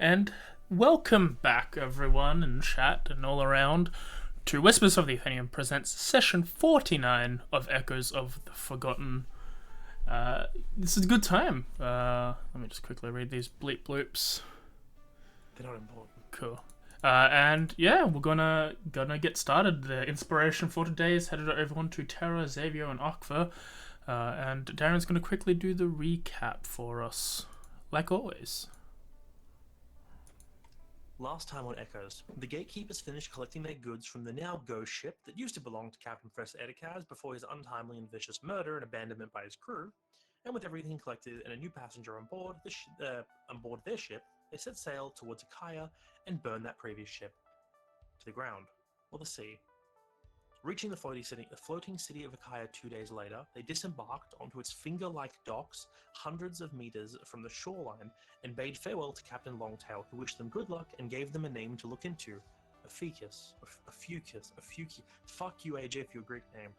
And welcome back, everyone, in chat and all around, to Whispers of the Athenium presents session 49 of Echoes of the Forgotten. This is a good time. Let me just quickly read these bleep bloops. They're not important. Cool. And yeah, we're gonna get started. The inspiration for today is headed over to Terra, Xavier, and Akva. And Darren's gonna quickly do the recap for us, like always. Last time on Echoes, the gatekeepers finished collecting their goods from the now ghost ship that used to belong to Captain Professor Edikaz before his untimely and vicious murder and abandonment by his crew. And with everything collected and a new passenger on board, their ship, they set sail towards Achaia and burned that previous ship to the ground, or the sea. Reaching the floating city of Achaia 2 days later, they disembarked onto its finger-like docks hundreds of meters from the shoreline and bade farewell to Captain Longtail, who wished them good luck and gave them a name to look into. Fucus. Fuck you, AJ, for your Greek name.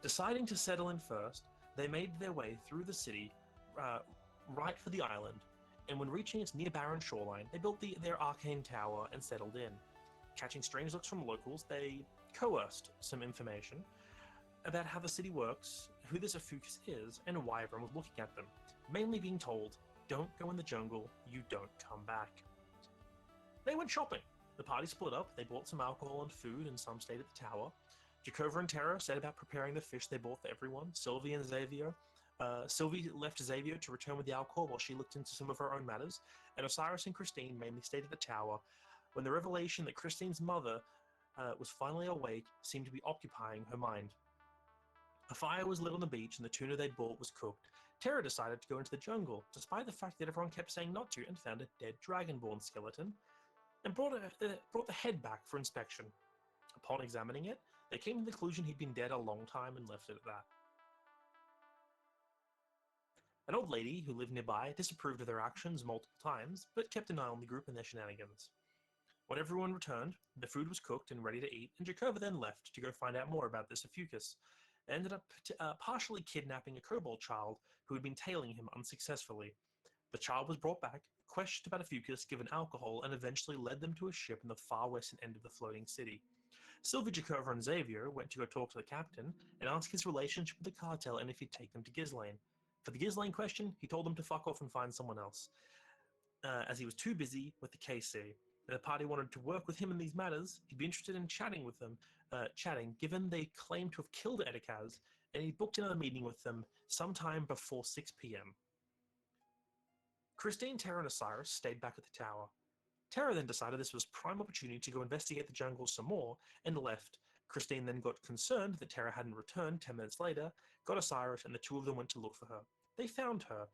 Deciding to settle in first, they made their way through the city, right for the island, and when reaching its near barren shoreline, they built their arcane tower and settled in. Catching strange looks from locals, they coerced some information about how the city works, who this Fucus is, and why everyone was looking at them, mainly being told, don't go in the jungle, you don't come back. They went shopping. The party split up, they bought some alcohol and food, and some stayed at the tower. Jakova and Terra set about preparing the fish they bought for everyone. Sylvie left Xavier to return with the alcohol while she looked into some of her own matters, and Osiris and Christine mainly stayed at the tower when the revelation that Christine's mother was finally awake seemed to be occupying her mind. A fire was lit on the beach and the tuna they'd bought was cooked. Terra decided to go into the jungle, despite the fact that everyone kept saying not to, and found a dead dragonborn skeleton, and brought the head back for inspection. Upon examining it, they came to the conclusion he'd been dead a long time and left it at that. An old lady who lived nearby disapproved of their actions multiple times, but kept an eye on the group and their shenanigans. When everyone returned, the food was cooked and ready to eat, and Jakova then left to go find out more about this Fucus, and ended up partially kidnapping a kobold child who had been tailing him unsuccessfully. The child was brought back, questioned about Fucus, given alcohol, and eventually led them to a ship in the far western end of the floating city. Sylvie, Jakova, and Xavier went to go talk to the captain and ask his relationship with the cartel and if he'd take them to Ghislaine. For the Ghislaine question, he told them to fuck off and find someone else, as he was too busy with the KC. The party wanted to work with him in these matters. He'd be interested in chatting with them, given they claimed to have killed Edikaz, and he booked another meeting with them sometime before 6 p.m. Christine, Terra, and Osiris stayed back at the tower. Terra then decided this was prime opportunity to go investigate the jungle some more, and left. Christine then got concerned that Terra hadn't returned 10 minutes later, got Osiris, and the two of them went to look for her. They found her,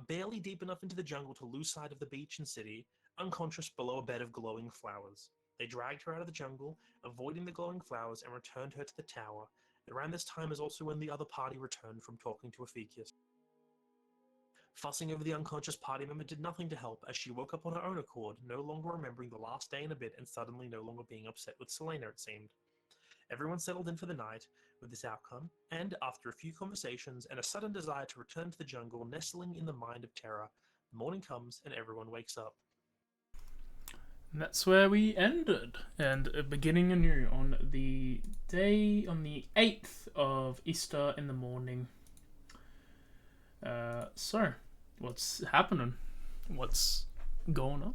barely deep enough into the jungle to lose sight of the beach and city, unconscious below a bed of glowing flowers. They dragged her out of the jungle, avoiding the glowing flowers, and returned her to the tower. Around this time is also when the other party returned from talking to Ephekius. Fussing over the unconscious party member did nothing to help, as she woke up on her own accord, no longer remembering the last day and a bit, and suddenly no longer being upset with Selena, it seemed. Everyone settled in for the night with this outcome, and after a few conversations and a sudden desire to return to the jungle nestling in the mind of Terra, the morning comes and everyone wakes up. And that's where we ended. And beginning anew on the 8th of Easter in the morning. So, what's happening? What's going on?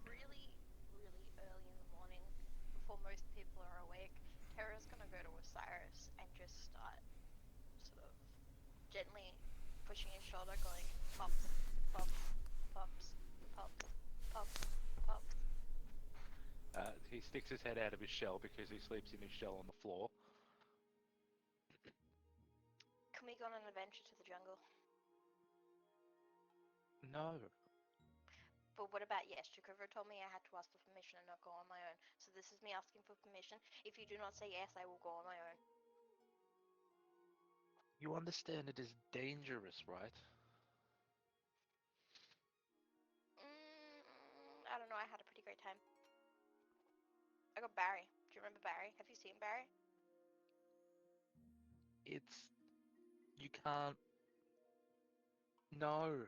Really, really early in the morning, before most people are awake, Terra's gonna go to Osiris and just start sort of gently pushing his shoulder, going pops, pops, pops, pops, pops, pops. He sticks his head out of his shell because he sleeps in his shell on the floor. Can we go on an adventure to the jungle? No. But what about yes? Jakova told me I had to ask for permission and not go on my own. So this is me asking for permission. If you do not say yes, I will go on my own. You understand it is dangerous, right? I don't know. I had a pretty great time. I got Barry. Do you remember Barry? Have you seen Barry? It's... You can't No.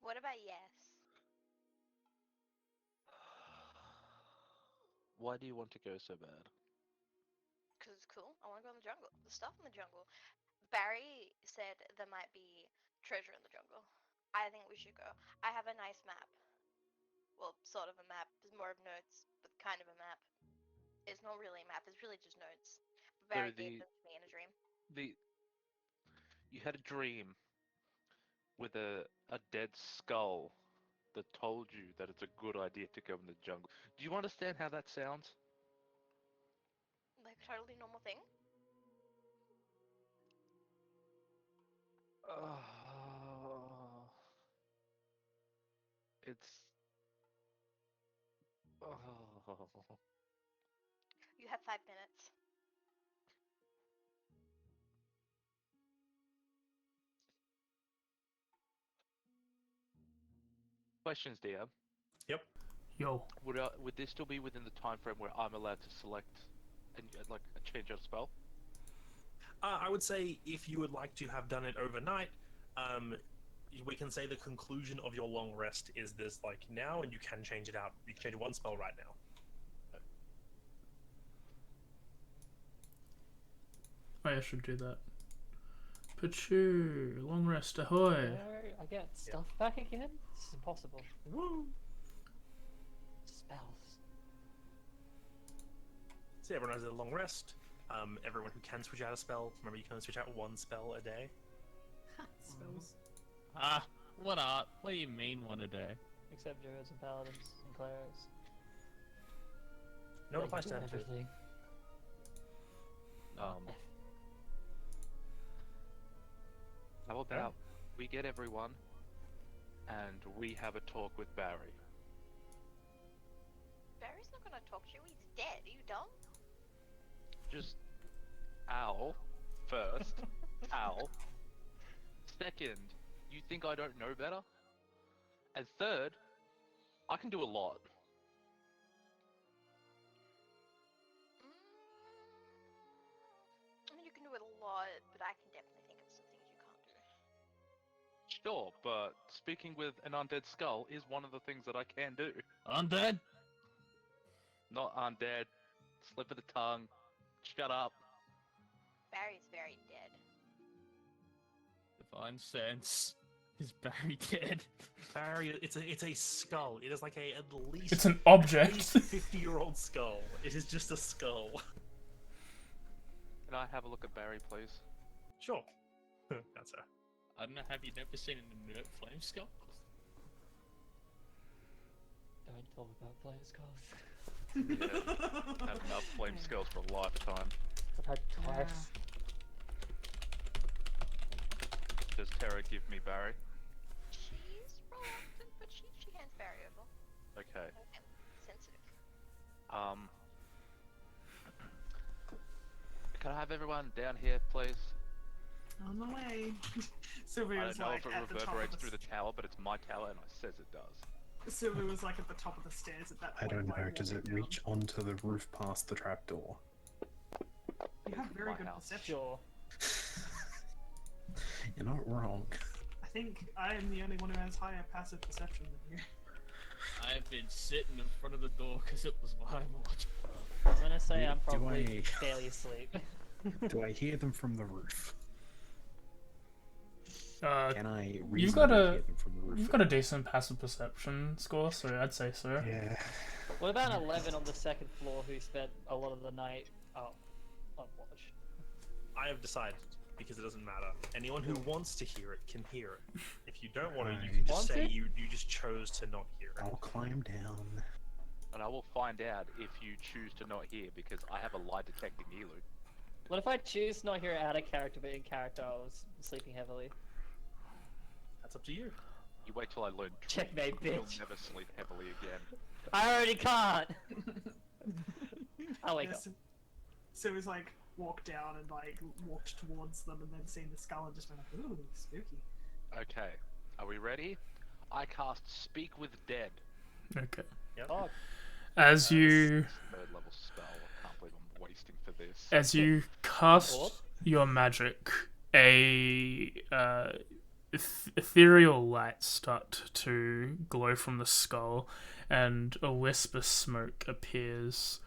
What about yes? Why do you want to go so bad? Because it's cool. I want to go in the jungle. The stuff in the jungle. Barry said there might be treasure in the jungle. I think we should go. I have a nice map. Well, sort of a map. It's more of notes, but kind of a map. It's not really a map. It's really just notes. But Barry gave them to me in a dream. You had a dream with a dead skull that told you that it's a good idea to go in the jungle. Do you understand how that sounds? Like, totally normal thing. It's. Oh. You have 5 minutes. Questions, DM. Yep. Yo. Would this still be within the time frame where I'm allowed to select and like change a spell? I would say if you would like to have done it overnight, we can say the conclusion of your long rest is this like now, and you can change it out. You can change one spell right now. I should do that. Pachoo, long rest, ahoy. Where I get stuff back again? This is impossible. Woo! Spells. So everyone has a long rest. Everyone who can switch out a spell, remember you can only switch out one spell a day. Spells. What art? What do you mean one a day? Except druids and paladins and clerics. No, it They applies do to everything. everything. How about we get everyone and we have a talk with Barry? Barry's not gonna talk to you. He's dead. Are you dumb? Just Al first. Al. Second, you think I don't know better? And third, I can do a lot. I mean, you can do a lot, but I can definitely think of some things you can't do. Sure, but speaking with an undead skull is one of the things that I can do. Undead? Not undead. Slip of the tongue. Shut up. Barry's very dead. Divine sense. Is Barry dead? Barry, it's a skull. It is like at least It's an at object. least 50-year-old skull. It is just a skull. Can I have a look at Barry, please? Sure. That's her. I don't know, have you never seen an inert flame skull? Don't talk about players' cards. Yeah. Had enough flame skulls for a lifetime. I've had twice. Does Tara give me Barry? She's reluctant, but she hands Barry over. Okay. Okay. Sensitive. Can I have everyone down here, please? On the way. I Sylvia don't was know like if it at the top reverberates of through the tower, but it's my tower and it says it does. Sylvia was like at the top of the stairs at that I point. don't like, know. Does it walking reach onto the roof past the trapdoor? down. You have very my good house? perception. Sure. You're not wrong. I think I am the only one who has higher passive perception than you. I've been sitting in front of the door because it was my watch. I'm gonna say Do- I'm do probably I- barely asleep. Do I hear them from the roof? Can I You've reasonably got a hear them from the roof? you've got a decent passive perception score, so I'd say so. Yeah. What about an 11 on the second floor who spent a lot of the night up on watch? I have decided, because it doesn't matter. Anyone who wants to hear it can hear it. If you don't want to, you can just Want say it? you just chose to not hear it. I'll climb down. And I will find out if you choose to not hear, because I have a lie detecting elu. What if I choose not hear out of character, but in character I was sleeping heavily? That's up to you. You wait till I learn Checkmate, You'll bitch. never sleep heavily again. I already can't! I'll wake up. So he's like walked down and like walked towards them and then seen the skull and just went like, ooh, spooky. Okay, are we ready? I cast Speak with Dead. Okay. Yep. Oh, As you Third level spell. I can't believe I'm wasting for this. as you cast Orb? your magic, ethereal lights start to glow from the skull, and a wisp of smoke appears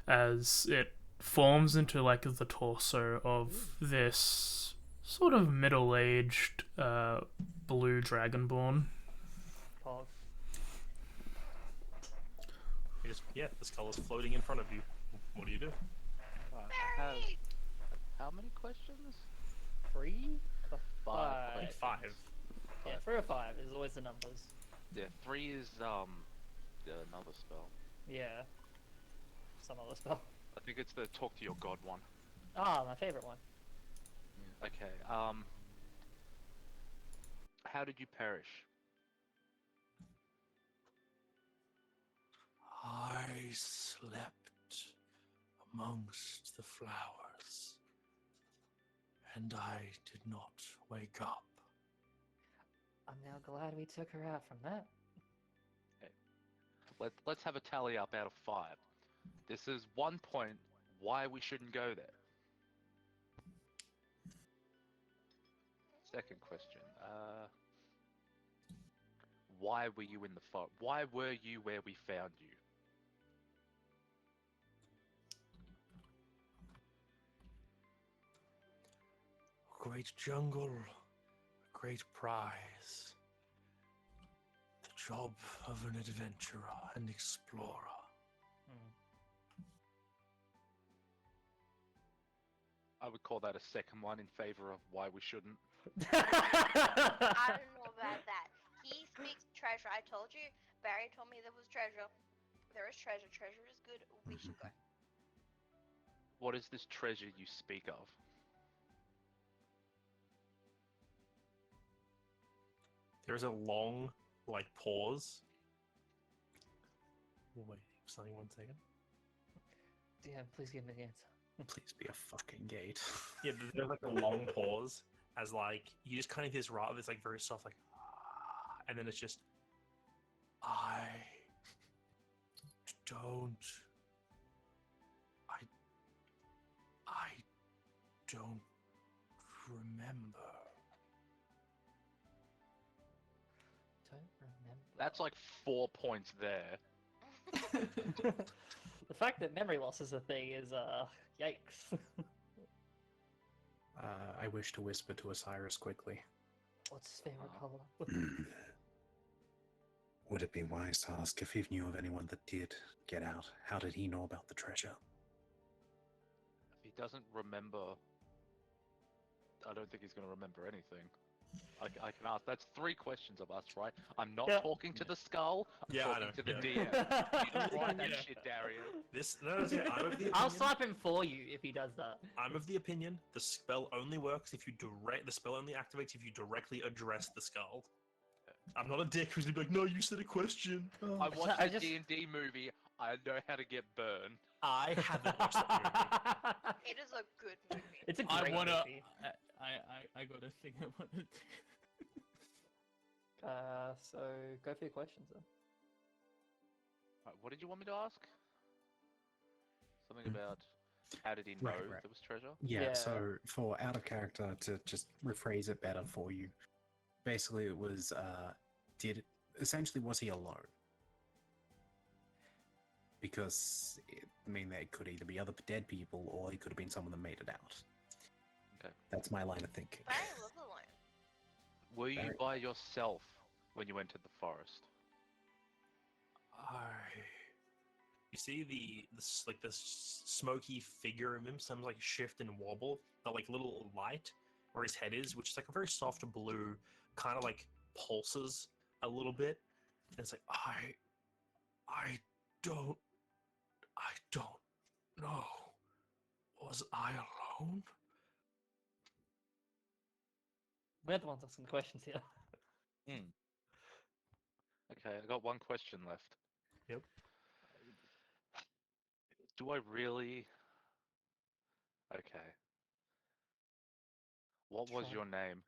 as it forms into like the torso of this sort of middle-aged blue dragonborn. Pog. Yeah, the skull is floating in front of you. What do you do? I have how many questions? 3? Or Five 5? questions. 5. Yeah, 3 or 5 is always the numbers. Yeah, 3 is another spell. Yeah. Some other spell. I think it's the talk to your god one. Ah, my favorite one. Okay. How did you perish? I slept amongst the flowers, and I did not wake up. I'm now glad we took her out from that. Let's have a tally up out of 5. This is 1 point why we shouldn't go there. Second question. Why were you in the forest? Why were you where we found you? Great jungle, great prize. The job of an adventurer and explorer. I would call that a second one in favor of why we shouldn't. I don't know about that. He speaks treasure. I told you. Barry told me there was treasure. There is treasure. Treasure is good. We should go. What is this treasure you speak of? There's a long, pause. Wait, something 1 second. Damn, please give me the answer. Please be a fucking gate. Yeah, there's a long pause as you just kind of hear this very soft and then it's just I don't remember. Don't remember. That's like 4 points there. The fact that memory loss is a thing is, yikes. I wish to whisper to Osiris quickly. What's his favorite color? Would it be wise to ask if he knew of anyone that did get out? How did he know about the treasure? If he doesn't remember, I don't think he's going to remember anything. I can ask. That's 3 questions of us, right? I'm not talking to the skull. I'm Yeah, I talking know, to the yeah. DM. You don't write that Yeah. shit, Darian. I'm of the opinion, I'll slap him for you if he does that. I'm of the opinion the spell only works if you the spell only activates if you directly address the skull. I'm not a dick who's gonna be like, no, you said a question. I watched I the just- D&D movie. I know how to get burned. I haven't watched that movie. It is a good movie. It's a I great wanna. movie. I got a thing I wanna do. So go for your questions then. Right, what did you want me to ask? Something about how did he know Right. there was treasure? Yeah, Yeah. so for out of character, to just rephrase it better for you, basically it was, was he alone? Because, there could either be other dead people, or he could have been someone that made it out. Okay. That's my line of thinking. Barry was alone. Were you Very- by yourself when you entered the forest? You see the smoky figure of him, some shift and wobble, that little light where his head is, which is a very soft blue, kind of pulses a little bit. And it's I don't know. Was I alone? We're the ones asking the questions here. Okay, I got 1 question left. Yep. Do I really? Okay. What was Try. your name?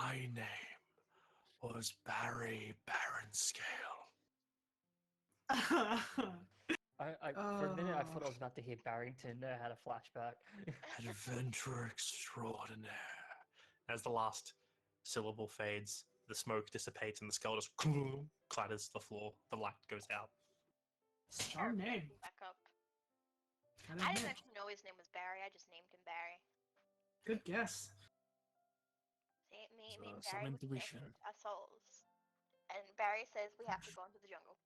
My name was Barry Barrynscale. For a minute, I thought I was about to hear Barrington. I had a flashback. Adventure extraordinaire. As the last syllable fades, the smoke dissipates and the skull just clatters to the floor. The light goes out. Strong name. Back up. I I don't didn't know. actually know his name was Barry. I just named him Barry. Good guess. See, me So, and some Barry were intuition. connected, our souls. And Barry says we have to go into the jungle.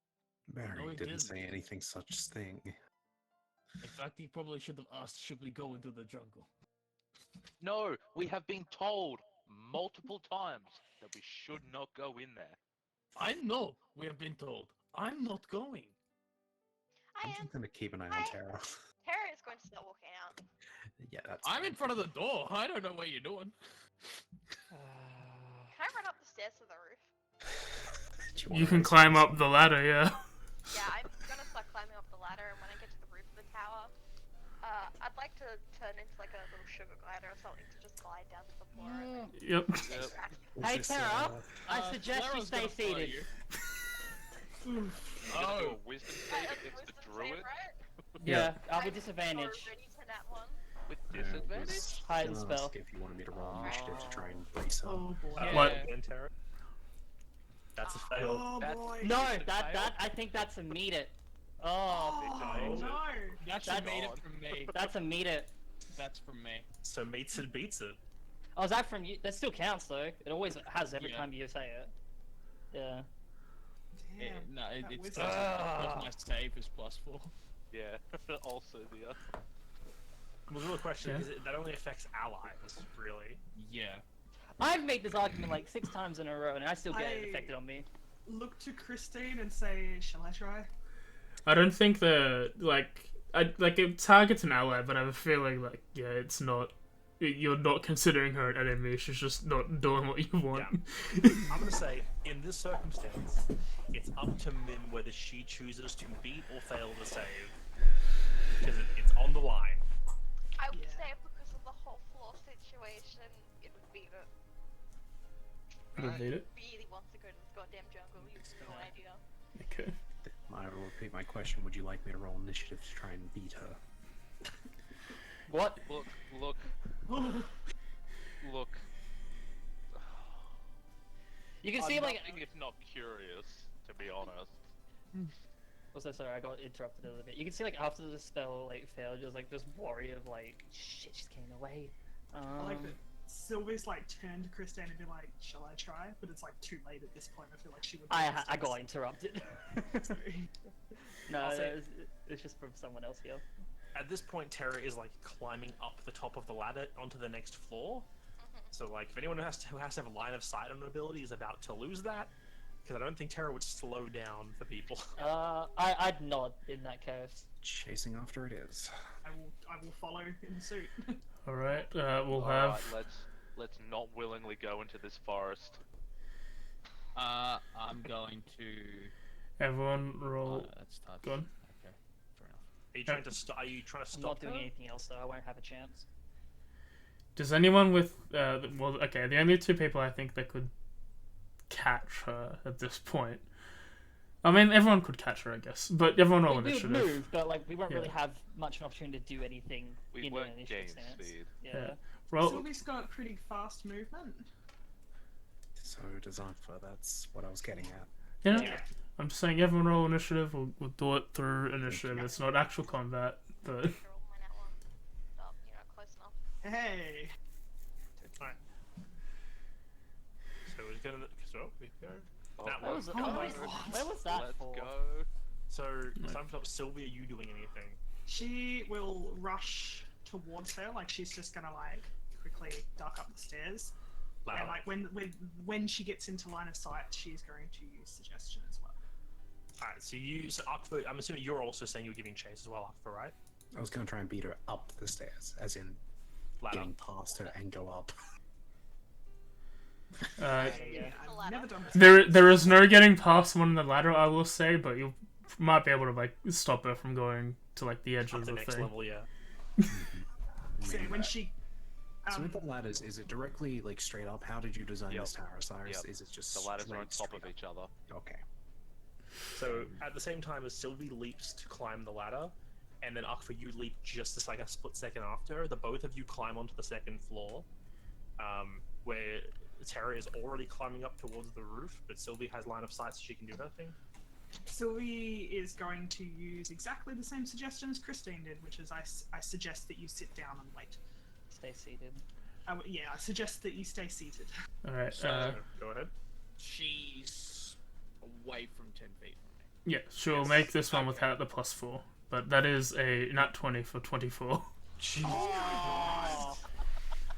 Barry No, he didn't didn't. say anything such thing. In fact, he probably should have asked, should we go into the jungle? No, we have been told multiple times that we should not go in there. I know we have been told. I'm not going. I I'm am. just gonna keep an eye on Hi. Tara. Tara is going to start walking out. Yeah, that's I'm fine. in front of the door. I don't know what you're doing. Can I run up the stairs to the roof? Do You wanna can raise climb this? up the ladder, yeah. Yeah, I'm gonna start climbing up the ladder, and when I get to the roof of the tower, I'd like to turn into like a little sugar glider or something to just glide down to the floor. And Yep. Yep. Is Hey, this, Tara, I suggest you Valera's stay gonna follow seated. you. You gonna do Oh, a wisdom I save have against the wisdom save, druid right? Yeah, I'll be I'm disadvantaged. so ready to that one. with I disadvantage? was Hide gonna spell. ask if you wanted me to roll initiative to try and brace her. Oh boy. Yeah. What? Again, Tara. That's a fail. Oh That's- boy. No, Is it fail? that I think that's a meet it. Oh, Oh no. That That's should made odd. it from me. that's a meet it. That's from me. So meets it beats it. Oh, is that from you? That still counts though. It always has every Yeah. time you say it. Yeah. Damn. No, that it's wizard. plus my save is +4. Yeah, also the Well, the real question Yeah. is that only affects allies, really. Yeah. I've made this argument like 6 times in a row, and I still get it I- affected on me. Look to Christine and say, "Shall I try?" I don't think it targets an ally, but I have a feeling like, yeah, it's not. You're not considering her an enemy. She's just not doing what you want. I'm gonna say, in this circumstance, it's up to Min whether she chooses to beat or fail the save. Because it's on the line. I would Yeah. say because of the whole floor situation, it would be the Don't need it. really wants to go to this goddamn jungle. You have no idea. Okay. I will repeat my question. Would you like me to roll initiative to try and beat her? What? look. You can I'm see like. nothing if not curious, to be honest. Also, sorry, I got interrupted a little bit. You can see like after the spell like failed, just like this worry of like, shit, she's getting away. I like that Sylvie's like turned to Christine and be like, "Shall I try?" But it's like too late at this point. I feel like she would. I got interrupted. Sorry. No, I'll say- it's just from someone else here. At this point, Terra is like climbing up the top of the ladder onto the next floor. So like, if anyone who has to have a line of sight on an ability is about to lose that, because I don't think Terra would slow down for people. I'd nod in that case. Chasing after it is. I will follow in suit. All right. We'll Alright, have. let's not willingly go into this forest. I'm going to. Everyone roll. That's touch. Go on. Okay, fair enough. Are you trying to Are you trying to I'm stop not doing her? anything else, so I won't have a chance. Does anyone with well, okay, the only 2 people I think that could catch her at this point. I mean, everyone could catch her, I guess, but everyone roll We would initiative. move, but like we won't really Yeah. have much an opportunity to do anything We in weren't an initiative game stance. speed. Yeah. Roll. Sylvie's got pretty fast movement. So does Alpha. That's what I was getting at. You know, Yeah. I'm just saying everyone roll initiative. We'll do it through initiative. It's not actual combat, but They're all mine at one. Stop, close enough. Hey. Alright. So we're gonna. So we go. Oh, That Where was- was, Oh my where God. was that Let's for? go. So time for Sylvia. Are you doing anything? She will rush towards her, like she's just gonna like quickly duck up the stairs. Ladder. And like when she gets into line of sight, she's going to use suggestion as well. Alright. So you. So Akfa, I'm assuming you're also saying you're giving chase as well, Akfa, right? I was gonna try and beat her up the stairs, as in Ladder. getting past her and go up. Yeah. I've ladder. never done this. there is no getting past one on the ladder. I will say, but you might be able to like stop her from going to like the edge Up of the the next thing. level, yeah. So Maybe when that. she So with the ladders, is it directly like straight up? How did you design Yep. this tower, Cyrus? Yep. Is it just The ladders are on straight top of up? each other. Okay. So at the same time as Sylvie leaps to climb the ladder, and then Akfa, you leap just as like a split second after. The both of you climb onto the second floor, where Terra is already climbing up towards the roof, but Sylvie has line of sight, so she can do her thing. Sylvie is going to use exactly the same suggestion as Christine did, which is I suggest that you sit down and wait. Stay seated. Yeah, I suggest that you stay seated. All right. So go ahead. She's away from 10 feet from me. Yeah, she'll make this one without the +4, but that is a nat 20 for 24. Oh.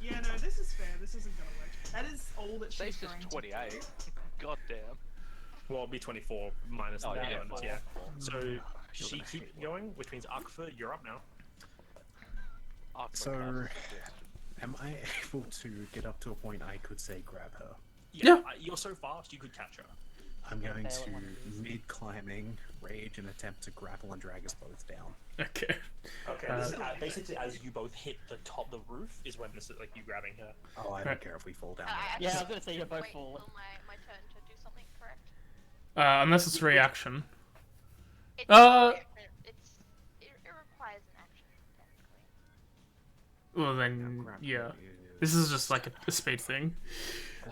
Yeah, no, this is fair. This isn't going to work. That is all that she's Stace going is to 28. God damn. Well, it'll be 24 minus the yeah, bonus, 4. yeah. So You're she gonna keeps hate going, which means Akfa, you're up now. So, am I able to get up to a point I could say grab her? Yeah. You're so fast, you could catch her. I'm going fail to, at one of these. mid-climbing, rage and attempt to grapple and drag us both down. Okay. Okay, this is, basically as you both hit the top of the roof is when this is like you grabbing her. Oh, I don't care if we fall down. Yeah, I there. was gonna say you're both wait full. until my turn to do something, correct? Unless it's reaction. It's, it requires an action, technically. Well then, Grapple yeah. is- This is just like a speed thing.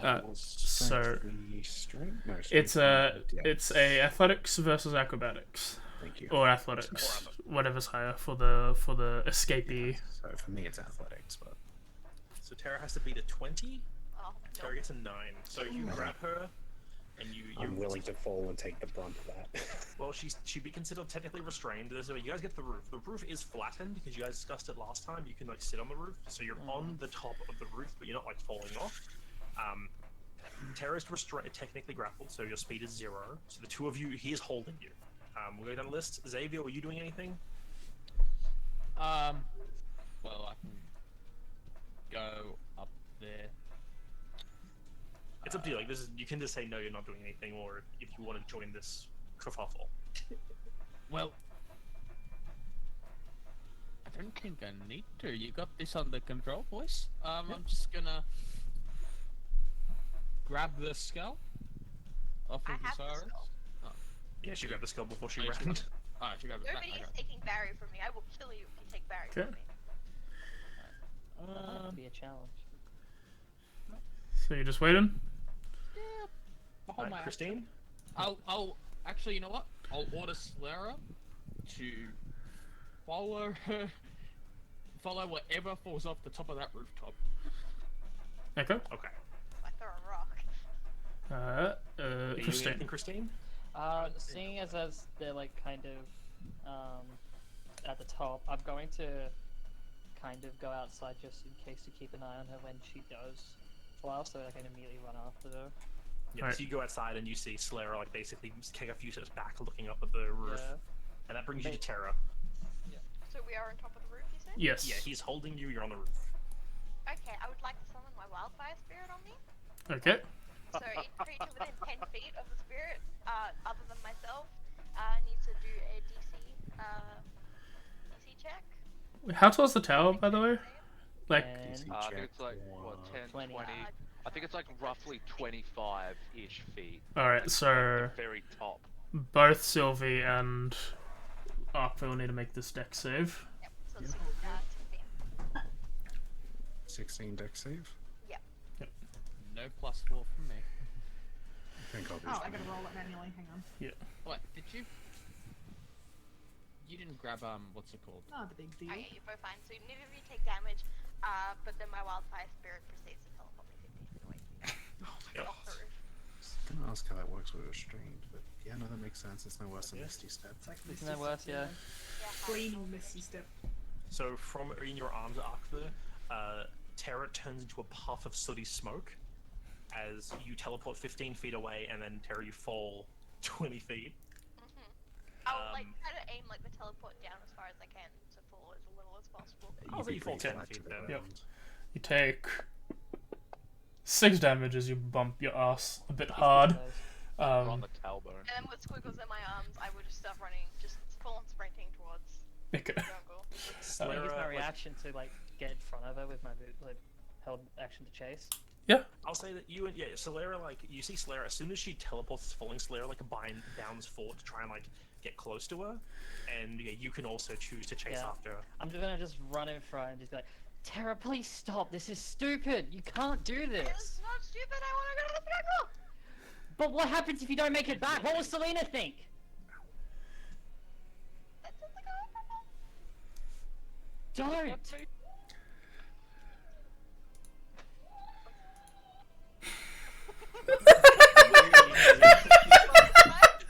was so- strength? No, strength It's yeah. it's a athletics versus acrobatics, Thank you. or athletics, whatever's higher for the escapee. So for me, it's athletics, but So Terra has to beat a 20. Oh, Terra gets a 9. So you grab her, and you I'm willing to fall and take the brunt of that. Well, she'd be considered technically restrained. So you guys get to the roof. The roof is flattened because you guys discussed it last time. You can like sit on the roof, so you're on the top of the roof, but you're not like falling off. Terra's technically grappled, so your speed is 0. So the two of you, he is holding you. We'll go down the list. Xavier, were you doing anything? Well, I can go up there. It's up to you. Like this is, you can just say no, you're not doing anything, or if you want to join this kerfuffle. Well, I don't think I need to. You got this under control, boys. I'm just gonna grab the skull off I of the have the Cyrus. skull. Yeah, she grabbed the skull before she Oh, she ran. Alright, she grabbed it. Nobody is taking Barry from me. I will kill you if you take Barry Okay. from me. That would be a challenge. So you're just waiting. Hold my Christine? I'll actually, you know what? I'll order Slara to follow whatever falls off the top of that rooftop. Echo. Okay. I throw a rock. Are you doing Christine. anything, Christine? Seeing as they're like kind of at the top, I'm going to kind of go outside just in case to keep an eye on her when she does fly off, so I can immediately run after her. Yeah, Alright. so you go outside and you see Slayer like basically take a few steps back looking up at the roof. Yeah. And that brings you to Wait. Terra. So we are on top of the roof, you said? Yes. Yeah, he's holding you, you're on the roof. Okay, I would like to summon my wildfire spirit on me. Okay. So each creature within 10 feet of the spirit, other than myself, needs to do a DC check. How tall's the tower, by the way? Like, And I think it's like, what, 10, 20. 20? I think it's like roughly 25-ish feet. alright, Like, so the very top. both Sylvie and Arthur will need to make this deck save. Yep, so it's 16. 16 deck save. No +4 from me. I think I'll do Oh, I something. gotta roll it manually. Hang on. What, did you? You didn't grab, what's it called? Oh, the big deal. Okay, you're both fine. So neither of you take damage, but then my wildfire spirit proceeds to teleport me 15 feet away. Yep. Off the roof. I was gonna ask how that works with restrained, but yeah, no, that makes sense. It's no worse than Yeah. Misty Step. It's like Isn't that worse? Yeah. Yeah, Clean Misty Step. So from in your arms, Arthur, Terra turns into a puff of sooty smoke as you teleport 15 feet away, and then Terra, you fall 20 feet. I'll like try to aim like the teleport down as far as I can to fall as little as possible. I'll say you fall 10 flat to feet the then. Yep. ground. You take 6 damage as you bump your ass a bit hard. on the tailbone. And then with squiggles in my arms, I would just start running, just full on sprinting towards Okay. the jungle. I use Slayer, my like, reaction to like get in front of her with my like held action to chase. Yeah. I'll say that you and Solera, like, you see Solera as soon as she teleports following Solera, like, bounds forward to try and, like, get close to her, and yeah, you can also choose to chase Yeah. after her. I'm just gonna run in front and just be like, Tara, please stop. This is stupid. You can't do It's this. not stupid. I want to go to the jungle. But what happens if you don't make it back? What will Selena think? That's just like a Don't.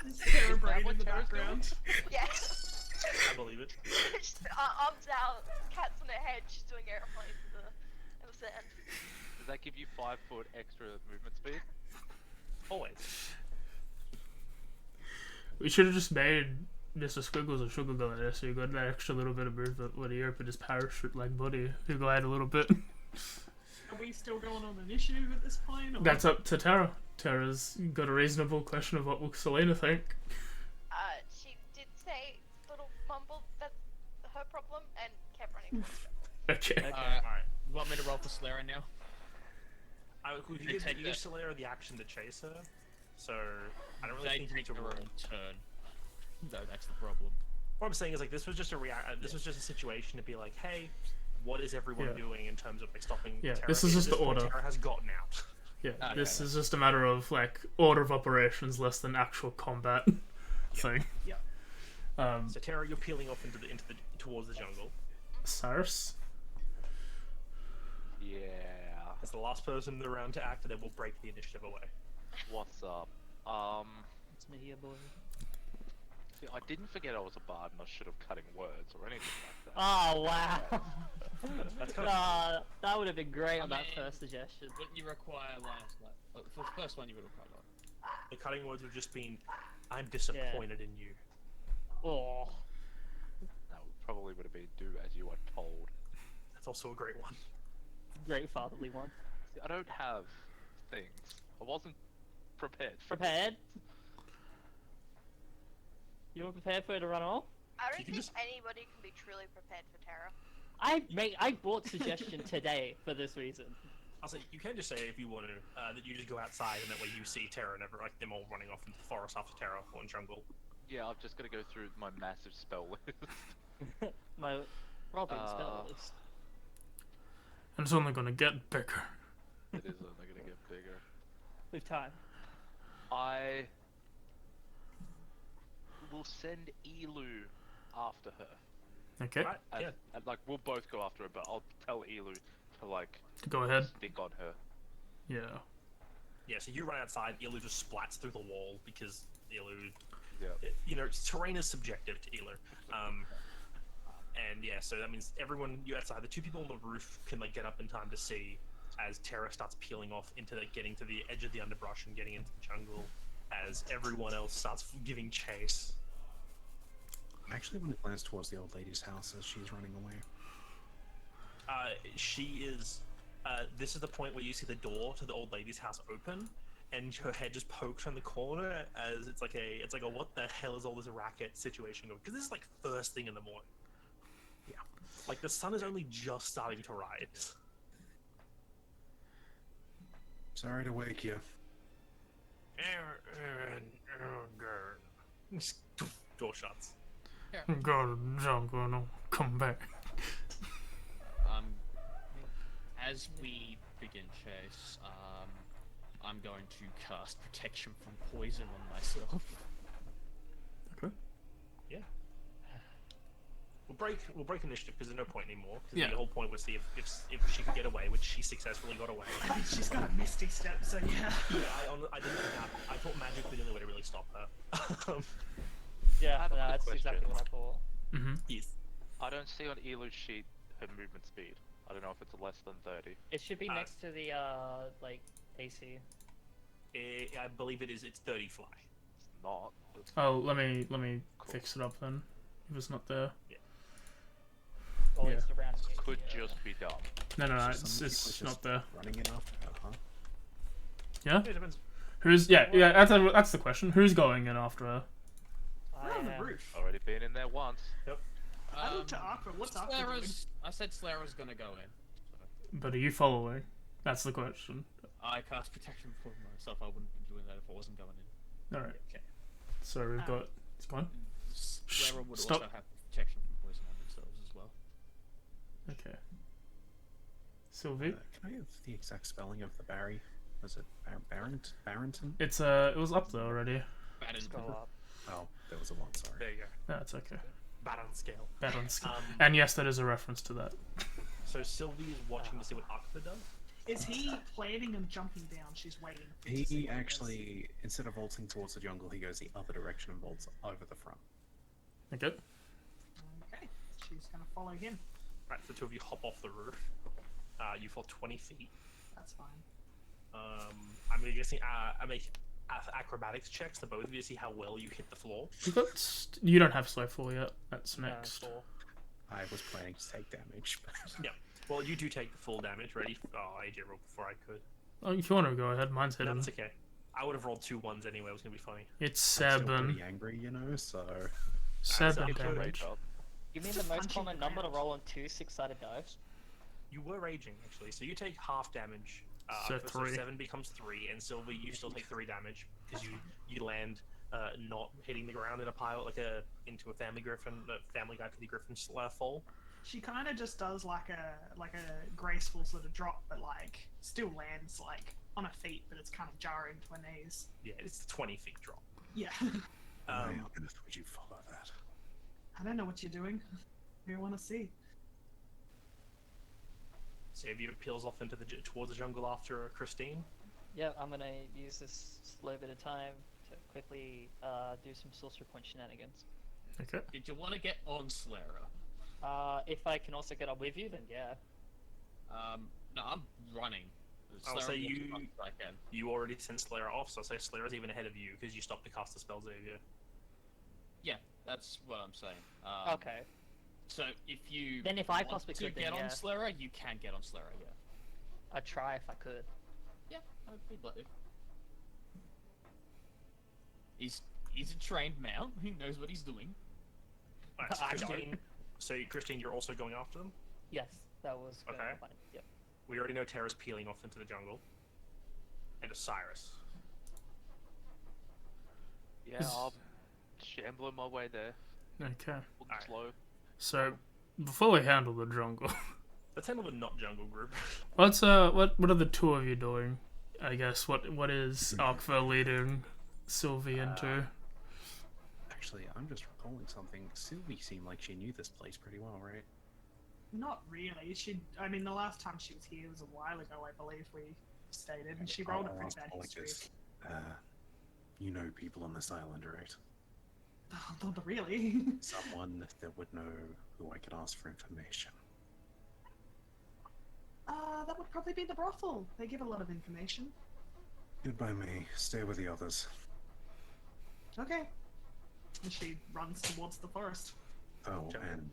Is Tara brain in the Tara's background? Yes. I believe it. Just, arms out, cats on her head. She's doing airplanes in the sand. Does that give you 5 foot extra movement speed? Always. We should have just made Mr. Squiggles a sugar glider, so you got that extra little bit of movement when he opened his parachute like Buddy, who glide a little bit. Are we still going on initiative at this point? Or? That's up to Tara. Tara's got a reasonable question of what will Selena think. She did say, little mumble, that's her problem, and kept running. Okay. Alright. You want me to roll for Slayer now? You take give that. Solera the action to chase her, so I don't really They think you need take to their roll. own turn. No, that's the problem. What I'm saying is, like, this was just a this was just a situation to be like, hey, what is everyone Yeah. doing in terms of like stopping Yeah, Tara? this is At just the point, order. Tara has gotten out. Yeah, Okay. this is just a matter of like order of operations less than actual combat thing. Yep. So Tara, you're peeling off towards the jungle. Cyrus? Yeah. As the last person in the round to act, and then we'll break the initiative away. What's up? It's me here, boy. See, I didn't forget I was a bard and I should have cutting words or anything like that. Oh, wow. That's kind of That would have been great on that mean, first suggestion. Wouldn't you require for the first one you would require like, the cutting words have just been, I'm disappointed in you. Oh. That probably would have been do as you were told. That's also a great one. Great fatherly one. See, I don't have things. I wasn't prepared. For Prepared? You were prepared for it to run off? I don't You can think just- anybody can be truly prepared for Tara. I bought suggestion today for this reason. I'll say you can just say if you want to that you just go outside and that way you see Tara and like them all running off into the forest after Tara or in jungle. Yeah, I've just got to go through my massive spell list. My Robin spell list. And it's only gonna get bigger. It is only going to get bigger. With time. I will send Elu after her. Okay, Right? Yeah. And, like, we'll both go after her, but I'll tell Elu to, like, go ahead. stick on her. Yeah. Yeah. So you run outside. Elu just splats through the wall because Elu, Yeah. terrain is subjective to Elu. And yeah, so that means everyone you outside, the two people on the roof can like get up in time to see as Tara starts peeling off into getting to the edge of the underbrush and getting into the jungle, as everyone else starts giving chase. I actually want to glance towards the old lady's house as she's running away. She is. This is the point where you see the door to the old lady's house open, and her head just pokes around the corner as it's like a what the hell is all this racket situation going? Because this is like first thing in the morning. Yeah, like the sun is only just starting to rise. Sorry to wake you. Door shuts. Go to the jungle and I'll come back. As we begin chase, I'm going to cast protection from poison on myself. Okay. Yeah. We'll break initiative because there's no point anymore. Because Yeah. the whole point was to see if she could get away, which she successfully got away. I mean, she's got a misty step, so yeah. Yeah, I didn't think that. I thought magic was the only way to really stop her. Yeah, I have a no, quick that's exactly question. what I thought. Mm-hmm. Yes. I don't see on Elu's sheet her movement speed. I don't know if it's less than 30. It should be next to the like AC. I believe it is. It's 30 fly. It's not. It's Oh, let me Cool. fix it up then. If it's not there. Or Yeah. it's around the AC, could yeah. just be dumb. No, So it's some people just not there. Running it after her, huh? Yeah. It depends. Who's that's the question. Who's going in after her? We're on the am. roof. Already been in there once. I looked to Aqua. What's Aqua doing? I said Slayer was gonna go in. But are you following? That's the question. I cast protection for myself. I wouldn't be doing that if I wasn't going in. All right. Okay. So we've got. It's gone. Slayer would Stop. also have protection from poison on themselves as well. Okay. Sylvie. Can I have the exact spelling of the Barry? Was it Barrington? It's it was up there already. Just go up. Oh, there was a one. Sorry. There you go. No, it's okay. Barrynscale. Barrynscale. And yes, that is a reference to that. So Sylvie is watching to see what Arkva does. Is he planning on jumping down? She's waiting. For him to see He what actually, instead of vaulting towards the jungle, he goes the other direction and vaults over the front. Okay. does. Okay, she's gonna follow him. Right, so the two of you hop off the roof. You fall 20 feet. That's fine. I'm guessing I make acrobatics checks to both of you to see how well you hit the floor. You don't have slow fall yet. That's next. I was planning to take damage. Yeah. Well, you do take the full damage. Ready? Oh, AJ rolled before I could. Oh, if you want to go ahead, mine's hidden. That's okay. I would have rolled 2 1s anyway. It was gonna be funny. It's I'm still 7. pretty angry, you know, so... 7 so- damage. You mean Just the most punching common the number to ground. roll on 2 6-sided dice? You were raging actually, so you take half damage. So so 3. 7 becomes 3, and Sylvie, you still take 3 damage because you land not hitting the ground in a pile into a family guy to the griffin fall. She kind of just does like a graceful sort of drop, but like still lands like on her feet, but it's kind of jarring to her knees. Yeah, it's a 20 feet drop. Yeah. Why on earth would you follow that? I don't know what you're doing. We want to see. Xavier peels off towards the jungle after Christine. Yeah, I'm gonna use this slow bit of time to quickly do some sorcerer point shenanigans. Okay. Did you want to get on Slayer? If I can also get up with you, then yeah. No, I'm running. I'll Slayer say moves you- as much as I can. You already sent Slayer off, so I'll say Slayer's even ahead of you because you stopped to cast the spell, Xavier. Yeah, that's what I'm saying. Okay. So if you Then if I want possibly to could, then get yeah. on Slayer, you can get on Slayer. Yeah. I'd try if I could. Yeah, I'd let you. He's a trained mount. He knows what he's doing. Alright, so I don't. Christine. So Christine, you're also going after them. Yes, that was good. Okay. Fine. Yep. We already know Terra's peeling off into the jungle. And Osiris. Yeah, I'm shambling my way there. Okay. Looking Alright. slow. So, before we handle the jungle, Let's handle the not jungle group. what are the two of you doing? I guess what is Arkva leading Sylvie into? Actually, I'm just recalling something. Sylvie seemed like she knew this place pretty well, right? Not really. I mean, the last time she was here was a while ago, I believe we stated, and she rolled a pretty bad Like history. this. You know people on this island, right? Not really. Someone that would know who I could ask for information. That would probably be the brothel. They give a lot of information. Good by me. Stay with the others. Okay. And she runs towards the forest. Oh, Jump. and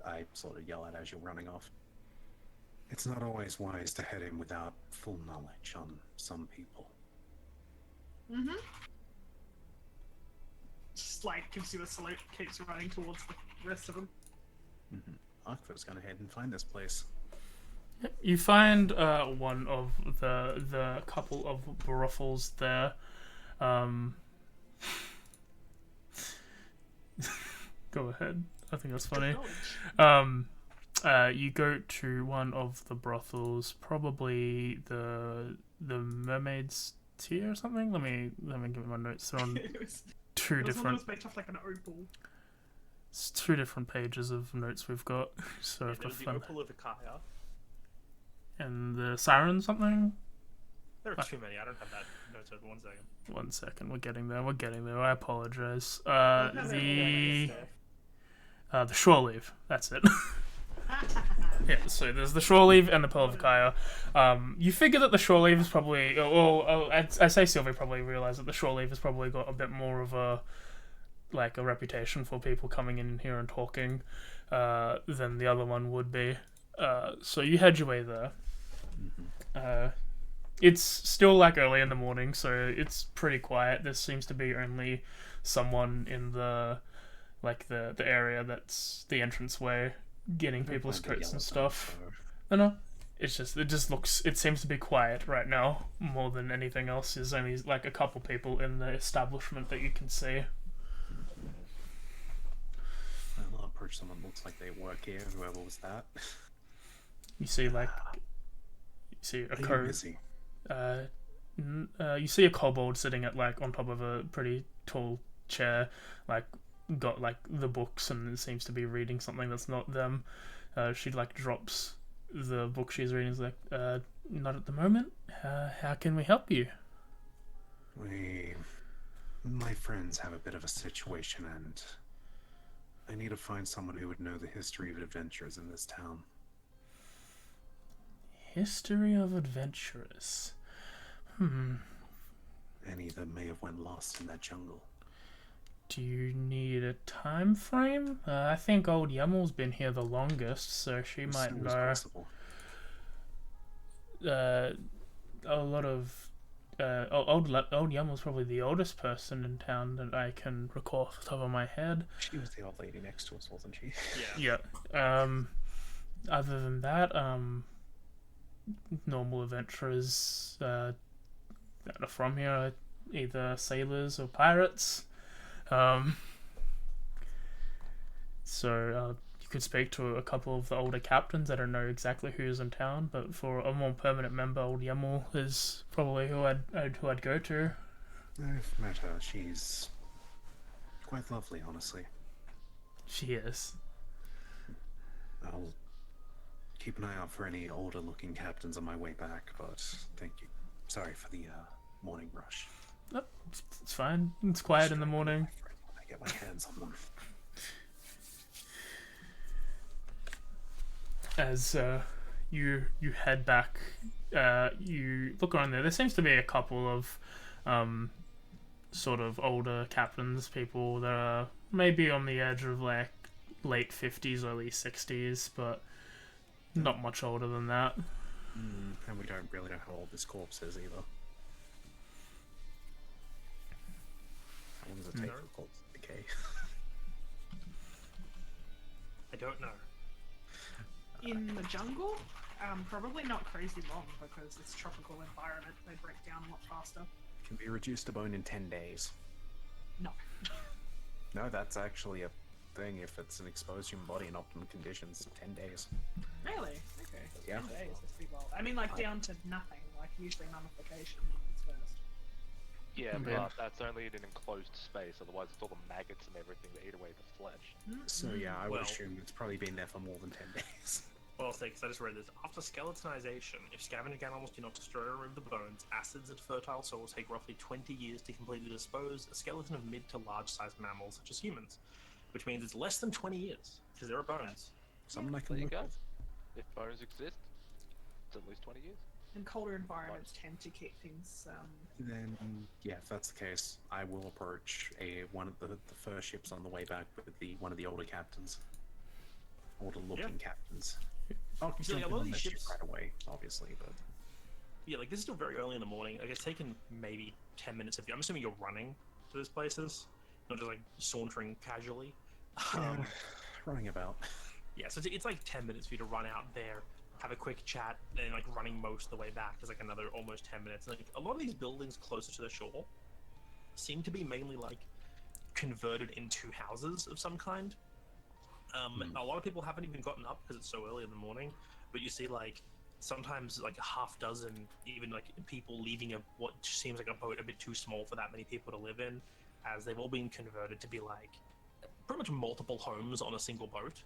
I sort of yell out as you're running off. It's not always wise to head in without full knowledge on some people. Mm-hmm. Just like gives you a salute, keeps running towards the rest of them. Arkva's gonna head and find this place. You find one of the couple of brothels there. Go ahead. I think that's funny. You go to one of the brothels, probably the Mermaid's Tea or something. Let me give me my notes. They're on It was two one that different. was based off like an opal. It's 2 different pages of notes we've got. So I have to There was the find. Opal of Ikaya. And the Siren something. There are too many. I don't have that notes over 1 second. 1 second. We're getting there. I apologize. No, The shore leave. That's it. Yeah, so there's the shore leave and the Pearl of Kaya. You figure that the shore leave is probably... I say Sylvie probably realised that the shore leave has probably got a bit more of a reputation for people coming in here and talking than the other one would be. So you head your way there. It's still early in the morning, so it's pretty quiet. There seems to be only someone in the area that's the entranceway getting people's coats and stuff. No, it seems to be quiet right now more than anything else. There's only like a couple people in the establishment that you can see. I'll approach someone looks like they work here, whoever was that. You see like a Are you busy? you see a kobold sitting at like on top of a pretty tall chair, like got like the books and it seems to be reading something that's not them. She like drops the book she's reading. Is like, not at the moment. How can we help you? My friends have a bit of a situation, and I need to find someone who would know the history of adventurers in this town. History of adventurers. Any that may have went lost in that jungle. Do you need a time frame? I think old Yemmel's been here the longest, so she might Soon as know. possible. A lot of old Yemmel's probably the oldest person in town that I can recall off the top of my head. She was the old lady next to us, wasn't she? Yeah. Yeah. Other than that, normal adventurers that are from here are either sailors or pirates. So you could speak to a couple of the older captains. I don't know exactly who's in town, but for a more permanent member, old Yemmel is probably who I'd go to. I've met her. She's quite lovely, honestly. She is. I'll keep an eye out for any older-looking captains on my way back, but thank you. Sorry for the morning rush. Oh, it's fine. It's quiet in the morning. I get my hands on them. As you head back, you look around there. There seems to be a couple of sort of older captains, people that are maybe on the edge of like late 50s, early 60s, but not much older than that. And we don't really know how old this corpse is either. How long does it take for a corpse to decay? I don't know. In the jungle, probably not crazy long because it's a tropical environment. They break down a lot faster. Can be reduced to bone in 10 days. No. No, that's actually a thing if it's an exposed human body in optimum conditions. 10 days. Really? Okay. Yeah. 10 days, that's pretty well. I mean, like, down to nothing. Like, usually mummification happens first. Yeah, Okay. but that's only in an enclosed space, otherwise it's all the maggots and everything that eat away the flesh. So yeah, I would Well- assume it's probably been there for more than 10 days. Well, I'll say, because I just read this. After skeletonization, if scavenging animals do not destroy or remove the bones, acids and fertile soils take roughly 20 years to completely dispose a skeleton of mid to large-sized mammals such as humans, which means it's less than 20 years, because there are bones. Something I can There you look go. with. If bones exist, it's at least 20 years. And colder environments tend to keep things, Then, yeah, if that's the case, I will approach one of the first ships on the way back with one of the older captains. Older-looking captains. I'll See, jump like, a in lot of on these that ship ships- right away, obviously, but... Yeah, like, this is still very early in the morning. Like, it's taken maybe 10 minutes of you. I'm assuming you're running to these places, not just, like, sauntering casually. running about. Yeah, so it's like 10 minutes for you to run out there, have a quick chat, and like running most of the way back is like another almost 10 minutes. And, like, a lot of these buildings closer to the shore seem to be mainly like converted into houses of some kind. A lot of people haven't even gotten up because it's so early in the morning, but you see like sometimes like a half dozen even like people leaving what seems like a boat a bit too small for that many people to live in, as they've all been converted to be like pretty much multiple homes on a single boat.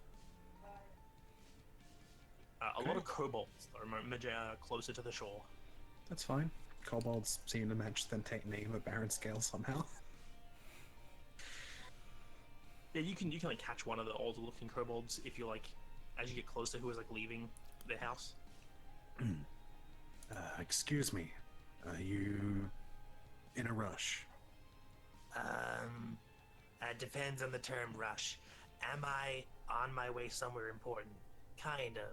A lot of kobolds are closer to the shore. That's fine. Kobolds seem to match the name of Barrynscale somehow. Yeah, you can like catch one of the older looking kobolds if you like, as you get closer, who is like leaving their house. Excuse me. Are you in a rush? Depends on the term rush. Am I on my way somewhere important? Kind of.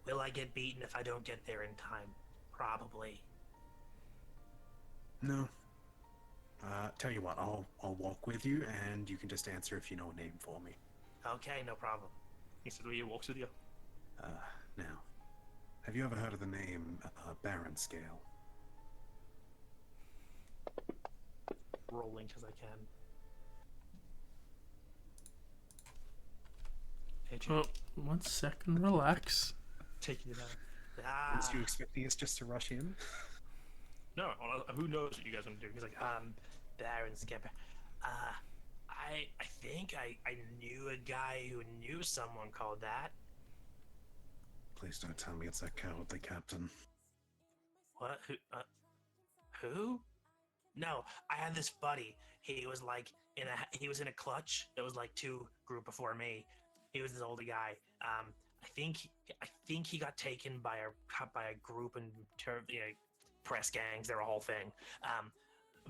Will I get beaten if I don't get there in time? Probably. No. Tell you what, I'll walk with you, and you can just answer if you know a name for me. Okay, no problem. He said, "He walks with you." Now, have you ever heard of the name Barrynscale? Rolling as I can. Hey, Jim, Oh, 1 second, relax. taking it out. Was you expecting us just to rush in? No, well, who knows what you guys want to do? He's like, Barrynscale. I think I knew a guy who knew someone called that. Please don't tell me it's that cowardly captain. What? Who? No, I had this buddy. He was like he was in a clutch. There was like 2 group before me. He was this older guy. I think he got taken by a group and press gangs. They're a whole thing.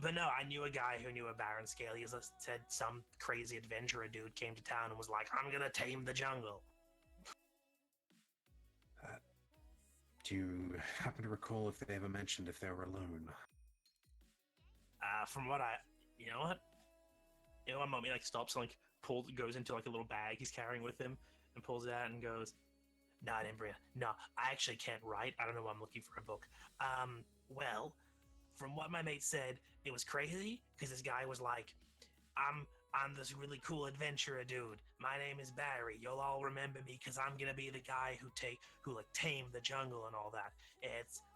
But no, I knew a guy who knew a Barrynscale. He said some crazy adventurer dude came to town and was like, "I'm gonna tame the jungle." Do you happen to recall if they ever mentioned if they were alone? From what you know what? One moment he like stops and like goes into like a little bag he's carrying with him and pulls it out and goes, "Nah, Embria. No, I actually can't write. I don't know why I'm looking for a book. Well, from what my mate said, it was crazy because this guy was like, I'm this really cool adventurer dude. My name is Barry. You'll all remember me because I'm gonna be the guy who tame the jungle and all that.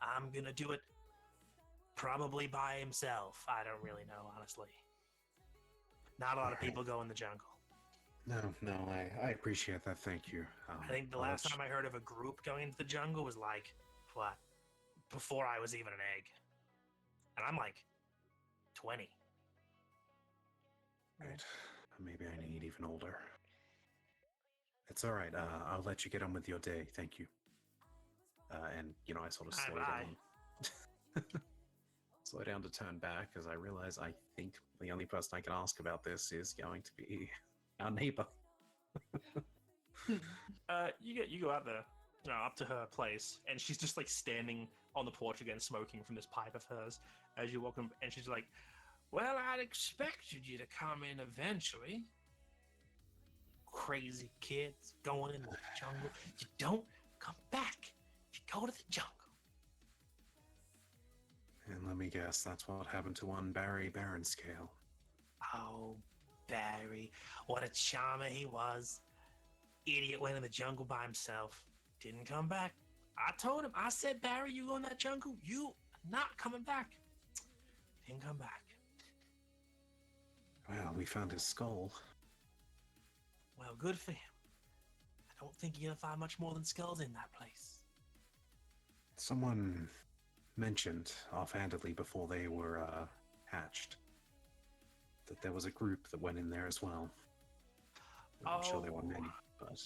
I'm gonna do it probably by himself. I don't really know, honestly. Not a lot of people go in the jungle. No, I appreciate that. Thank you. I think the last time I heard of a group going into the jungle was like, what? Before I was even an egg. And I'm like 20. Right. Maybe I need even older. It's all right. I'll let you get on with your day. Thank you. And I sort of slow down. Slow down to turn back as I realize I think the only person I can ask about this is going to be our neighbor. You go out there, up to her place, and she's just like standing on the porch again, smoking from this pipe of hers. As you walk in, and she's like, "Well, I'd expected you to come in eventually. Crazy kids going into the jungle. You don't come back. You go to the jungle." And let me guess, that's what happened to one Barry Barrynscale. Oh, Barry, what a charmer he was. Idiot went in the jungle by himself. Didn't come back. I told him, I said, "Barry, you go in that jungle, you not coming back." Didn't come back. Well, we found his skull. Well, good for him. I don't think you're gonna find much more than skulls in that place. Someone mentioned offhandedly before they were hatched that there was a group that went in there as well. I'm sure there were many, but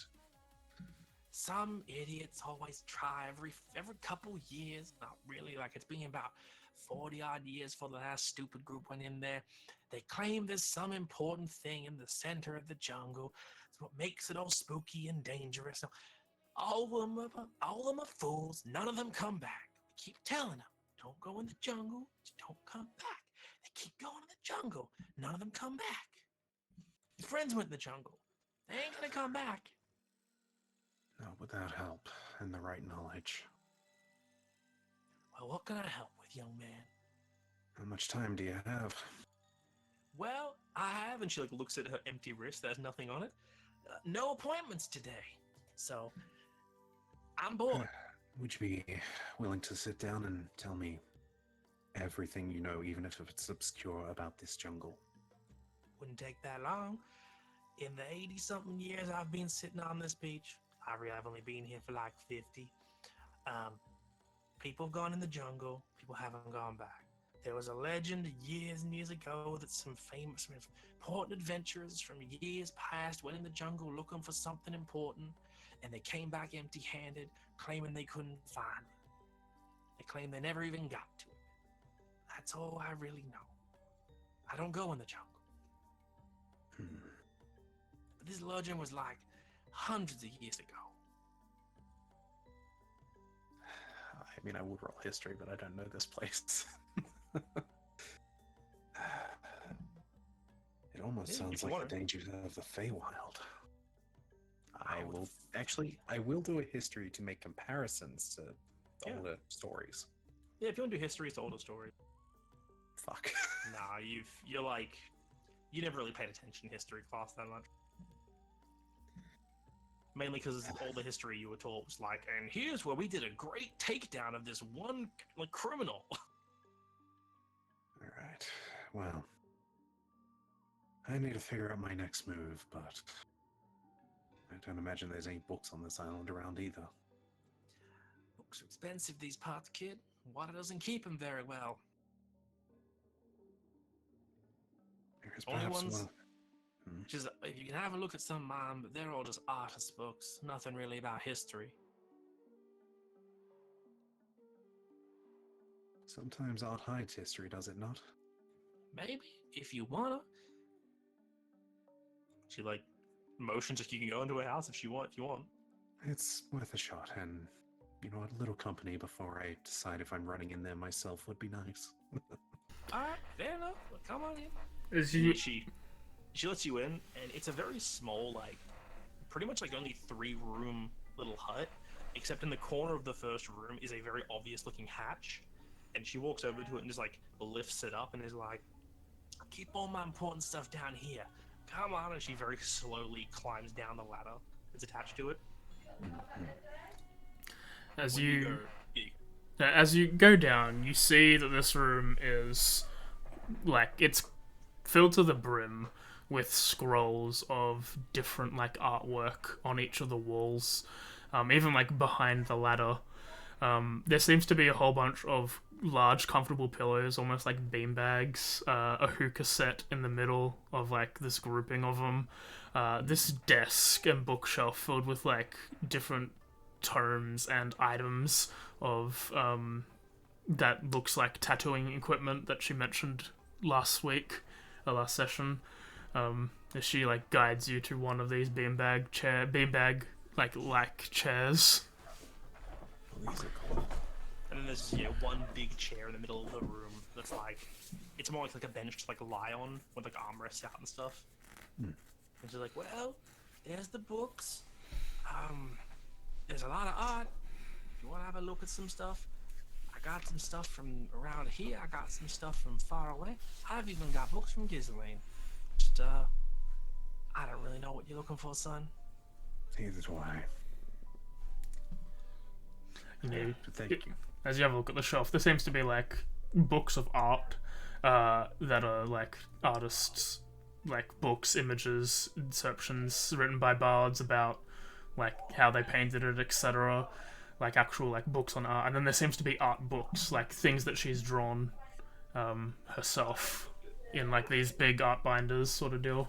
some idiots always try every couple years. Not really, like it's been about 40 odd years for the last stupid group went in there. They claim there's some important thing in the center of the jungle. It's what makes it all spooky and dangerous. All of them are fools. None of them come back. I keep telling them, don't go in the jungle. Just don't come back. They keep going in the jungle. None of them come back. Your friends went in the jungle. They ain't gonna come back. not without help and the right knowledge. Well, what can I help with, young man? How much time do you have? Well, I have, and she looks at her empty wrist. There's nothing on it. No appointments today, so I'm bored. Would you be willing to sit down and tell me everything you know, even if it's obscure, about this jungle? Wouldn't take that long. In the 80-something years I've been sitting on this beach, I've only been here for like 50. People have gone in the jungle. People haven't gone back. There was a legend years and years ago that some famous, important adventurers from years past went in the jungle looking for something important, and they came back empty-handed, claiming they couldn't find it. They claim they never even got to it. That's all I really know. I don't go in the jungle. But this legend was like hundreds of years ago. I mean, I would roll history, but I don't know this place. It almost sounds like the dangers of the Feywild. I will I will do a history to make comparisons to Yeah. older stories. Yeah, if you want to do history, it's older story. Fuck. Nah, you're like, you never really paid attention in history class that much. Mainly because all the history you were taught was like, and here's where we did a great takedown of this one like criminal. All right. Well, I need to figure out my next move, but I don't imagine there's any books on this island around either. Books are expensive these parts, kid. Water doesn't keep them very well. There's Only perhaps ones. one. Just if you can have a look at some of mine, but they're all just artist books. Nothing really about history. Sometimes art hides history, does it not? Maybe if you wanna. She like motions like you can go into her house if you want. It's worth a shot, and you know, a little company before I decide if I'm running in there myself would be nice. Alright, fair enough. Well, come on in. As you She lets you in, and it's a very small, like, pretty much like only 3-room little hut, except in the corner of the first room is a very obvious looking hatch, and she walks over to it and just like lifts it up and is like, keep all my important stuff down here. Come on, and she very slowly climbs down the ladder that's attached to it. as When you go- as you go down, you see that this room is like it's filled to the brim with scrolls of different like artwork on each of the walls, even like behind the ladder. There seems to be a whole bunch of large, comfortable pillows, almost like beanbags, a hookah set in the middle of like this grouping of them, this desk and bookshelf filled with like different tomes and items of that looks like tattooing equipment that she mentioned last week, last session. As she like guides you to one of these beanbag chairs. These are cool. And then there's one big chair in the middle of the room that's like, it's more like a bench to like lie on with like armrests out and stuff. And she's like, well, there's the books. There's a lot of art. If you want to have a look at some stuff, I got some stuff from around here. I got some stuff from far away. I've even got books from Ghislaine. Just, I don't really know what you're looking for, son. Neither do I. You know, Thank you. as you have a look at the shelf, there seems to be like books of art that are like artists, like books, images, inscriptions written by bards about like how they painted it, etc. Like actual like books on art, and then there seems to be art books, like things that she's drawn herself in like these big art binders sort of deal.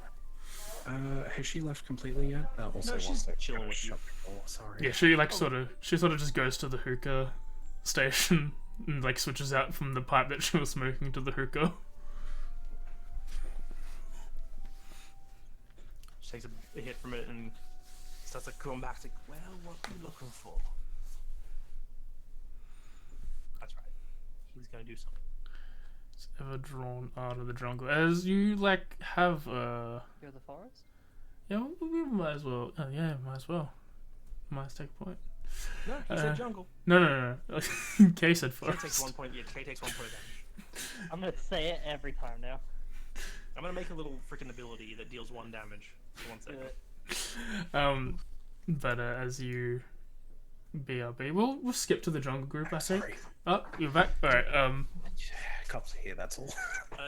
Has she left completely yet? Also, No, she's whilst I chilling gotta with you. shut the door, sorry. Yeah, she like sort of just goes to the hookah station and like switches out from the pipe that she was smoking to the hookah. She takes a hit from it and starts like going back to, well, what are you looking for? That's right. He's gonna do something. Ever drawn art of the jungle? As you like have You're the forest? yeah, we might as well. Yeah, might as well. Might as take a point. No, he said jungle. No. Kay said K takes forest. 1 point. Yeah, K takes 1 point of damage. I'm gonna say it every time now. I'm gonna make a little freaking ability that deals 1 damage. For 1 second. Do it. But as you BRB, we'll skip to the jungle group. I think. Sorry. Oh, you're back. All right. Cops are here, that's all.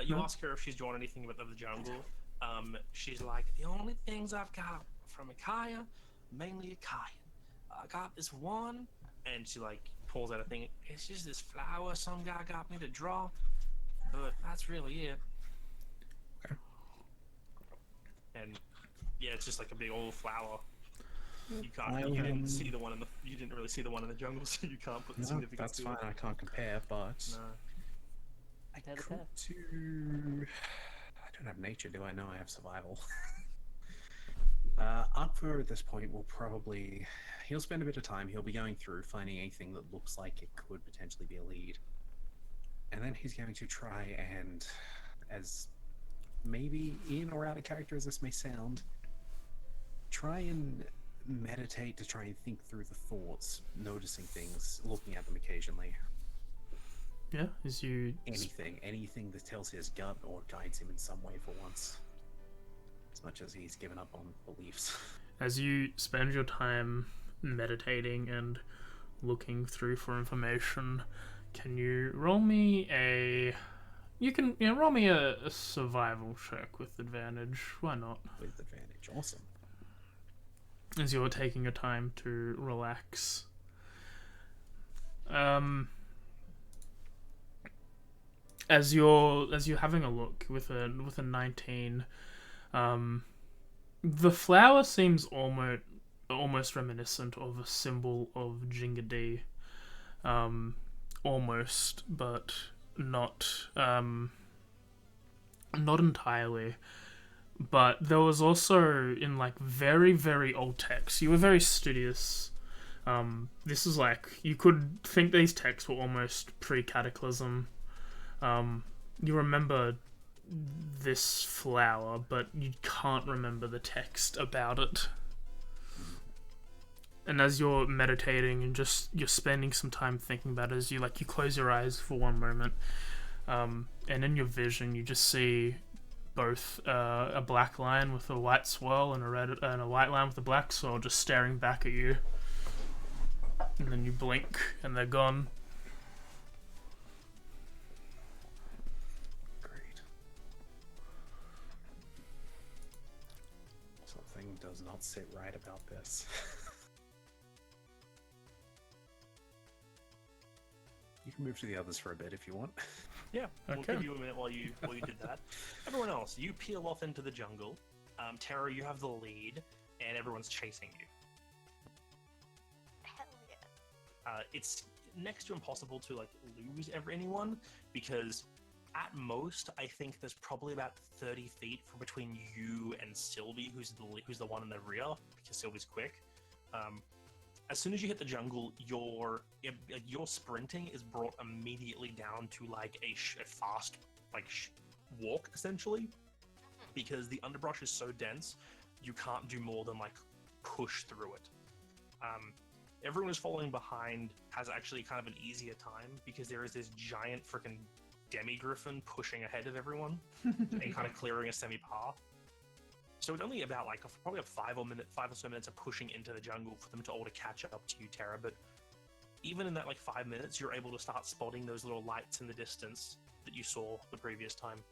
You ask her if she's drawn anything about the jungle. She's like, the only things I've got from Akaya, mainly Akayan. I got this one, and she like pulls out a thing. It's just this flower some guy got me to draw, but that's really it. Okay. And yeah, it's just like a big old flower. You can't. I'll, You didn't see the one in the. You didn't really see the one in the jungle, so you can't put the No, significance that's to fine, it. I can't compare, but No. I Compare the could pair. do... I don't have nature, do I? No, I have survival. Akvar at this point will probably... He'll spend a bit of time, he'll be going through, finding anything that looks like it could potentially be a lead. And then he's going to try and, as maybe in or out of character as this may sound, try and meditate to try and think through the thoughts, noticing things, looking at them occasionally. Yeah, as you Anything that tells his gut or guides him in some way for once. As much as he's given up on beliefs. as you spend your time meditating and looking through for information, can you roll me a... You can roll me a survival check with advantage. Why not? With advantage, awesome. As you're taking your time to relax. As you're having a look with a 19, the flower seems almost reminiscent of a symbol of Jingadi. Almost, but not entirely. But there was also, in like very, very old texts, you were very studious. This is like, you could think these texts were almost pre-cataclysm. You remember this flower, but you can't remember the text about it. And as you're meditating and you're spending some time thinking about it, as you close your eyes for one moment, and in your vision you just see both a black line with a white swirl and a white line with a black swirl just staring back at you. And then you blink and they're gone. Great. Something does not sit right about this. You can move to the others for a bit if you want. Yeah, we'll Okay. give you a minute while you did that. Everyone else, you peel off into the jungle. Tara, you have the lead, and everyone's chasing you. Hell yeah. It's next to impossible to lose anyone because at most I think there's probably about 30 feet between you and Sylvie, who's the one in the rear because Sylvie's quick. As soon as you hit the jungle, your sprinting is brought immediately down to a fast walk essentially, because the underbrush is so dense you can't do more than push through it. Everyone who's following behind has actually kind of an easier time because there is this giant freaking demi-griffin pushing ahead of everyone and kind of clearing a semi-path. So it's only about probably 5 or so minutes of pushing into the jungle for them to all to catch up to you, Tara. But even in that 5 minutes, you're able to start spotting those little lights in the distance that you saw the previous time.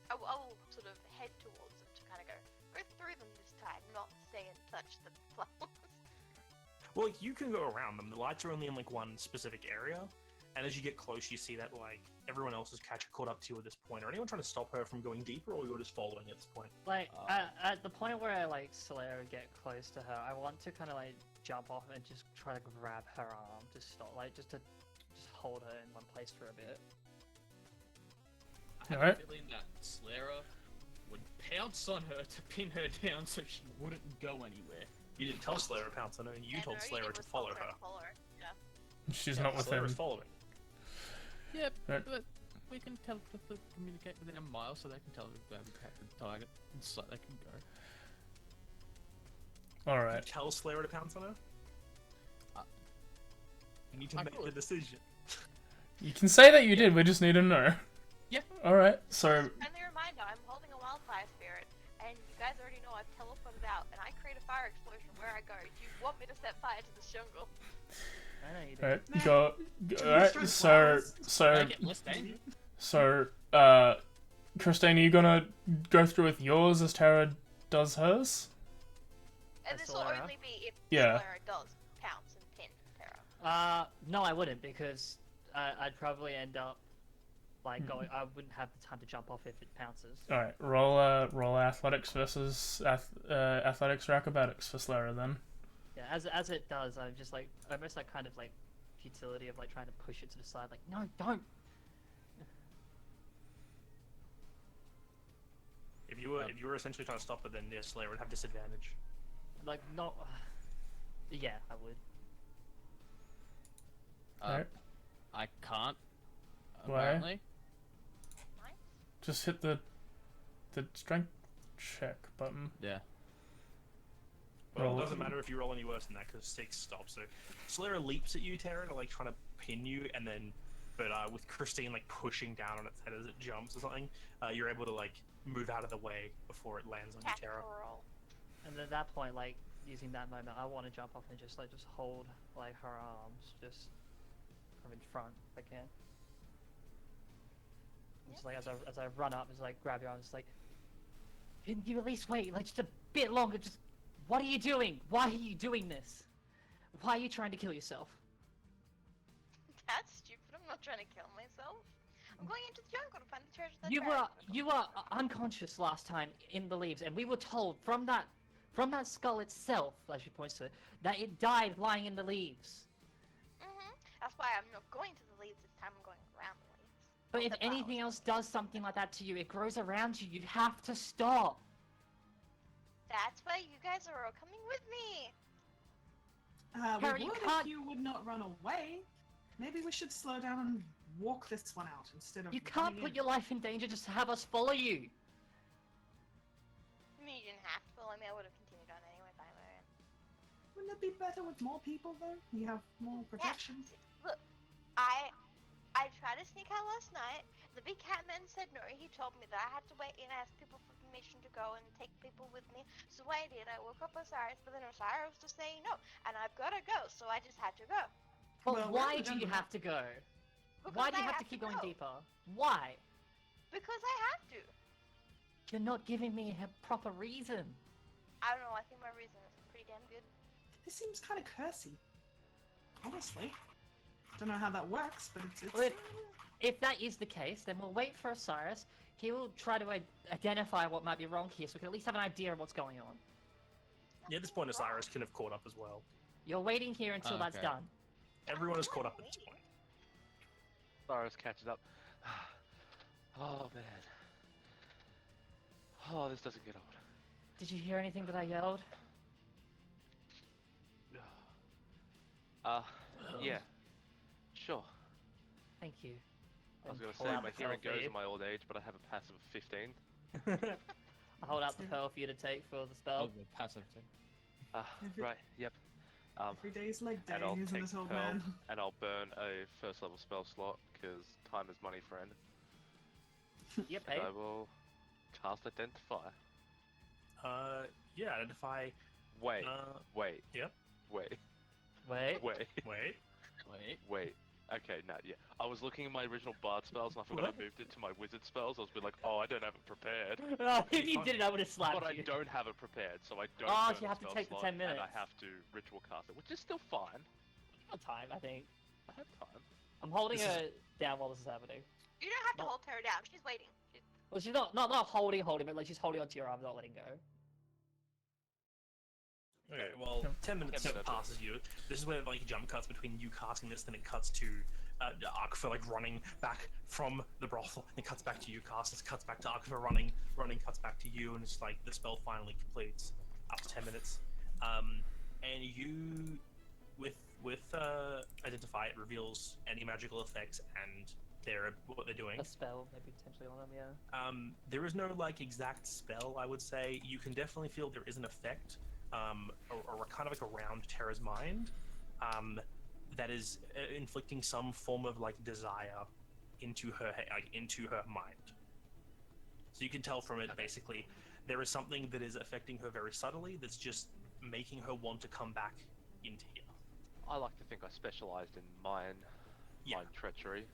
I will sort of head towards them to kind of go through them this time, not stay and touch the flowers. Well, you can go around them. The lights are only in one specific area, and as you get close, you see that everyone else is caught up to you at this point. Are anyone trying to stop her from going deeper, or you're just following at this point? At the point where I Slayer and get close to her, I want to kind of jump off and just try to grab her arm to stop, just hold her in one place for a bit. I have a feeling that Slayer would pounce on her to pin her down so she wouldn't go anywhere. You didn't tell Slayer to pounce on her, and you told Slayer to follow her. Yeah. She's not with Slayer him. is following. Yeah, Right. but we can communicate within a mile so they can tell where we have the target and so they can go. You Alright. tell Slayer to pounce on her? You need to I make could. the decision. You can say that you did, we just need to know. Yeah. Alright, so... Friendly reminder, I'm holding a wildfire spirit, and you guys already know I've teleported out, and I create a fire explosion where I go. Do you want me to set fire to this jungle? I know you do. Alright, alright, so, Christine, are you gonna go through with yours as Tara does hers? And That's this will Solara? only be if Yeah. Solara does pounce and pin Terra. No, I wouldn't, because I'd probably end up going. I wouldn't have the time to jump off if it pounces. Alright, roll athletics versus athletics or acrobatics for Slayer then. Yeah, as it does, I'm just almost kind of futility of trying to push it to the side. No, don't. If you were essentially trying to stop her, then Slayer would have disadvantage. Not. Yeah, I would. Alright. I can't. Why? Apparently. Just hit the strength check button. Yeah. Well, it doesn't matter if you roll any worse than that because 6 stops. So Slayer leaps at you, Terra, to like trying to pin you, and then, but with Christine like pushing down on its head as it jumps or something, you're able to like move out of the way before it lands on you, Terra. Tactical roll. And at that point, like using that moment, I want to jump off and just hold like her arms just from in front if I can. Just like as I run up, just like grab your arms, like, can you at least wait like just a bit longer? Just what are you doing? Why are you doing this? Why are you trying to kill yourself? That's stupid. I'm not trying to kill myself. I'm going into the jungle to find the treasure that You were unconscious last time in the leaves, and we were told from that skull itself, as she points to it, that it died lying in the leaves. That's why I'm not going to the leaves this time. I'm going around the leaves. But if anything else does something like that to you, it grows around you. You have to stop. That's why you guys are all coming with me. Harry, We you would can't- if you would not run away. Maybe we should slow down and walk this one out instead of. You can't put your life in danger just to have us follow you. I mean, you didn't have to follow me. I would have continued on anyway if I were. Wouldn't it be better with more people though? You have more protection. Yeah. Look, I tried to sneak out last night. The big cat man said no. He told me that I had to wait and ask people for permission to go and take people with me. So I did. I woke up Osiris, but then Osiris was saying no, and I've got to go. So I just had to go. But Well, why we're do you done have to go? Because Why do you I have to keep going go. deeper? Why? Because I have to. You're not giving me a proper reason. I don't know. I think my reason is pretty damn good. This seems kind of cursy. Honestly. Don't know how that works, but it's. Well, if that is the case, then we'll wait for Osiris. He will try to identify what might be wrong here, so we can at least have an idea of what's going on. Yeah, at this point, Osiris can have caught up as well. You're waiting here until that's Okay. done. Everyone is caught up at this point. Cyrus catches up. Oh man. Oh, this doesn't get old. Did you hear anything that I yelled? Yeah. Sure. Thank you. I was Then gonna pull say out my the hearing pearl for goes you. in my old age, but I have a passive of 15. I hold out the pearl for you to take for the Oh, spell. the passive thing. Right. Yep. Every day's leg day, And I'll isn't take it, old Pearl, man? and I'll burn a first level spell slot because time is money, friend. Yep, And hey. I will cast Identify. Yeah, identify. Wait. Wait. Yep. Wait. Wait. Wait. Wait. Wait. Okay, no, yeah. I was looking at my original bard spells and I forgot I moved it to my wizard spells. I was like, oh, I don't have it prepared. Oh, if you did it, I would have slapped But I you. don't have it prepared, so I don't. Oh, burn so you a have to spell take the slot, 10 minutes. And I have to ritual cast it, which is still fine. Got time, I think. I have time. I'm holding This her down while this is happening. You don't have to No. hold Terra down. She's waiting. Well, she's not holding, but like she's holding onto your arm, not letting go. Okay, well, 10 minutes Yeah, but- passes you. This is where like jump cuts between you casting this, then it cuts to Arkfa like running back from the brothel, and cuts back to you casting, cuts back to Arkfa running, cuts back to you, and it's like the spell finally completes after 10 minutes. And you, with Identify, it reveals any magical effects and what they're doing. A spell, maybe potentially on them, yeah. There is no like exact spell, I would say. You can definitely feel there is an effect, or kind of like around Terra's mind, that is inflicting some form of like desire into her into her mind. So you can tell from it basically there is something that is affecting her very subtly that's just making her want to come back into here. I like to think I specialized in mind treachery.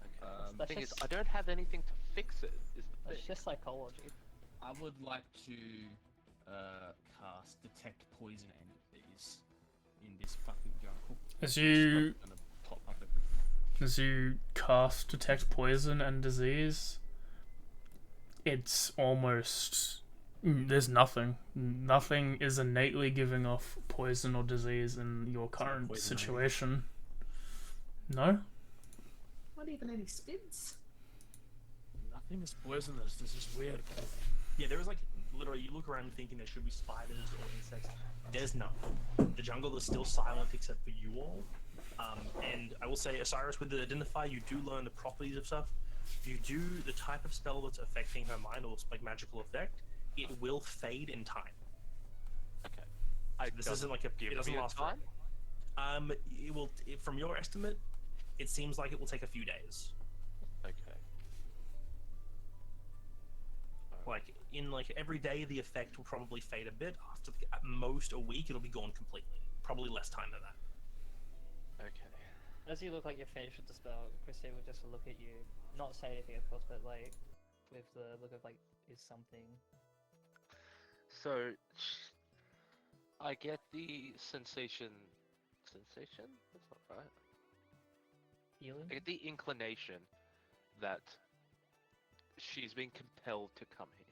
Okay. The That's thing is, just- I don't have anything to fix it. Is the It's thing. just psychology. I would like to cast Detect Poison Entities in this fucking jungle. As you It's not gonna pop up everything. as you cast Detect Poison and Disease, it's almost there's nothing. Nothing is innately giving off poison or disease in your current poison, right? situation. No? Not even any spins. Nothing is poisonous. This is weird. Yeah, there is like literally you look around thinking there should be spiders or insects. There's none. The jungle is still silent except for you all. And I will say, Osiris, with the Identify, you do learn the properties of stuff. You do the type of spell that's affecting her mind or like magical effect. It will fade in time. This isn't like it doesn't last time. It will, from your estimate, it seems like it will take a few days. Okay. Like in like every day, the effect will probably fade a bit. After at most a week, it'll be gone completely. Probably less time than that. Okay. As you look like you're finished with the spell, Christine will just look at you, not say anything of course, but like with the look of like, is something. So, I get the sensation. Sensation? That's not right. Feeling? I get the inclination that she's being compelled to come here.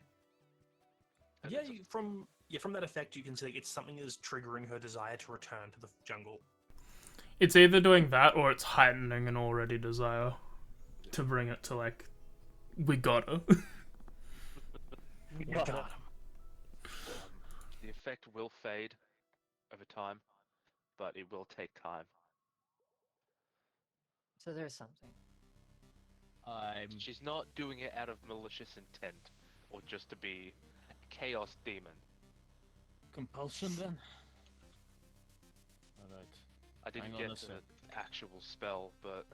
And Yeah, it's- from that effect, you can see it's something that is triggering her desire to return to the jungle. It's either doing that or it's heightening an already desire to bring it to like, we got her. We Got got it. him. The effect will fade over time, but it will take time. So there's something. She's not doing it out of malicious intent or just to be a chaos demon. Compulsion then? Alright. I didn't Hang on get a to sec. the actual spell, but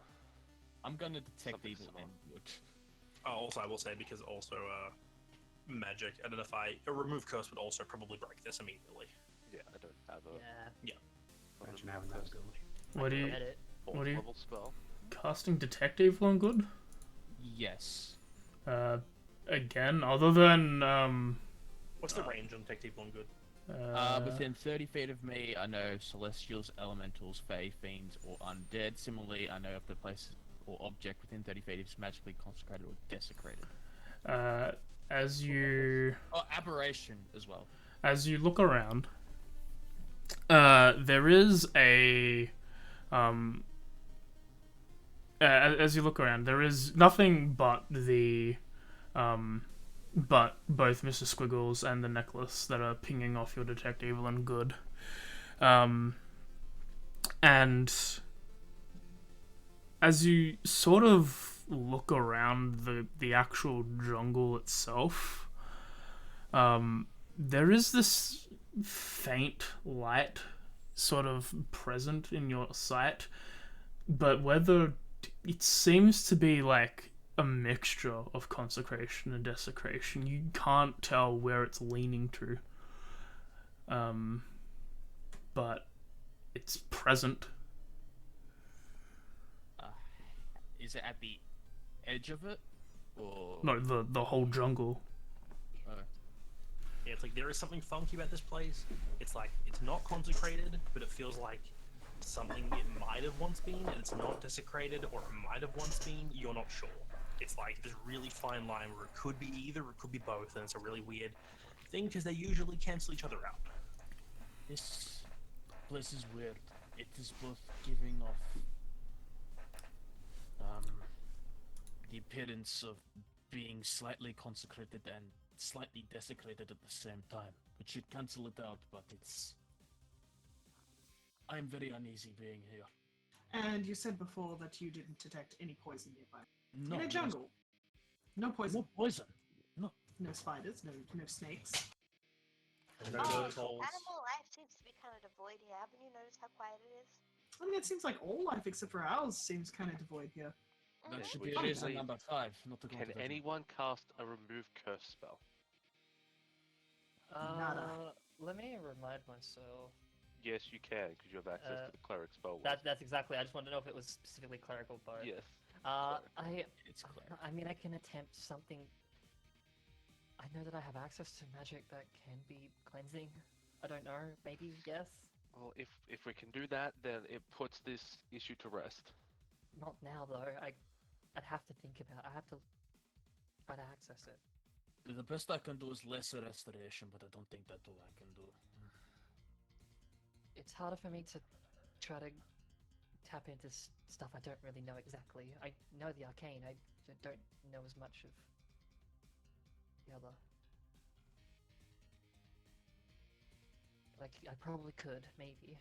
I'm gonna detect Something evil similar. inward. Also, I will say because also magic identify remove curse would also probably break this immediately. yeah, I don't have a Yeah, Imagine having that ability. What do you get it. What do you- level spell. casting detect evil and good? Yes. Again, other than What's the range on detect evil and good? Within 30 feet of me, I know celestials, elementals, fae, fiends, or undead. Similarly, I know if the place or object within 30 feet is magically consecrated or desecrated. as you Oh, aberration as well. look around, there is a as you look around, there is nothing but the but both Mr. Squiggles and the necklace that are pinging off your detect evil and good. And as you sort of look around the actual jungle itself, there is this faint light sort of present in your sight, but whether it seems to be like a mixture of consecration and desecration. You can't tell where it's leaning to. But it's present. Is it at the edge of it? Or... No, the whole jungle. Yeah, it's like there is something funky about this place. It's like it's not consecrated, but it feels like something it might have once been, and it's not desecrated, or it might have once been. You're not sure. It's like this really fine line where it could be either, or it could be both, and it's a really weird thing because they usually cancel each other out. This place is weird. It is both giving off the appearance of being slightly consecrated and slightly desecrated at the same time. It should cancel it out, but it's... I'm very uneasy being here. And you said before that you didn't detect any poison nearby. No, In a jungle. No poison. No poison. No. No spiders. No snakes. No Oh, turtles. animal life seems to be kind of devoid here. Haven't you noticed how quiet it is? I mean, it seems like all life except for ours seems kind of devoid here. That Mhm. should we be should reason leave. number 5, not to go Can to the jungle. anyone cast a remove curse spell? Nada. Let me remind myself. Yes, you can, because you have access to the cleric spell. That's exactly. I just want to know if it was specifically clerical both. Yes. It's clear. I mean, I can attempt something. I know that I have access to magic that can be cleansing. I don't know. Maybe yes. Well, if we can do that, then it puts this issue to rest. Not now though. I'd have to think about. I have to try to access it. The best I can do is lesser restoration, but I don't think that's all I can do. It's harder for me to try to tap into stuff I don't really know exactly. I know the arcane. I don't know as much of the other. Like I probably could, maybe.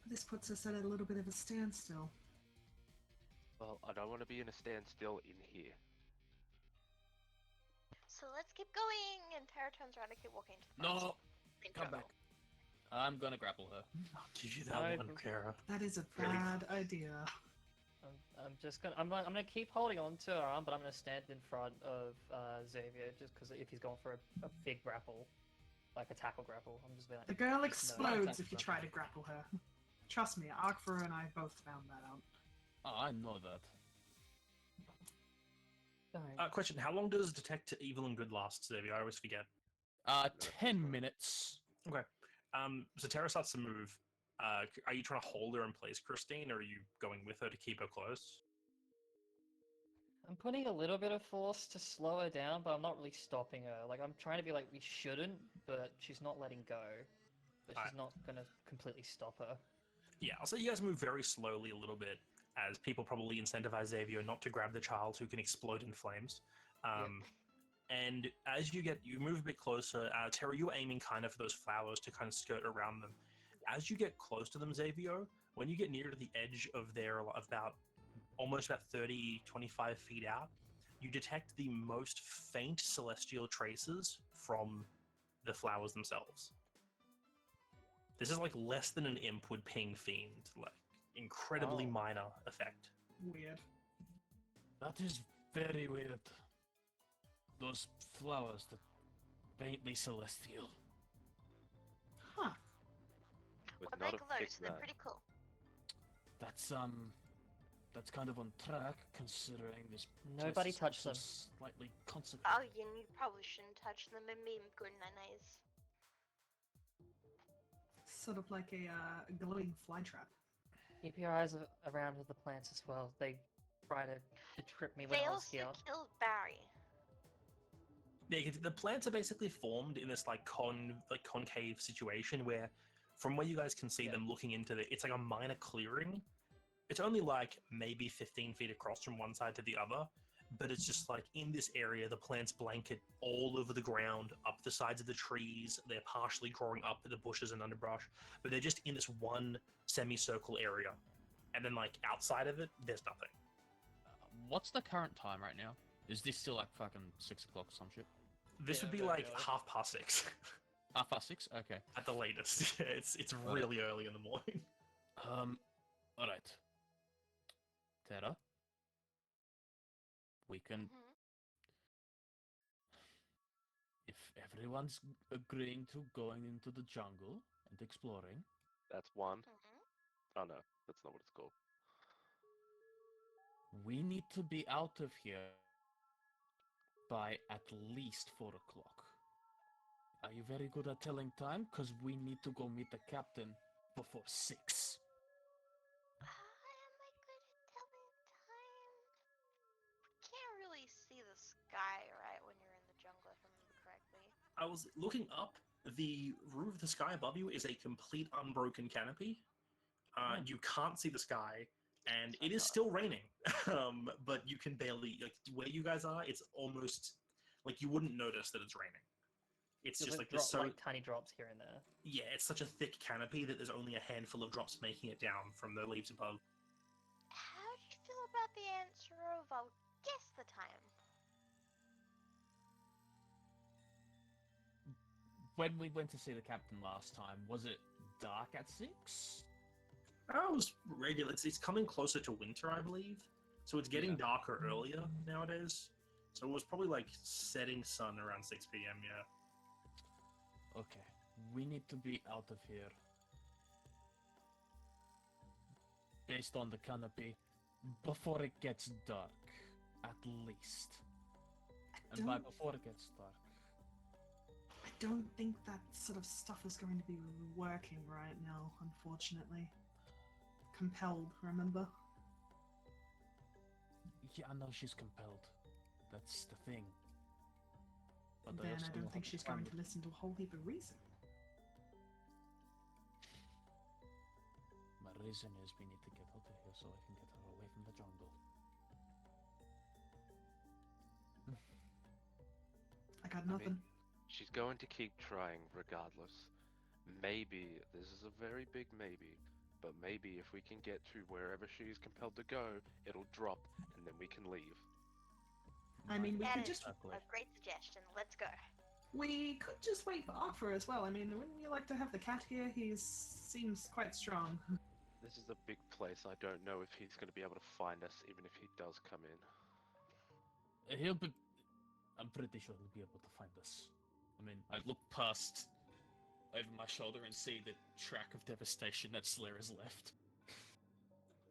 This puts us at a little bit of a standstill. Well, I don't want to be in a standstill in here. So let's keep going. And Tara turns around and keep walking to the No! forest. Come back. I'm gonna grapple her. I'll give you that one, Kara. That is a Really? bad idea. I'm just gonna I'm gonna keep holding on to her arm, but I'm gonna stand in front of Xavier just because if he's going for a big grapple, like a tackle grapple, I'm just being like. The girl No. explodes if you try to grapple her. Trust me, Arkfur and I both found that out. Oh, I know that. Question: how long does detect evil and good last, Xavier? I always forget. 10 minutes. Okay. So Tara starts to move. Are you trying to hold her in place, Christine, or are you going with her to keep her close? I'm putting a little bit of force to slow her down, but I'm not really stopping her. Like, I'm trying to be like, we shouldn't, but she's not letting go. But she's not gonna completely stop her. Yeah, I'll say you guys move very slowly a little bit, as people probably incentivize Xavier not to grab the child who can explode in flames. And as you move a bit closer, Tara, you're aiming kind of for those flowers to kind of skirt around them. As you get close to them, Xavier, when you get near to the edge of their almost about 30, 25 feet out, you detect the most faint celestial traces from the flowers themselves. This is like less than an imp would ping Fiend, like incredibly minor effect. Weird. That is very weird. Those flowers, that faintly celestial. Huh. What make those? They're pretty cool. That's kind of on track, considering this. Nobody touched them. Slightly consecrated. Oh, yeah, you probably shouldn't touch them. It made them good and nice. Sort of like a glowing fly trap. Keep your eyes around with the plants as well. They try to trip me when They I was here. also killed Barry. Yeah, the plants are basically formed in this concave situation where, from where you guys can see them looking into it's like a minor clearing. It's only like maybe 15 feet across from one side to the other, but it's just like in this area, the plants blanket all over the ground, up the sides of the trees. They're partially growing up the bushes and underbrush, but they're just in this one semicircle area. And then like outside of it, there's nothing. What's the current time right now? Is this still like fucking 6 o'clock or some shit? This would be like 6:30. 6:30? Okay. At the latest. Yeah, it's really early in the morning. Alright. Tara? We can... If everyone's agreeing to going into the jungle and exploring... That's one. Oh no, that's not what it's called. We need to be out of here by at least 4 o'clock. Are you very good at telling time? Because we need to go meet the captain before 6. Am I good at telling time? We can't really see the sky, right, when you're in the jungle, if I remember correctly. I was looking up. The roof, the sky above you is a complete unbroken canopy. You can't see the sky, and it is still raining. But you can barely, like, where you guys are, it's almost like you wouldn't notice that it's raining. It's just like this like tiny drops here and there. Yeah, it's such a thick canopy that there's only a handful of drops making it down from the leaves above. How do you feel about the answer of I'll guess the time? When we went to see the captain last time, was it dark at 6? Oh, it was regular. It's coming closer to winter, I believe. So it's getting darker earlier nowadays. So it was probably like setting sun around 6 p.m., yeah. Okay, we need to be out of here. Based on the canopy, before it gets dark, at least. And by before it gets dark. I don't think that sort of stuff is going to be working right now, unfortunately. Compelled, remember? Yeah, I know she's compelled. That's the thing. But Then I don't think she's going to listen to a whole heap of reason. My reason is we need to get out of here so I can get her away from the jungle. I got nothing. mean, she's going to keep trying regardless. Maybe, this is a very big maybe, but maybe if we can get to wherever she's compelled to go, it'll drop and then we can leave. I mean, we That could is just a great suggestion. Let's go. We could just wait for Arthur as well. I mean, wouldn't you like to have the cat here? He seems quite strong. This is a big place. I don't know if he's going to be able to find us, even if he does come in. He'll be. I'm pretty sure he'll be able to find us. I mean, I look past over my shoulder and see the track of devastation that Slayer has left.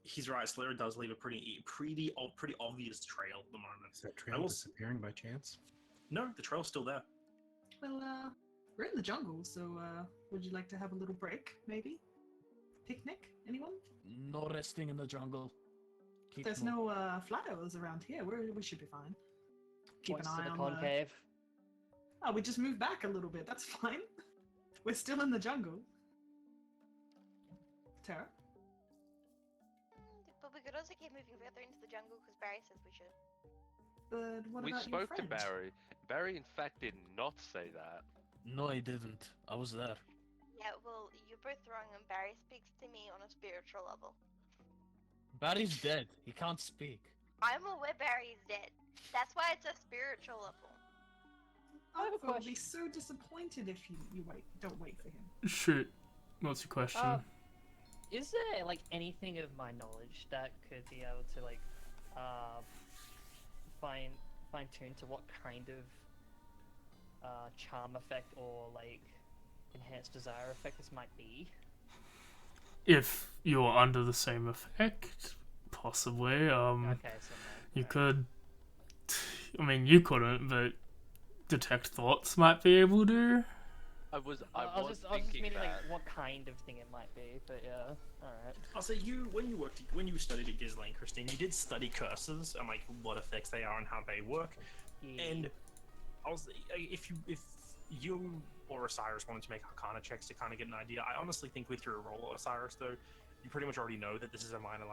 He's right. Slayer does leave a pretty obvious trail at the moment. Is that trail disappearing by chance? No, the trail's still there. Well, we're in the jungle, so would you like to have a little break, maybe? Picnic? Anyone? No resting in the jungle. There's no flatters around here. We should be fine. Keep Points an to eye the on concave. Oh, we just moved back a little bit. That's fine. We're still in the jungle. Tara? But we could also keep moving further into the jungle because Barry says we should. But what We about your spoke to friend? Barry. Barry, in fact, did not say that. No, I didn't. I was there. Yeah, well, you're both wrong, and Barry speaks to me on a spiritual level. Barry's dead. He can't speak. I'm aware Barry's dead. That's why it's a spiritual level. I have a Arthur will be question. so disappointed if you don't wait for him. Shoot. What's your question? Is there like anything of my knowledge that could be able to like fine tune to what kind of charm effect or like enhanced desire effect this might be? If you're under the same effect, possibly. Okay, so no. You Alright. could. I mean, you couldn't, but detect thoughts might be able to. I was I was just thinking meaning that. like what kind of thing it might be, but yeah, alright. I'll say when you studied at Ghislaine, Christine, you did study curses and like what effects they are and how they work. Yeah. And if you or Osiris wanted to make Arcana checks to kind of get an idea, I honestly think with your role, Osiris, though, you pretty much already know that this is a minor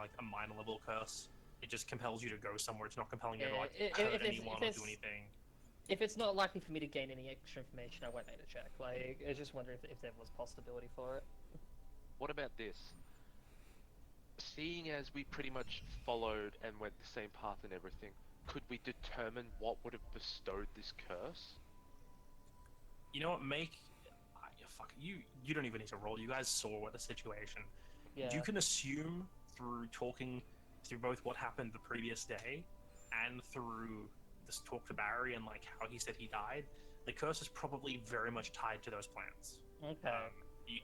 level curse. It just compels you to go somewhere. It's not compelling you to hurt anyone or do anything. If it's not likely for me to gain any extra information, I won't make a check. Like, I was just wondering if there was possibility for it. What about this? Seeing as we pretty much followed and went the same path and everything, could we determine what would have bestowed this curse? You know what? Fuck you. You don't even need to roll. You guys saw what the situation. Yeah. You can assume through talking through both what happened the previous day and through this talk to Barry and like how he said he died, the curse is probably very much tied to those plants. Okay.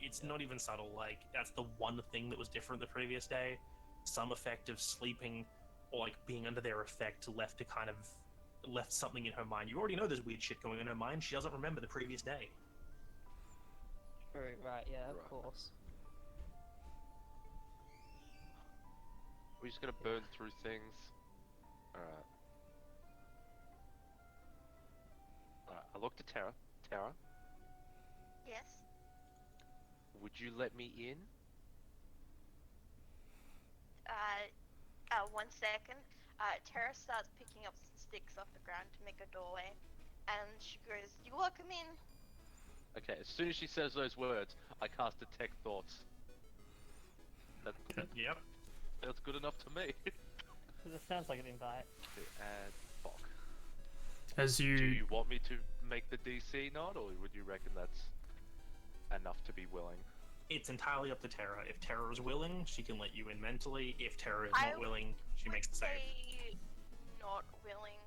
It's not even subtle. Like that's the one thing that was different the previous day. Some effect of sleeping or like being under their effect left something in her mind. You already know there's weird shit going on in her mind. She doesn't remember the previous day. Right, yeah, of Right. course. We're just gonna burn through things. Alright. Alright, I looked at Tara. Tara, Yes. would you let me in? 1 second. Tara starts picking up some sticks off the ground to make a doorway, and she goes, "You welcome in." Okay, as soon as she says those words, I cast Detect Thoughts. Yep. That's good enough to me. It sounds like an invite. And fuck. As Do you. you want me to make the DC not, or would you reckon that's enough to be willing? It's entirely up to Tara. If Tara is willing, she can let you in mentally. If Tara is I not willing, she would makes the save. say not willing,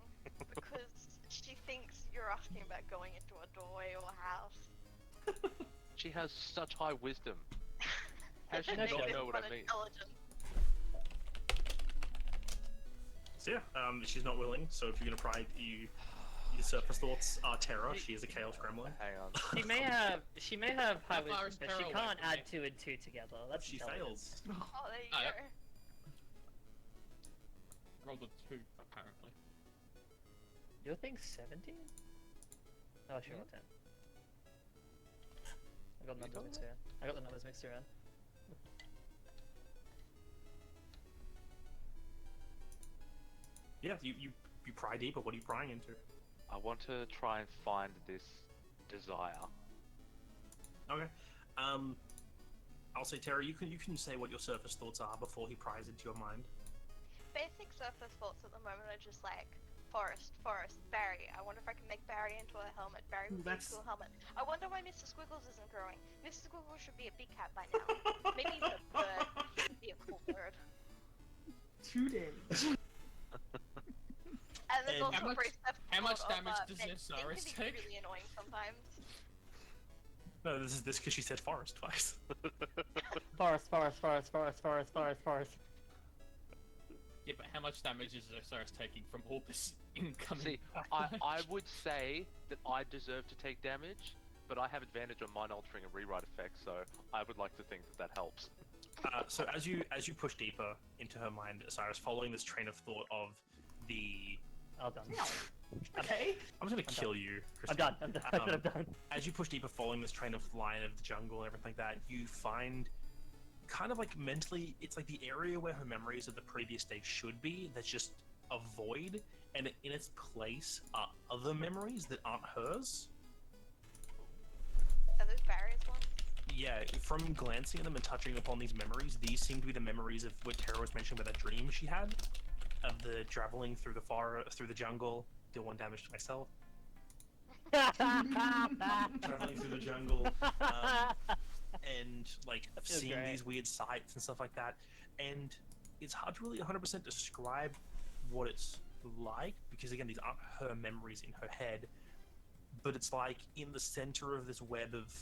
because she thinks you're asking about going into a doorway or a house. She has such high wisdom. How does she It not makes know it what I fun mean? intelligent. So yeah, she's not willing. So if you're gonna pry, you surface thoughts are Tara. She is a chaos gremlin. Hang on. She may have high How far wisdom, is but Tara she away can't from add me? 2 and 2 together. That's She intelligence. fails. Oh, there you Ah, go. yep. Rolled a 2, apparently. Your thing's 17? Oh, sure, 10. I got the numbers mixed around. I got the numbers mixed around. Yeah, you pry deeper. What are you prying into? I want to try and find this desire. Okay. I'll say Tara, you can say what your surface thoughts are before he pries into your mind. Basic surface thoughts at the moment are just like Forest, Barry. I wonder if I can make Barry into a helmet. Barry would be a That's- cool helmet. I wonder why Mr. Squiggles isn't growing. Mr. Squiggles should be a big cat by now. Maybe even a bird. He should be a cool bird. 2 days. And there's And also how a much- brief step how much of, damage does Finn. this Finn Cyrus can be take? really annoying sometimes. No, this because she said forest twice. Forest. Yeah, but how much damage is Osiris taking from all this incoming? See, I would say that I deserve to take damage, but I have advantage on mind altering and rewrite effects, so I would like to think that helps. So as you push deeper into her mind, Cyrus, following this train of thought of the, All done. Okay. I'm just gonna kill you, I'm Christine. done. I'm done. As you push deeper, following this train of line of the jungle and everything like that, you find kind of like mentally, it's like the area where her memories of the previous day should be. That's just a void, and in its place are other memories that aren't hers. Are those Barry's ones? Yeah, from glancing at them and touching upon these memories, these seem to be the memories of what Tara was mentioning about that dream she had, of the traveling through the jungle, deal 1 damage to myself, traveling through the jungle, and like seeing great. these weird sights and stuff like that. And it's hard to really 100% describe what it's like, because again, these aren't her memories in her head, but it's like in the center of this web of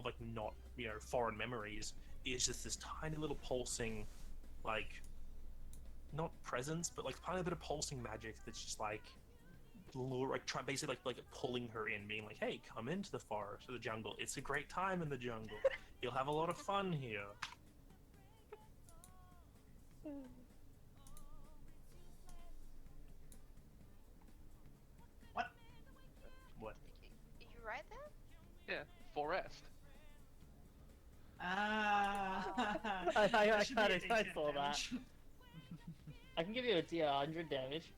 like not, foreign memories is just this tiny little pulsing, like, not presence, but like tiny bit of pulsing magic that's just like basically like pulling her in, being like, hey, come into the forest or the jungle, it's a great time in the jungle, you'll have a lot of fun here. What? Are you right there? Yeah, forest. I That should be a I D10 saw that. damage. I can give you a D100 damage.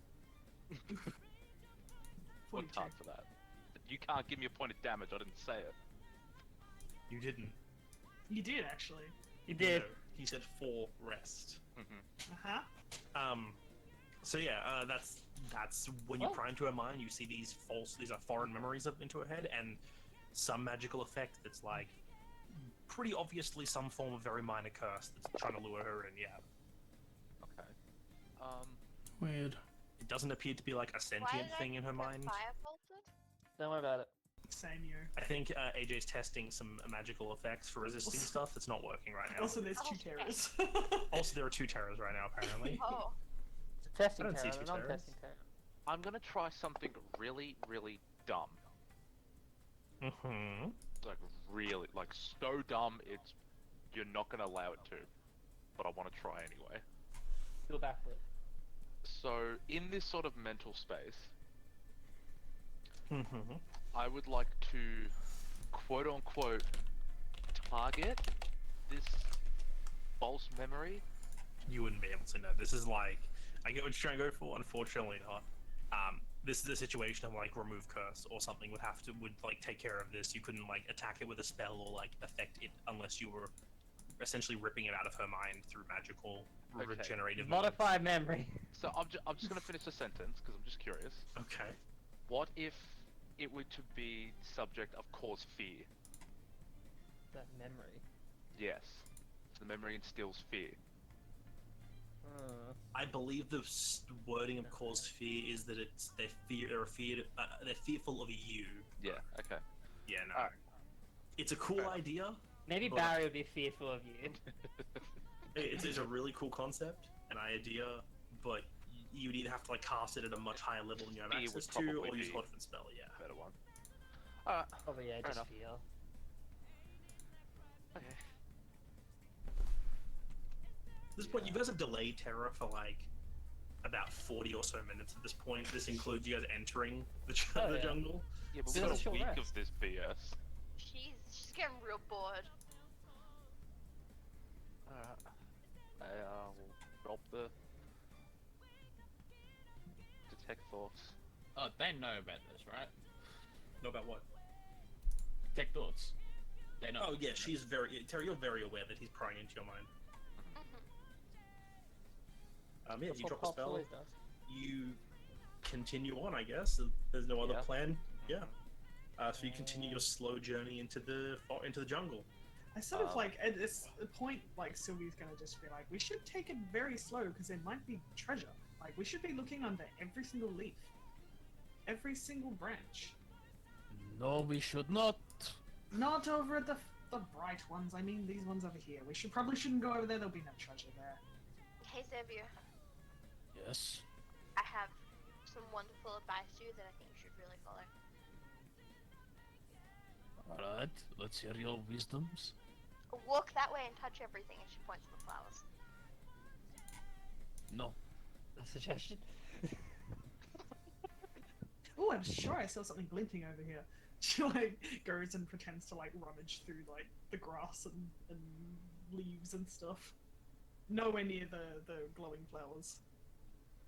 What time for that? You can't give me a point of damage, I didn't say it. You didn't. You did actually. You did. No, he said for rest. Uh-huh. So yeah, that's when you pry into her mind, you see these are foreign memories up into her head, and some magical effect that's like pretty obviously some form of very minor curse that's trying to lure her in. Yeah, Okay. Weird. it doesn't appear to be like a Why sentient did thing in her get mind. Fire bolted? Don't worry about it. Same you. I think AJ's testing some magical effects for resisting stuff that's not working right now. Also, there's 2 Oh, terrors. Also, there are 2 terrors right now, apparently. Oh. It's a testing I don't see terror, two not terrors. testing terror. I'm gonna try something really, really dumb. Mm-hmm. Like really, like so dumb you're not gonna allow it to. But I want to try anyway. Do a backflip. So, in this sort of mental space, Mm-hmm. I would like to, quote-unquote, target this false memory. You wouldn't be able to know. This is like, I get what you're trying to go for. Unfortunately, not. This is a situation of like remove curse or something would like take care of this. You couldn't like attack it with a spell or like affect it unless you were essentially ripping it out of her mind through magical Okay. regenerative. Modify memory. So I'm just gonna finish the sentence because I'm just curious. means. Okay. What if it were to be subject of cause fear? That memory. Yes. So the memory instills fear. I believe the wording of cause fear is that they're fearful of you. Yeah. Okay. Yeah, no. Alright. It's a cool idea. Maybe But- Barry would be fearful of you. It's a really cool concept, an idea, but you would either have to like cast it at a much higher level than you have Fear access would to, or probably use be- a different spell. Yeah. Better one. Alright. Probably, yeah, Fair just enough. fear. Okay. At this point, you guys have delayed Terra for like about 40 or so minutes at this point. This includes you guys entering the Oh, the yeah. jungle. Yeah, but This we is a got a short week rest. of this BS. She's getting real bored. Alright. I will drop the detect thoughts. Oh, they know about this, right? Know about what? Tech thoughts. They know. Oh yeah, she's Terra. You're very aware that he's prying into your mind. Mm-hmm. Yeah, That's you what drop a Pops spell. always does. You continue on, I guess. There's no other Yeah. plan. Yeah. So you continue your slow journey into the jungle. I sort of like at this point, like Sylvie's gonna just be like, we should take it very slow because there might be treasure. Like we should be looking under every single leaf, every single branch. No, we should not. Not over at the bright ones. I mean these ones over here. We shouldn't go over there. There'll be no treasure there. Hey Xavier, Yes. I have some wonderful advice to you that I think you should really follow. Alright, let's hear your wisdoms. Walk that way and touch everything, and she points to the flowers. No. A suggestion? Oh, I'm sure I saw something glinting over here. She like goes and pretends to like rummage through like the grass and leaves and stuff. Nowhere near the glowing flowers.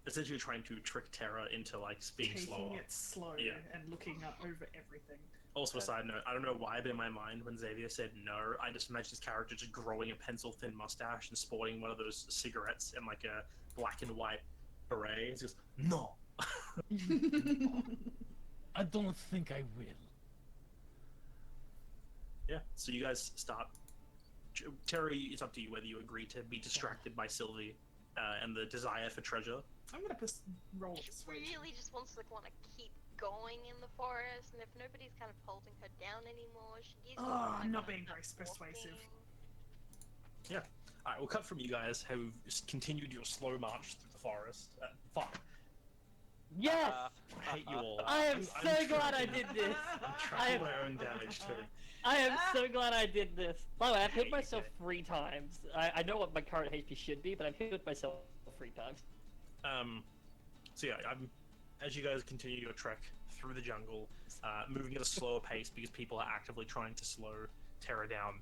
Essentially trying to trick Terra into like being Taking slower. it slow and looking up over everything. Also, a side note, I don't know why, but in my mind, when Xavier said no, I just imagined his character just growing a pencil-thin mustache and sporting one of those cigarettes and like a black and white beret. It's just, no! I don't think I will. Yeah, so you guys start. Terry, it's up to you whether you agree to be distracted by Sylvie and the desire for treasure. I'm gonna roll She persuasion. really just want to keep going in the forest, and if nobody's kind of holding her down anymore, she gives you I'm not wanna being very start persuasive. walking. Yeah. Alright, we'll cut from you guys who've continued your slow march through the forest. Fuck. Yes! I hate you all. I am so glad I did this. I'm I tracking am, my own damage too. I am so glad I did this. By the way, I've hate hit you, myself kid. 3 times. I know what my current HP should be, but I've hit myself 3 times. So yeah, as you guys continue your trek through the jungle, moving at a slower pace because people are actively trying to slow Terra down.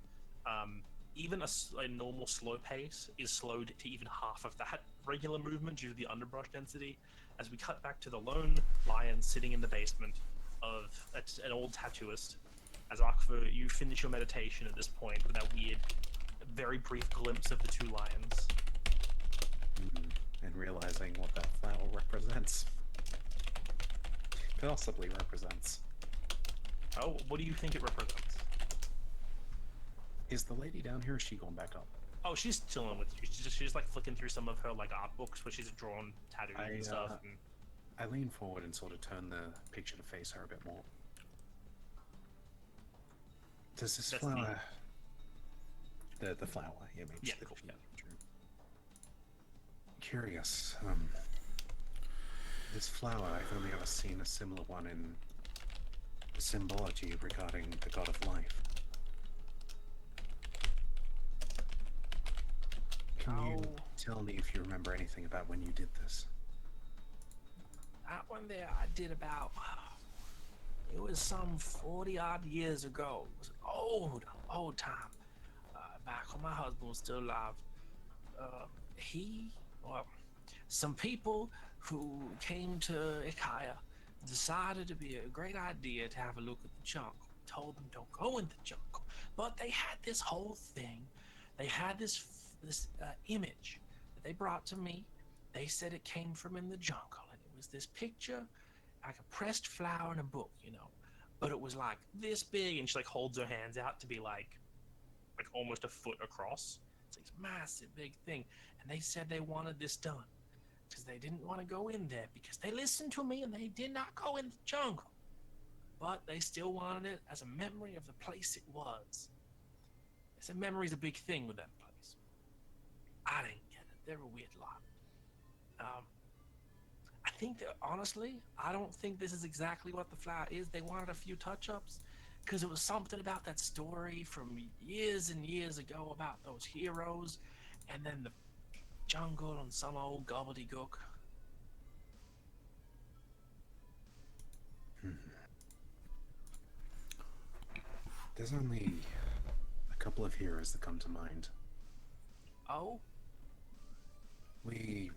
Even a normal slow pace is slowed to even half of that regular movement due to the underbrush density. As we cut back to the lone lion sitting in the basement of an old tattooist. As Akfu, you finish your meditation at this point with that weird, very brief glimpse of the 2 lions. And realizing what that flower represents. Possibly represents. Oh, what do you think it represents? Is the lady down here, or is she going back up? Oh, she's chilling with you. She's just like flicking through some of her like art books where she's drawn tattoos and stuff. And... I lean forward and sort of turn the picture to face her a bit more. Does this flower... The flower, yeah, maybe. Yeah, cool. Yeah. Curious. This flower, I've only ever seen a similar one in the symbology regarding the god of life. Can you tell me if you remember anything about when you did this? That one there I did about, it was some 40 odd years ago. It was an old time. Back when my husband was still alive. Some people who came to Ikaya decided it'd be a great idea to have a look at the jungle. Told them don't go in the jungle. But they had this whole thing. They had this image that they brought to me. They said it came from in the jungle, and it was this picture, like a pressed flower in a book, you know. But it was like this big, and she like holds her hands out to be like almost a foot across. It's like this massive big thing, and they said they wanted this done because they didn't want to go in there because they listened to me and they did not go in the jungle, but they still wanted it as a memory of the place it was. They said memory's a big thing with that place. I didn't get it. They're a weird lot. I think that, honestly, I don't think this is exactly what the flower is. They wanted a few touch-ups because it was something about that story from years and years ago about those heroes and then the jungle and some old gobbledygook. There's only a couple of heroes that come to mind. Oh? We,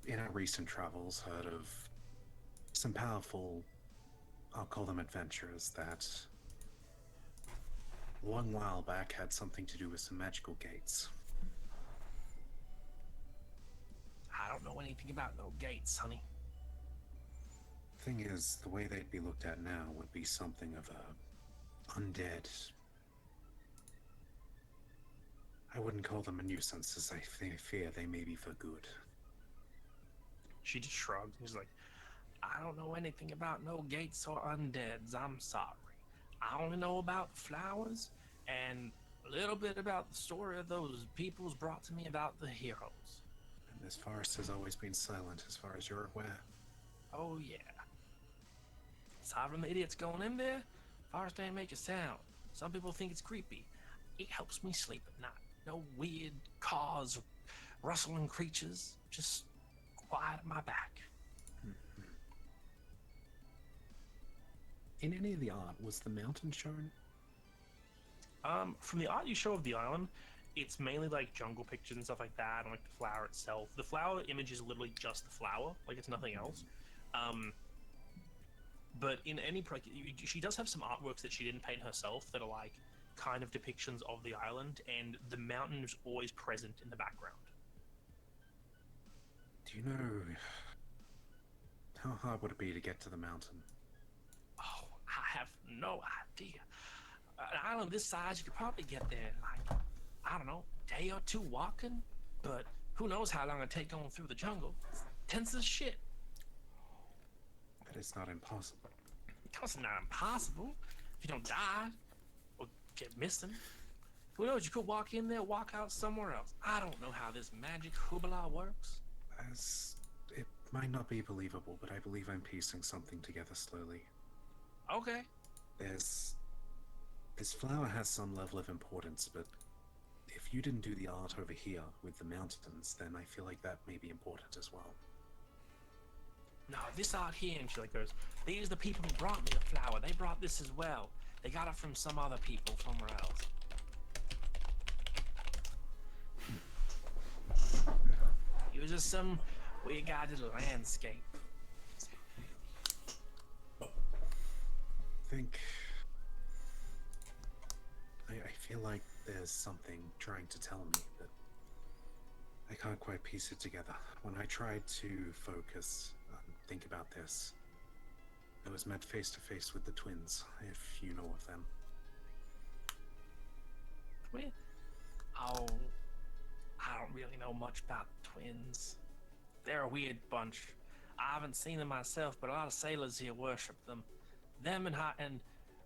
in our recent travels, heard of some powerful, I'll call them adventurers, that a long while back had something to do with some magical gates. I don't know anything about no gates, honey. Thing is, the way they'd be looked at now would be something of a undead. I wouldn't call them a nuisance, as I fear they may be for good. She just shrugged. She's like, I don't know anything about no gates or undeads. I'm sorry. I only know about the flowers and a little bit about the story of those peoples brought to me about the heroes. And this forest has always been silent, as far as you're aware. Oh, yeah. Aside from the idiots going in there, forest ain't make a sound. Some people think it's creepy. It helps me sleep at night. No weird cars, rustling creatures, just quiet at my back. In any of the art, was the mountain shown? From the art you show of the island, it's mainly like jungle pictures and stuff like that, and like the flower itself. The flower image is literally just the flower, like it's nothing else. But in any she does have some artworks that she didn't paint herself that are like kind of depictions of the island, and the mountain is always present in the background. Do you know how hard would it be to get to the mountain? Oh, I have no idea. An island this size, you could probably get there in like, I don't know, a day or two walking, but who knows how long it'd take going through the jungle. It's tense as shit. But it's not impossible. Of course it's not impossible if you don't die or get missing. Who knows, you could walk in there, walk out somewhere else. I don't know how this magic hoobla works. As it might not be believable, but I believe I'm piecing something together slowly. Okay. This flower has some level of importance, but if you didn't do the art over here with the mountains, then I feel like that may be important as well. No, this art here, and she like goes, these are the people who brought me the flower. They brought this as well. They got it from some other people somewhere else. It was just some weird guy did a landscape. I feel like there's something trying to tell me, but I can't quite piece it together. When I tried to focus and think about this, I was met face to face with the twins, if you know of them. Twin? Oh, I don't really know much about twins. They're a weird bunch. I haven't seen them myself, but a lot of sailors here worship them. Them and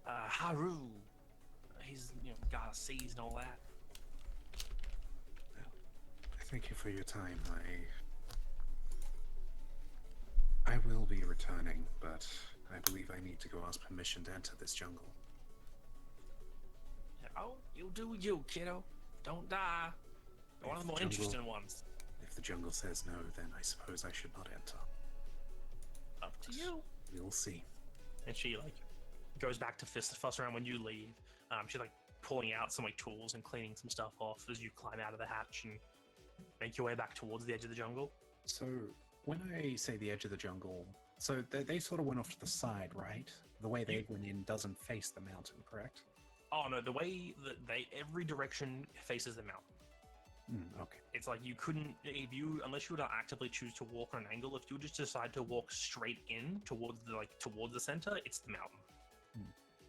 Haru. He's, god of seas and all that. Well, I thank you for your time. I will be returning, but I believe I need to go ask permission to enter this jungle. Oh, you do you, kiddo. Don't die. You're one of the more interesting ones. If the jungle says no, then I suppose I should not enter. Up to you. We'll see. And she like goes back to fist fuss around when you leave. She's like pulling out some like tools and cleaning some stuff off as you climb out of the hatch and make your way back towards the edge of the jungle. So when I say the edge of the jungle, so they sort of went off to the side, right? The way they went in doesn't face the mountain, correct? Oh no, the way that every direction faces the mountain. Okay. It's like you couldn't, unless you were to actively choose to walk on an angle, if you just decide to walk straight in towards the center, it's the mountain.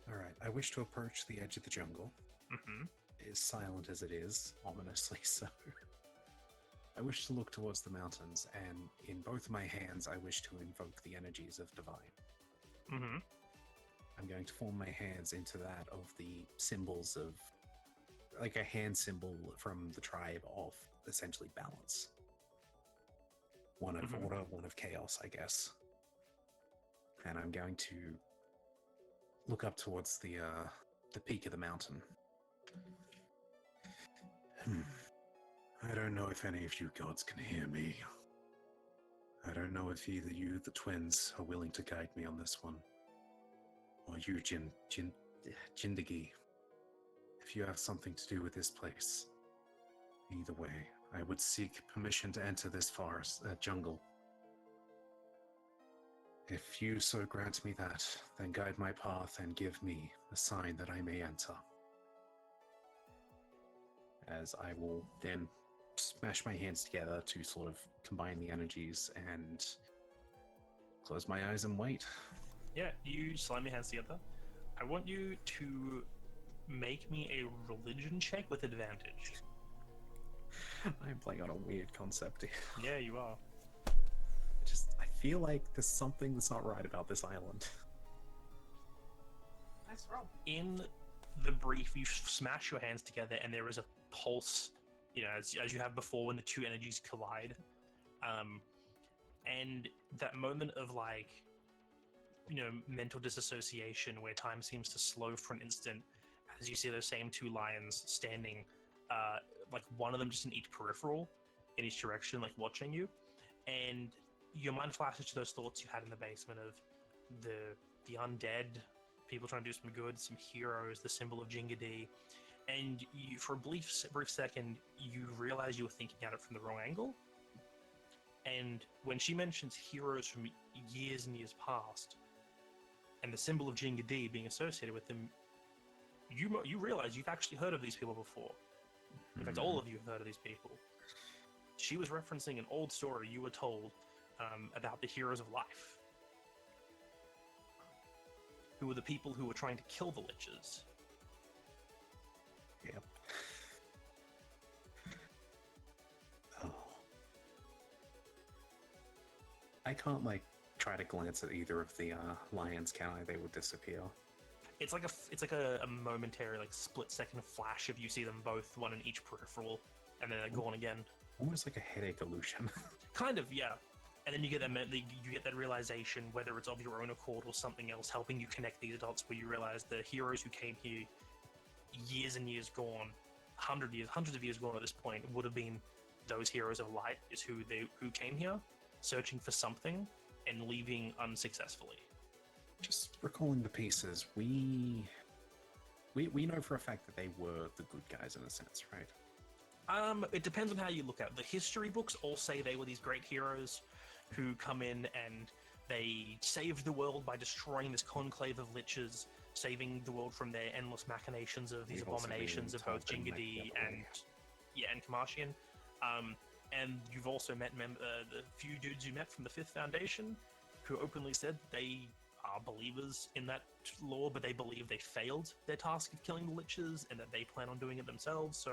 All right. I wish to approach the edge of the jungle. Mm-hmm. As silent as it is, ominously so. I wish to look towards the mountains, and in both my hands, I wish to invoke the energies of divine. Mm-hmm. I'm going to form my hands into that of the symbols of, like a hand symbol from the tribe of essentially balance. One of order, one of chaos, I guess. And I'm going to look up towards the peak of the mountain. I don't know if any of you gods can hear me. I don't know if either you, the twins, are willing to guide me on this one. Or you, Jindagi, if you have something to do with this place. Either way, I would seek permission to enter this forest, jungle. If you so grant me that, then guide my path and give me a sign that I may enter. As I will then smash my hands together to sort of combine the energies and close my eyes and wait. Yeah, you slam your hands together. I want you to make me a religion check with advantage. I'm playing on a weird concept here. Yeah, you are. I feel like there's something that's not right about this island. Nice roll. In the brief, you smash your hands together, and there is a pulse, as you have before when the two energies collide. And that moment of mental disassociation where time seems to slow for an instant as you see those same two lions standing, like one of them just in each peripheral, in each direction, like watching you. And your mind flashes to those thoughts you had in the basement of the undead, people trying to do some good, some heroes, the symbol of Jingadi. And you, for a brief second, you realize you were thinking at it from the wrong angle. And when she mentions heroes from years and years past, and the symbol of Jingadi being associated with them, you realize you've actually heard of these people before. In fact, all of you have heard of these people. She was referencing an old story you were told about the heroes of life, who were the people who were trying to kill the liches. Yep. Oh. I can't, try to glance at either of the lions, can I? They would disappear. It's like a momentary, split-second flash of you see them both, one in each peripheral, and then they're gone again. Almost like a headache illusion. Kind of, yeah. And then you get that realization, whether it's of your own accord or something else, helping you connect these dots, where you realize the heroes who came here years and years gone, hundreds of years gone at this point, would have been those heroes of light, is who came here, searching for something and leaving unsuccessfully. Just recalling the pieces, we know for a fact that they were the good guys in a sense, right? It depends on how you look at it. The history books all say they were these great heroes who come in and they saved the world by destroying this conclave of liches, saving the world from their endless machinations of these We've also abominations been of both told them that Jingadi the other and Kamashian. And you've also met the few dudes you met from the Fifth Foundation who openly said they are believers in that lore, but they believe they failed their task of killing the liches and that they plan on doing it themselves, so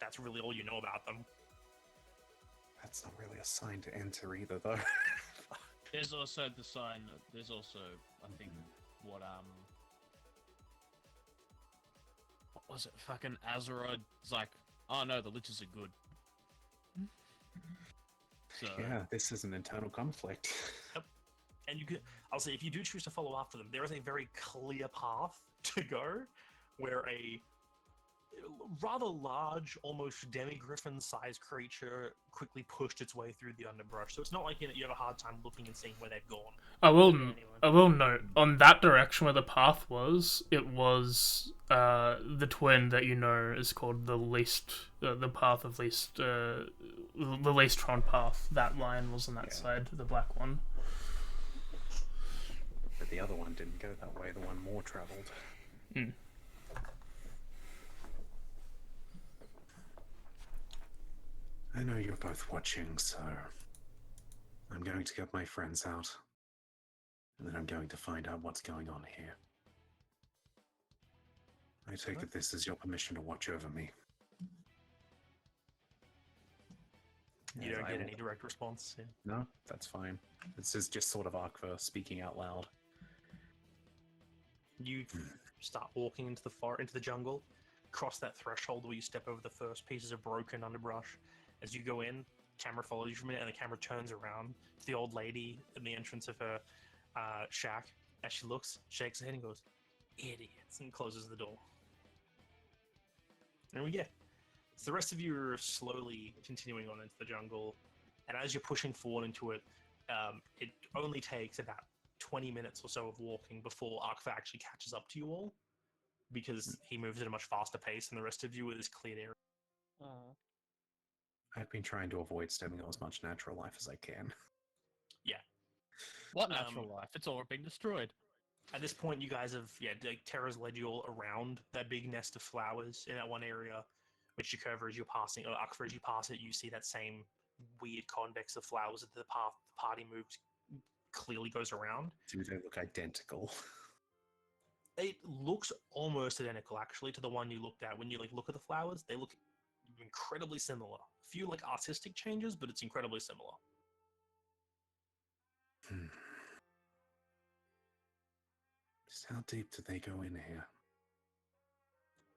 that's really all you know about them. That's not really a sign to enter either, though. There's also the sign. There's also, I think, what was it? Fucking Azeroth's like, oh no, the liches are good. So Yeah, this is an internal conflict. Yep. And I'll say, if you do choose to follow after them, there is a very clear path to go where a rather large, almost demi-griffin-sized creature quickly pushed its way through the underbrush. So it's not like you have a hard time looking and seeing where they've gone. I will note, on that direction where the path was, it was the twin that is called the path of least, the least tron path. That line was on that side, the black one. But the other one didn't go that way, the one more traveled. Hmm. I know you're both watching, so I'm going to get my friends out, and then I'm going to find out what's going on here. I take it this is your permission to watch over me. You don't get any direct response. Yeah. No, that's fine. This is just sort of Arkva speaking out loud. You start walking into the jungle, cross that threshold where you step over the first pieces of broken underbrush. As you go in, camera follows you for a minute, and the camera turns around to the old lady in the entrance of her shack. As she looks, shakes her head, and goes, "Idiots," and closes the door. And we get. So the rest of you are slowly continuing on into the jungle, and as you're pushing forward into it, it only takes about 20 minutes or so of walking before Arkva actually catches up to you all, because he moves at a much faster pace than the rest of you with his cleared area. I've been trying to avoid stepping on as much natural life as I can. Yeah. what natural life? It's all been destroyed. At this point, you guys have, Terra's led you all around that big nest of flowers in that one area, which you cover as you're passing, or Arkva, as you pass it, you see that same weird convex of flowers that the party moved clearly goes around. Do they look identical? It looks almost identical, actually, to the one you looked at. When you like look at the flowers, they look incredibly similar. A few like artistic changes, but it's incredibly similar. Just how deep do they go in here?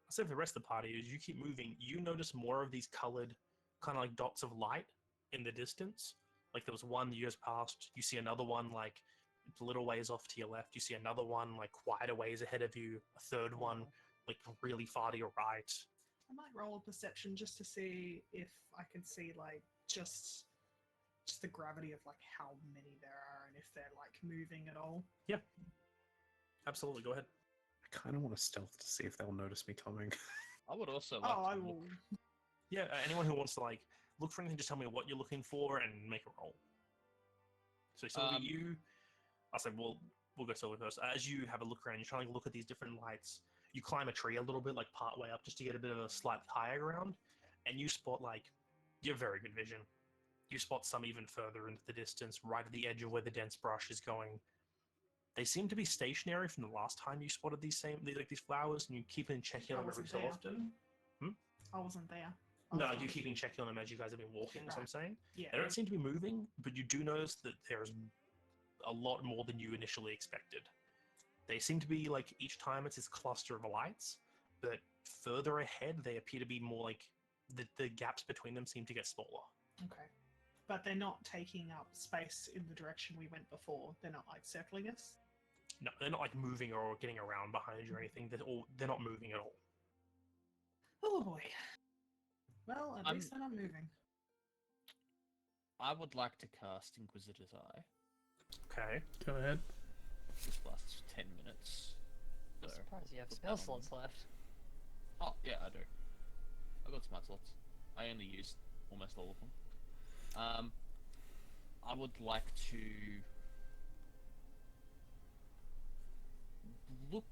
I'll say for the rest of the party, as you keep moving, you notice more of these colored, kind of like dots of light in the distance. Like there was one you just passed. You see another one like a little ways off to your left. You see another one like quite a ways ahead of you. A third one like really far to your right. I might roll a perception just to see if I can see like just the gravity of like how many there are and if they're like moving at all. Yeah, absolutely. Go ahead. I kind of want to stealth to see if they'll notice me coming. I would also like Oh, to I look. will. Yeah, anyone who wants to like look for anything, just tell me what you're looking for and make a roll. So Sylvie, you, I'll say we'll go Sylvie first. As you have a look around, you're trying to look at these different lights. You climb a tree a little bit, like part way up, just to get a bit of a slight higher ground, and you spot like you have very good vision. You spot some even further into the distance, right at the edge of where the dense brush is going. They seem to be stationary from the last time you spotted these flowers, and you keep in checking on them every so often. I wasn't there. No, you're keeping checking on them as you guys have been walking, is what I'm saying. Yeah. They don't seem to be moving, but you do notice that there's a lot more than you initially expected. They seem to be like each time it's this cluster of lights, but further ahead they appear to be more like the gaps between them seem to get smaller. Okay. But they're not taking up space in the direction we went before. They're not like circling us. No, they're not like moving or getting around behind you or anything. They're not moving at all. Oh boy. Well, at I'm- least they're not moving. I would like to cast Inquisitor's Eye. Okay. Go ahead. This lasts 10 minutes. I'm So, surprised you have put spell that on. slots left. Oh, yeah, I do. I've got smart slots. I only used almost all of them. I would like to look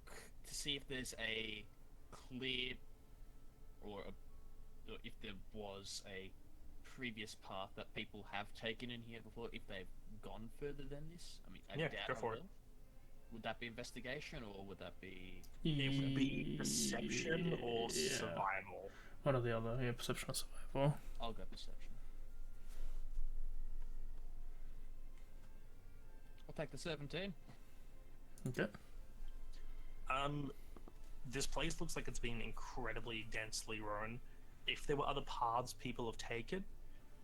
to see if there's a clear or if there was a previous path that people have taken in here before, if they've gone further than this. I mean, I Yeah, doubt go I for it. will. Would that be investigation or would that be... It would be perception or Yeah. survival. One or the other. Yeah, perception or survival. I'll go perception. I'll take the 17. Okay. This place looks like it's been incredibly densely grown. If there were other paths people have taken,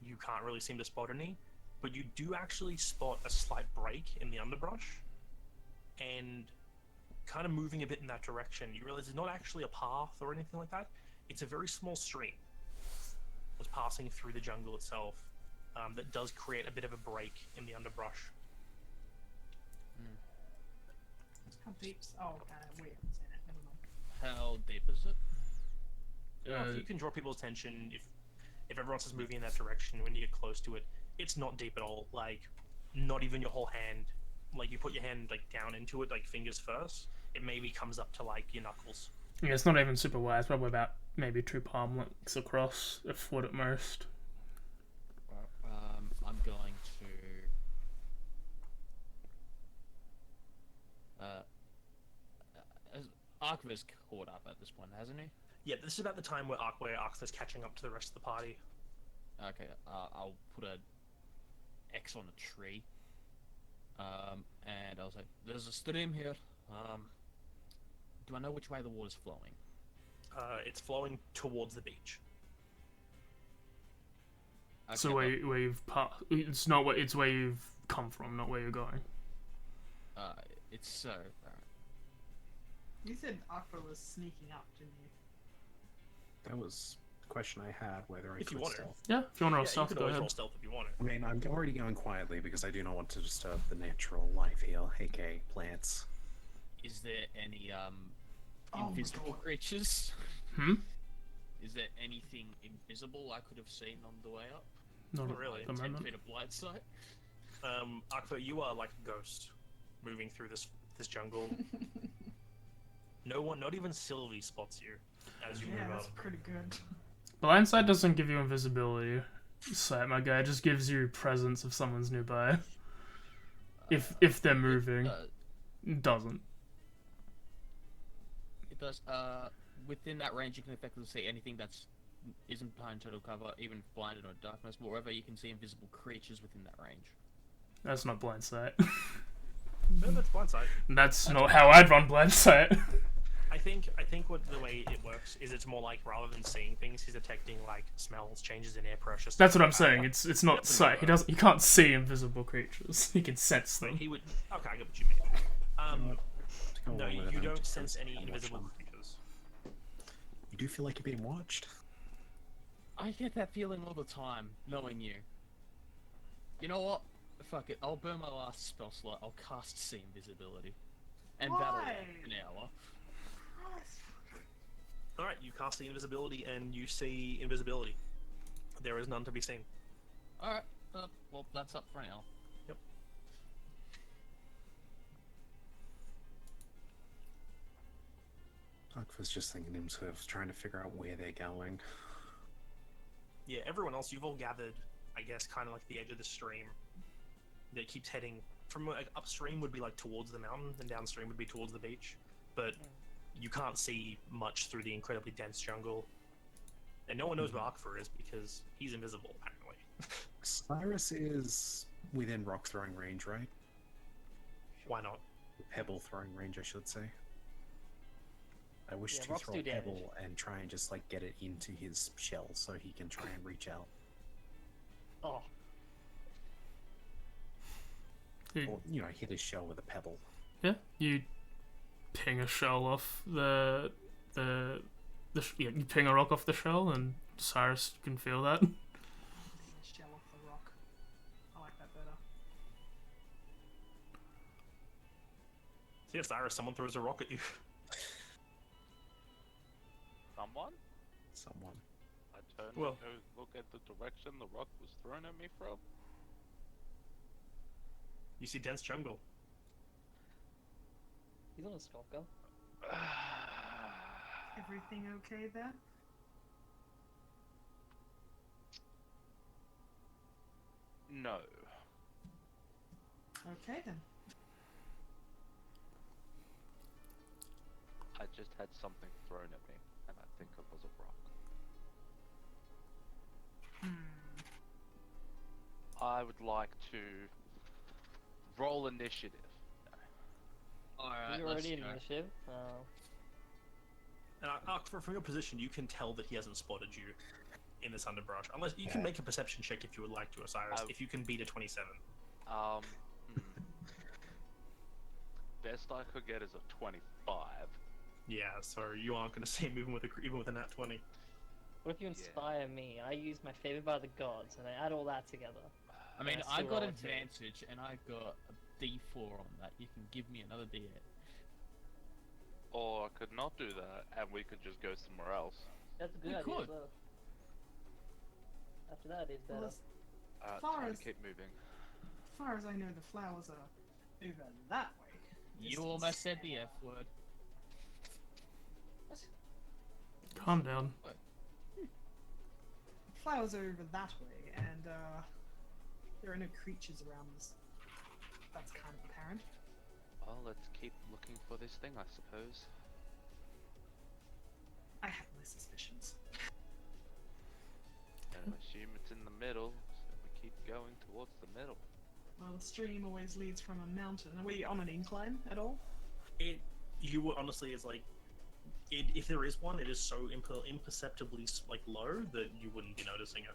you can't really seem to spot any, but you do actually spot a slight break in the underbrush, and kind of moving a bit in that direction, you realize it's not actually a path or anything like that. It's a very small stream that's passing through the jungle itself, that does create a bit of a break in the underbrush. How deep's... Oh, we haven't seen it. Never mind. How deep is it? If you can draw people's attention, if everyone else is moving in that direction, when you get close to it, it's not deep at all. Like, not even your whole hand. Like, you put your hand like down into it, like fingers first. It maybe comes up to like your knuckles. Yeah, it's not even super wide. It's probably about maybe 2 palm lengths across, a foot at most. I'm going to... Archiv's caught up at this point, hasn't he? Yeah, this is about the time where Arthur's catching up to the rest of the party. Okay, I'll put a X on a tree. And I'll say, there's a stream here. Do I know which way the water's flowing? It's flowing towards the beach. Okay, So where you've it's not where it's where you've come from, not where you're going. it's so... You said Aqua was sneaking up, didn't you? That was the question I had, whether I If you could want to. stealth. Yeah, if you want to roll Yeah, stealth, you can go always ahead. roll stealth if you want it. I mean, I'm already going quietly because I do not want to disturb the natural life here, aka plants. Is there any, Oh, invisible God. creatures? Hmm? Is there anything invisible I could have seen on the way up? Not Not really. at the 10 moment. feet of blind sight? Akfa, you are like a ghost moving through this jungle. No one, not even Sylvie, spots you as you Yeah, move that's up. pretty good. Blind sight doesn't give you invisibility sight, my guy. It just gives you presence if someone's nearby. If they're moving, It it doesn't. does. Within that range, you can effectively see anything that's isn't behind total cover, even if blinded or darkness. Moreover, you can see invisible creatures within that range. That's not blind sight. No, that's blindside. That's not how I'd run blind sight. I think what the way it works is it's more like rather than seeing things, he's detecting like smells, changes in air pressure. That's stuff what I'm like saying. that. It's not sight. He can't see invisible creatures. He can sense But them. he would. Okay, I get what you mean. Go No, along with you it, don't just sense any watch invisible them. creatures. You do feel like you're being watched? I get that feeling all the time, knowing you. You know what? Fuck it. I'll burn my last spell slot. I'll cast See Invisibility. And battle Why? an hour. All right, you cast the invisibility and you see invisibility. There is none to be seen. Alright, well, that's up for now. Yep. Puck was just thinking to himself, trying to figure out where they're going. Yeah, everyone else, you've all gathered, I guess, kind of like the edge of the stream. That keeps heading from like upstream would be like towards the mountain, and downstream would be towards the beach. But you can't see much through the incredibly dense jungle, and no one knows where Arkfor is because he's invisible apparently. Cyrus is within rock throwing range, right? Why not? Pebble throwing range, I should say. I wish Yeah, to rocks throw do a damage. pebble and try and just like get it into his shell so he can try and reach out. Oh, Or, you know, hit his shell with a pebble. Yeah, you ping a shell off yeah, you ping a rock off the shell, and Cyrus can feel that. Shell off the rock. I like that better. See, Cyrus, someone throws a rock at you. Someone? Someone. I turn Well- to go look at the direction the rock was thrown at me from. You see dense jungle. he's on a stalker. Everything okay there? No. Okay then. I just had something thrown at me, and I think it was a rock. I would like to roll initiative. Alright, You're let's already in go. initiative. And Arkfor, from your position, you can tell that he hasn't spotted you in this underbrush. Unless you can make a perception check if you would like to, Osiris. If you can beat a 27. Hmm. Best I could get is a 25. Yeah, so you aren't going to see him even with a nat 20. What if you inspire me? I use my favorite by the gods, and I add all that together. I mean, That's I the got roll too. advantage, and I got a D4 on that. You can give me another D8. Or I could not do that, and we could just go somewhere else. That's a good You idea. could. As well. After that is Well, better. as far Time as to keep moving. far as I know, the flowers are over that way. You Distance. almost said the F word. Calm down. Flowers are over that way, and there are no creatures around us. That's kind of apparent. Well, let's keep looking for this thing, I suppose. I have my suspicions. And I assume it's in the middle, so we keep going towards the middle. Well, the stream always leads from a mountain. Are we on an incline at all? You would honestly, is like, if there is one, it is so imperceptibly like low that you wouldn't be noticing it.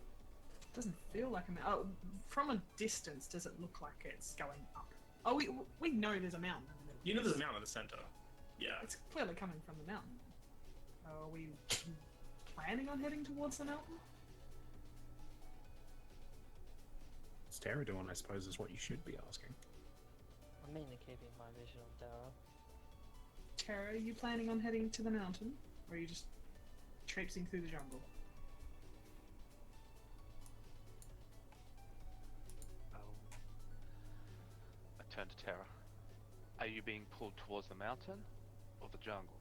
It doesn't feel like a mountain. Oh, from a distance, does it look like it's going up? Oh, we know there's a mountain in the middle. You know there's a mountain in the center. Yeah. It's clearly coming from the mountain. Are we planning on heading towards the mountain? What's Tara doing, I suppose, is what you should be asking. I'm mainly keeping my vision on Dara. Tara, are you planning on heading to the mountain? Or are you just traipsing through the jungle? I turn to Terra. Are you being pulled towards the mountain or the jungle?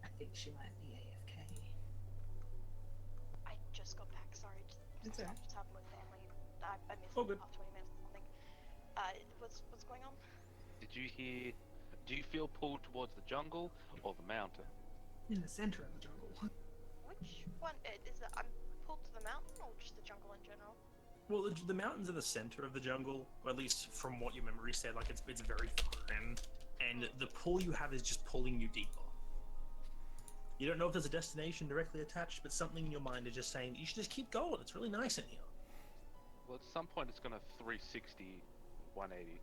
I think she might be AFK. I just got back, sorry. It's Just alright. have with family. I missed Oh, good. about 20 minutes or something. What's going on? Did you hear? Do you feel pulled towards the jungle or the mountain? In the center of the jungle. Which one is it? I'm pulled to the mountain or just the jungle in general? Well, the mountains are the center of the jungle, or at least from what your memory said. Like it's very far in, and the pull you have is just pulling you deeper. You don't know if there's a destination directly attached, but something in your mind is just saying you should just keep going. It's really nice in here. Well, at some point it's gonna 360, 180,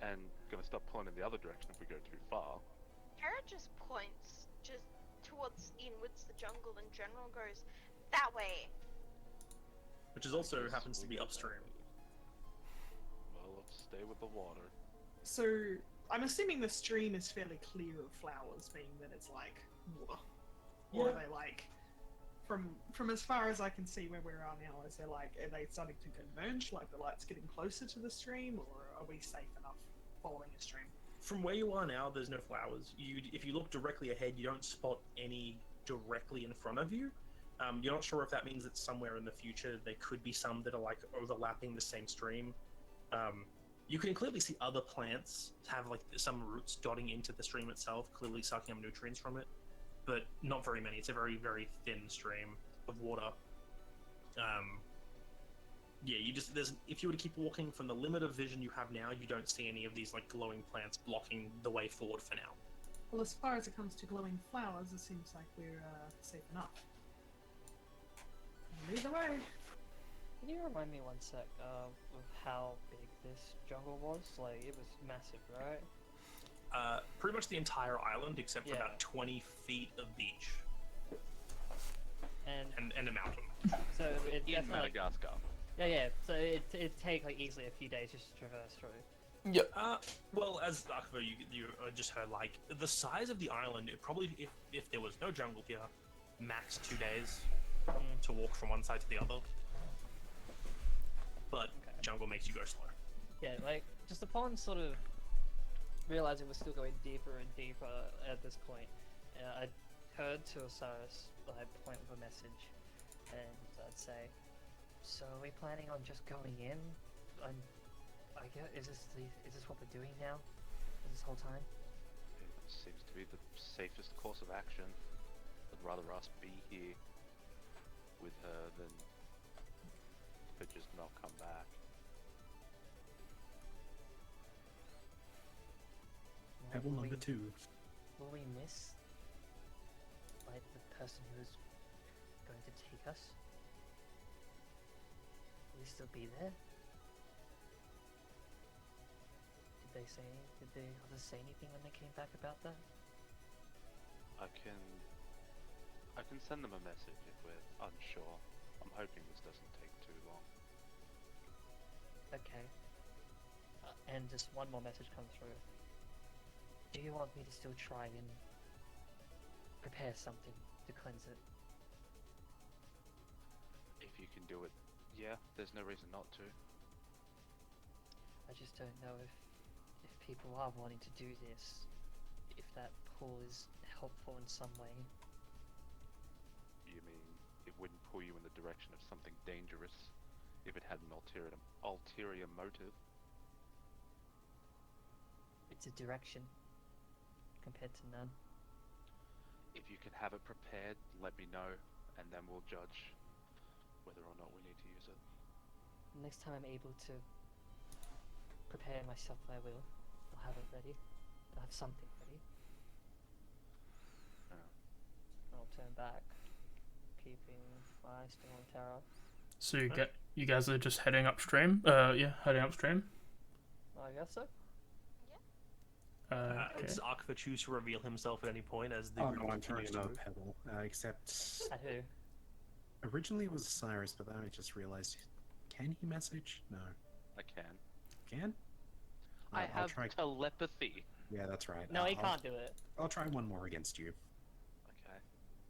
and gonna stop pulling in the other direction if we go too far. Tara just points just towards inwards the jungle in general and goes, that way. Which is also Guess happens to we'll be go that upstream. way. Well, let's stay with the water. So I'm assuming the stream is fairly clear of flowers, being that it's like water. Or are they like from as far as I can see where we are now, is there like are they starting to converge, like the light's getting closer to the stream, or are we safe enough following a stream? From where you are now, there's no flowers. If you look directly ahead, you don't spot any directly in front of you. You're not sure if that means that somewhere in the future there could be some that are like overlapping the same stream. You can clearly see other plants have like some roots dotting into the stream itself, clearly sucking up nutrients from it, but not very many. It's a very, very thin stream of water. Yeah, if you were to keep walking from the limit of vision you have now, you don't see any of these like glowing plants blocking the way forward for now. Well, as far as it comes to glowing flowers, it seems like we're safe enough. Either way. Can you remind me one sec of how big this jungle was? Like, it was massive, right? Pretty much the entire island, except for Yeah. about 20 feet of beach And and a mountain. so it In definitely, Madagascar. yeah. So it'd take like easily a few days just to traverse through. Yep. Well, as Akvo, you just heard, like, the size of the island, it probably, if there was no jungle here, max 2 days to walk from one side to the other. But Okay. jungle makes you go slow. Yeah, like just upon sort of realizing we're still going deeper and deeper at this point, I heard to Osiris like point with a message, and I'd say, "So are we planning on just going in? I guess is this what we're doing now? This whole time?" It seems to be the safest course of action. I'd rather us be here with her than her just not come back. Well, Pebble will number we- 2. Will we miss like the person who is going to take us? Will we still be there? Did the others say anything when they came back about that? I can send them a message if we're unsure. I'm hoping this doesn't take too long. Okay. And just one more message comes through. Do you want me to still try and prepare something to cleanse it? If you can do it, yeah, there's no reason not to. I just don't know if people are wanting to do this, if that pull is helpful in some way. You mean it wouldn't pull you in the direction of something dangerous if it had an ulterior motive? It's a direction compared to none. If you can have it prepared, let me know, and then we'll judge whether or not we need to use it. Next time I'm able to prepare myself, I will. I'll have it ready. I'll have something ready. I'll turn back, keeping my eye still on Tara. So you guys are just heading upstream? Yeah, heading upstream. I guess so. Okay. Does Akva choose to reveal himself at any point as the Oh group no, I'm throwing continues to another move? pebble. Except At who? originally it was Cyrus, but then I just realized, can he message? No. I can. Can? I I'll have try. telepathy. Yeah, that's right. No, he I'll- can't do it. I'll try one more against you. Okay.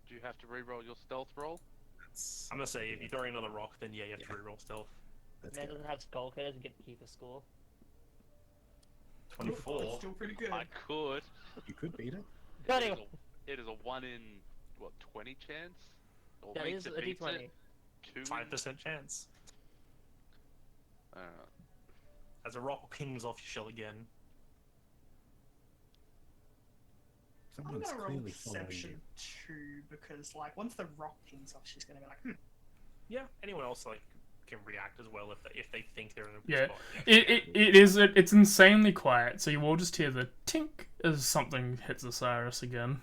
Do you have to re-roll your stealth roll? That's, I'm gonna say, if you're throwing another rock, then yeah, you have to Yeah. reroll stealth. that's Man good. doesn't have skull, he doesn't get to keep a score. 24. That's still pretty good. I could. You could beat it. Got It him! is it is a 1 in, what, 20 chance? Or That wait is to a beat d20. it? 2 in- 5% chance. As a rock pings off your shell again. I'm Someone's gonna roll clearly following you. Deception too, because like once the rock pings off, she's gonna be like, Yeah, anyone else like can react as well if they think they're in a good Yeah, spot. it's insanely quiet. So you all just hear the tink as something hits Osiris again.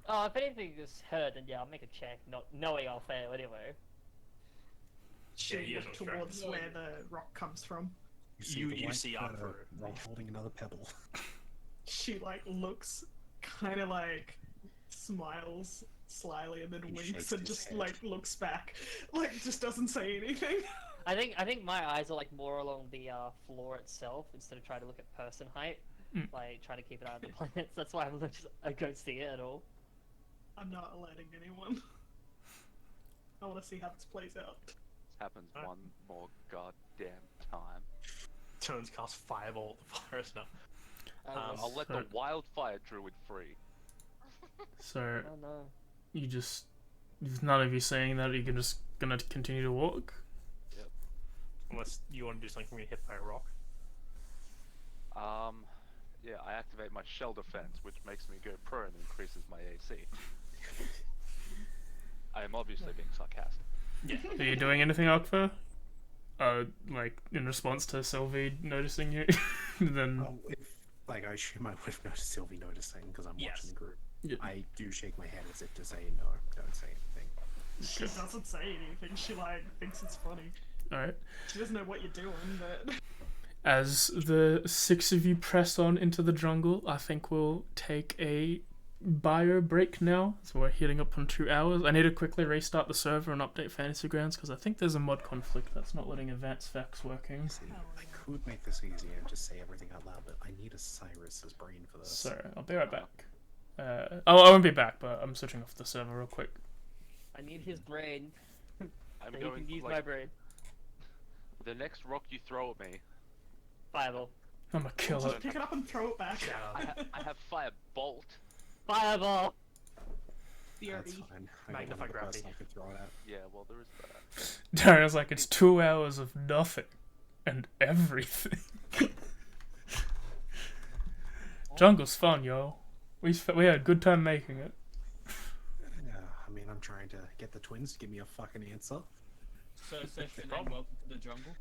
Oh, if anything is heard, then yeah, I'll make a check, not knowing I'll fail anyway. she'll he is look distracted. towards where the rock comes from. You see Arthur. Rock holding another pebble. She like looks, kind of like smiles slyly and then He winks shakes and his just head. like looks back, like just doesn't say anything. I think my eyes are like more along the floor itself instead of trying to look at person height, like trying to keep an eye on the planets. That's why I don't see it at all. I'm not alerting anyone. I want to see how this plays out. This happens one more goddamn time. Turns cast Fireball at the virus now. I'll let the wildfire druid free. So Oh no. you just, none of you saying that, you're just gonna continue to walk. Unless you want to do something from getting hit by a rock. Yeah, I activate my shell defense, which makes me go prone and increases my AC. I am obviously being sarcastic. Yeah. Are you doing anything, Akfa? Like in response to Sylvie noticing you? Then Oh, if like I assume I would have noticed Sylvie noticing because I'm Yes. watching the group. Yeah. I do shake my head as if to say no, don't say anything. She doesn't say anything. She like thinks it's funny. all right. She doesn't know what you're doing, but As the six of you press on into the jungle, I think we'll take a bio break now. So we're heating up on 2 hours. I need to quickly restart the server and update Fantasy Grounds because I think there's a mod conflict that's not letting advanced facts working. See, I could make this easier and just say everything out loud, but I need a Cyrus's brain for this. So I'll be right back. I won't be back, but I'm switching off the server real quick. I need his brain. I'm So he going can use like my brain. the next rock you throw at me. Fireball. I'm a killer. just pick it up and throw it back. I have fire bolt. Fireball! That's Theory. fine. I got Magnify another gravity. person I can throw it at. Yeah, well there is that. Darren's like, it's 2 hours of nothing and everything. Jungle's fun, yo. We had a good time making it. Yeah, I mean, I'm trying to get the twins to give me a fucking answer. So session and welcome to the jungle.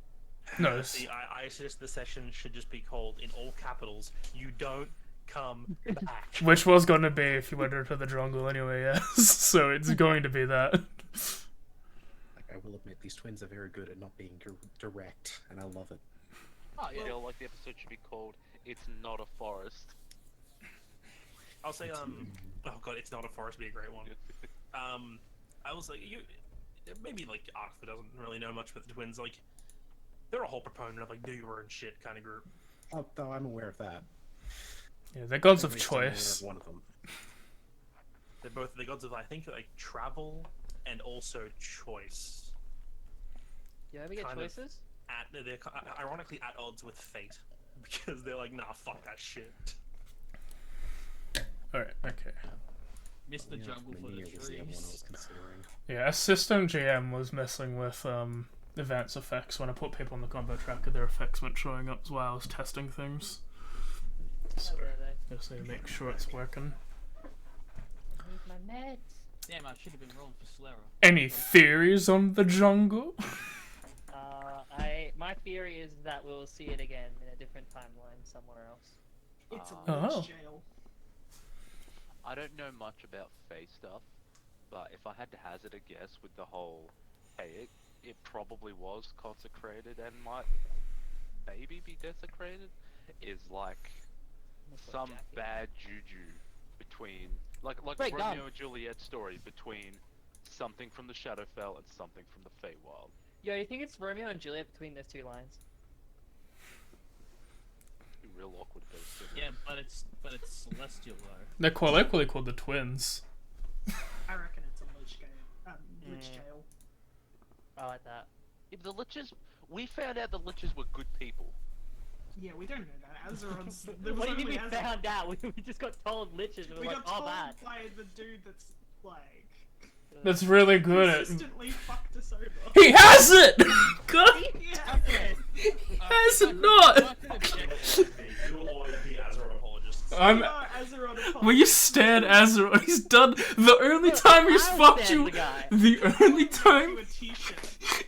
No, it's- See, I suggest the session should just be called in all capitals. You don't come back. which was going to be if you went into the jungle anyway, yes. So it's going to be that. Like, I will admit, these twins are very good at not being direct, and I love it. Oh yeah. I feel like the episode should be called "It's Not a Forest." I'll say oh god, It's Not a Forest would be a great one. I was like, maybe like Arthur doesn't really know much about the twins. Like, they're a whole proponent of like doer and shit kind of group. Oh, though I'm aware of that. Yeah, they're gods At of least I'm aware choice. of one of them. They're both the gods of, I think, like travel and also choice. You ever get Kind of. choices? They're ironically at odds with fate because they're like, nah, fuck that shit. Alright, okay. Missed the Yeah, jungle for the Mania was the other one I was trees. considering. Yeah, assistant GM was messing with events effects when I put people on the combo tracker. Their effects weren't showing up while I was testing things. So Oh, there they. just need to make sure it's working. I need my meds. Damn, I should have been rolling for Slera. Any theories on the jungle? My theory is that we'll see it again in a different timeline somewhere else. It's a Oh. witch jail. I don't know much about Fae stuff, but if I had to hazard a guess with the whole, hey, it probably was consecrated and might maybe be desecrated, is like Almost like some Jackie. bad juju between, like Break Romeo down. and Juliet story between something from the Shadowfell and something from the Feywild. Yo, you think it's Romeo and Juliet between those two lines? It'd be real awkward if those two. Yeah, but it's celestial though. They're quite equally called the twins. I reckon it's a lich jail. Lich jail. I like that. If the Liches, we found out the Liches were good people. Yeah, we don't know that. Azeroth's. There was What do you mean only we Azeroth. found out? We just got told liches and We we're like, got oh told bad. by the dude that's like That's really good at. consistently fucked us over. He has it! God! Yeah. Has not. You'll always be Azeroth apologists. I'm. Well, you stared Azeroth. He's done. The only time he's fucked you. The only time. A t-shirt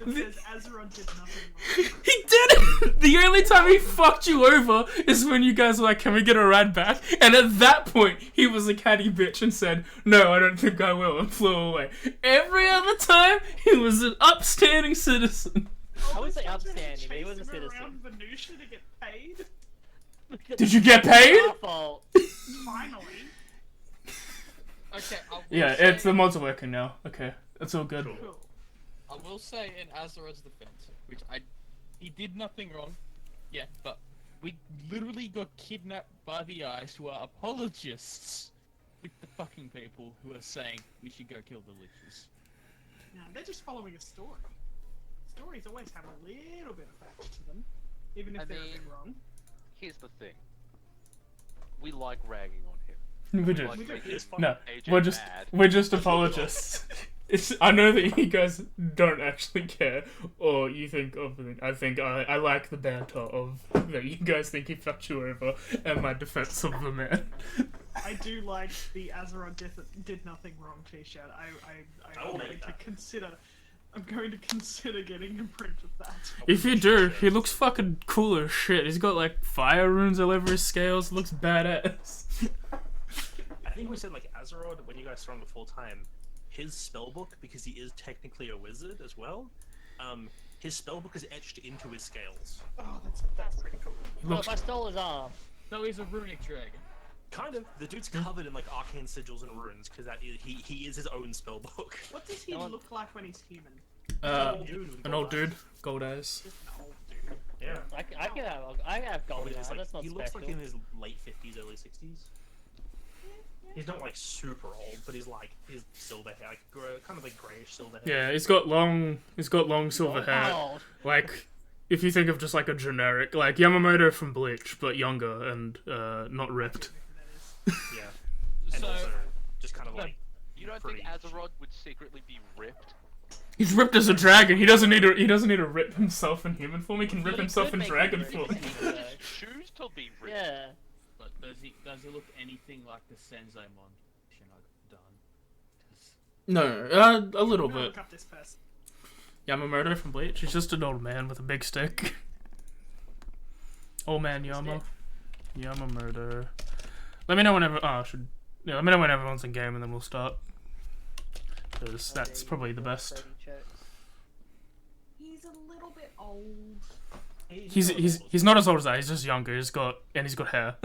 that says Azeroth did nothing wrong. He did it! The only time he fucked you over is when you guys were like, can we get a ride back? And at that point, he was a catty bitch and said, no, I don't think I will, and flew away. Every other time, he was an upstanding citizen. I would say upstanding, but he was a citizen. Around Voneutia to get paid? Did you get paid? Our fault. Finally. Okay, Yeah, it's the mods are working now. Okay, that's all good. Cool. I will say in Azeroth's defense, which he did nothing wrong, yeah, but we literally got kidnapped by the Ice, who are apologists with the fucking people who are saying we should go kill the Liches. No, they're just following a story. Stories always have a little bit of fact to them, even if they're a bit wrong. Here's the thing. We like ragging on him. We do. Like making No, AJ we're just apologists. I know that you guys don't actually care, or you think of it. I like the banter of that you guys think he fucked you over, and my defense of the man. I do like the Azeroth did nothing wrong t-shirt. I'm going to consider getting a print of that. If you do, he looks fucking cool as shit. He's got like fire runes all over his scales. Looks badass. I think we said like Azeroth when you guys saw him the full time. His spellbook, because he is technically a wizard as well, his spellbook is etched into his scales. Oh, that's pretty cool. Well, if I stole his arm. No, he's a runic dragon. Kind of. The dude's covered in like arcane sigils and runes because he is his own spellbook. What does he look like when he's human? An old dude, gold eyes. Just an old dude. Yeah. I have gold Probably eyes. just, like, That's not he looks special. like in his late 50s, early 60s. He's not like super old, but he's silver hair, like kind of like grayish silver hair. Yeah, he's got long silver hair. Oh, Like, if you think of just like a generic, like Yamamoto from Bleach, but younger and not ripped. Yeah. And So- also just kind of like You don't pretty. think Azeroth would secretly be ripped? He's ripped as a dragon. He doesn't need to rip himself in human form. He can rip He himself could in make dragon him form. rip. Choose to be ripped. yeah. But does he look anything like the Senzaemon I've done? 'Cause No, a little I'm gonna bit. look up this person. Yamamoto from Bleach. He's just an old man with a big stick. Old man Yama. Yamamoto. Let me know whenever. Let me know when everyone's in game, and then we'll start. Because that's probably the best. He's a little bit old. He's not as old as that. He's just younger. He's got hair.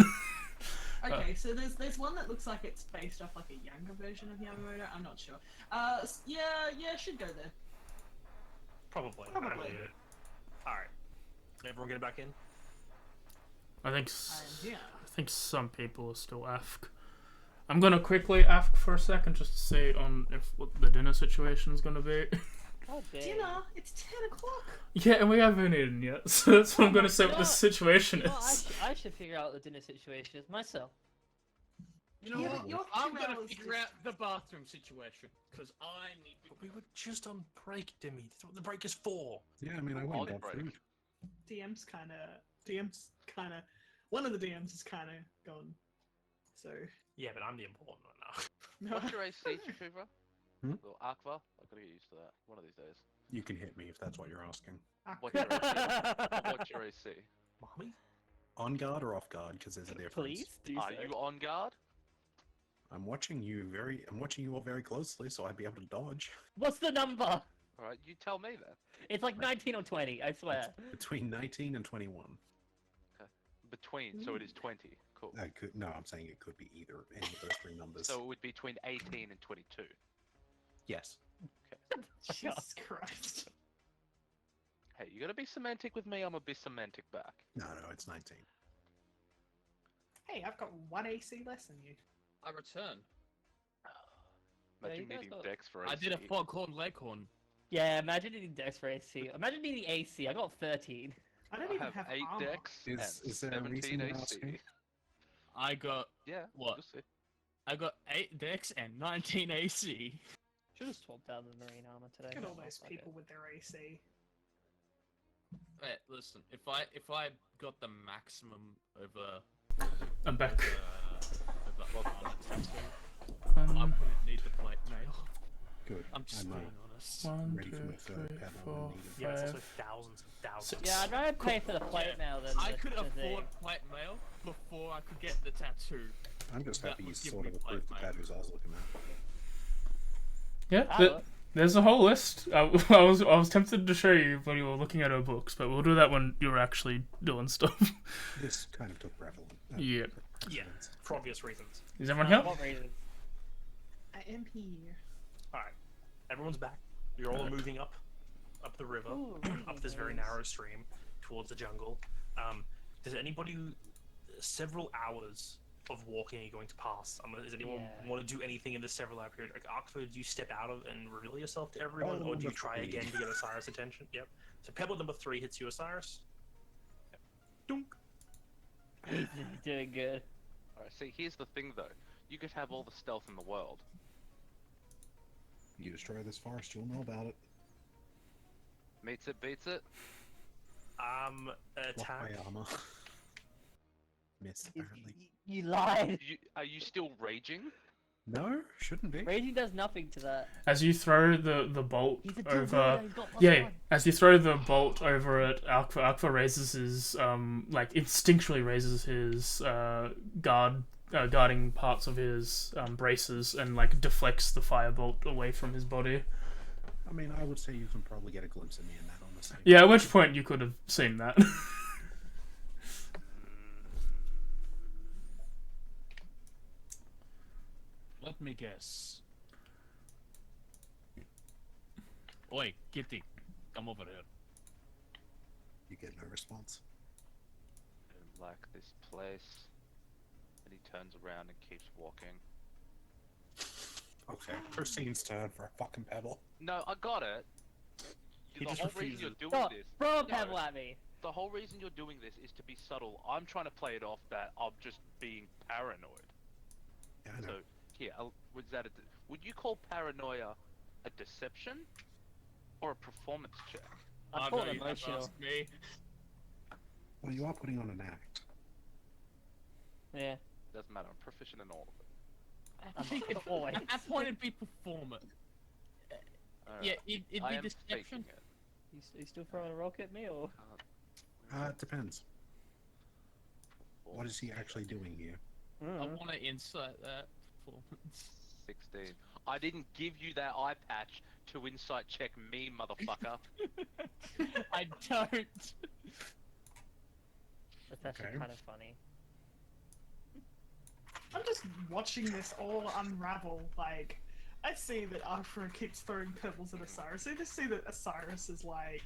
Okay, so there's one that looks like it's based off like a younger version of Yamamoto. I'm not sure. Yeah, should go there. Probably. Probably. I believe it. Alright. Everyone get back in? I think I'm here. I think some people are still AFK. I'm gonna quickly AFK for a second just to see on what the dinner situation is gonna be. Oh, Dinner? It's 10 o'clock. Yeah, and we haven't eaten yet, so that's what I'm gonna say what the situation No, is. I should figure out what the dinner situation is myself. You know Yeah, what? you're I'm 2 gonna hours figure out the bathroom situation because I need. But we were just on break, Demi. That's what the break is for. Yeah, I mean, I On went and got break. food. DM's kinda. One of the DMs is kinda gone. So. Yeah, but I'm the important one now. No. What's your AC, Chifuva? Hmm? Or Aqua? I've got to get used to that. One of these days. You can hit me if that's what you're asking. What's your AC? What's your AC? Mommy? On guard or off guard? Because there's a difference. Please do Are so. you on guard? I'm watching you all very closely, so I'd be able to dodge. What's the number? Alright, you tell me then. It's like 19 or 20, I swear. Between 19 and 21. Between, so it is 20. Cool. I'm saying it could be either any of those three numbers. So it would be between 18 and 22. Yes. Jesus Christ. Hey, you gotta be semantic with me, I'm gonna be semantic back. No, it's 19. Hey, I've got 1 AC less than you. I return. Imagine you guys needing got- Dex for AC. I did a foghorn leghorn. Yeah, imagine needing Dex for AC. Imagine needing AC. I got 13. I don't I even have have 8 armor. Dex and Is there a 17 reason you're AC. asking? I got Yeah, What? you'll see. 8 dex and 19 AC. Should have swapped out the marine armor today. Look at all but those fuck people it. with their AC. Listen, if I got the maximum over I'm back. over I wouldn't need the plate mail. Good. I'm just I'm being honest. One, ready for two, my third three, pebble. four, I need it. Yeah, it's also five. thousands and thousands. Six. Yeah, I'd rather pay for the plate mail than I the, could the afford thing. plate mail before I could get the tattoo. I'm just That happy you would give sort me of approved the plate mail. tattoos I was looking at. Yeah, Ah, look. there's a whole list. I was tempted to show you when you were looking at our books, but we'll do that when you're actually doing stuff. This kind of took prevalent. Yeah. Yeah, for obvious reasons. Is everyone For here? what reason? I am here. Alright, everyone's back. You're all moving up the river, Ooh, up this very nice. narrow stream towards the jungle. Does anybody, several hours of walking are going to pass? Does anyone Yeah. want to do anything in this several hour period? Like, Arkford, do you step out of and reveal yourself to everyone, Oh, or do you number try three. again to get Osiris' attention? Yep. So Pebble number 3 hits you, Osiris. Yep. Dunk. He's doing good. Alright, see, here's the thing though. You could have all the stealth in the world. You destroy this forest, you'll know about it. Meets it, beats it. Block Attack. my armor. Missed, apparently. You lied. Are you still raging? No, shouldn't be. Raging does nothing to that. As you throw the bolt He's a over, he's got yeah. As you throw the bolt over it, Alkva raises his like instinctually raises his guarding parts of his braces and like deflects the firebolt away from his body. I mean, I would say you can probably get a glimpse of me in that, honestly. Yeah, at which point you could have seen that. Let me guess. Oi, Kitty, come over here. You get no response. I don't like this place. And he turns around and keeps walking. Okay, Christine's turn for a fucking pebble. No, I got it. He The just whole reason you're refuses. doing this. Throw a No. pebble at me. The whole reason you're doing this is to be subtle. I'm trying to play it off that I'm just being paranoid. Yeah, I know. So here, would you call paranoia a deception or a performance check? I Oh, call no, it you have to emotional. ask me. Well, you are putting on an act. Yeah. Doesn't matter. I'm proficient in all of it. I think it's always. At that point, it'd be performance. Alright. Yeah, it'd I be am deception. faking it. You still throwing a rock at me, or? It depends. What is he actually doing here? I want to insight that performance. 16. I didn't give you that eye patch to insight check me, motherfucker. I don't. That's actually Okay. kind of funny. I'm just watching this all unravel. Like, I see that Afra keeps throwing pebbles at Osiris. I just see that Osiris is like,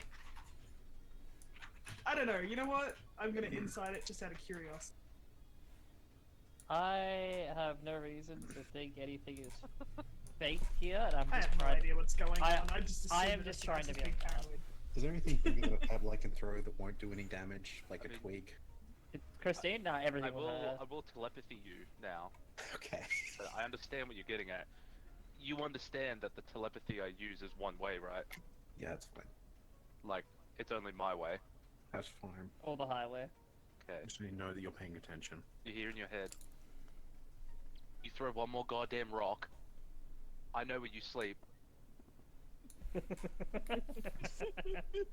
I don't know. You know what? I'm gonna insight it just out of curiosity. I have no reason to think anything is fake here, and I'm I just have no trying. idea what's going I- on. I just I assume am that just Osiris trying to is be being on top. paranoid. Is there anything bigger than a pebble I can throw that won't do any damage, like a twig? Christine, no, everything will hurt. I will telepathy you now. Okay. But I understand what you're getting at. You understand that the telepathy I use is one way, right? Yeah, it's fine. Like, it's only my way. That's fine. Or the highway. Okay. Just need to know that you're paying attention. You hear in your head. You throw one more goddamn rock. I know where you sleep.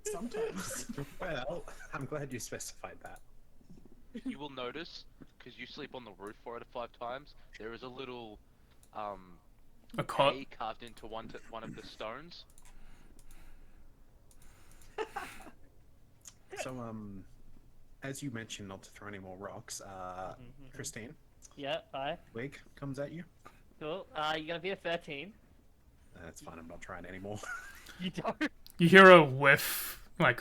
Sometimes. Well, I'm glad you specified that. You will notice, because you sleep on the roof 4 out of 5 times, there is a little, A cot. A carved into one of the stones. So, as you mentioned not to throw any more rocks, Christine, Yeah, bye. twig comes at you. Cool. You're gonna be a 13. That's fine, I'm not trying anymore. You don't. You hear a whiff, like,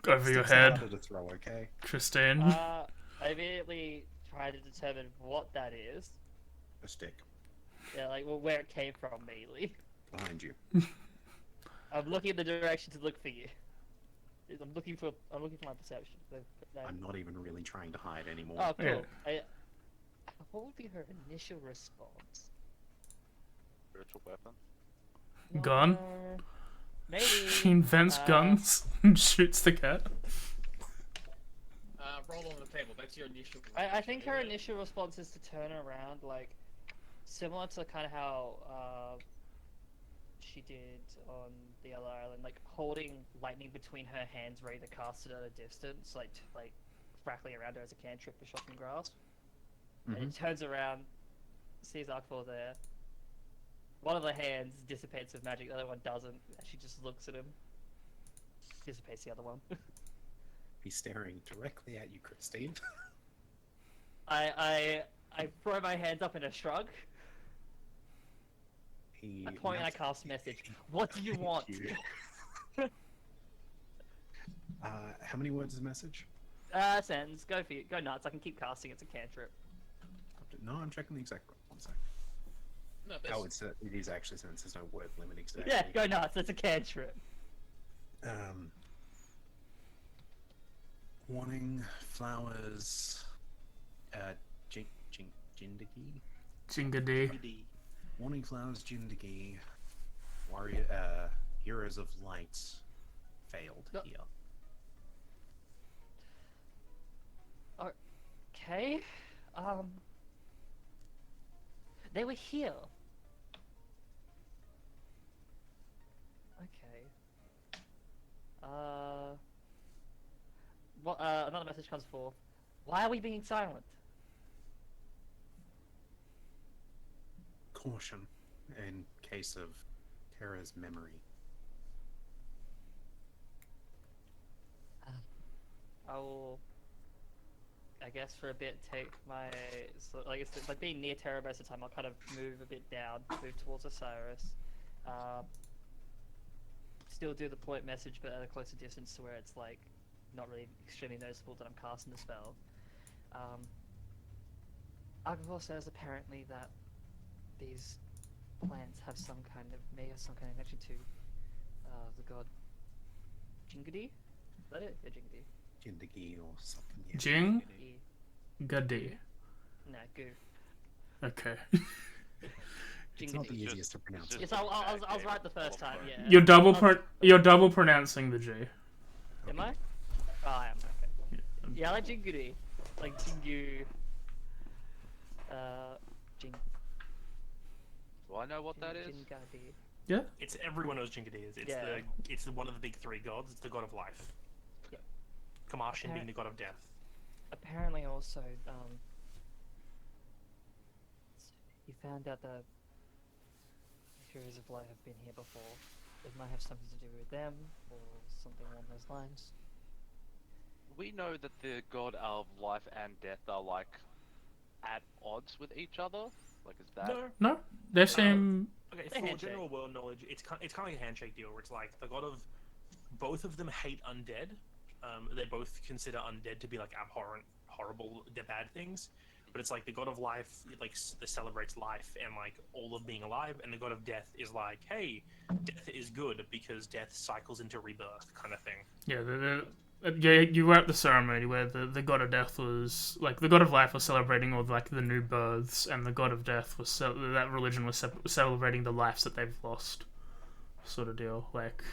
over your Sticks head, harder to throw, okay? Christine. I immediately try to determine what that is. A stick Yeah, like where it came from immediately. behind you. I'm looking in the direction to look for you. I'm looking for my perception. No. I'm not even really trying to hide anymore. Oh, cool. Yeah. What would be her initial response? Spiritual weapon. Gun? Maybe. She invents guns and shoots the cat. That's your initial. I think her reaction, isn't it? initial response is to turn around, like, similar to kind of how she did on the other island, like holding lightning between her hands, ready to cast it at a distance, like crackling around her as a cantrip for shocking grasp. And it turns around, sees Arkfall there. One of the hands dissipates with magic, the other one doesn't. And she just looks at him. Dissipates the other one. He's staring directly at you, Christine. I throw my hands up in a shrug. He I point and I cast message. What do you want? How many words is the message? Sentence. Go for you. Go nuts. I can keep casting. It's a cantrip. No, I'm checking the exact one. 1 sec. No, Oh, it is actually since there's no word limiting today. Yeah, go nuts. It's a cantrip. Wanting flowers, Jindagi? Jingadi. Wanting flowers, Jindagi. Warrior, heroes of light failed No. here. Okay. They were here. Okay. Another message comes forth. Why are we being silent? Caution in case of Terra's memory. I will, I guess, for a bit take my, like it's like being near Terra most of the time. I'll kind of move a bit down, move towards Osiris. Still do the point message, but at a closer distance to where it's like not really extremely noticeable that I'm casting the spell. Agavor says apparently that these plants have some kind of connection to the god Jingadi. Is that it? Yeah, Jingadi. Jindagi or something. Yeah. Jing E- Gadi. No, goo. Okay. It's not the Jingadi. easiest to pronounce. Yes, I was right the first time. Yeah. You're double pronouncing the G. Am I? Oh, I am. Okay. Yeah, I like Jingudi. Like Jingu. Jing. Do I know what that is? Jingadi. Yeah. It's everyone knows Jingadi is. It's one of the big three gods. It's the god of life. Yep. Kamashin being the god of death. Apparently, also, you found out that the Heroes of Light have been here before. It might have something to do with them, or something along those lines. We know that the god of life and death are like at odds with each other. Like, is that? No, they seem. Okay, It's a for handshake. general world knowledge, it's kind of like a handshake deal where it's like the god of both of them hate undead. They both consider undead to be like abhorrent, horrible, bad things. But it's like the god of life like celebrates life and like all of being alive, and the god of death is like, hey, death is good because death cycles into rebirth, kind of thing. Yeah, yeah, you were at the ceremony where the god of death was like the god of life was celebrating all like the new births, and the god of death was that religion was celebrating the lives that they've lost, sort of deal. Like,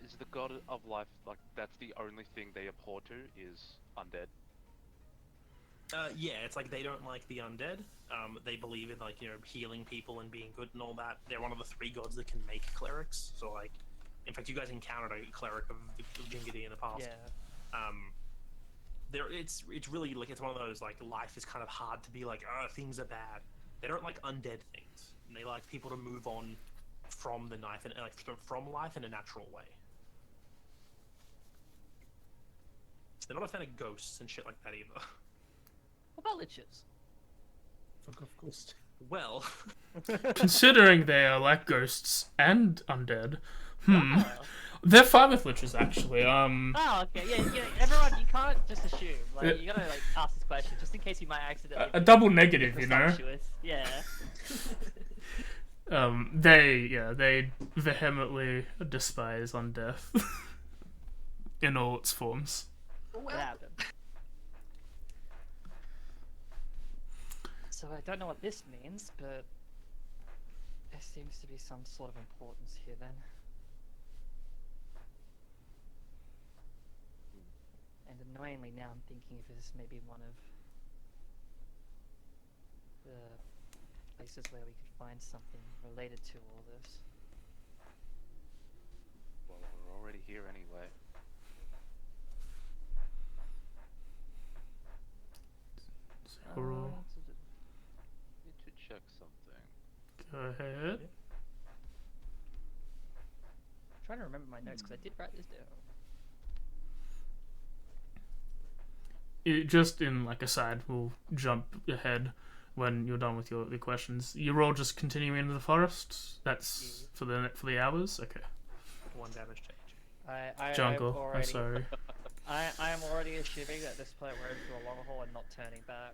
Is the god of life like that's the only thing they abhor to is undead? Yeah, it's like they don't like the undead. They believe in like healing people and being good and all that. They're one of the three gods that can make clerics. So like, in fact, you guys encountered a cleric of Jingadi in the past. Yeah. It's really like it's one of those like life is kind of hard to be like, oh, things are bad. They don't like undead things. And they like people to move on from the knife and like from life in a natural way. So they're not a fan of ghosts and shit like that either. What about liches? Fuck off, ghost. Well, considering they are like ghosts and undead, Ah. they're fine with liches actually. Oh, okay. Yeah. Everyone, you can't just assume. Like, you gotta like ask this question just in case you might accidentally. A be double negative, you know. presumptuous. Yeah. They vehemently despise undeath in all its forms. What happened? So I don't know what this means, but there seems to be some sort of importance here then. And annoyingly now I'm thinking if this may be one of the places where we could find something related to all this. Well, we're already here anyway. Zero. Need to check something. Go ahead. I'm trying to remember my notes because I did write this down. Just in like a side, we'll jump ahead when you're done with your questions. You're all just continuing into the forest. That's for the hours. Okay. 1 damage to each. Jungle. I'm sorry. I am already assuming that this point we're in for the long haul and not turning back.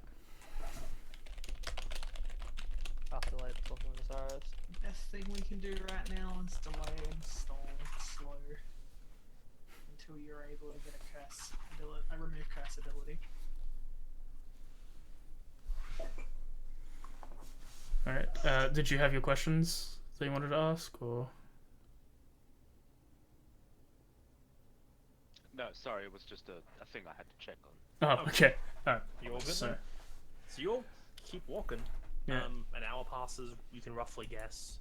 After like talking with Osiris. Best thing we can do right now is delay and stall slow until you're able to get a curse ability. I remove curse ability. All right. Did you have your questions that you wanted to ask, or? No, sorry, it was just a thing I had to check on. Oh, okay. All right. You all good So, then? So you all keep walking. Yeah. An hour passes, you can roughly guess.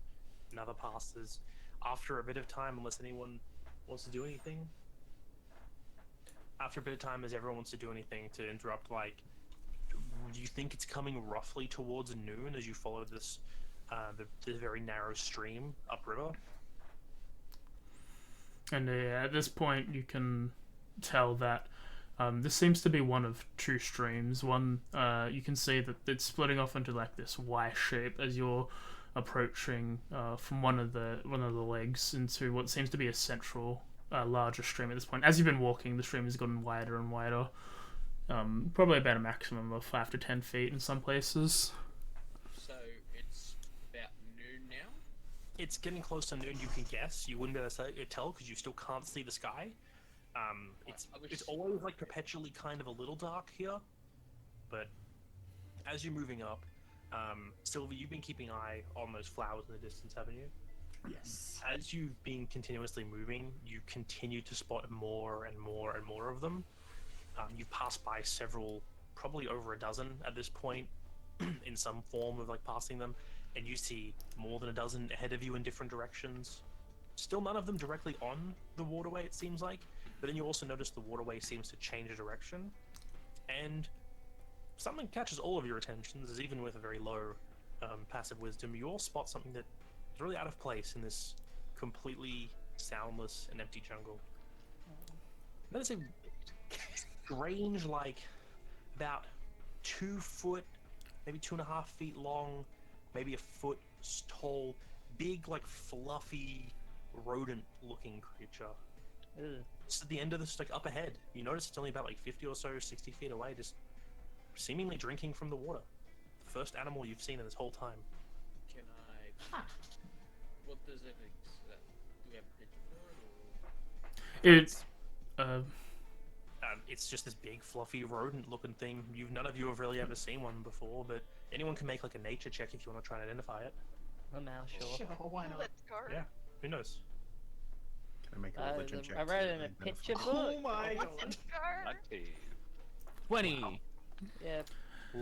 Another passes. After a bit of time, unless anyone wants to do anything. After a bit of time, as everyone wants to do anything to interrupt, like, do you think it's coming roughly towards noon as you follow this, the very narrow stream upriver? and at this point, you can tell that this seems to be one of two streams. One, you can see that it's splitting off into like this Y shape as you're approaching from one of the legs into what seems to be a central, larger stream at this point. As you've been walking, the stream has gotten wider and wider. Probably about a maximum of 5 to 10 feet in some places. So it's about noon now? It's getting close to noon, you can guess. You wouldn't be able to tell because you still can't see the sky. It's always like perpetually kind of a little dark here, but as you're moving up, Sylvie, you've been keeping an eye on those flowers in the distance, haven't you? Yes. As you've been continuously moving, you continue to spot more and more and more of them. You pass by several, probably over a dozen at this point, in some form of like passing them, and you see more than a dozen ahead of you in different directions. Still none of them directly on the waterway, it seems like, but then you also notice the waterway seems to change a direction, and something catches all of your attentions, as even with a very low passive wisdom, you all spot something that is really out of place in this completely soundless and empty jungle. That is a strange, like, about 2 foot, maybe 2.5 feet long, maybe a foot tall, big, like, fluffy, rodent-looking creature. Just at the end of this, like, up ahead. You notice it's only about, like, 50 or so, 60 feet away, just seemingly drinking from the water. The first animal you've seen in this whole time. Can I... What does it... do we have a picture for it, or... It's It's just this big, fluffy, rodent-looking thing. None of you have really ever seen one before, but anyone can make like a nature check if you want to try and identify it. Oh, now, sure. Sure, why not? Let's go. Yeah, who knows? Can I make a religion check? I read it in a to picture identify? book. Oh my god. Let's go. Okay. 20! Yeah.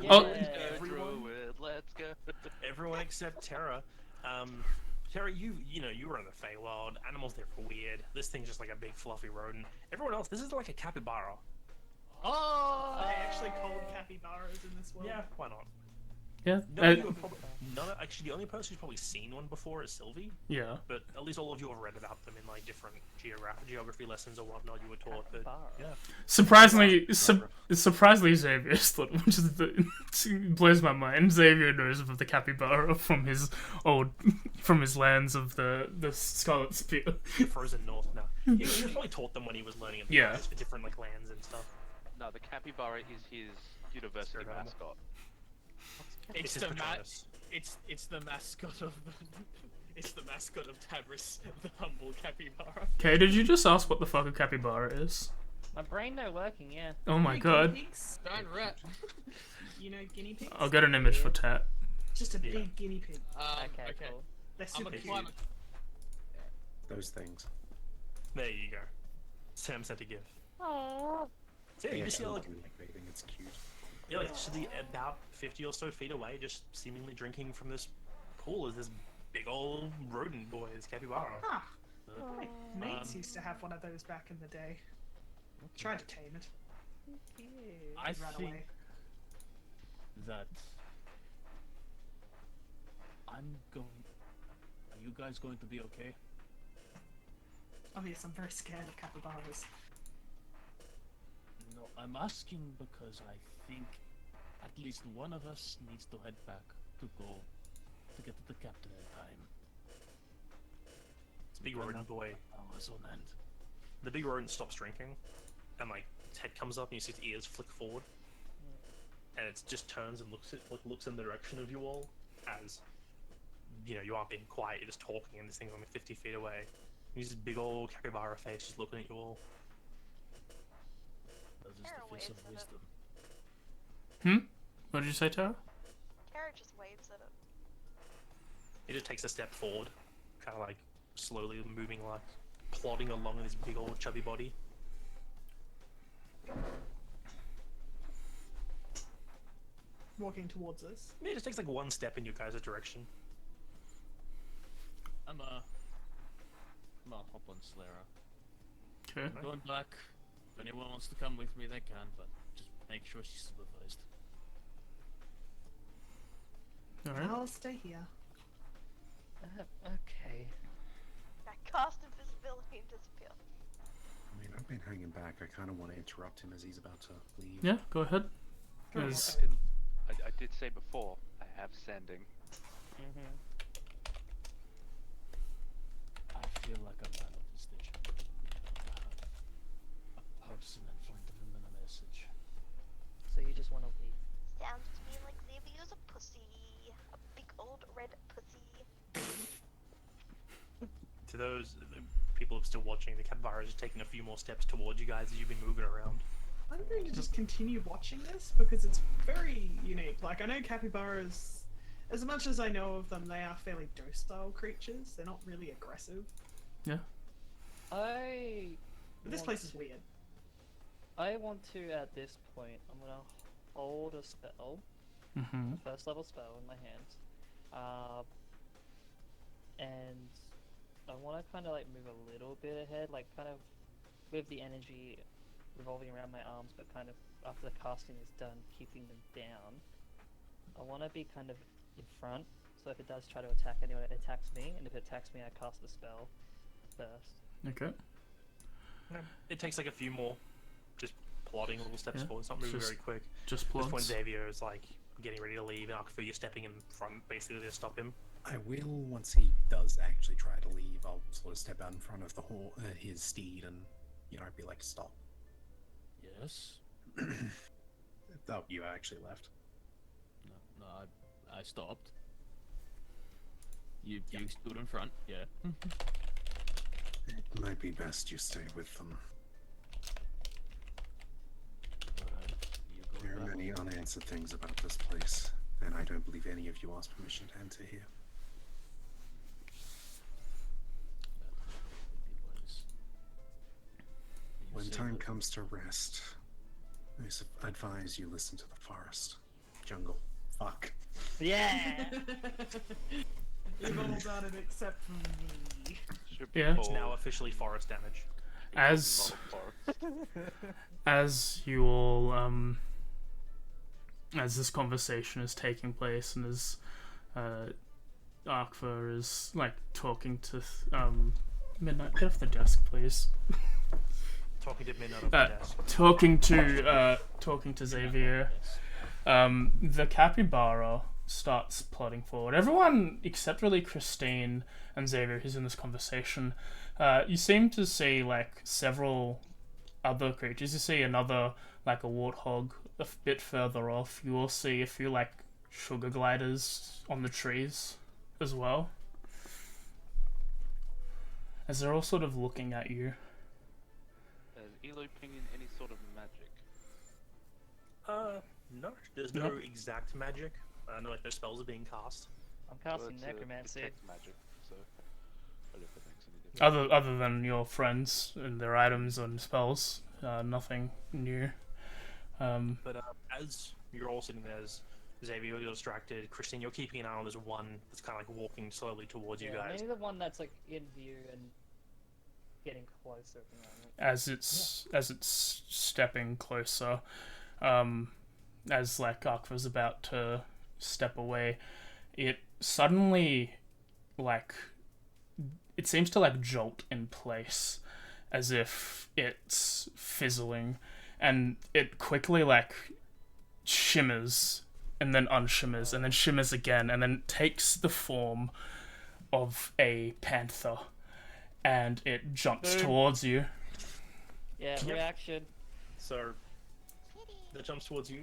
Oh. Yeah. Everyone- Let's go. Everyone except Terra. Terra, you know, you were in the Feywild. Animals there for weird. This thing's just like a big, fluffy rodent. Everyone else, this is like a capybara. Oh, they actually called capybaras in this world. Yeah, why not? yeah. Actually, the only person who's probably seen one before is Sylvie. Yeah. But at least all of you have read about them in like different geography lessons or whatnot you were taught. But yeah, Surprisingly, Xavier's thought, which is it blows my mind. Xavier knows of the capybara from his lands of the Scarlet Spear. the frozen north now. He was probably taught them when he was learning about Yeah. the different like lands and stuff. No, the capybara is his university Spirit animal. mascot. It's his the Patronus. it's the mascot of it's the mascot of Tabris, the humble capybara. Okay, did you just ask what the fuck a capybara is? My brain no working, yeah. Oh my You know god. Guinea pigs? Don't rat. You know guinea pigs? I'll get an image for Tat. Just a big guinea pig. Okay, cool. They're I'm super a cute. climate. Those things. There you go. Sam sent a gift. Aww. So yeah, They you just see actually like, do like bathing. It's cute. yeah, like literally about 50 or so feet away, just seemingly drinking from this pool is this big old rodent boy, this capybara. Huh. Uh, My mates used to have one of those back in the day. Tried to tame it. I It ran think away. that I'm going. Are you guys going to be okay? Oh yes, I'm very scared of capybaras. No, I'm asking because I think at least one of us needs to head back to get to the captain in time. This big We rodent cannot boy. let hours on end. The big rodent stops drinking, and like its head comes up, and you see its ears flick forward, and it just turns and looks in the direction of you all, as you know you aren't being quiet, you're just talking, and this thing's only 50 feet away. He's this big old capybara face, just looking at you all. That is Tara the face of waves at it. wisdom. What did you say, Tara? Tara just waves at it. He just takes a step forward, kind of like slowly moving, like plodding along in his big old chubby body. Walking towards us. He just takes like one step in your guys' direction. I'm gonna hop on Slara. Okay. I'm going back. If anyone wants to come with me, they can, but just make sure she's supervised. Alright. I'll stay here. Okay. I cast invisibility and disappear. I mean, I've been hanging back. I kind of want to interrupt him as he's about to leave. Yeah, go ahead. Go on, Yes. Owen. I did say before, I have sending. I feel like a man of distinction. A person in front of him and a message. So you just want to leave? Sounds to me like Xavier's a pussy. A big old red pussy. To those people who are still watching, the capybara is just taking a few more steps towards you guys as you've been moving around. I'm going to just continue watching this because it's very unique. Like, I know capybaras, as much as I know of them, they are fairly docile creatures. They're not really aggressive. Yeah. I. But this want place is to- weird. I want to, at this point, I'm gonna hold a spell, Mm-hmm. a first level spell in my hands, and I want to kind of like move a little bit ahead, like kind of with the energy revolving around my arms, but kind of after the casting is done, keeping them down. I want to be kind of in front, so if it does try to attack anyone, it attacks me, and if it attacks me, I cast the spell first. Okay. It takes like a few more, just plodding little steps Yeah, forward. It's not moving just very quick. Just At this point, plots. Xavier is like getting ready to leave, and Akfu, you're stepping in front basically to stop him. I will, once he does actually try to leave, I'll sort of step out in front of the his steed and, you know, be like, stop. Yes? Oh, you actually left. No, I stopped. You stood in front, yeah. It might be best you stay with them. Alright, you go There are back. many unanswered things about this place, and I don't believe any of you asked permission to enter here. That would be wise. You When said time that- comes to rest, I advise you listen to the forest. Jungle. Fuck. Yeah! You've all done it except for me. Should be Yeah. It's now officially forest damage. As not forest. as you all as this conversation is taking place and as Arkva is like talking to Midnight, get off the desk, please. Talking to Midnight on the desk. Talking to Xavier. The capybara starts plodding forward. Everyone except really Christine and Xavier, who's in this conversation, you seem to see like several other creatures. You see another, like a warthog, a bit further off. You all see a few like sugar gliders on the trees as well, as they're all sort of looking at you. Is eloping in any sort of magic? No. There's no exact magic. No, like no spells are being cast. I'm Well, casting it's a necromancy. detect magic, so I don't know if it makes any difference. Other than your friends and their items and spells, nothing new. But as you're all sitting there, as Xavier, you're distracted. Christine, you're keeping an eye on this one that's kind of like walking slowly towards you guys. Maybe the one that's like in view and getting closer at the moment. As it's stepping closer, as like Ark was about to step away, it suddenly like it seems to like jolt in place, as if it's fizzling, and it quickly like shimmers and then unshimmers and then shimmers again and then takes the form of a panther, and it jumps towards you. Yeah, Yep. reaction. So that jumps towards you.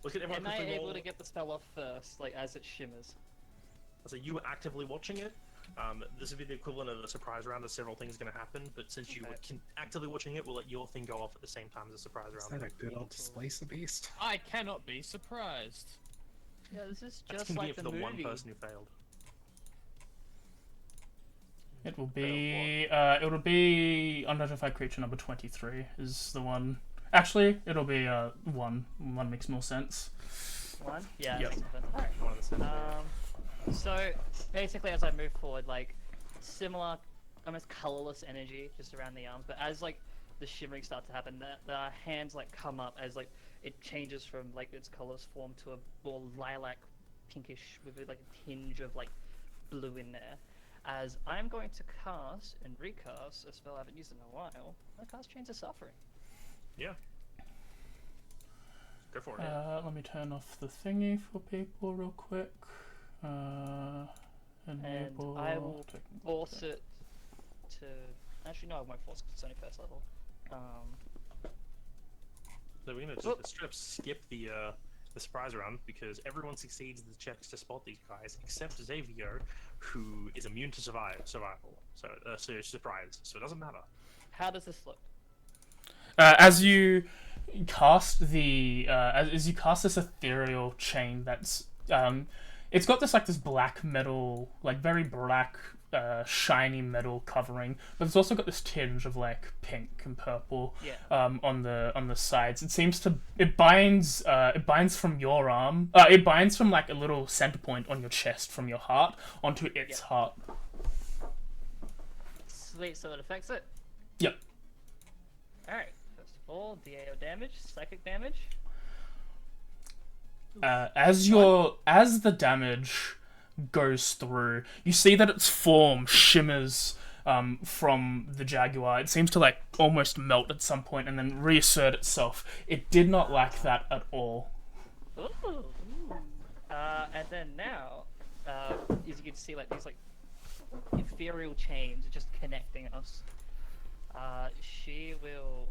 Look at everyone. Am I quickly able roll. to get the spell off first, like as it shimmers? So you were actively watching it. This would be the equivalent of a surprise round. There's several things going to happen, but since you were actively watching it, we'll let your thing go off at the same time as the surprise Is round. that a good old displace a beast? I cannot be surprised. Yeah, this is That's just like convenient the for the movie. one person who failed. It will be unidentified creature number 23 is the one. Actually, it'll be one. One makes more sense. One? Yeah, Yep. that makes sense. Alright. One of the same. So basically, as I move forward, like similar, almost colorless energy just around the arms. But as like the shimmering starts to happen, the hands like come up as like it changes from like its colors form to a more lilac, pinkish with like a tinge of like blue in there. As I'm going to cast and recast a spell I haven't used in a while, I cast Chains of Suffering. Yeah. Go for it. Let me turn off the thingy for people real quick. Enable I will technical force effect. it to. Actually, no, I won't force it 'cause it's only first level. So we're gonna just straight up skip the surprise round because everyone succeeds the checks to spot these guys except Xavier, who is immune to survival. So surprise. So it doesn't matter. How does this look? As you cast as you cast this ethereal chain, that's it's got this black metal, like very black, shiny metal covering, but it's also got this tinge of like pink and purple. Yeah. On the sides. It binds from your arm. It binds from like a little center point on your chest from your heart onto its heart. Sweet, so it affects it? Yep. Alright, first of all, DAO damage, psychic damage. As the damage goes through, you see that its form shimmers from the jaguar. It seems to like almost melt at some point and then reassert itself. It did not like that at all. Ooh. And then now, as you can see, like these like ethereal chains are just connecting us. She will.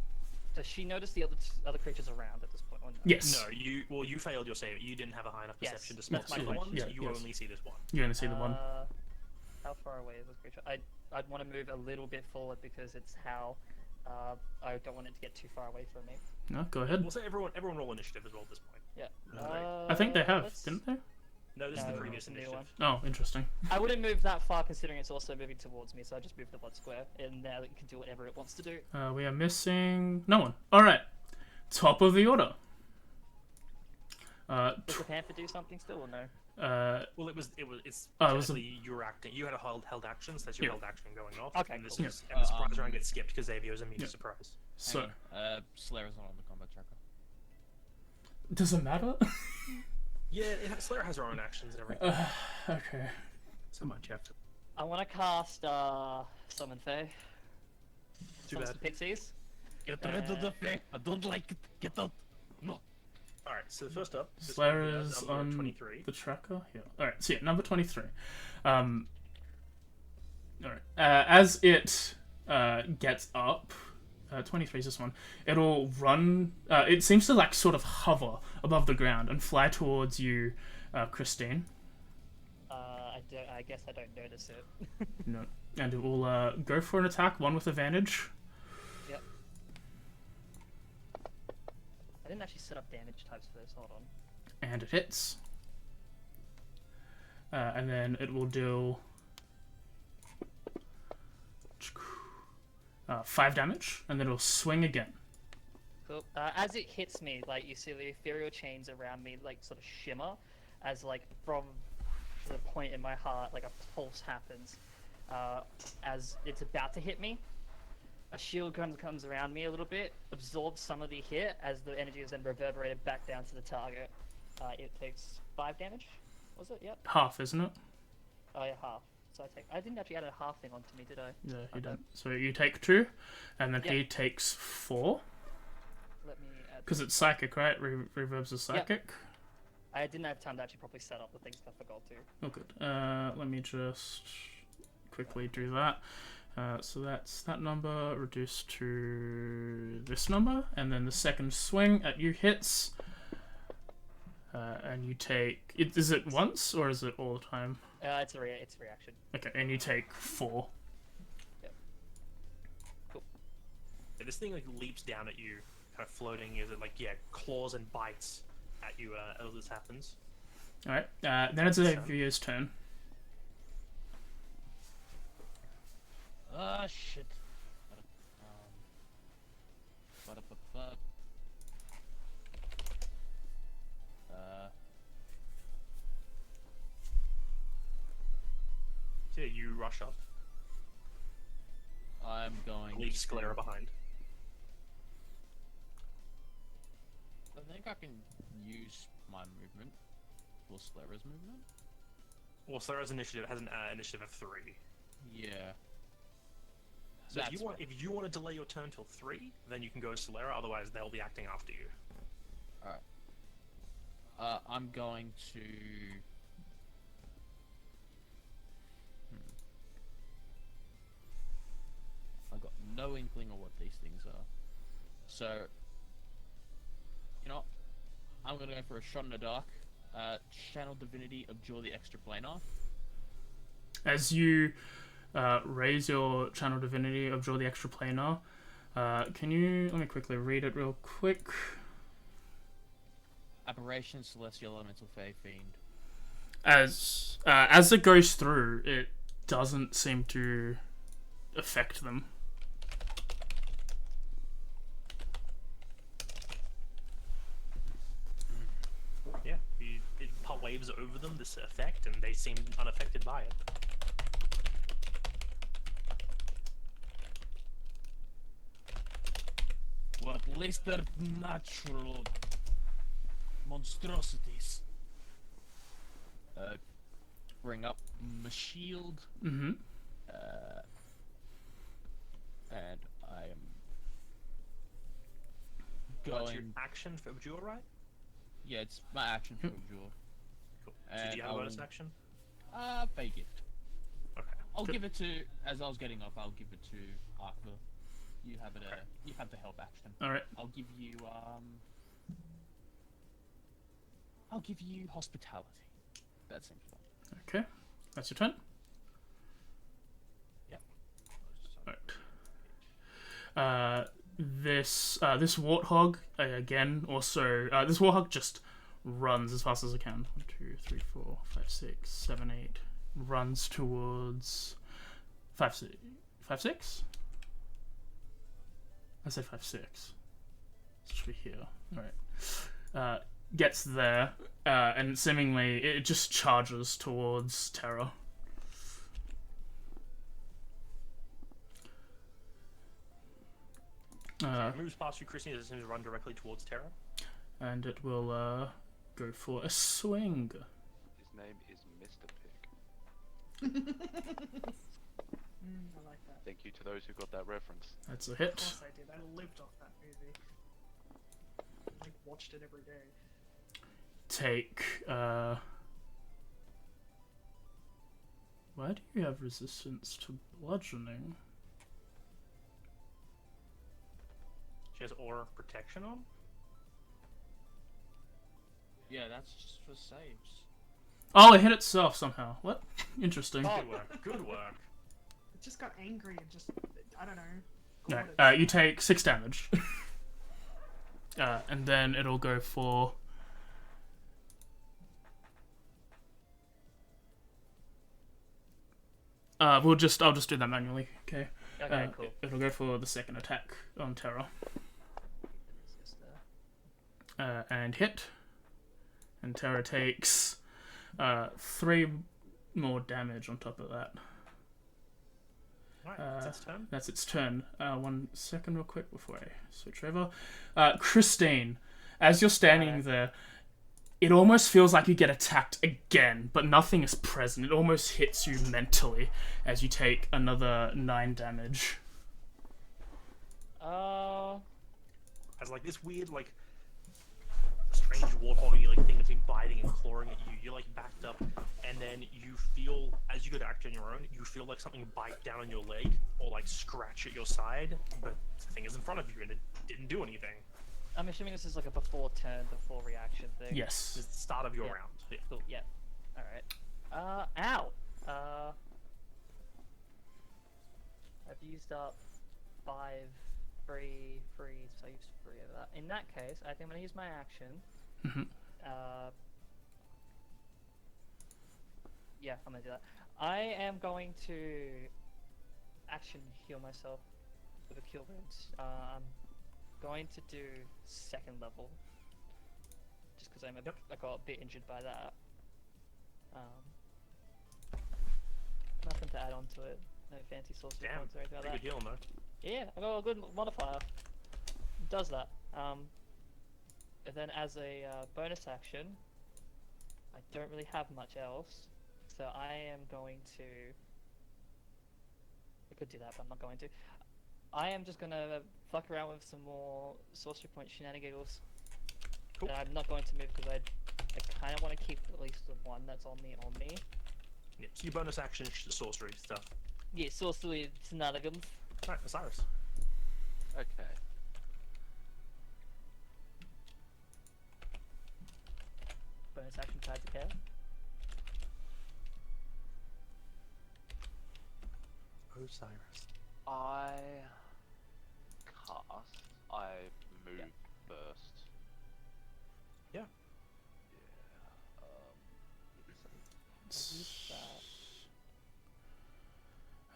Does she notice the other creatures around at this point? Or no? Yes. No, you failed your save. You didn't have a high enough Yes, perception to spot that's my the other point. ones. Yeah, You yes. only see this one. You only see the one. How far away is this creature? I'd want to move a little bit forward because it's how. I don't want it to get too far away from me. No, go ahead. We'll say everyone roll initiative as well at this point. Yeah. I think they have, let's- didn't they? No, this is No, the previous it's a new initiative. Oh, interesting. I wouldn't move that far considering it's also moving towards me, so I just moved the blood square, and now it can do whatever it wants to do. We are missing no one. All right, top of the order. Does the panther do something still or no? Well, it's Oh, it was technically you were acting. You had a held action, so that's your Yeah. held action going off. Okay, and this cool. is and the surprise round gets skipped because Xavier is immune to Yeah. surprise. So, Slayer's not on the combat tracker. does it matter? Yeah, Slayer has her own actions and everything. Okay. So much you have to. I want to cast Summon Fae. Too Summons bad. the Pixies. Get rid of the Fae. I don't like it. Get out. No. All right, so first up, this Slayer one here, is number on 23. the tracker. Yeah. All right. So yeah, number 23. All right. As it gets up, 23 is this one. It'll run. It seems to like sort of hover above the ground and fly towards you, Christine. I guess I don't notice it. No. And it will go for an attack, one with advantage. Yep. I didn't actually set up damage types for this. Hold on. And it hits. And then it will do 5 damage, and then it'll swing again. Cool. As it hits me, like you see the ethereal chains around me, like sort of shimmer, as like from the point in my heart, like a pulse happens. As it's about to hit me, a shield comes around me a little bit, absorbs some of the hit, as the energy is then reverberated back down to the target. It takes 5 damage. Was it? Yep. Half, isn't it? Oh yeah, half. So I didn't actually add a half thing onto me, did I? Yeah, you Okay. don't. So you take 2, and then Yep. he takes 4. Let me add. Because it's psychic, right? Reverbs are psychic. I didn't have time to actually properly set up the things. I forgot to. Oh, good. Let me just quickly do that. So that's that number reduced to this number, and then the second swing at you hits, and you take. Is it once or is it all the time? It's a reaction. Okay, and you take 4. Yeah, this thing like leaps down at you, kind of floating. Is it like claws and bites at you as this happens? All right. Then it's Xavier's turn. Ah, shit. So you rush up, I'm going leave to... Sclera behind. I think I can use my movement for Sclera's movement. Well, Sclera's initiative has an initiative of 3. Yeah. So if you want to delay your turn till 3, then you can go to Sclera. Otherwise, they'll be acting after you. Alright. I'm going to... I've got no inkling of what these things are. So... You know what? I'm gonna go for a shot in the dark. Channel Divinity, Abjure the Extraplanar. As you raise your channel divinity, abjure the extraplanar, can you let me quickly read it real quick? Aberration, Celestial Elemental Fey Fiend. As it goes through, it doesn't seem to affect them. Yeah, it waves over them, this effect, and they seem unaffected by it. Well, at least they're natural monstrosities. Bring up my shield. Mm-hmm. And I am What's your going... action for Abjure, right? Yeah, it's my action for Abjure. Cool. So And do you have a I bonus will- action? Fey gift. Okay. I'll Good. give it to, as I was getting off, I'll give it to Arthur. You have it, you have the help action. All right. I'll give you hospitality. That seems fun. Okay. That's your turn. Yep. Right. This warthog again. Also, this warthog just runs as fast as it can. 1, 2, 3, 4, 5, 6, 7, 8. Runs towards 5, 6. 5, 6. I said 5, 6. It should be here. All right. Gets there, and seemingly it just charges towards Terra. It moves past you, Christine, as it seems to run directly towards Terra. And it will go for a swing. His name is Mr. Pig. I like that. Thank you to those who got that reference. That's a Of hit. course I did. I lived off that movie. I watched it every day. Take why do you have resistance to bludgeoning? She has Aura of Protection on? Yeah, that's just for saves. Oh, it hit itself somehow. What? Interesting. Good work. Good work. It just got angry and just, I don't know. No, gored you take 6 damage. And then it'll go for... I'll just do that manually, okay? Okay, cool. It'll go for the second attack on Terra. and hit. And Terra takes 3 more damage on top of that. Alright, that's its turn. That's its turn. 1 second real quick before I switch over. Christine, as you're standing there, it almost feels like you get attacked again, but nothing is present. It almost hits you mentally as you take another 9 damage. As like this weird, like, strange warthog like thing that's been biting and clawing at you, you're like backed up, and then you feel, as you go to act on your own, you feel like something bite down on your leg or like scratch at your side, but the thing is in front of you and it didn't do anything. I'm assuming this is like a before turn, before reaction thing. Yes. It's the start of your Yeah. round. Yeah. Cool, yeah. Alright. Ow! I've used up 5 free, so I used 3 of that. In that case, I think I'm gonna use my action. Yeah, I'm gonna do that. I am going to action heal myself with a cure wounds. I'm going to do 2nd level, just because I got a bit injured by that. Nothing to add on to it. No fancy sorcery points or anything like that. Pretty good healing though. Yeah, I got a good modifier. It does that. And then as a bonus action, I don't really have much else, so I am going to. I could do that, but I'm not going to. I am just gonna fuck around with some more sorcery point shenanigans. Cool. And I'm not going to move because I kind of want to keep at least the one that's on me. Yeah, so your bonus action sorcery stuff. Yeah, sorcery shenanigans. Alright, Osiris. Okay. Bonus action tied to care. Osiris. I move first. Yeah.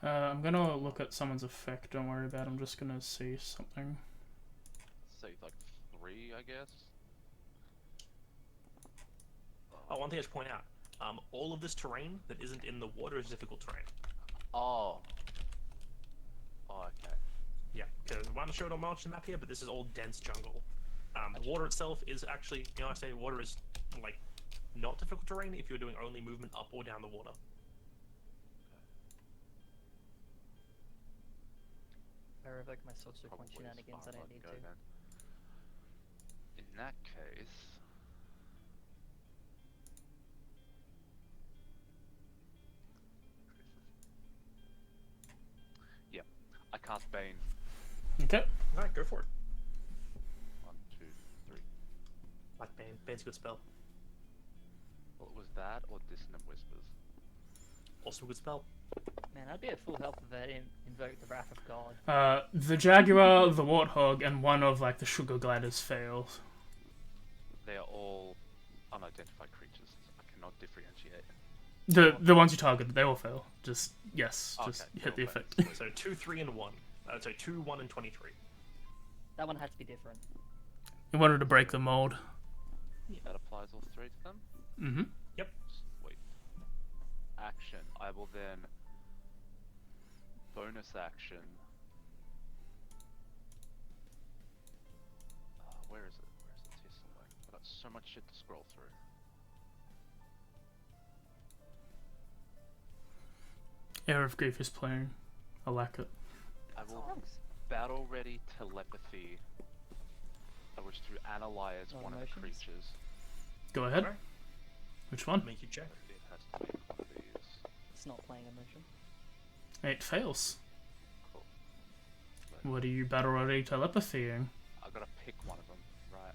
I'm gonna look at someone's effect, don't worry about it. I'm just gonna see something. Say like 3, I guess. Oh, one thing I should point out. All of this terrain that isn't in the water is difficult terrain. Oh, okay. Yeah, because I want to show it on the map here, but this is all dense jungle. The water itself is actually, I say water is like not difficult terrain if you're doing only movement up or down the water. I revoke my sorcery point Probably shenanigans. I smart don't need go to. then. In that case, yeah, I cast Bane. Okay. Alright, go for it. 1, 2, 3. Like Bane. Bane's a good spell. What was that or Dissonant Whispers? Also a good spell. Man, I'd be at full health if I didn't invoke the Wrath of God. The Jaguar, the Warthog, and one of like the Sugar Gliders fails. They are all unidentified creatures. I cannot differentiate. The ones you targeted, they all fail. Just just Okay, hit the well, effect. So 2, 3, and 1. So 2, 1, and 23. That one had to be different. You wanted to break the mold. That applies all 3 to them? Mm-hmm. Sweet. Action. I will then bonus action. Where is it? Where's the tear select? I've got so much shit to scroll through. Air of Grief is playing. I like it. I will Thanks. battle ready telepathy. I wish to analyze one of the emotions? creatures. Go ahead. Alright. Which one? Make you check. It has to be one of these. It's not playing emotion. 8 fails. Cool. What are you battle ready telepathying? I've got to pick one of them, right?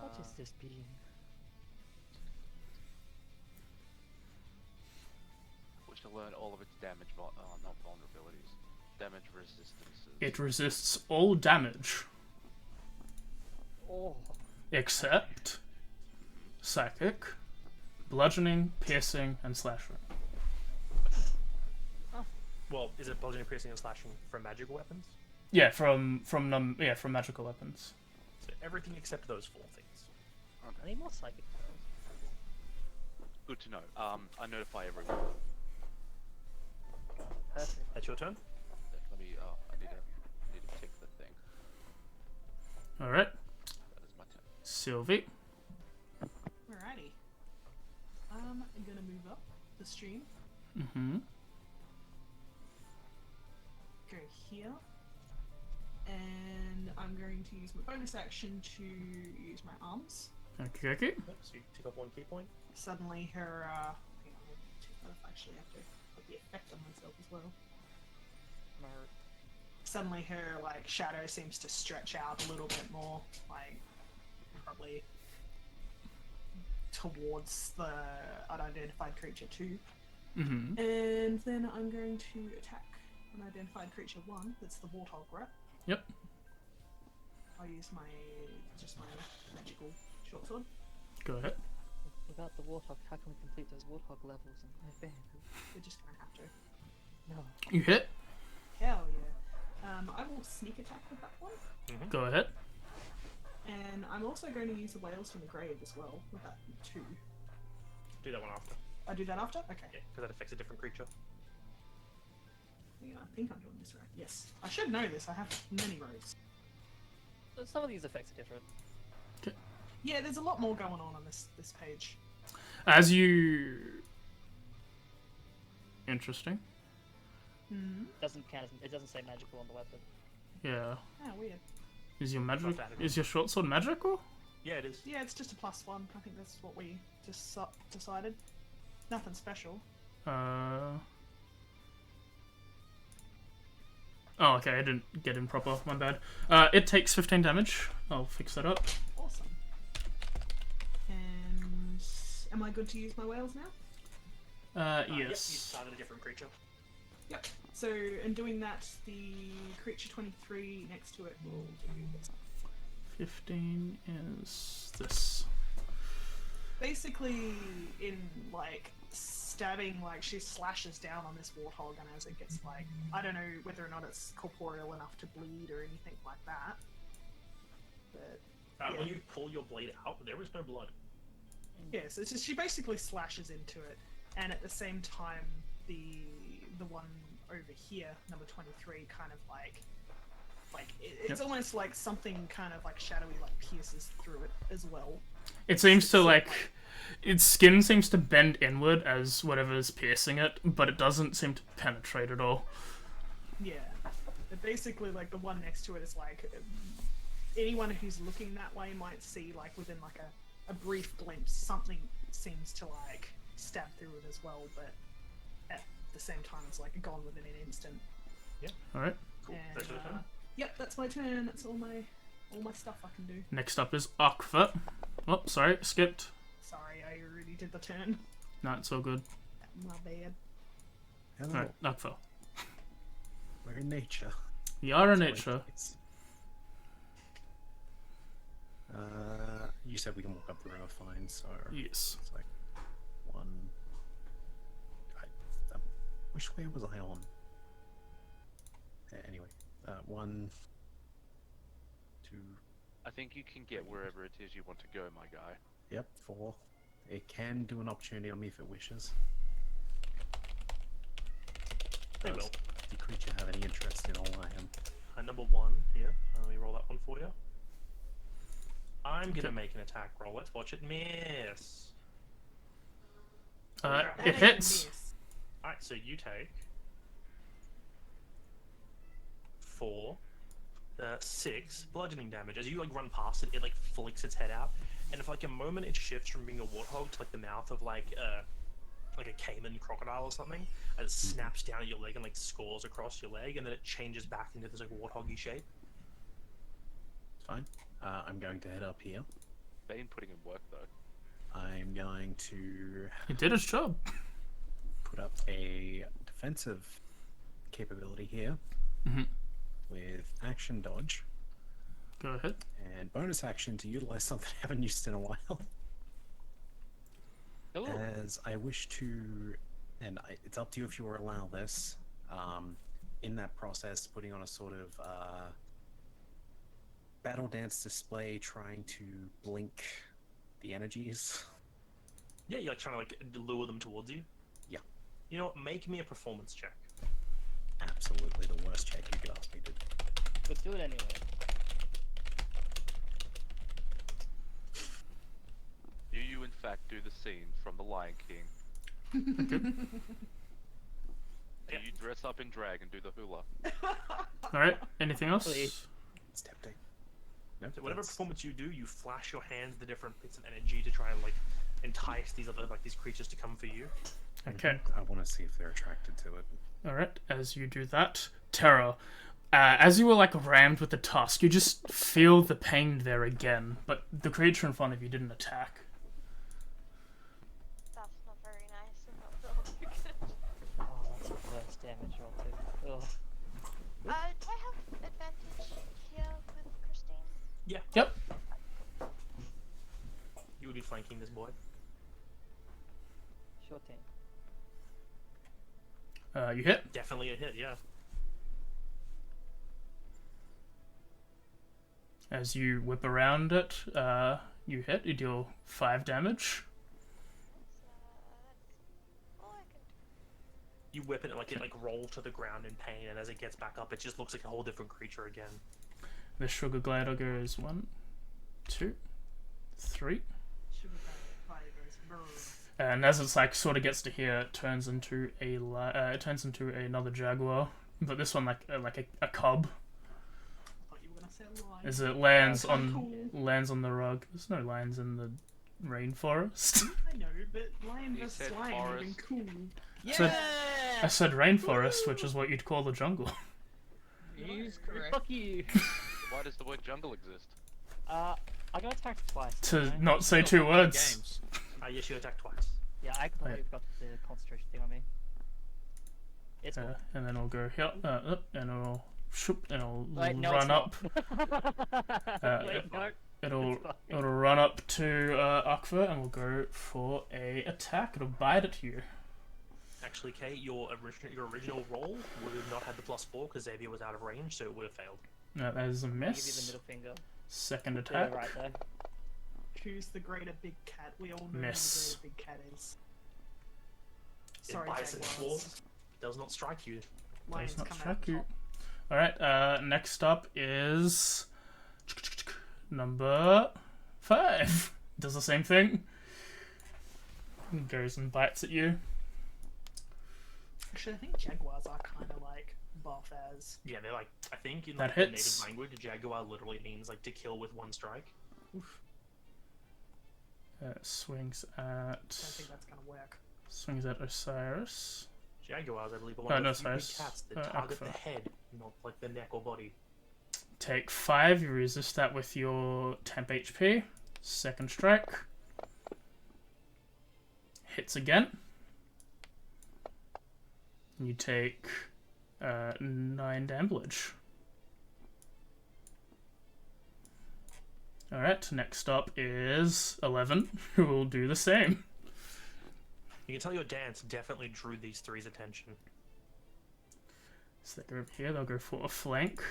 What is this being? Wish to learn all of its damage, not vulnerabilities. Damage resistances. It resists all damage Oh, except psychic, bludgeoning, piercing, and slashing. Well, is it bludgeoning, piercing, and slashing from magical weapons? Yeah, from magical weapons. So everything except those 4 things. I need more psychic spells. Good to know. I notify everyone. Perfect. That's your turn. Let me. I need to tick the thing. All right, That is my turn. Sylvie. Alrighty. I'm gonna move up the stream. Mm-hmm. Go here. And I'm going to use my bonus action to use my arms. Okay. Yep, so you take up 1 key point. Suddenly her, hang on, I actually have to put the effect on myself as well. Suddenly her, like, shadow seems to stretch out a little bit more, like, probably towards the unidentified creature 2. Mm-hmm. And then I'm going to attack unidentified creature 1, that's the warthog, right? Yep. I'll use my magical short sword. Go ahead. Without the warthog, how can we complete those warthog levels in my band? We're just gonna have to. No. You hit. Hell yeah. I will sneak attack with that one. Go ahead. And I'm also going to use the whales from the grave as well with that 2. Do that one after. I do that after? Okay. Yeah, because that affects a different creature. Yeah, I think I'm doing this right. Yes. I should know this, I have many rogues. Some of these effects are different. Yeah, there's a lot more going on this page. As you. Interesting. Hmm. Doesn't count. It doesn't say magical on the weapon. Yeah. Ah, weird. Is your magic? Not bad. Is your short sword magical? Yeah, it is. Yeah, it's just a +1. I think that's what we just decided. Nothing special. Oh, okay. I didn't get in proper. My bad. It takes 15 damage. I'll fix that up. Awesome. And am I good to use my whales now? Yep, you Yes. target a different creature. Yep. So, in doing that, the creature 23 next to it will do this. 15 is this. Basically, in like stabbing, like she slashes down on this warthog, and as it gets like, I don't know whether or not it's corporeal enough to bleed or anything like that. But yeah. When you pull your blade out, there is no blood. Yeah, so it's just, she basically slashes into it, and at the same time, the one over here, number 23, kind of like it's Yep. almost like something kind of like shadowy like pierces through it as well. It seems to So, like. Its skin seems to bend inward as whatever's piercing it, but it doesn't seem to penetrate at all. Yeah, but basically like the one next to it is like anyone who's looking that way might see like within like a brief glimpse something seems to like stab through it as well, but at the same time it's like gone within an instant. Alright. Cool. And, That's your turn. Yep, that's my turn. That's all my stuff I can do. Next up is Akfa. Oh, sorry, skipped. Sorry, I already did the turn. No, it's all good. My bad. Hello. Alright, Akfa. We're in nature. Yara That's what it Nature. is. You said we can walk up the river fine, so Yes. it's like one. Which way was I on? Anyway, 1, 2. I think you can get wherever it is you want to go, my guy. Yep, 4. It can do an opportunity on me if it wishes. They Does will. the creature have any interest in all I am? Number 1 here. Let me roll that one for you. I'm gonna make an attack roll. Let's watch it miss. That It ain't a hits. miss. Alright, so you take 4, 6 bludgeoning damage. As you like run past it, it like flicks its head out, and for like a moment it shifts from being a warthog to like the mouth of like a caiman crocodile or something, and it snaps down at your leg and like scores across your leg, and then it changes back into this like warthoggy shape. It's fine. I'm going to head up here. Bane putting in work though. I'm going to It did its job. put up a defensive capability here Mhm. with action dodge Go ahead. and bonus action to utilize something I haven't used in a while. Ooh. As I wish to, and it's up to you if you will allow this, in that process, putting on a sort of battle dance display, trying to blink the energies. Yeah, you're like trying to like lure them towards you. Yeah. You know what? Make me a performance check. Absolutely the worst check you could ask me to do. But do it anyway. Do you in fact do the scene from The Lion King? Do you dress up in drag and do the hula? Alright, anything else? Please. It's tempting. No, So whatever that's- performance you do, you flash your hands the different bits of energy to try and like entice these other like these creatures to come for you. Okay. I want to see if they're attracted to it. Alright, as you do that, Terra, as you were like rammed with the tusk, you just feel the pain there again, but the creature in front of you didn't attack. That's not very nice and not at all good. Oh, that's the worst damage roll too. Ugh. Do I have advantage here with Christine? Yeah. Yep. You would be flanking this boy. Sure thing. You hit. Definitely a hit. Yeah. As you whip around it, you hit. You deal 5 damage. That's all I can do. You whip it and like it like rolls to the ground in pain, and as it gets back up, it just looks like a whole different creature again. The sugar glider goes 1, 2, 3. Sugar fire goes brrr. And as it's like sort of gets to here, it turns into it turns into another jaguar, but this one like a cub. I thought you were gonna say a lion. As it lands That's on cool. lands on the rug. There's no lions in the rainforest. I know, but lion He versus said lion would have been forest. cool. I said- I said rainforest, which is what you'd call the jungle. He's correct. Fuck you. Why does the word jungle exist? I got attacked twice. To didn't I? not say 2 words. Games. Yes, you attack twice. Yeah, I completely forgot the concentration thing on me. It's cool. And then it'll go here, up, and it'll shoop, and it'll Wait, no, run it's up. not. Wait, no. It'll It's fine. it'll run up to Akva and will go for a attack. It'll bite at you. Actually, Kate, your original roll would have not had the +4 because Xavier was out of range, so it would have failed. That is a I'll give you the miss. middle finger. Second Yeah, attack. right there. Who's the greater big cat? We all know Miss. who the greater big cat is. It Sorry, bites its Jaguars. claws, does not strike you. Lions Does not come strike out you. top. Alright, next up is number 5. Does the same thing. Goes and bites at you. Actually, I think jaguars are kind of like buff as. Yeah, they're like, I think in That like, the hits. native language, jaguar literally means like to kill with 1 strike. Swings I don't at think that's gonna work. Osiris. Jaguars, I believe, are one of no, the few big sorry, cats that target the Akfa. head, not like the neck or body. Take 5. You resist that with your temp HP. Second strike. Hits again. You take 9 damage. Alright, next up is 11, who will do the same. You can tell your dance definitely drew these three's attention. So they go over here, they'll go for a flank.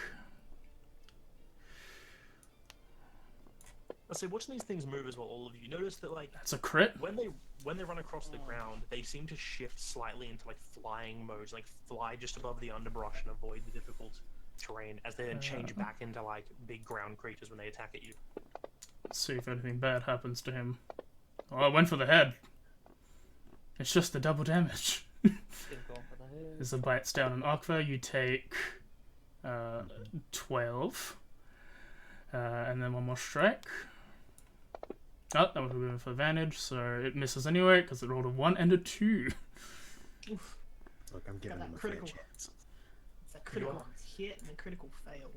I say, watching these things move as well, all of you notice that like That's a crit. when they run across the ground, they seem to shift slightly into like flying modes, like fly just above the underbrush and avoid the difficult terrain, as they then change back into like big ground creatures when they attack at you. Let's see if anything bad happens to him. Oh, I went for the head. It's just the double damage. Still going for the head. As the bites down on Akva, you take 12. And then 1 more strike. Oh, that would have been for advantage, so it misses anyway, because it rolled a 1 and a 2. Look, I'm giving that them a fair critical. chance. It's a critical hit and a critical fail.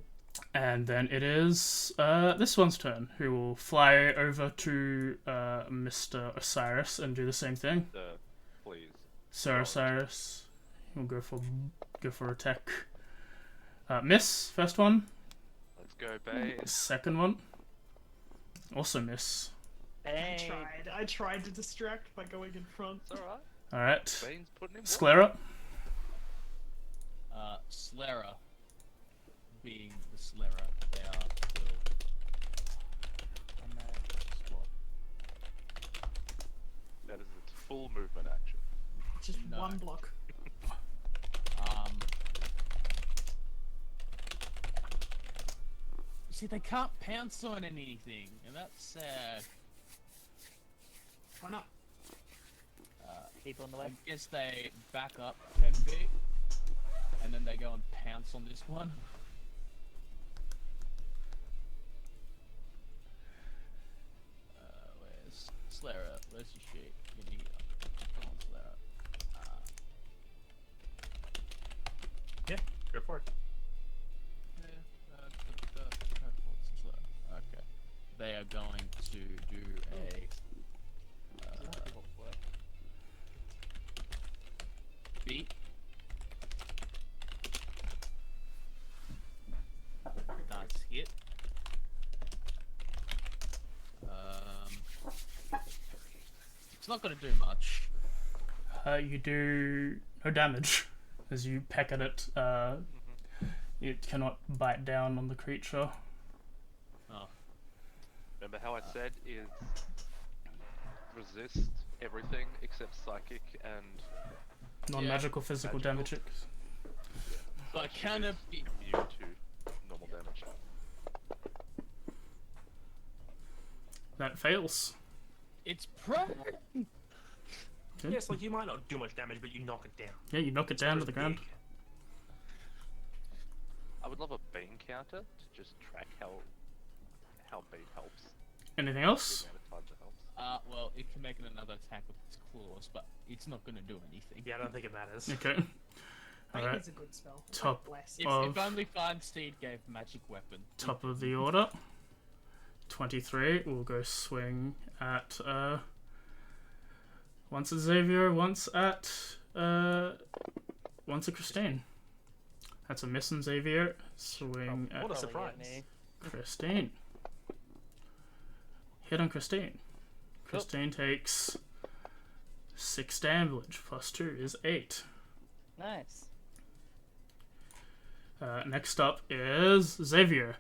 And then it is this one's turn, who will fly over to Mr. Osiris and do the same thing. Please. Sir Osiris will go for attack. Miss, first one. Let's go, babe. Second one. Also miss. Hey. I tried to distract by going in front. It's alright. Alright. Bane's putting in work. Sclera. Slera, being the Slera they are, will... Swap. That is its full movement action. Just No. one block. See, they can't pounce on anything, and that's sad. Why not? People in the I way. guess they back up 10 feet, and then they go and pounce on this one. Where's Slera? Where's your shit? Give me come on, Slera. Yeah, go for it. Okay. They are going to do a beat. Nice hit. It's not gonna do much. You do no damage as you peck at it. It cannot bite down on the creature. Oh. Remember how I said is resist everything except psychic and Non-magical physical damage. But can it be immune to normal damage. That fails. It's prone. Okay. Yes, like you might not do much damage, but you knock it down. Yeah, you knock it down to the ground. Big. I would love a bean counter to just track how bean helps. Anything The else? amount of times it helps. Well, it can make another attack with its claws, but it's not gonna do anything. Yeah, I don't think it matters. Okay. Bane Alright. is a good spell. It's Top. like bless. If Of- only Farnsteed gave magic weapon. Top of the order. 23 will go swing at once at Xavier, once at Christine. That's a miss on Xavier. Swing What a at surprise. Christine. Hit on Christine. Christine takes 6 damage, plus 2 is 8. Nice. Next up is Xavier.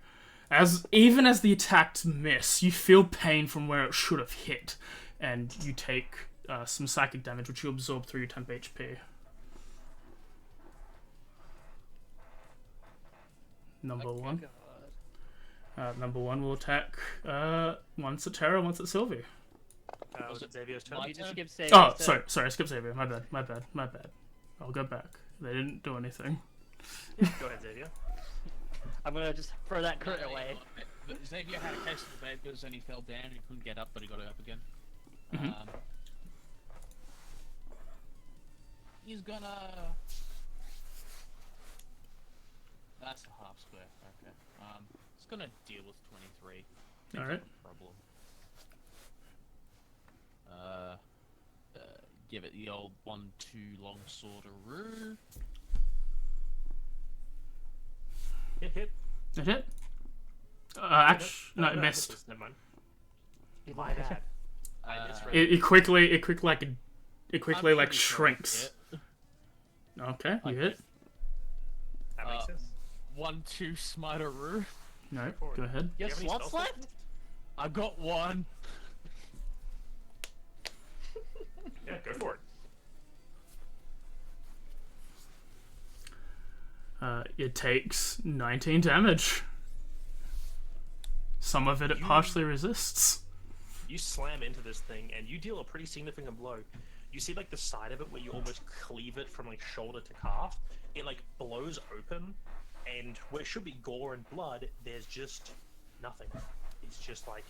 Even as the attacks miss, you feel pain from where it should have hit, and you take some psychic damage, which you absorb through your temp HP. Number one. Number one will attack once at Terra, once at Sylvie. Was it Xavier's turn? My You just turn? skip save. Oh, instead. sorry, skip Xavier. My bad. I'll go back. They didn't do anything. Go ahead, Xavier. I'm gonna just throw that crit away. But Xavier had a case of the vapors and he fell down and he couldn't get up, but he got it up again. Mhm. He's gonna... That's a half square, okay. He's gonna deal with 23. Alright. Problem. Give it the old 1-2 longsword-a-roo. Hit. It hit? No, it missed. misses. Never mind. My bad. I misread. It quickly I'm like pretty sure shrinks. it hit. Okay, you hit. That makes sense. 1-2 smite-a-roo. No, forward. go ahead. Do You you have have any slots spells left? I got one. Yeah, go for it. It takes 19 damage. Some of it You- partially resists. You slam into this thing and you deal a pretty significant blow. You see like the side of it where you almost cleave it from like shoulder to calf. It like blows open, and where it should be gore and blood, there's just nothing. It's just like,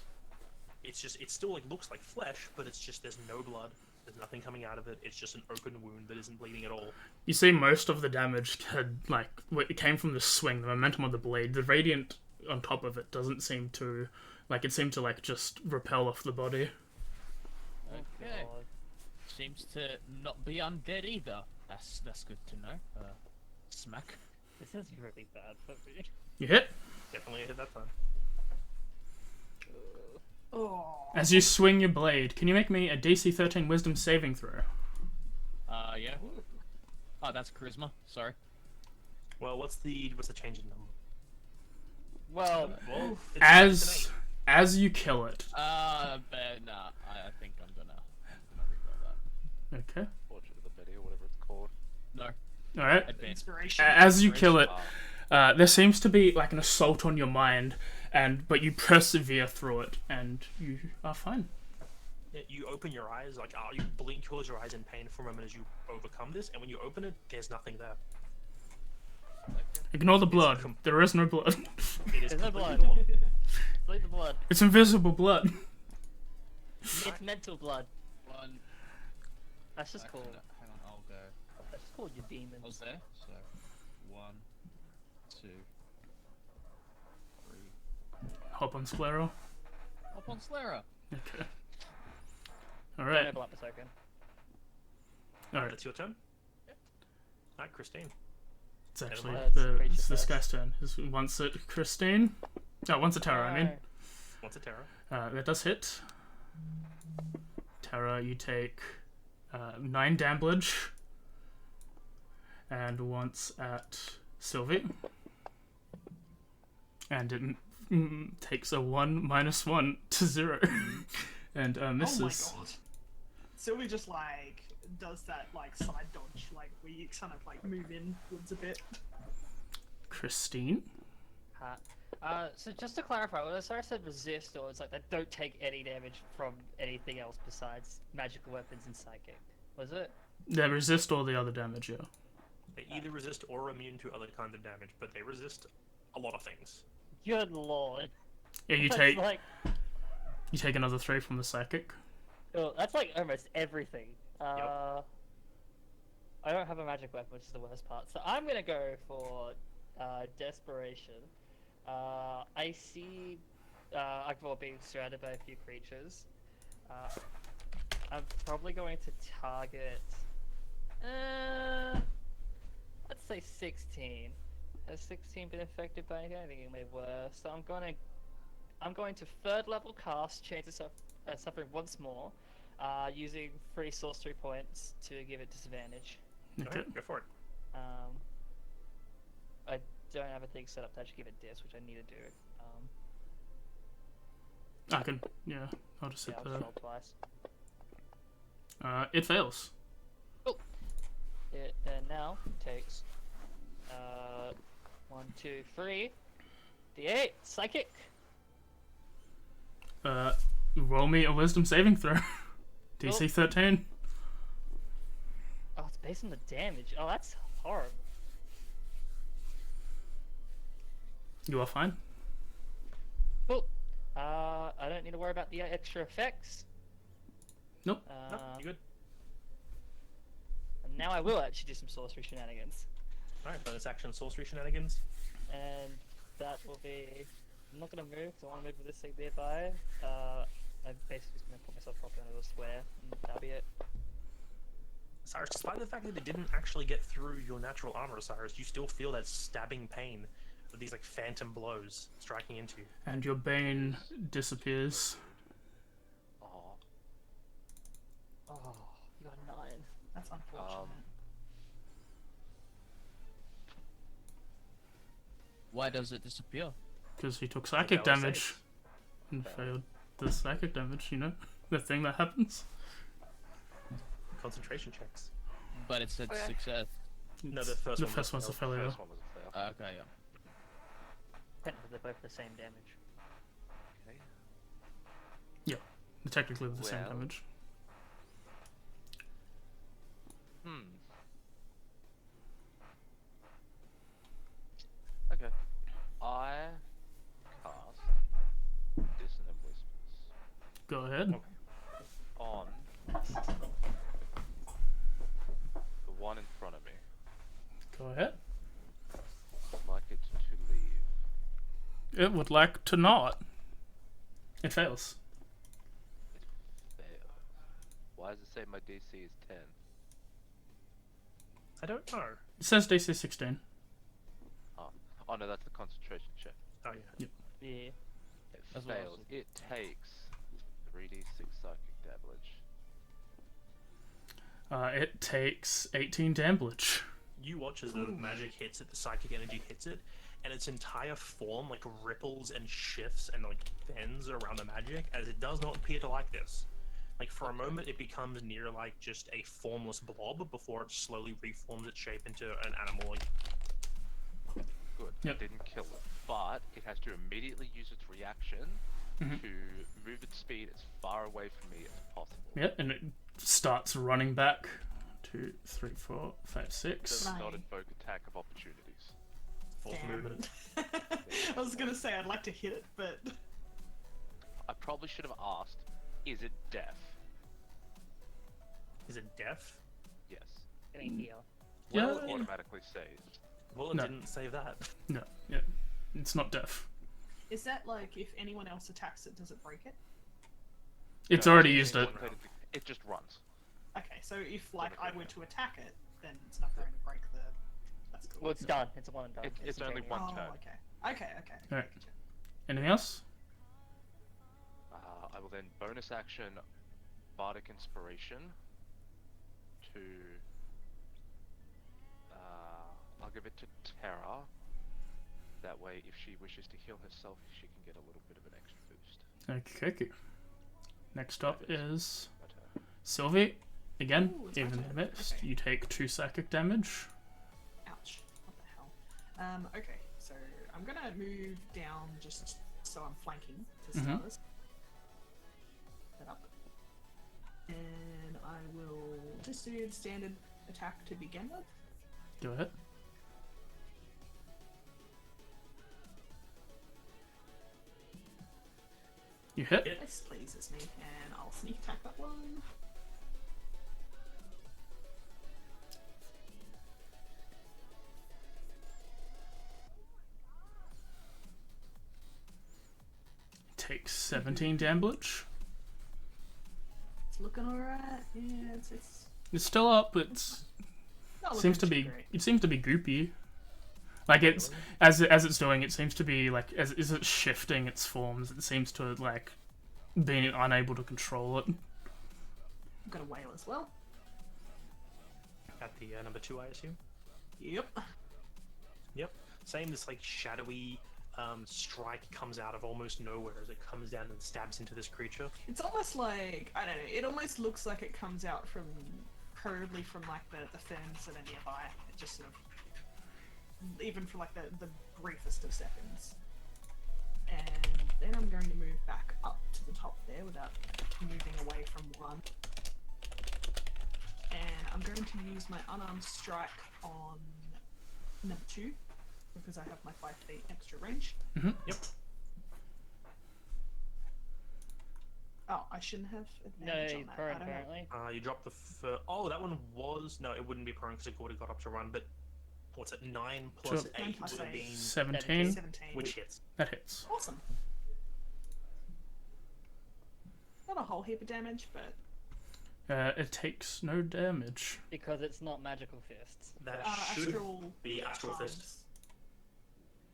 it still like looks like flesh, but it's just there's no blood. There's nothing coming out of it. It's just an open wound that isn't bleeding at all. You see, most of the damage it came from the swing, the momentum of the blade. The radiant on top of it doesn't seem to, it seemed to just repel off the body. Okay. God. Seems to not be undead either. That's good to know. Smack. This is really bad for me. You hit. Definitely hit that time. Oh. As you swing your blade, can you make me a DC 13 Wisdom saving throw? Yeah. Oh, that's charisma. Sorry. Well, what's the change in number? Well, Well, it's As you kill it. But nah, I think I'm gonna reroll that. Okay. Portrait of the Betty or whatever it's called. No, All right. advance. Inspiration. As you kill it, Ah, there seems to be like an assault on your mind, but you persevere through it, and you are fine. Yeah, you open your eyes, like you blink, close your eyes in pain for a moment as you overcome this, and when you open it, there's nothing there. Ignore the blood. There is no blood. It is There's no completely blood. gone. Delete the blood. It's invisible blood. It's mental blood. One. That's just cool. Actually, no, hang on, I'll go. That's just called your I was demons. there, so 1, 2, 3. Hop on Sclero. Up on Slayer. Okay. All Don't right. overlap a second. All right. That's your turn. Alright, Christine. It's actually It's the creature it's this first. guy's turn. Once it Christine. Oh, once a Tara. I mean, What's a terror? that does hit. Tara, you take 9 damage. And once at Sylvie. And it takes a 1 minus 1 to 0. And misses. Oh my god. Sylvie just like does that like side dodge, like where you kind of like move inwards a bit. Christine. So just to clarify, when I said resist, or it's like they don't take any damage from anything else besides magical weapons and psychic. Was it? They resist all the other damage, yeah. They either resist or are immune to other kinds of damage, but they resist a lot of things. Good lord. Yeah, you That's take like, you take another 3 from the psychic. oh, that's like almost everything. I don't have a magic weapon, which is the worst part. So I'm gonna go for desperation. I see Akvor being surrounded by a few creatures. I'm probably going to target. Let's say 16. Has 16 been affected by anything? I think it may were. So I'm going to 3rd level cast Change of Suffering once more, using 3 sorcery points to give it disadvantage. Okay. Alright, go for it. I don't have a thing set up to actually give it dis, which I need to do. I can, yeah, I'll just Yeah, hit I'll just roll twice. It fails. It then now takes 1, 2, 3, D8 psychic. Roll me a wisdom saving throw. DC Oh. 13. Oh, it's based on the damage. Oh, that's horrible. You are fine. Cool. I don't need to worry about the extra effects. Nope. No, you good. And now I will actually do some sorcery shenanigans. Alright, bonus action sorcery shenanigans. And that will be... I'm not going to move, because I want to move with this thing nearby. I'm basically just going to put myself properly under a square, and that'll be it. Cyrus, despite the fact that it didn't actually get through your natural armor, Cyrus, you still feel that stabbing pain of these like phantom blows striking into you. And your bane disappears. Aw. Oh, you got a 9. That's unfortunate. Why does it disappear? Because he took psychic that was damage. safe. And failed the psychic damage, you know? The thing that happens. Concentration checks. But it said Okay. success. No, the first one was one's a failed. failure. First one was a fail. Okay, yeah. Technically, they're both the same damage. Okay. They're technically the same Well. damage. Okay. I cast Dissonant Whispers Go ahead. on the one in front of me. Go ahead. I'd like it to leave. It would like to not. It fails. Fail. Why does it say my DC is 10? I don't know. It says DC 16. Oh no, that's the concentration check. Oh yeah. Yeah. It That's what I was fails. It takes 3d6 psychic damage. It takes 18 damage. You watch as the magic hits it, the psychic energy hits it, and its entire form like ripples and shifts and like bends around the magic, as it does not appear to like this. Like for a moment, it becomes near like just a formless blob before it slowly reforms its shape into an animal. Like, Good. Yep. Didn't kill it, but it has to immediately use its reaction to move its speed as far away from me as possible. Yeah, and it starts running back. 2, 3, 4, 5, 6. Does Right. not invoke attack of opportunities. force Damn. movement. I was gonna say I'd like to hit it, but I probably should have asked, is it deaf? Is it deaf? Yes. Gonna heal. Yeah. Well, it, Automatically saved. well, it No. didn't save that. No, yeah, it's not deaf. is that like if anyone else attacks it, does it break it? It's No, already it's used it. one round. It just runs. Okay, so if like Never I break were it. to attack it, then it's not going to break the. That's cool. Well, it's done. It's a one and done. It's only instantaneous. one Oh, turn. okay. Okay. Alright. Anything else? I will then bonus action Bardic Inspiration to. I'll give it to Terra. That way, if she wishes to heal herself, she can get a little bit of an extra boost. Okay. Next up is My turn. Sylvie. Again, Ooh, it's my even turn. missed. Okay. You take 2 psychic damage. Ouch. What the hell? Okay, so I'm gonna move down just so I'm flanking to Mhm. start us. That up. And I will just do the standard attack to begin with. Go ahead. You hit. This pleases me, and I'll sneak attack that one. Take 17 damage. It's looking alright. Yeah, it's It's still up, but it's not seems to looking be too great. it seems to be goopy. Like it's as it's doing, it seems to be like as it's shifting its forms. It seems to like being unable to control it. I've got a whale as well. At the number 2, I assume. Yep. Yep. Same. This like shadowy strike comes out of almost nowhere as it comes down and stabs into this creature. It's almost like I don't know. It almost looks like it comes out from, probably from like the ferns that are nearby. It just sort of, even for like the briefest of seconds. And then I'm going to move back up to the top there without moving away from one. And I'm going to use my unarmed strike on number 2 because I have my 5 feet extra range. Yep. Oh, I shouldn't have No, advantage he's on that. prone I don't know. apparently. You dropped the oh, that one was no, it wouldn't be prone because it would have got up to run. But what's it? 9 plus Sure. 8 9 plus would have 8. been 17. 17. which hits. That hits. Awesome. Not a whole heap of damage, but It takes no damage. Because it's not magical fists. That should astral be astral fist.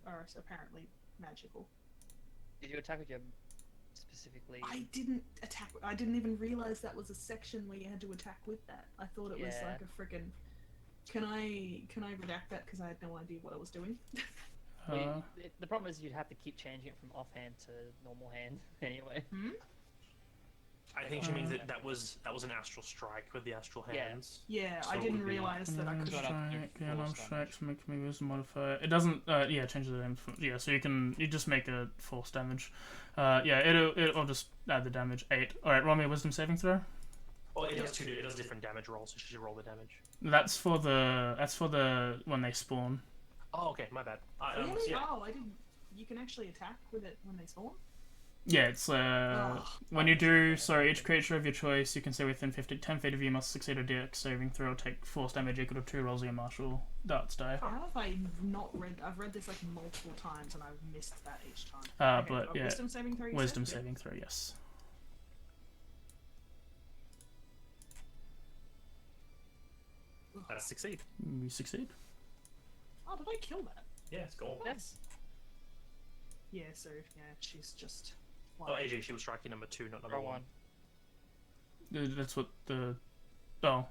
arms are apparently magical. Did you attack with your specifically? I didn't attack. I didn't even realize that was a section where you had to attack with that. I thought it was Yeah. like a friggin'. Can I redact that because I had no idea what I was doing? Well, the problem is you'd have to keep changing it from offhand to normal hand anyway. I think she means that was an astral strike with the astral Yeah. hands. Yeah, So I it didn't would be- realize that I could. Got up to Yeah, force non damage. strikes make me wisdom modifier. It doesn't. Yeah, change the damage. Yeah, so you just make a force damage. Yeah, it'll just add the damage 8. All right, roll me a wisdom saving throw. Oh, it does it does different damage rolls, so she should roll the damage. That's for the when they spawn. Oh, okay, my bad. Really? Yeah. Oh, I didn't. You can actually attack with it when they spawn. Yeah, it's Oh, when you do so. Each creature of your choice you can see within 10 feet of you must succeed a dex saving throw or take force damage equal to 2 rolls of your martial darts die. How have I not read? I've read this like multiple times and I've missed that each time. But yeah, wisdom saving throw. You wisdom said? saving throw. Yes. That's succeed. You succeed. Oh, did I kill that? Yeah, it's gone. Nice. Yeah. So yeah, she's just. Oh, AJ, she was striking number 2, not number Roll 1. one. That's what the. Oh,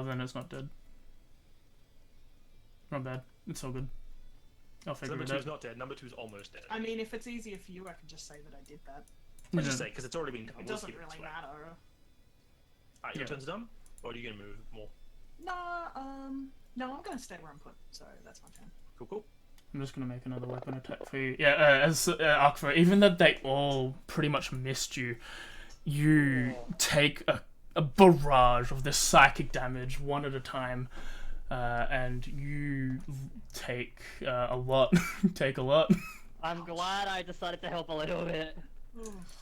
then it's not dead. Not bad. It's all good. I'll So figure number it two's out. not dead. Number two's almost dead. I mean, if it's easier for you, I can just say that I did that. Let's Yeah. just say because it's already been done. It We'll doesn't skip really this way. matter. Alright, your Yeah. turn's done. Or are you gonna move more? Nah, no, I'm gonna stay where I'm put, so that's my turn. Cool. I'm just gonna make another weapon attack for you. Yeah, as Akfa, even though they all pretty much missed you, you take a barrage of this psychic damage one at a time, and you take a lot. Take a lot. I'm glad I decided to help a little bit.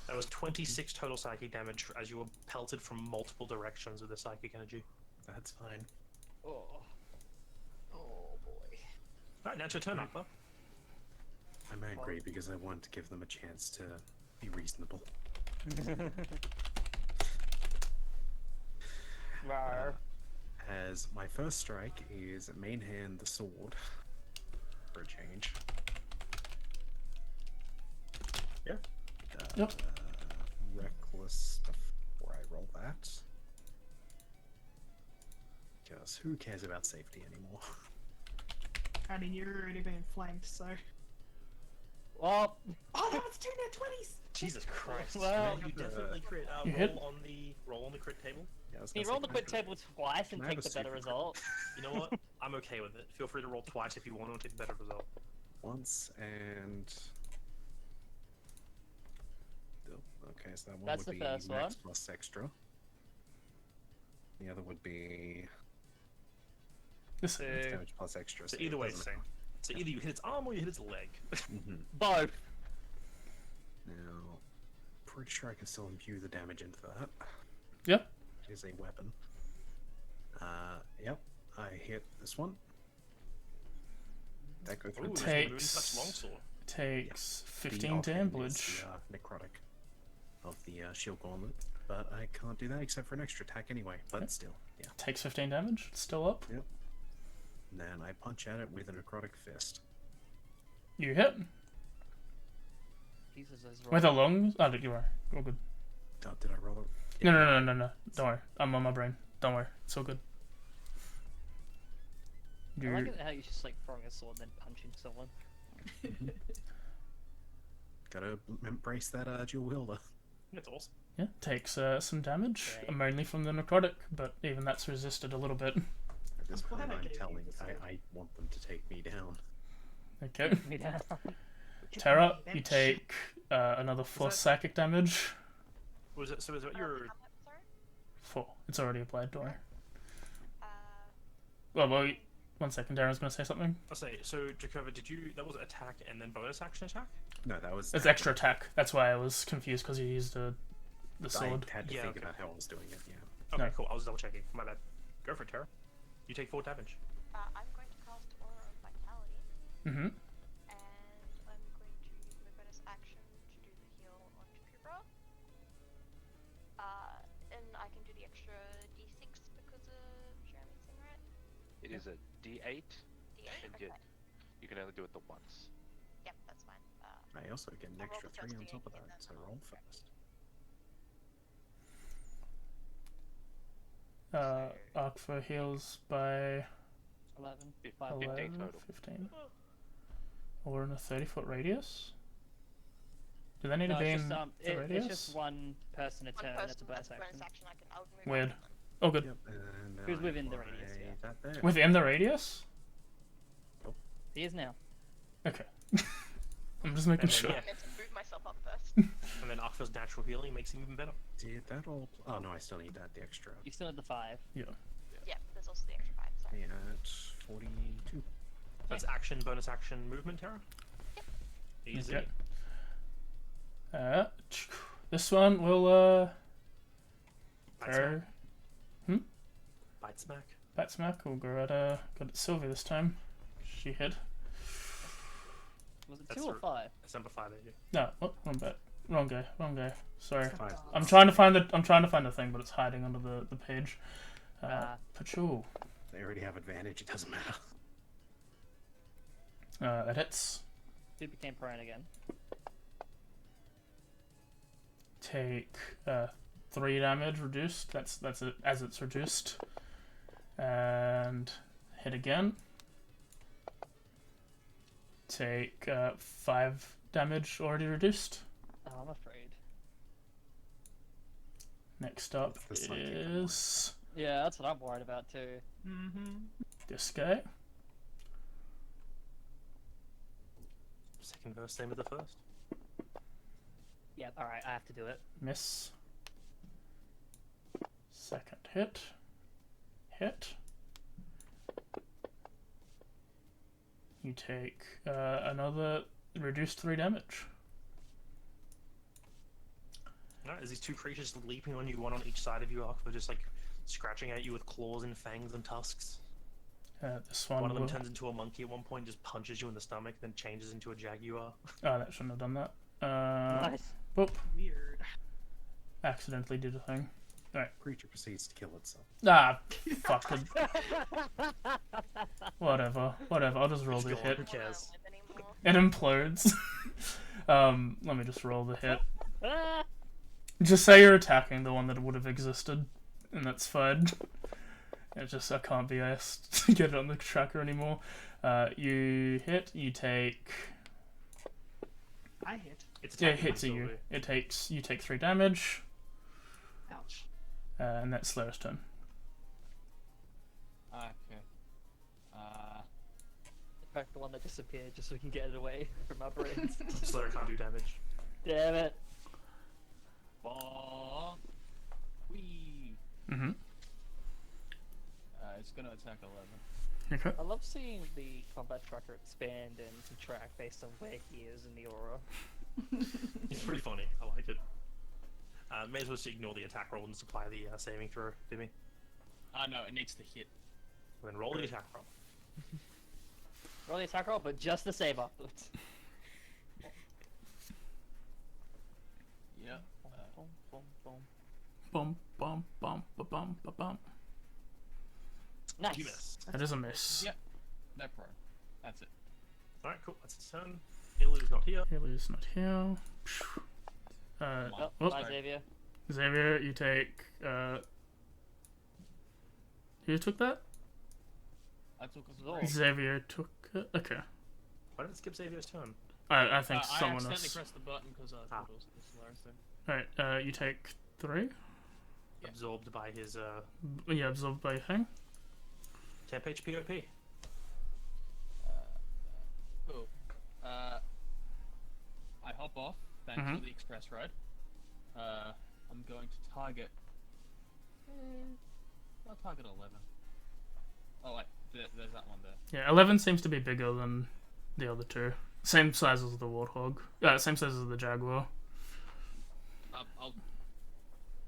That was 26 total psychic damage as you were pelted from multiple directions with the psychic energy. That's fine. Oh. Oh boy. Alright, now it's your turn, Akbar. I'm angry because I want to give them a chance to be reasonable. Rawr. As my first strike is main hand the sword for a change. Yeah. Yep. Reckless before I roll that. Because who cares about safety anymore? I mean, you're already being flanked, so. Well, Oh, that was 2 net 20s! Jesus Christ. Well, you definitely crit. You hit. Roll on the crit table. Yeah, I was you gonna roll say, the can I quit do- table twice and Can I have take a the better super result. You know what? I'm okay with it. Feel free to roll twice if you want to take a better result. once and. Oh, okay, so that one That's would the be first max one. plus extra. The other would be This Two. damage plus extra. So it either way, it's the doesn't same. So either you hit its arm or you hit its leg. Mhm. Both. Now, pretty sure I can still imbue the damage into that. Yep. It is a weapon. Yep. I hit this one. That goes through Ooh, the there's the Takes- Moon Touch longsword. Takes The 15 offhand is damage. the necrotic of the shield gauntlet, but I can't do that except for an extra attack anyway. But Yep. still, yeah. Takes 15 damage. It's still up. And then I punch at it with a necrotic fist. You hit. Jesus is With a long. Oh, you are. All good. Oh, did I roll it? No. Don't worry. I'm on my brain. Don't worry. It's all good. I like You, it how you're just like throwing a sword and then punching someone. Gotta embrace that dual wielder. That's awesome. yeah, takes some damage, Okay. mainly from the necrotic, but even that's resisted a little bit. At this I'm point, glad I I'm gave you telling. the sword. I want them to take me down. Okay. Me down. Terra, you take another 4 that- psychic damage. Was it? So is that your? How much, sorry? 4. It's already applied, don't worry. Uh, Well, wait. 1 second, Darren's gonna say something. I'll say. So Jakova, did you? That was attack and then bonus action attack. No, that was. It's extra attack. That's why I was confused, because you used the sword. I had to Yeah, think okay. about how I was doing it. Yeah. Okay, No. cool. I was double checking. My bad. Go for it, Terra. You take 4 damage. I'm going to cast Aura of Vitality, Mm-hmm. and I'm going to use my bonus action to do the heal on Pupa. And I can do the extra d6 because of Jeremy's thing, right? It is a D8, D8? and Okay. you can only do it the once. Yep, that's fine. I also get an I'll roll extra the 3 on first top of D8 and that, then so I'll- roll first. Arkfa heals by 11. Fif- 5. 15 11, total. 15. Or in a 30-foot radius? Do they need No, to be it's in just, the radius? it's just one person a One turn. person, That's a bonus that's action. bonus action. I'll move Weird. on. Oh, good. Yep. And then Who's I within the apply radius, yeah. That there. Within the radius? He is now. Okay. I'm just making And then, sure. yeah. I meant to move myself up first. And then Akfa's natural healing makes him even better. Did that all? Oh no, I still need that. The extra. You still had the 5. Yeah. Yeah, there's also the extra 5, sorry. At 42. That's action, bonus action, movement, Terra. Easy. Okay. This one will Bite go. smack. Bite smack. Bat smack will go at Sylvie this time. She hit. Was it That's 2 or her- 5? That's number 5, AJ. No, what? Wrong bet. Wrong guy. Sorry. Five. I'm trying to find the thing, but it's hiding under the page. Patrol. They already have advantage. It doesn't matter. It hits. Dude became prone again. Take 3 damage reduced. That's it as it's reduced. And hit again. take 5 damage already reduced. Oh, I'm afraid. Next up It's the psychic is Yeah, that's what I'm worried about too. Mm-hmm. this guy. Second verse, same as the first. Yeah, alright, I have to do it. Miss. Second hit. Hit. You take another reduced 3 damage. Alright, as these two creatures leaping on you, one on each side of you, Arkva, just like scratching at you with claws and fangs and tusks. This one One of them will... turns into a monkey at one point, just punches you in the stomach, then changes into a jaguar. Oh, that shouldn't have done that. Nice. Boop. Weird. Accidentally did a thing. Creature proceeds to kill itself. Ah, fuck it. Whatever. I'll just roll It's the gone, hit. who cares? It implodes. Let me just roll the hit. Just say you're attacking the one that would have existed, and that's fine. It's just I can't be asked to get it on the tracker anymore. You hit. You take. I hit. It's Yeah, attacking hits still, you. though. You take 3 damage, Ouch. and that's Slayer's turn. Okay. Crack the one that disappeared just so we can get it away from our brains. Slayer can't do damage. Damn it. Bonk. Wee. Mm-hmm. It's gonna attack 11. Okay. I love seeing the combat tracker expand and contract based on where he is in the aura. It's pretty funny. I like it. May as well just ignore the attack roll and supply the saving throw, Timmy. No, it needs to hit. Then roll the attack roll. Roll the attack roll, but just the save afterwards. Yeah. Boom, boom, boom. Bum bum bum ba bum ba bum. Nice. You miss. That is a miss. Yep. No pro. That's it. Alright, cool. That's his turn. Ilu's not here. Haley's not here. Oh, oh, bye, Xavier. Xavier, you take. Who took that? I took a Zor. Xavier took it. Okay. Why did it skip Xavier's turn? I think I someone accidentally else. pressed the button because I thought it was the Solaris thing. Alright, you take 3. Yeah. Absorbed by his Yeah, absorbed by your thing. temp HP OP. Cool. I hop off, thanks Mhm. to the express ride. I'm going to target. I'll target 11. Oh wait, there's that one there. Yeah, 11 seems to be bigger than the other 2. Same size as the Warthog. Same size as the Jaguar.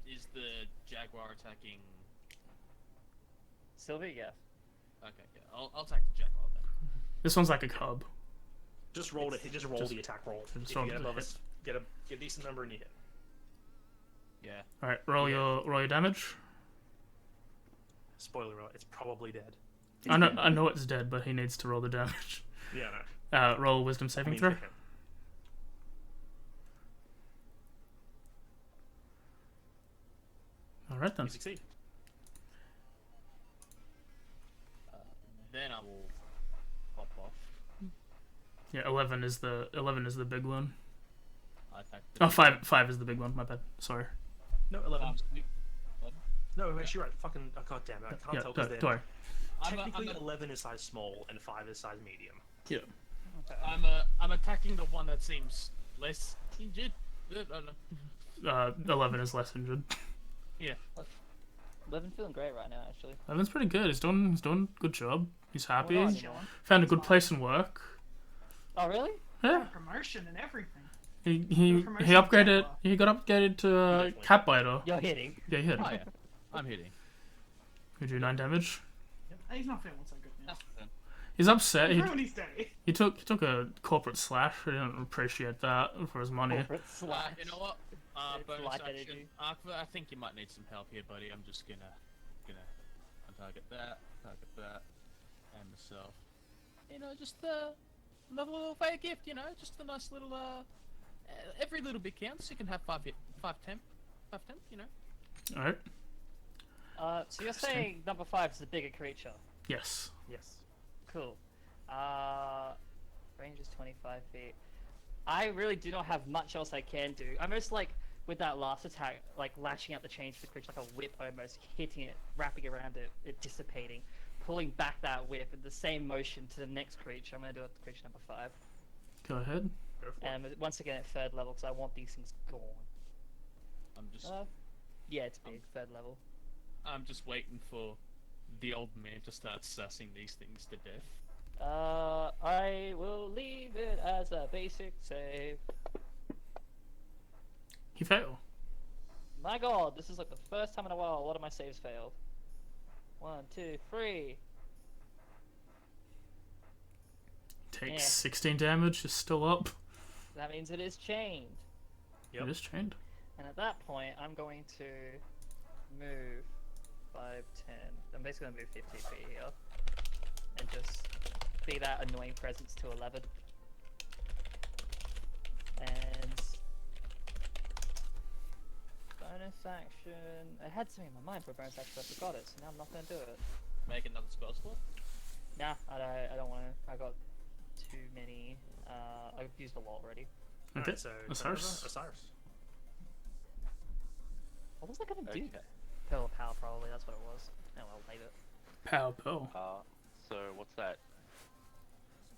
Is the Jaguar attacking? Sylvia, yeah. Okay, yeah. I'll attack the Jaguar then. This one's like a cub. Just roll it. Just roll the attack roll. just If roll you get the above hit. us, get a decent number and you hit. Yeah. Alright, roll your damage. Spoiler alert: it's probably dead. I know it's dead, but he needs to roll the damage. Yeah, no. Roll wisdom I saving mean, throw. for him. Alright then. You succeed. Then I will hop off. Yeah, 11 is the big one. I attack. Oh, 5 is the big one. My bad. Sorry. No, 11. Sweet. No, actually, right. Fucking, oh, god damn it. I can't Yeah, tell because don't worry. technically 11 is size small and 5 is size medium. Yeah. I'm attacking the one that seems less injured. 11 is less injured. Yeah. 11 feeling great right now, actually. 11's pretty good. He's doing a good job. He's happy. Hold on, Chilling. Found a good place in work. Oh, really? Yeah. Promotion and everything. He Promotion upgraded. Jaguar. He got upgraded to cat biter. You're hitting. Yeah, he hit. Oh yeah. I'm hitting. You do 9 damage. He's not feeling so good now. That's the turn. He's upset. He's ruined his day. He took a corporate slash. I didn't appreciate that for his money. Corporate slash. You know what? It's Bonus life action. energy. Arkva, I think you might need some help here, buddy. I'm just gonna target that, and myself. You know, just another little fire gift. You know, just a nice little every little bit counts. You can have 5 temp. You know. All right. So you're saying number 5 is the bigger creature? Yes. Yes. Cool. Range is 25 feet. I really do not have much else I can do. I'm just like, with that last attack, like lashing out the chain to the creature like a whip almost, hitting it, wrapping around it, it dissipating, pulling back that whip in the same motion to the next creature. I'm going to do it to creature number 5. Go ahead. Go for it. And once again at 3rd level, because I want these things gone. I'm just Yeah, it's big, 3rd level. I'm just waiting for the old man to start sussing these things to death. I will leave it as a basic save. He failed. My god, this is like the first time in a while a lot of my saves failed. 1, 2, 3. Takes Yeah. 16 damage, is still up. That means it is chained. Yep. It is chained. And at that point, I'm going to move 5, 10. I'm basically going to move 50 feet here. And just be that annoying presence to 11. And bonus action. I had something in my mind for a bonus action, but I forgot it, so now I'm not going to do it. Make another spell slot. Nah, I don't want to. I got too many. I've used a lot already. Okay. Alright, so Osiris. Osiris. What was I going to do? Okay. Pearl of Power, probably. That's what it was. Oh, I'll leave it. Power Pearl. So what's that?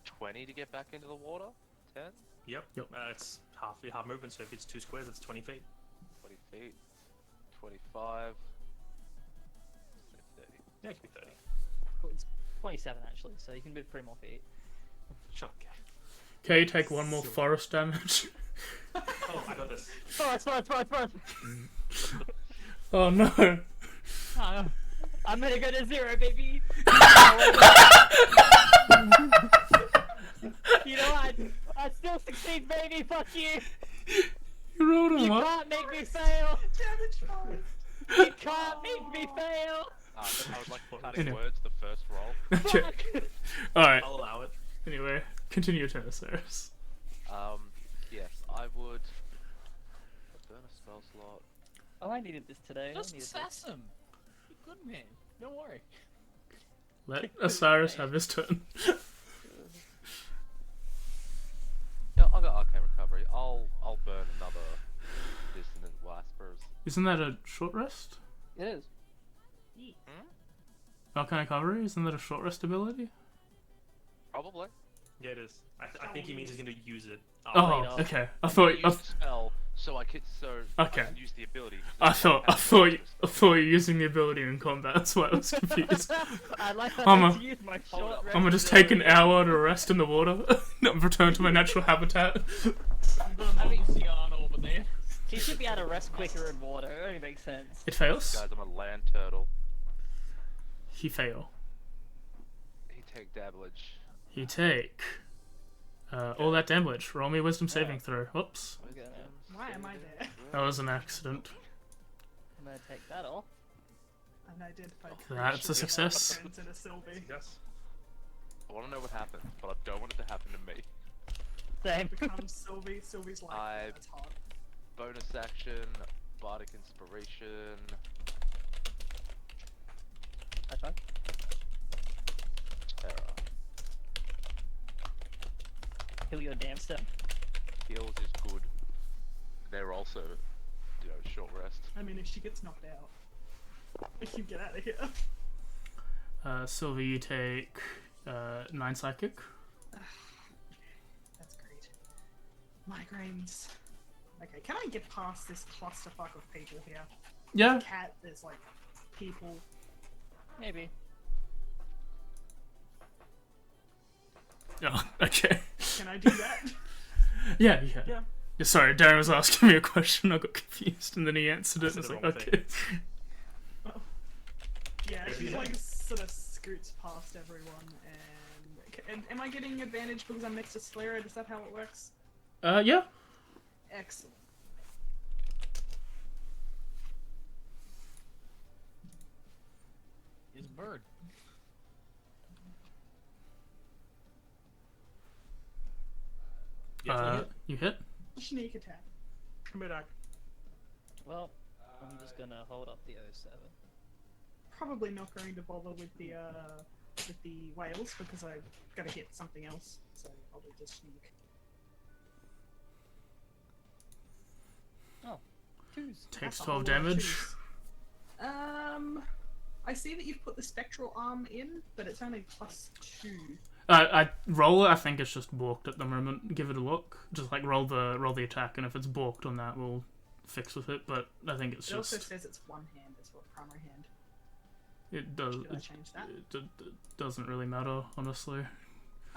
20 to get back into the water? 10? Yep. Yep. It's half movement, so if it's 2 squares, it's 20 feet. 20 feet? 25? Say 30. Yeah, it could be 30. Well, it's 27 actually, so you can move 3 more feet. Sure, okay. Okay, you take 1 more forest damage. Oh, I got this. Forest! Oh no. I'm gonna go to 0, baby! You know what? I still succeed, baby! Fuck you! You rolled You him up. can't make me fail! Damage forest. You can't make me fail! I would like Anyway. cutting words the first roll. Okay. Fuck! Alright, I'll allow it. anyway, continue your turn, Osiris. Yes, I would burn a spell slot. Oh, I needed this today. Just I needed sass him. You're good man. Don't worry. Let Osiris have his turn. Yeah, I'll go Arcane Recovery. I'll burn another Dissonant Whispers. Isn't that a short rest? It is. Arcane Recovery? Isn't that a short rest ability? Probably. Yeah, it is. I think he means he's going to use it. Oh, later. okay. I thought Use the spell so I can Okay. I can use the ability. I thought you were using the ability in combat. That's why I was confused. I like that I'm I a- to use my Hold short up. rest I'm gonna just take an ability. hour to rest in the water, not return to my natural habitat. I'm gonna move Sian over there. He should be able to rest quicker in water. It only makes sense. It fails. Guys, I'm a land turtle. He fail. He take damage. He take all that damage. Roll me wisdom saving throw. Whoops, We're gonna, Why am I there? that was an accident. I'm gonna take that off. An identified That's a creature success. turns into Sylvie. Yes. I want to know what happened, but I don't want it to happen to me. Same. Becomes Sylvie. Sylvie's like, I- that's hot. Bonus action, Bardic Inspiration. High five. Terror. Heal your damn self. Heals is good. They're also, short rest. I mean, if she gets knocked out, we can get out of here. Sylvie, you take 9 psychic. That's great. Migraines. Okay, can I get past this clusterfuck of people here? Yeah. Cat, there's like people. Maybe. Oh, okay. Can I do that? Yeah. Yeah. Yeah, sorry, Darren was asking me a question. I got confused, and then he answered it. I And I was said like, the wrong okay. Yeah, Maybe she not. like sort of scoots past everyone, and am I getting advantage because I'm next to Slera? Is that how it works? Yeah. Excellent. He's a bird. Yeah, You hit. Sneak attack. commit act. Well, I'm just gonna hold up the 07. Probably not going to bother with the with the whales because I've got to hit something else. So I'll do the sneak. Oh, twos. Takes That's a whole 12 lot of damage. twos. I see that you've put the spectral arm in, but it's only +2. I roll it. I think it's just balked at the moment. Give it a look. Just like roll the attack, and if it's balked on that, we'll fix with it. But I think it's It also just says it's one hand as well, primary hand. it does. Should I change that? It doesn't really matter, honestly.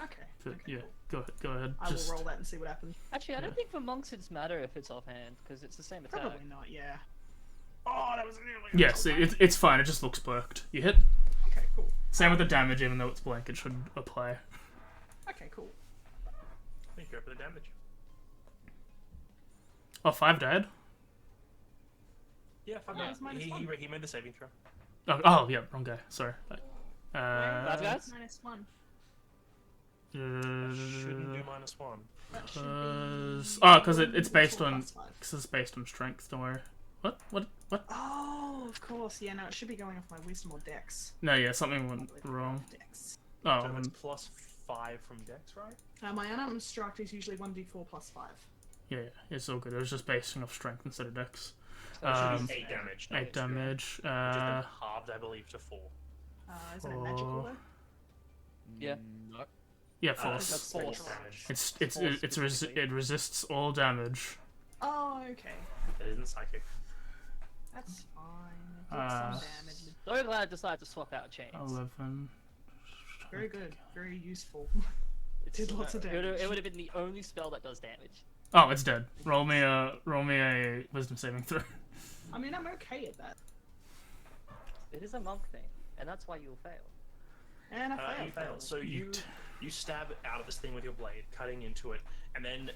Okay. But okay, yeah, cool. go ahead. I Just will roll that and see what happens. Actually, I don't Yeah. think for monks it's matter if it's offhand, because it's the same attack. Probably not, yeah. Oh, that was nearly. yes, it's fine. It just looks blanked. You hit. Okay, cool. Same with the damage, even though it's blank, it should apply. Okay, cool. I think go for the damage. Oh, 5 died. Yeah, fuck Yeah, it. it's -1. He made the saving throw. Oh, yeah, wrong guy. Sorry. Five guys? -1. Shouldn't do -1. That should Because be it's based four on plus five. it's based on strength. Don't worry. What? Oh, of course. Yeah, no, it should be going off my wisdom or dex. No, yeah, something went wrong. Dex. Oh, So it's +5 from Dex, right? My unarmed strike is usually 1d4 +5. yeah, it's all good. It was just basing off strength instead of dex. So it should be 8 damage. 8 damage. Which has been halved, I believe, to 4. Is it a magical though? Yeah. No. Yeah, That's force. force damage. It resists all damage. Oh, okay. It isn't psychic. That's fine. It did some damage. So glad I decided to swap out chains. 11. Very good. Very useful. It's, did lots of It damage. would have been the only spell that does damage. Oh, it's dead. Roll me a wisdom saving throw. I mean, I'm okay at that. It is a monk thing, and that's why you'll fail. And I You failed. fail. So you stab out of this thing with your blade, cutting into it, and then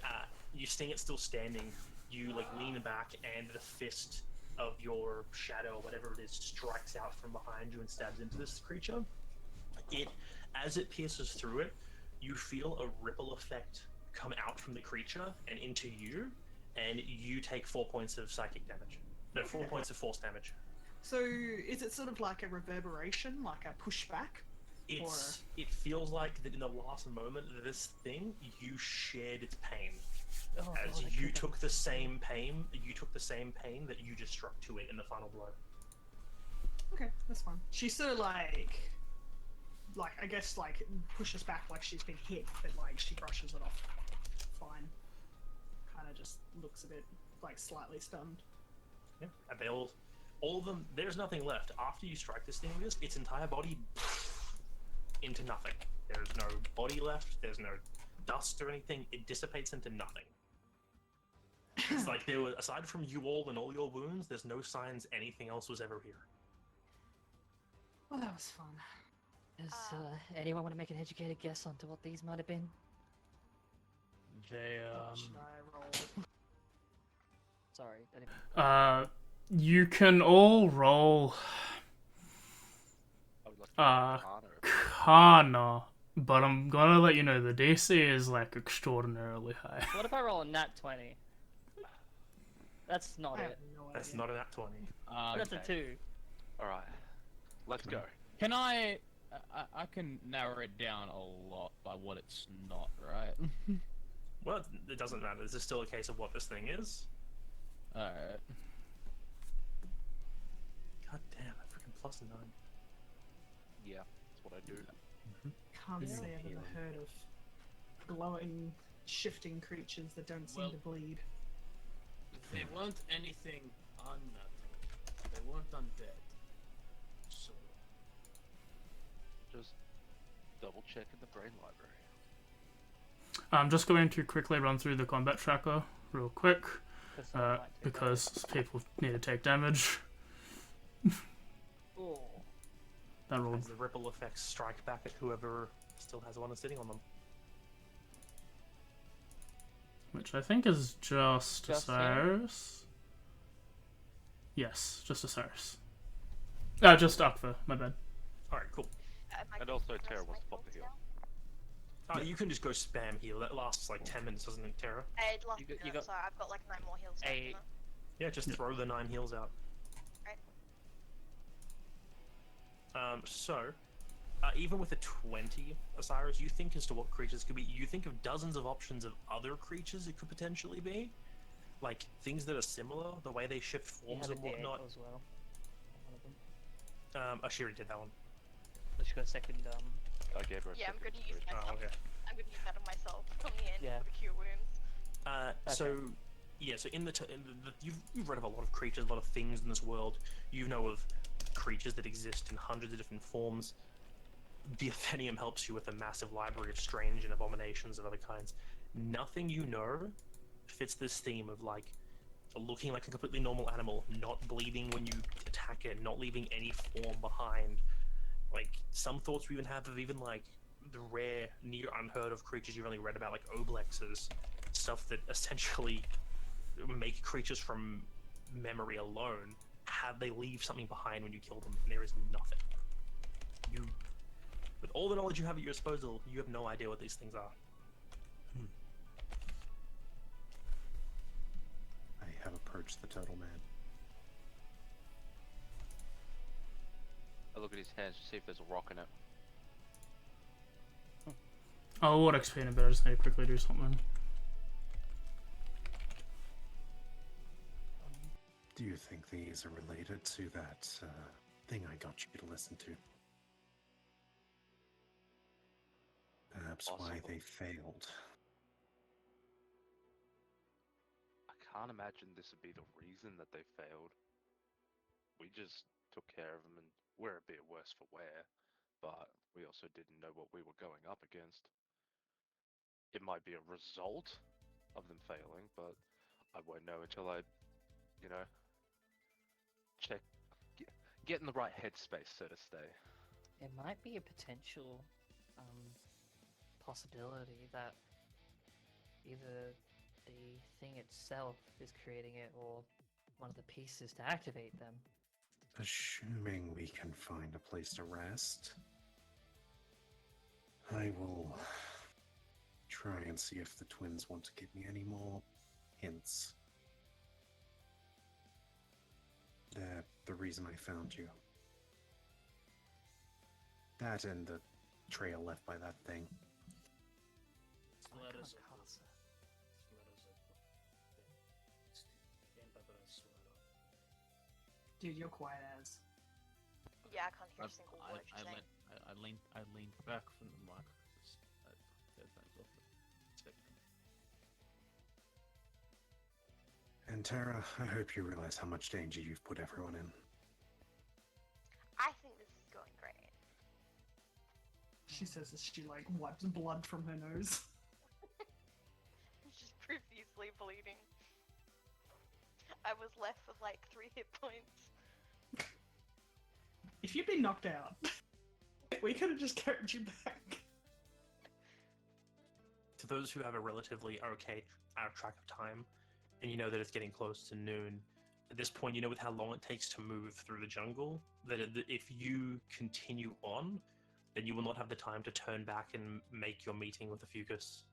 you sting it still standing. You like lean back, and the fist of your shadow, whatever it is, strikes out from behind you and stabs into this creature. As it pierces through it, you feel a ripple effect come out from the creature and into you, and you take 4 points of psychic damage. No, 4 points of force damage. So, is it sort of like a reverberation, like a pushback? It feels like that in the last moment of this thing, you shared its pain. Oh, As God, you took the same pain, that you just struck to it in the final blow. Okay, that's fine. She sort of like I guess like pushes back like she's been hit, but like she brushes it off. Fine. Kind of just looks a bit like slightly stunned. Yeah, and they all of them. There's nothing left after you strike this thing with this. Its entire body into nothing. There's no body left. There's no dust or anything. It dissipates into nothing. It's like there were, aside from you all and all your wounds, there's no signs anything else was ever here. Well, that was fun. Does anyone want to make an educated guess onto what these might have been? They What should I roll? Sorry. I didn't... You can all roll I would like to Kana, but I'm gonna let you know the DC is like extraordinarily high. What if I roll a nat 20? That's not I have it. no idea. That's not a nat 20. That's a 2. All right, let's go. Can I can narrow it down a lot by what it's not, right? Well, it doesn't matter. This is still a case of what this thing is. Alright. God damn, I freaking +9. Yeah, that's what I do. Can't say I've ever heard of glowing, shifting creatures that don't seem Well- to bleed. They weren't anything unnatural. They weren't undead. So Just double check in the brain library. I'm just going to quickly run through the combat tracker real quick, Might take because people need to take damage. damage. Oh. That rolled. As the ripple effects strike back at whoever still has one sitting on them. Which I think is just Just him? Osiris. Yes, just Osiris. Just Akva, my bad. Alright, cool. And also Terra wants to pop the heal. You can just go spam heal. That lasts like 10 minutes, doesn't it, Terra? It lasts You got- so I've got like 9 more heals. left, Hey. you know? Yeah, just throw the 9 heals out. Right. So, even with a 20, Osiris, you think as to what creatures could be. You think of dozens of options of other creatures it could potentially be, like things that are similar, the way they shift You forms have a and D8 whatnot. as well. One of them. She already did that one. But she got a second. I gave her a Yeah, I'm second gonna use inspiration. myself. okay. I'm gonna use that on myself on the end Yeah. for the cure wounds. So, yeah, so in you've read of a lot of creatures, a lot of things in this world. You know of creatures that exist in hundreds of different forms. The Athenium helps you with a massive library of strange and abominations of other kinds. Nothing you know fits this theme of like looking like a completely normal animal, not bleeding when you attack it, not leaving any form behind. Like some thoughts we even have of even like the rare, near unheard of creatures you've only read about, like oblexes, stuff that essentially make creatures from memory alone. Have they leave something behind when you kill them? And there is nothing. You, with all the knowledge you have at your disposal, you have no idea what these things are. I have approached the Total Man. I look at his hands to see if there's a rock in it. Oh, what XP in a bit, I just need to quickly do something. Do you think these are related to that thing I got you to listen to? Perhaps why Possible. they failed. I can't imagine this would be the reason that they failed. We just took care of them and we're a bit worse for wear, but we also didn't know what we were going up against. It might be a result of them failing, but I won't know until I, you know, check, get in the right headspace, so to say. It might be a potential possibility that either the thing itself is creating it or one of the pieces to activate them. Assuming we can find a place to rest, I will try and see if the twins want to give me any more hints. They're the reason I found you. That and the trail left by that thing. Dude, you're quiet as. Yeah, I can't hear a single word you're saying. I leaned back from the mic because I had headphones off. And Tara, I hope you realize how much danger you've put everyone in. I think this is going great. She says as she like wipes blood from her nose. She's profusely bleeding. I was left with like 3 hit points. If you'd been knocked out, we could have just carried you back. To those who have a relatively okay track of time, and you know that it's getting close to noon, at this point, you know with how long it takes to move through the jungle, that if you continue on, then you will not have the time to turn back and make your meeting with the Fucus.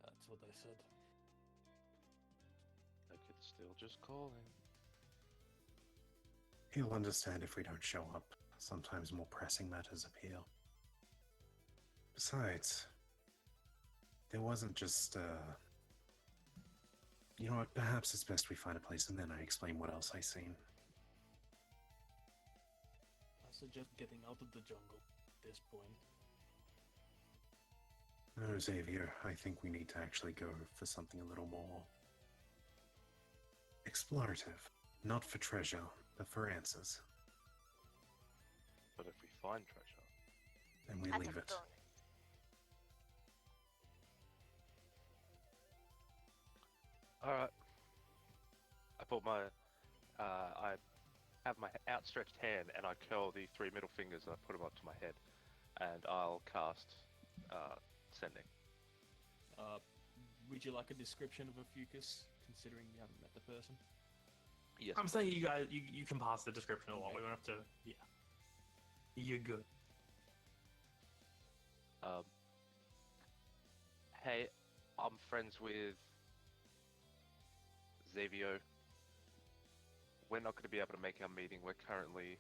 That's what they said. I could still just call him. He'll understand if we don't show up. Sometimes more pressing matters appeal. Besides, there wasn't just, you know what, perhaps it's best we find a place and then I explain what else I seen. I suggest getting out of the jungle at this point. No, Xavier, I think we need to actually go for something a little more explorative. Not for treasure, but for answers. But if we find treasure, Then we That's leave a it. bonus. alright. I put my, I have my outstretched hand and I curl the 3 middle fingers and I put them up to my head. And I'll cast, sending. Would you like a description of a fucus, considering you haven't met the person? Yes. I'm saying you guys, you can pass the description along. We don't have to. Yeah, you're good. Hey, I'm friends with Xavier. We're not going to be able to make our meeting. We're currently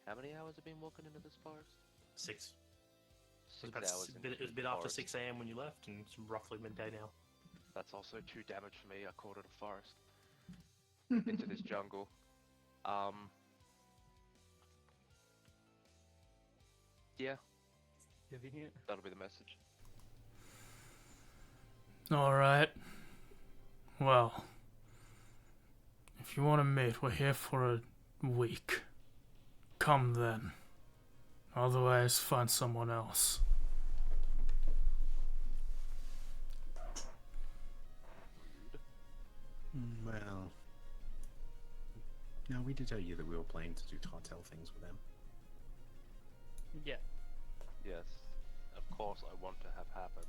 How many hours have been walking into this forest? 6. 6 It was hours a bit, into it was a the bit after forest. 6 a.m. when you left, and it's roughly midday now. That's also 2 damage for me. I called it a forest. Into this jungle. Yeah, that'll be the message. Alright. Well, if you want to meet, we're here for a week. Come then. Otherwise, find someone else. Well, no, we did tell you that we were planning to do cartel things with them. Yeah. Yes, of course I want to have happen.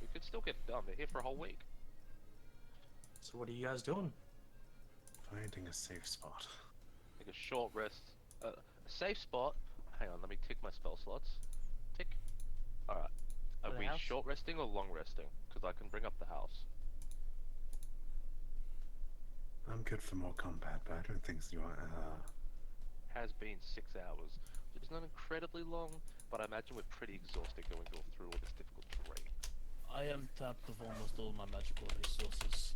We could still get it done. They're here for a whole week. So what are you guys doing? Finding a safe spot. Take a short rest. A safe spot. Hang on, let me tick my spell slots. Tick. Alright. Are For the we house? short resting or long resting? Because I can bring up the house. I'm good for more combat, but I don't think you are. Has been 6 hours. Which is not incredibly long, but I imagine we're pretty exhausted going through all this difficult terrain. I am tapped of almost all my magical resources.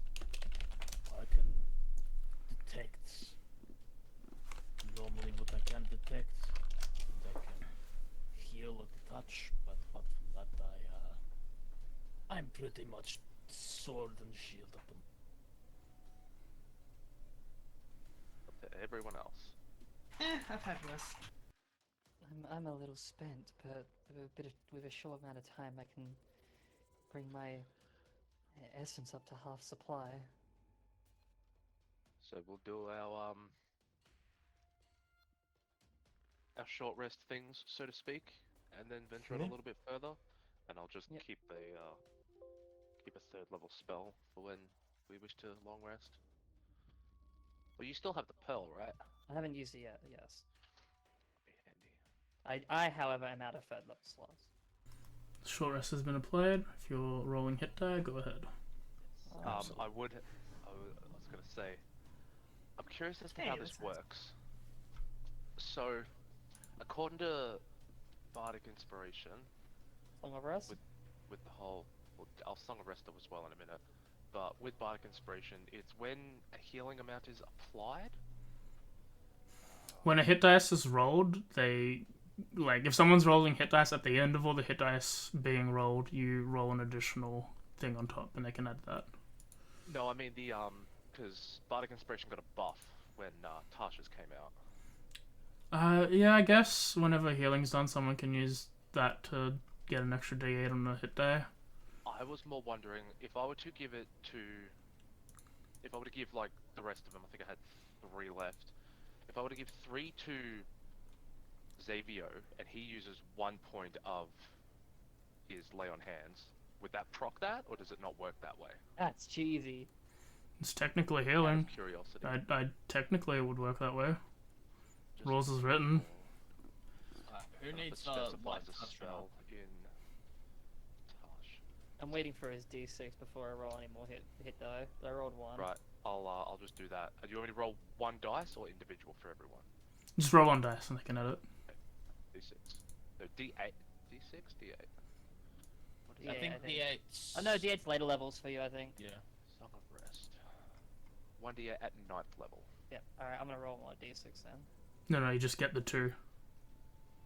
I can detect normally what I can detect, and I can heal at the touch, but apart from that, I'm pretty much sword and shield at them. Up to everyone else. I've had worse. I'm a little spent, but with a short amount of time, I can bring my essence up to half supply. So we'll do our short rest things, so to speak, and then venture on a Yeah. little bit further. And I'll just Yep. keep a 3rd level spell for when we wish to long rest. Well, you still have the pearl, right? I haven't used it yet. Yes. Be handy. I however, am out of 3rd level slots. Short rest has been applied. If you're rolling hit die, go ahead. I was gonna say, I'm curious as to Hey, how this that's nice. works. So, according to Bardic Inspiration, Song of Rest. with the whole, well, I'll Song of Rest as well in a minute, but with Bardic Inspiration, it's when a healing amount is applied. When a hit dice is rolled, if someone's rolling hit dice at the end of all the hit dice being rolled, you roll an additional thing on top, and they can add that. No, I mean because Bardic Inspiration got a buff when Tasha's came out. Yeah, I guess whenever healing's done, someone can use that to get an extra D8 on a hit die. I was more wondering if I were to give like the rest of them, I think I had 3 left. If I were to give 3 to Xavier and he uses 1 point of his lay on hands, would that proc that, or does it not work that way? That's cheesy. It's technically Out healing. of curiosity. I technically it would work that way. Just Rules is written. Who needs the light specifies a touch spell in Tash. I'm waiting for his D6 before I roll any more hit die. I rolled 1. Right, I'll just do that. Do you want me to roll 1 dice or individual for everyone? Just roll on dice and they can edit. D6. No, D8. D6? D8. What is Yeah, I think I think- D8's... Oh no, D8's later levels for you, I think. Yeah. Song of Rest. 1d8 at 9th level. Yep. Alright, I'm gonna roll more D6 then. No, you just get the 2.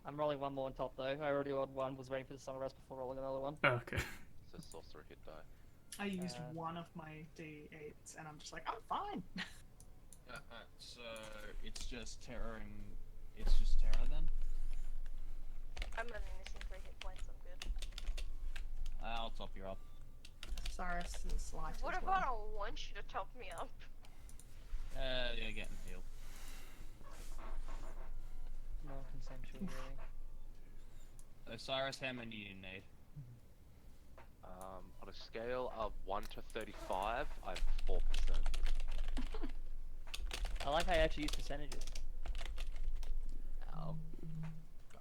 I'm rolling 1 more on top though. I already rolled 1, was waiting for the Song of Rest before rolling another one. Oh, okay. It's a sorcerer hit die. I used Uh, one of my D8s, and I'm just like, I'm fine. So it's just terroring. It's just terror then. I'm only missing 3 hit points, I'm good. I'll top you up. Cyrus is light What as about well. I want you to top me up? You're getting healed. More consensual healing. Cyrus, how many do you need? On a scale of 1 to 35, I'm 4%. I like how you actually use percentages.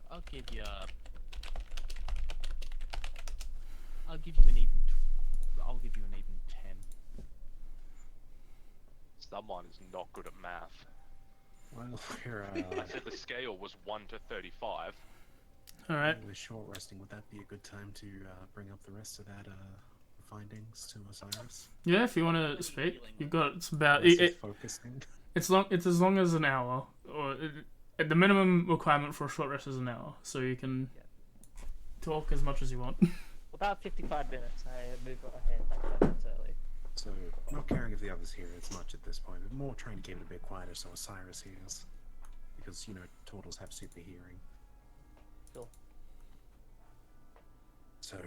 I'll give you. I'll give you an even. I'll give you an even 10. Someone is not good at math. Well, we're, I said the scale was 1 to 35. All right. we're short resting. Would that be a good time to bring up the rest of that findings to Osiris? Yeah, if you want to speak, you've got it's about Unless it's focusing. it's long. It's as long as an hour, or the minimum requirement for a short rest is an hour, so you can talk as much as you want. About 55 minutes. I move ahead like 5 minutes early. So, not caring if the others hear as much at this point, but more trying to keep it a bit quieter so Osiris hears. Because, you know, turtles have super hearing. Sure. So,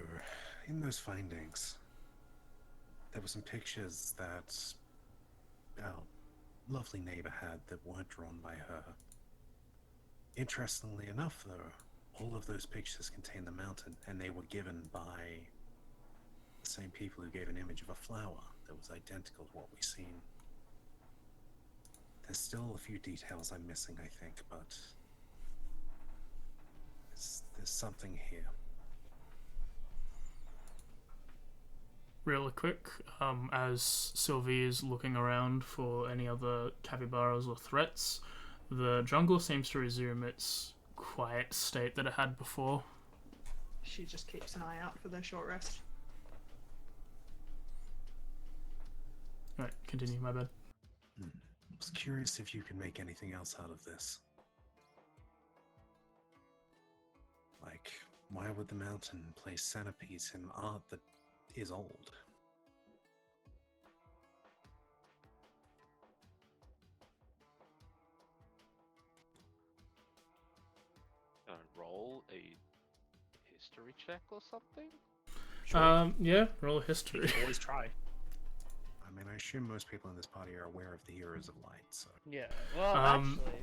in those findings, there were some pictures that our lovely neighbor had that weren't drawn by her. Interestingly enough, though, all of those pictures contain the mountain, and they were given by the same people who gave an image of a flower that was identical to what we've seen. There's still a few details I'm missing, I think, but there's something here. Really quick, as Sylvie is looking around for any other capybaras or threats, the jungle seems to resume its quiet state that it had before. She just keeps an eye out for their short rest. Alright, continue, my bad. I was curious if you can make anything else out of this. Like, why would the mountain place centerpiece in art that is old? Roll a history check or something? Yeah, roll history. Always try. I mean, I assume most people in this party are aware of the Heroes of Light, so... Yeah. Well, Um, actually,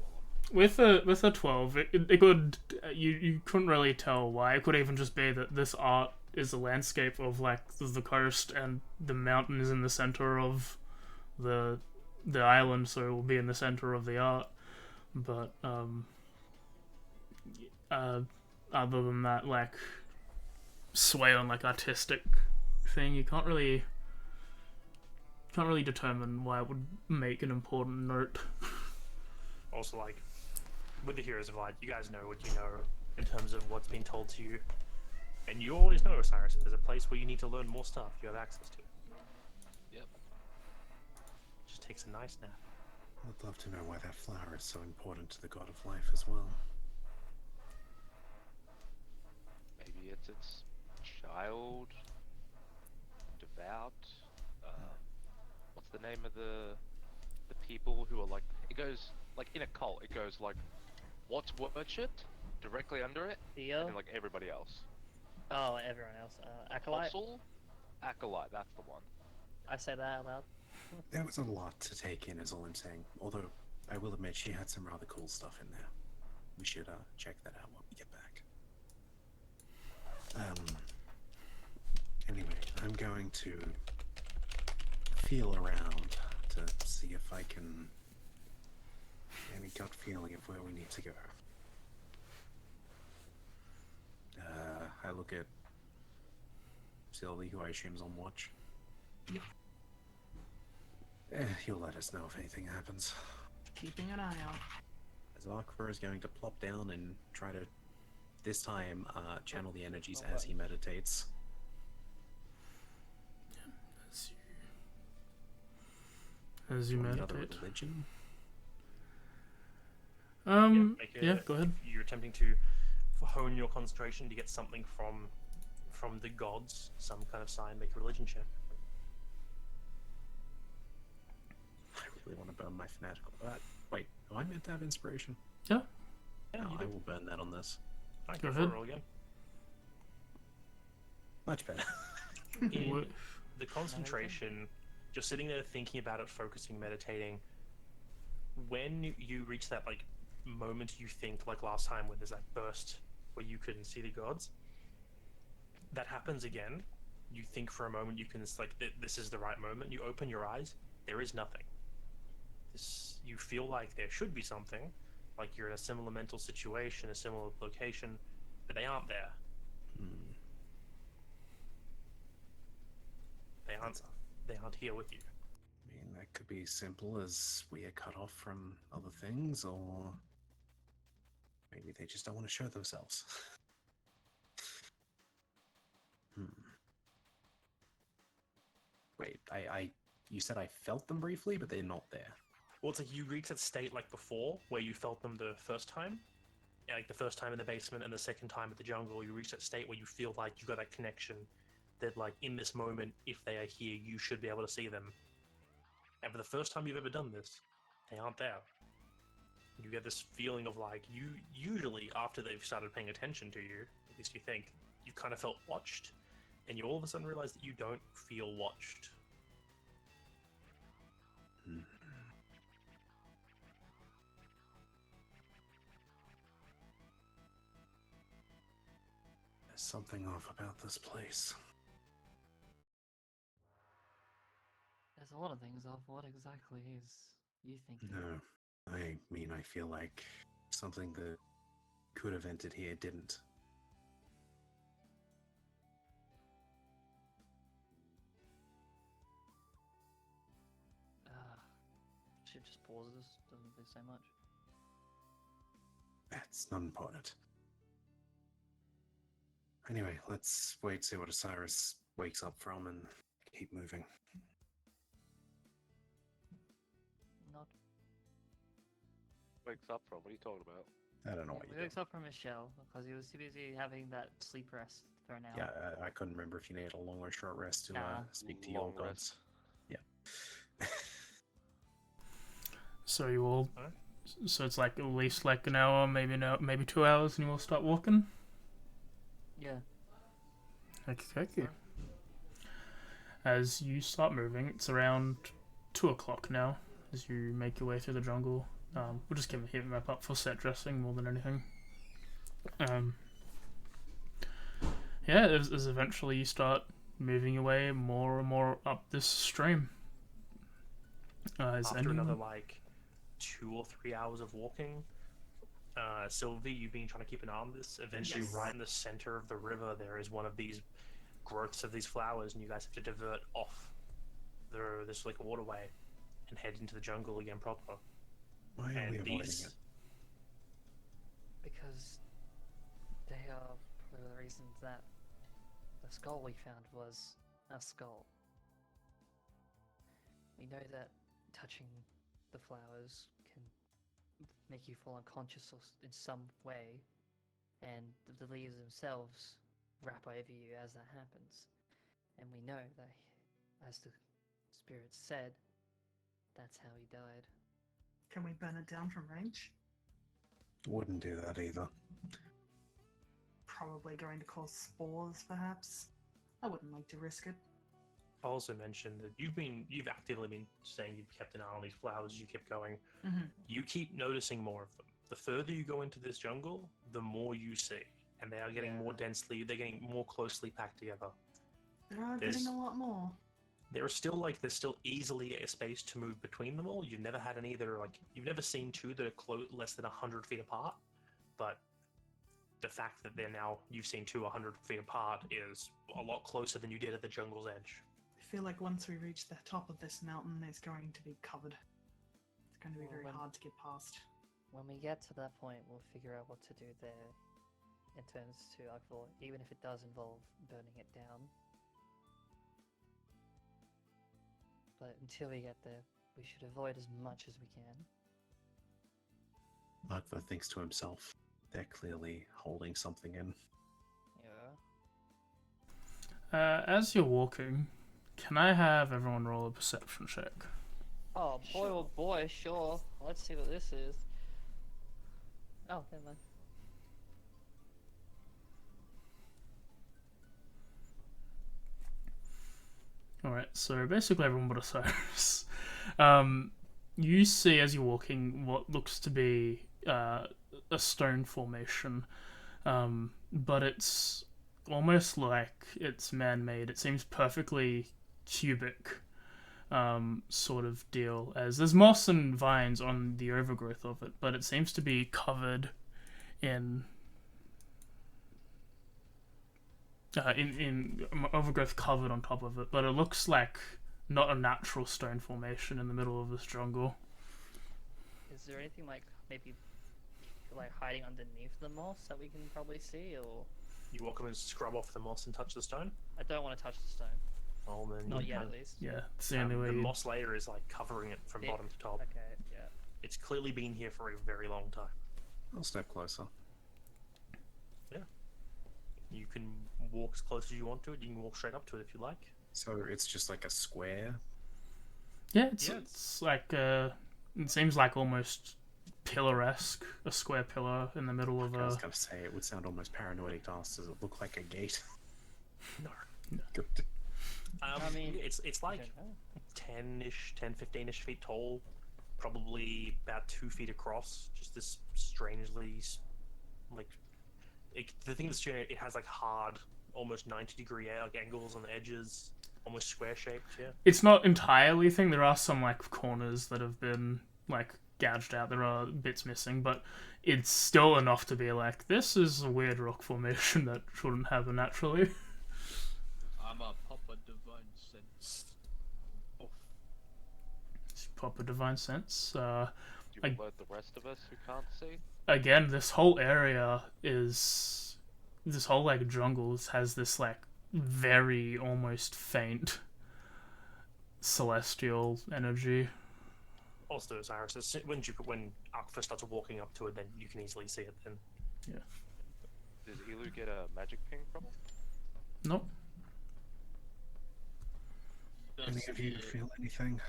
With a 12, it could you couldn't really tell why. It could even just be that this art is a landscape of like the coast and the mountain is in the center of the island, so it will be in the center of the art. But other than that, like sway on like artistic thing, you can't really determine why it would make an important note. Also, like, with the Heroes of Light, you guys know what you know in terms of what's been told to you. And you always know, Osiris, there's a place where you need to learn more stuff. You have access to it. Yep. Just takes a nice nap. I'd love to know why that flower is so important to the god of life as well. Maybe it's its child, devout. What's the name of the people who are like? It goes like in a cult. It goes like, what's worshipped directly under it, Theo. and then, like everybody else. Oh, everyone else. Acolyte. Apostle? Acolyte. That's the one. I say that out loud. There was a lot to take in, is all I'm saying. Although, I will admit, she had some rather cool stuff in there. We should check that out when we get back. Anyway, I'm going to feel around to see if I can get any gut feeling of where we need to go. I look at Sylvie, who I assume is on watch. Yep. He'll let us know if anything happens. Keeping an eye out. As Arkvar is going to plop down and try to, this time, channel the energies as he meditates. As you From the other meditate. religion. Go ahead. You're attempting to hone your concentration to get something from the gods, some kind of sign. Make a religion check. I really want to burn my fanatical. Wait, am I meant to have inspiration? Yeah. Yeah, No, you I do. will burn that on this. Alright, Go go for ahead. it, roll again. Much better. In the concentration, just sitting there thinking about it, focusing, meditating. When you reach that like moment, you think like last time when there's that burst where you couldn't see the gods. That happens again. You think for a moment you can like this is the right moment. You open your eyes. There is nothing. You feel like there should be something, like you're in a similar mental situation, a similar location, but they aren't there. They aren't here with you. I mean, that could be simple as we are cut off from other things, or maybe they just don't want to show themselves. Wait, you said I felt them briefly, but they're not there. Well, it's like you reached that state like before, where you felt them the first time. Yeah, like the first time in the basement and the second time at the jungle, you reach that state where you feel like you got that connection that, like, in this moment, if they are here, you should be able to see them. And for the first time you've ever done this, they aren't there. You get this feeling of, like, you usually, after they've started paying attention to you, at least you think, you kind of felt watched, and you all of a sudden realize that you don't feel watched. There's something off about this place. There's a lot of things off. What exactly is you thinking? No, I mean, I feel like something that could have entered here didn't. She just pauses, doesn't really say much. That's not important. Anyway, let's wait, see what Osiris wakes up from, and keep moving. Not. Wakes up from? What are you talking about? I don't know what He you wakes did. up from his shell because he was too busy having that sleep rest for an hour. Yeah, I couldn't remember if you needed a long or short rest to Nah. speak to your Long gods. Yeah. So you all, Alright. so it's like at least like an hour, maybe 2 hours, and you all start walking. Yeah. Okay. As you start moving, it's around 2 o'clock now. As you make your way through the jungle, we'll just give a heat map up for set dressing more than anything. Yeah, as eventually you start moving your way more and more up this stream. After another, like, 2 or 3 hours of walking, Sylvie, you've been trying to keep an eye on this. Eventually, Yes. right in the center of the river, there is one of these growths of these flowers, and you guys have to divert off this like waterway and head into the jungle again proper. Why are And we avoiding these, it? Because they are probably the reasons that the skull we found was a skull. We know that touching the flowers can make you fall unconscious in some way, and the leaves themselves wrap over you as that happens. And we know that, as the spirit said, that's how he died. Can we burn it down from range? Wouldn't do that either. Probably going to cause spores, perhaps. I wouldn't like to risk it. I also mentioned that you've actively been saying you've kept an eye on these flowers. You kept going. Mhm. You keep noticing more of them. The further you go into this jungle, the more you see, and they are getting more densely. They're getting more closely packed together. There are There's- getting a lot more. There's still easily a space to move between them all. You've never had any that are like you've never seen two that are less than 100 feet apart, but the fact that you've seen two 100 feet apart is a lot closer than you did at the jungle's edge. I feel like once we reach the top of this mountain, it's going to be covered. It's going to be Well, very when- hard to get past. When we get to that point, we'll figure out what to do there in terms to Akvor, even if it does involve burning it down. But until we get there, we should avoid as much as we can. Akva thinks to himself, they're clearly holding something in. Yeah. As you're walking, can I have everyone roll a perception check? Oh boy, oh boy, sure. Let's see what this is. Oh, never mind. Alright, so basically everyone but Osiris. You see as you're walking what looks to be a stone formation, but it's almost like it's man-made. It seems perfectly cubic, sort of deal, as there's moss and vines on the overgrowth of it, but it seems to be covered in overgrowth covered on top of it, but it looks like not a natural stone formation in the middle of this jungle. Is there anything like maybe like hiding underneath the moss that we can probably see, or You walk up and scrub off the moss and touch the stone. I don't want to touch the stone. Well, then Not you yet, can. at least. Yeah, it's the only way. The you- moss layer is like covering it from Thick. bottom to top. Okay, yeah. It's clearly been here for a very long time. I'll step closer. You can walk as close as you want to it. You can walk straight up to it if you like. So it's just like a square. Yeah, it's Yeah. it's like it seems like almost pillar-esque, a square pillar in the middle of I was a. gonna say it would sound almost paranoid to us. Does it look like a gate? No. Good. I mean, it's I like don't know. 15-ish feet tall, probably about 2 feet across. Just this strangely, like, the thing that's strange, it has like hard, almost 90-degree like angles on the edges, almost square shaped. Yeah. It's not entirely a thing. There are some like corners that have been like gouged out. There are bits missing, but it's still enough to be like, this is a weird rock formation that shouldn't happen naturally. I'm a Papa Divine Sense. Oh, Proper divine sense. You I- alert the rest of us who can't see? Again, this whole area is this whole like jungle has this like very almost faint celestial energy. Also, Cyrus, when Ark first starts walking up to it, then you can easily see it. Then Does Elu get a magic ping from it? Nope. Any does of you the, feel anything?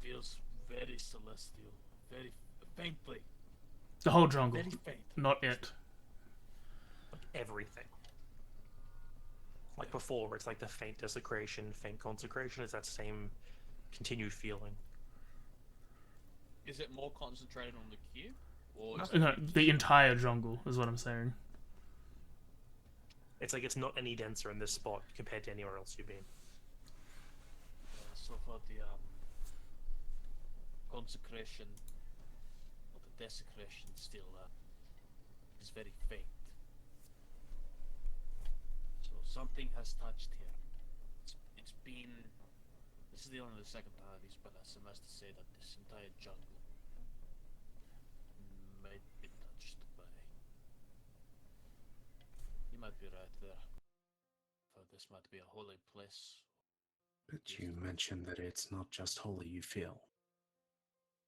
feels very celestial, very faintly, The whole jungle, very faint. not it. everything. Like before, where it's like the faint desecration, faint consecration, is that same continued feeling. Is it more concentrated on the cube, or is No, the entire jungle is what I'm saying. It's like it's not any denser in this spot compared to anywhere else you've been. so for the consecration or the desecration still is very faint. So something has touched here. It's been. This is only the second time these Balasim has to say that this entire jungle might be touched by. You might be right there. For this might be a holy place. But you mentioned that it's not just holy, you feel.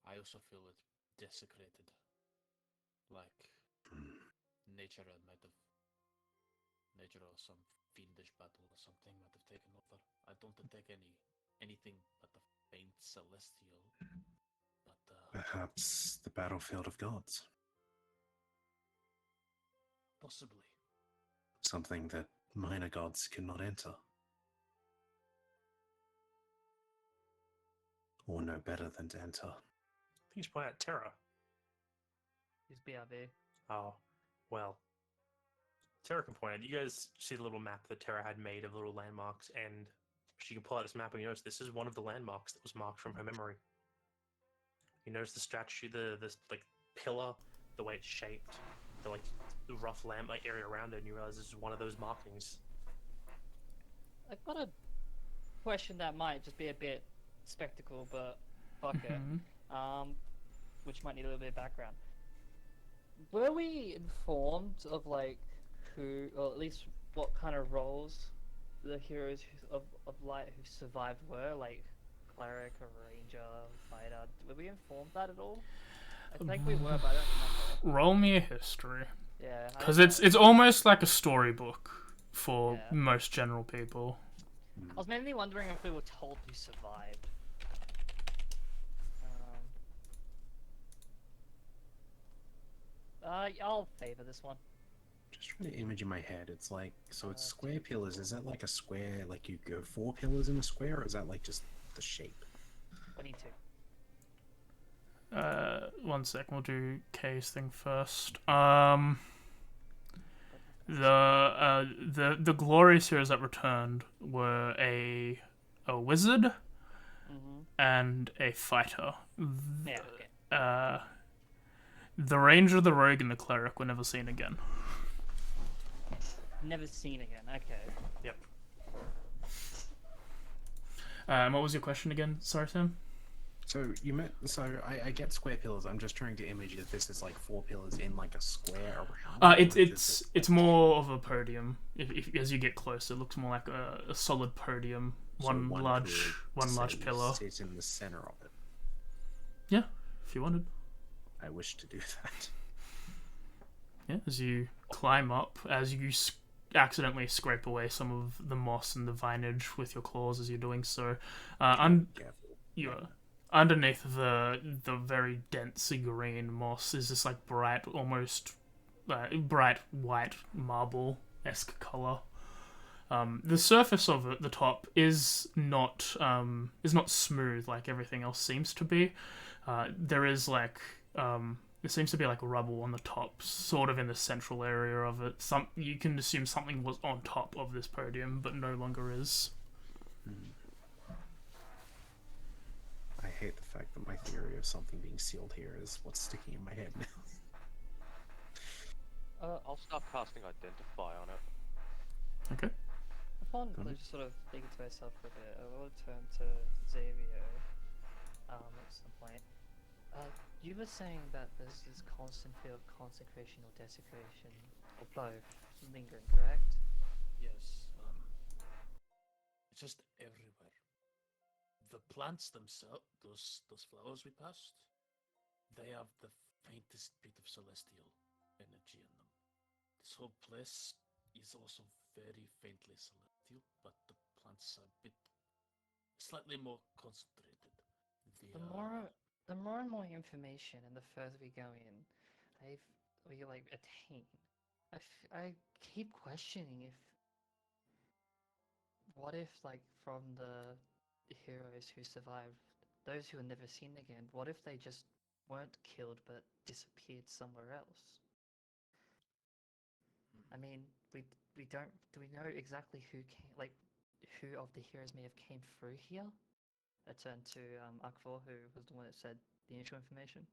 I also feel it desecrated. Like nature might have. Nature or some fiendish battle or something might have taken over. I don't detect anything but the faint celestial. But Perhaps the battlefield of gods. possibly. Something that minor gods cannot enter. Or know better than to enter. Please point out Terra. He's BRB. Oh, well. Terra can point out. You guys see the little map that Terra had made of little landmarks, and she can pull out this map and you notice this is one of the landmarks that was marked from her memory. You notice the statue, this like pillar, the way it's shaped, the like the rough lamp like area around it, and you realize this is one of those markings. I've got a question that might just be a bit spectacle, but fuck it. Which might need a little bit of background. Were we informed of like who, or at least what kind of roles the heroes of light who survived were? Like cleric, or ranger, fighter. Were we informed that at all? I think we were, but I don't remember. Roll me a history, Yeah. I because don't it's know. it's almost like a storybook for Yeah. most general people. I was mainly wondering if we were told who survived. I'll favor this one. Just trying to image in my head. It's like, so it's square pillars. Is that like a square, like you go 4 pillars in a square, or is that like just the shape? 22. 1 sec, we'll do K's thing first. The glorious heroes that returned were a wizard Mm-hmm. and a fighter. Yeah, okay. The ranger, the rogue, and the cleric were never seen again. Never seen again, okay. Yep. What was your question again? Sorry, Sam. So you meant I get square pillars. I'm just trying to image if this is like 4 pillars in like a square around. It's more of a podium. If as you get closer, it looks more like a solid podium. One large pillar. Sit in the center of it. Yeah, if you wanted. I wish to do that. Yeah, as you climb up, as you accidentally scrape away some of the moss and the vinage with your claws as you're doing so, Careful. you're underneath the very dense green moss is this like bright, almost bright white marble-esque color. The surface of it, the top, is not smooth like everything else seems to be. There is like there seems to be like rubble on the top, sort of in the central area of it. You can assume something was on top of this podium, but no longer is. I hate the fact that my theory of something being sealed here is what's sticking in my head now. I'll start casting Identify on it. Okay. Upon just sort of thinking to myself for a bit, I will turn to Xavier at some point. You were saying that there's this constant fear of consecration or desecration, or both, lingering, correct? Yes, it's just everywhere. The plants themselves, those flowers we passed, they have the faintest bit of celestial energy in them. This whole place is also very faintly celestial, but the plants are a bit slightly more concentrated. The more and more information, and the further we go in, we like attain. I keep questioning what if like from the heroes who survived, those who were never seen again, what if they just weren't killed but disappeared somewhere else? I mean, we don't. Do we know exactly who came? Like, who of the heroes may have came through here? I turned to Akvor, who was the one that said the initial information.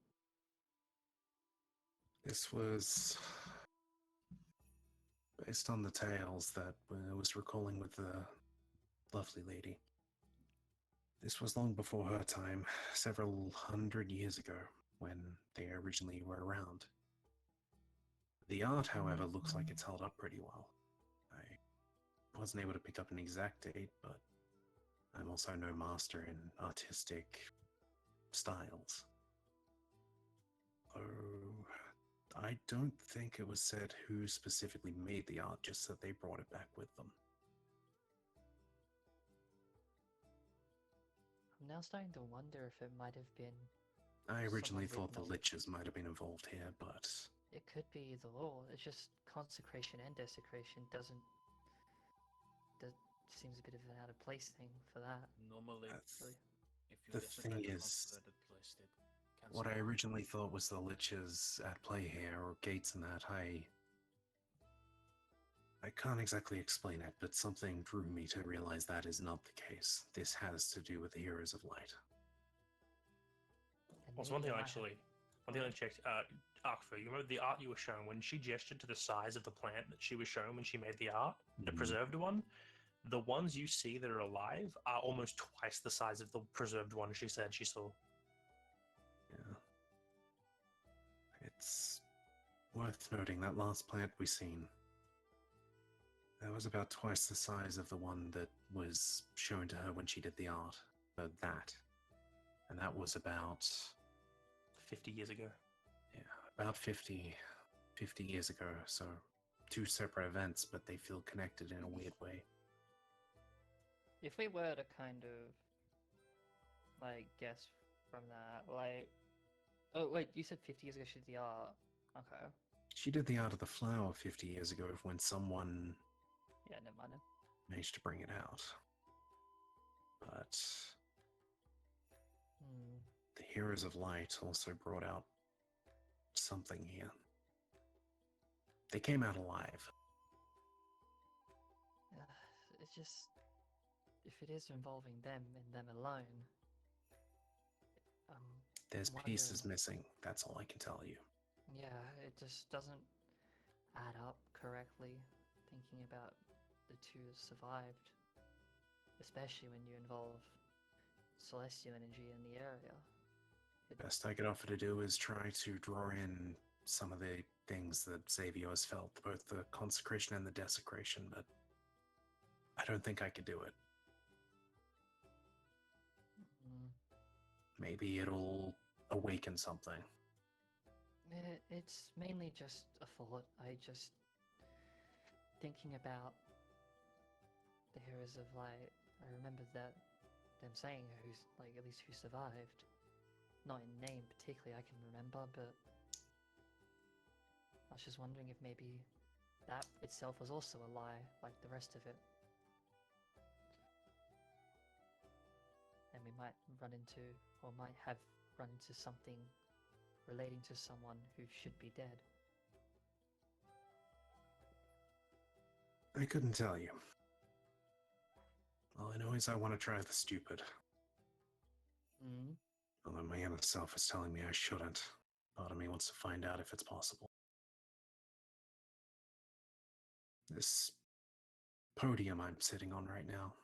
This was based on the tales that I was recalling with the lovely lady. This was long before her time, several hundred years ago, when they originally were around. The art, however, looks like it's held up pretty well. I wasn't able to pick up an exact date, but I'm also no master in artistic styles. Oh, I don't think it was said who specifically made the art, just that they brought it back with them. I'm now starting to wonder if it might have been. I originally Someone thought the with liches might have been involved here, but It could be either or. It's just consecration and desecration doesn't. That seems a bit of an out of place thing for that. Normally, Really. if you the desecrate thing a is, consecrated place, they cancel what I it. originally thought was the liches at play here, or gates and that, I can't exactly explain it, but something drew me to realize that is not the case. This has to do with the Heroes of Light. And Well, maybe one thing they I might actually, one thing I checked, Arkfur, you remember the art you were shown when she gestured to the size of the plant that she was shown when she made the art, the preserved one? The ones you see that are alive are almost twice the size of the preserved one she said she saw. Yeah. It's worth noting that last plant we seen, that was about twice the size of the one that was shown to her when she did the art. That. And that was about 50 years ago. Yeah, about 50 years ago, so two separate events, but they feel connected in a weird way. If we were to kind of like guess from that, like, oh wait, you said 50 years ago she did the art. Okay. She did the art of the flower 50 years ago when someone Yeah, never mind. managed to bring it out. But the Heroes of Light also brought out something here. They came out alive. It's just, if it is involving them and them alone, There's wondering. pieces missing, that's all I can tell you. Yeah, it just doesn't add up correctly, thinking about the two that survived. Especially when you involve celestial energy in the area. Best I could offer to do is try to draw in some of the things that Xavier has felt, both the consecration and the desecration, but I don't think I could do it. Mm. Maybe it'll awaken something. It's mainly just a thought. I just thinking about the heroes of light. I remember that them saying who's like at least who survived. Not in name particularly I can remember, but I was just wondering if maybe that itself was also a lie, like the rest of it. And we might run into, or might have run into something relating to someone who should be dead. I couldn't tell you. All I know is I want to try the stupid. Mm. Although my inner self is telling me I shouldn't. Part of me wants to find out if it's possible. This podium I'm sitting on right now.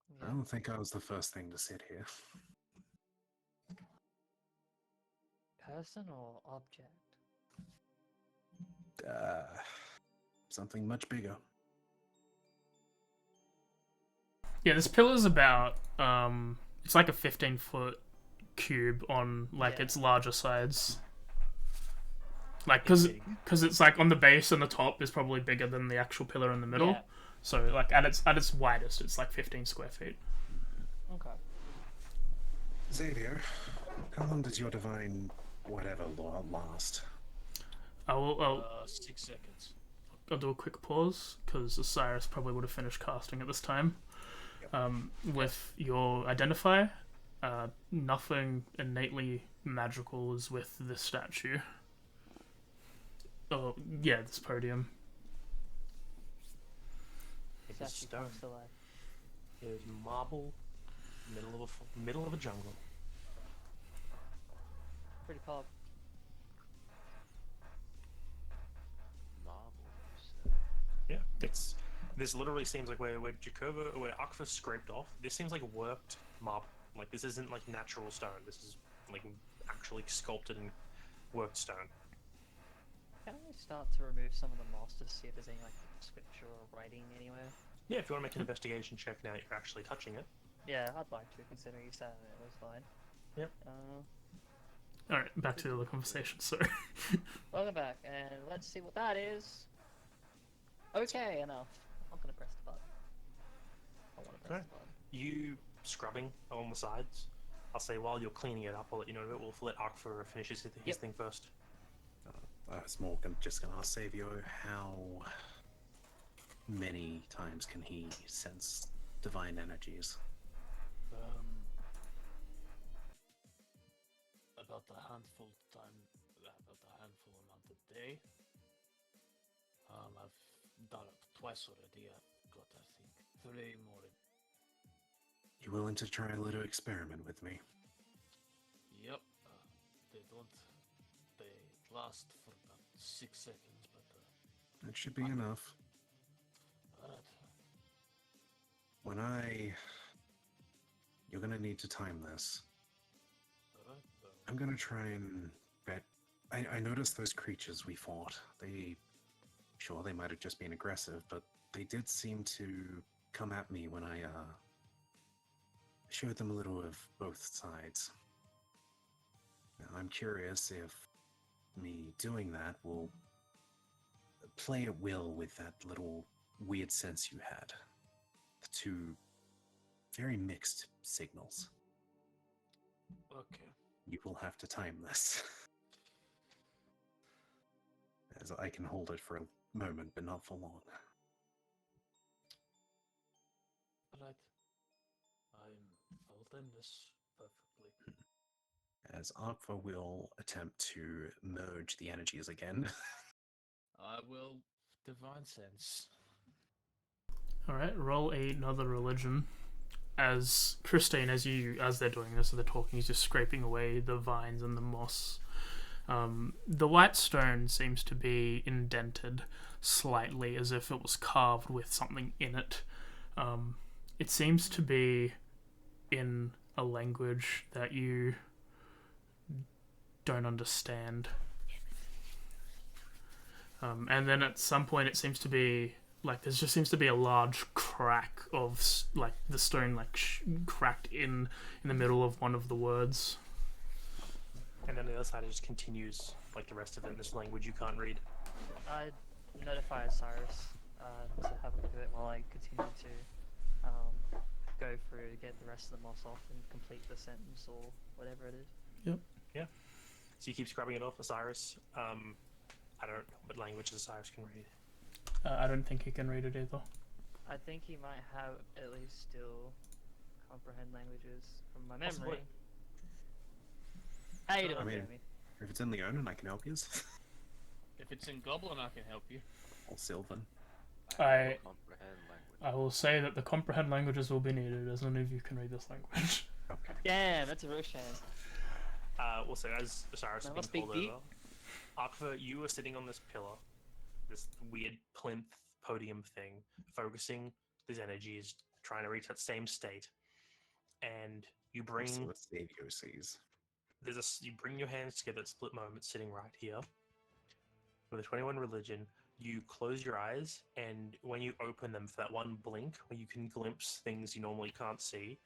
Yeah. I don't think I was the first thing to sit here. Person or object? Something much bigger. Yeah, this pillar's about, it's like a 15-foot cube on, like, its larger sides. Like, because it's, like, on the base and the top is probably bigger than the actual pillar in the middle. Yeah. So, like, at its widest, it's, like, 15 square feet. Okay. Xavier, how long does your divine whatever law last? I'll 6 seconds. do a quick pause, because Osiris probably would have finished casting at this time. With your identifier, nothing innately magical is with this statue. Oh, yeah, this podium. It is Statue stone. comes to life. It is marble, middle of a jungle. Pretty pog. Marvel, you said. Yeah, this literally seems like where Akfa scraped off. This seems like worked marble. Like this isn't like natural stone. This is like actually sculpted and worked stone. Can we start to remove some of the moss to see if there's any like scripture or writing anywhere? Yeah, if you want to make an investigation check now, you're actually touching it. Yeah, I'd like to, considering you said it was fine. Yep. Alright, back to the other conversation, sorry. Welcome back, and let's see what that is. Okay, enough. I'm gonna press the button. I want to press the button. You scrubbing along the sides. I'll say while you're cleaning it up, I'll let you know that we'll let Akfa finish his Yep. thing first. I was more just going to ask Xavier, how many times can he sense divine energies? About a handful amount a day. I've done it twice already. I've got, I think, 3 more. You willing to try a little experiment with me? Yep. They last for about 6 seconds, but That should be enough. alright. You're gonna need to time this. I'm gonna try and bet. I noticed those creatures we fought. They might have just been aggressive, but they did seem to come at me when I showed them a little of both sides. Now, I'm curious if me doing that will play at will with that little weird sense you had. The two very mixed signals. Okay. You will have to time this. As I can hold it for a moment, but not for long. Alright. I'll time this perfectly. As Aqua will attempt to merge the energies again. I will divine sense. Alright, roll another religion. As Christine, as they're doing this, as they're talking, he's just scraping away the vines and the moss. The white stone seems to be indented slightly, as if it was carved with something in it. It seems to be in a language that you don't understand. And then at some point it seems to be like there just seems to be a large crack of like the stone like cracked in the middle of one of the words. And then the other side it just continues like the rest of it in this language you can't read. I notify Cyrus to have a look at it while I continue to go through to get the rest of the moss off and complete the sentence or whatever it is. Yep. Yeah. So you keep scrubbing it off, Osiris. I don't know what language Osiris can read. I don't think he can read it either. I think he might have at least still comprehend languages from my memory. Possibly. How you doing, I mean, Jeremy? if it's in Leonin, I can help you. If it's in Goblin, I can help you. Or Sylvan. I comprehend language. I will say that the comprehend languages will be needed, as none of you can read this language. Okay. Damn, that's a real shame. Also, as Osiris is Now being let's speak pulled deep. over, Akva, you are sitting on this pillar, this weird plinth podium thing, focusing these energies, trying to reach that same state. And you bring So what Savio sees. you bring your hands together at split moment, sitting right here. With a 21 religion, you close your eyes, and when you open them for that one blink, where you can glimpse things you normally can't see,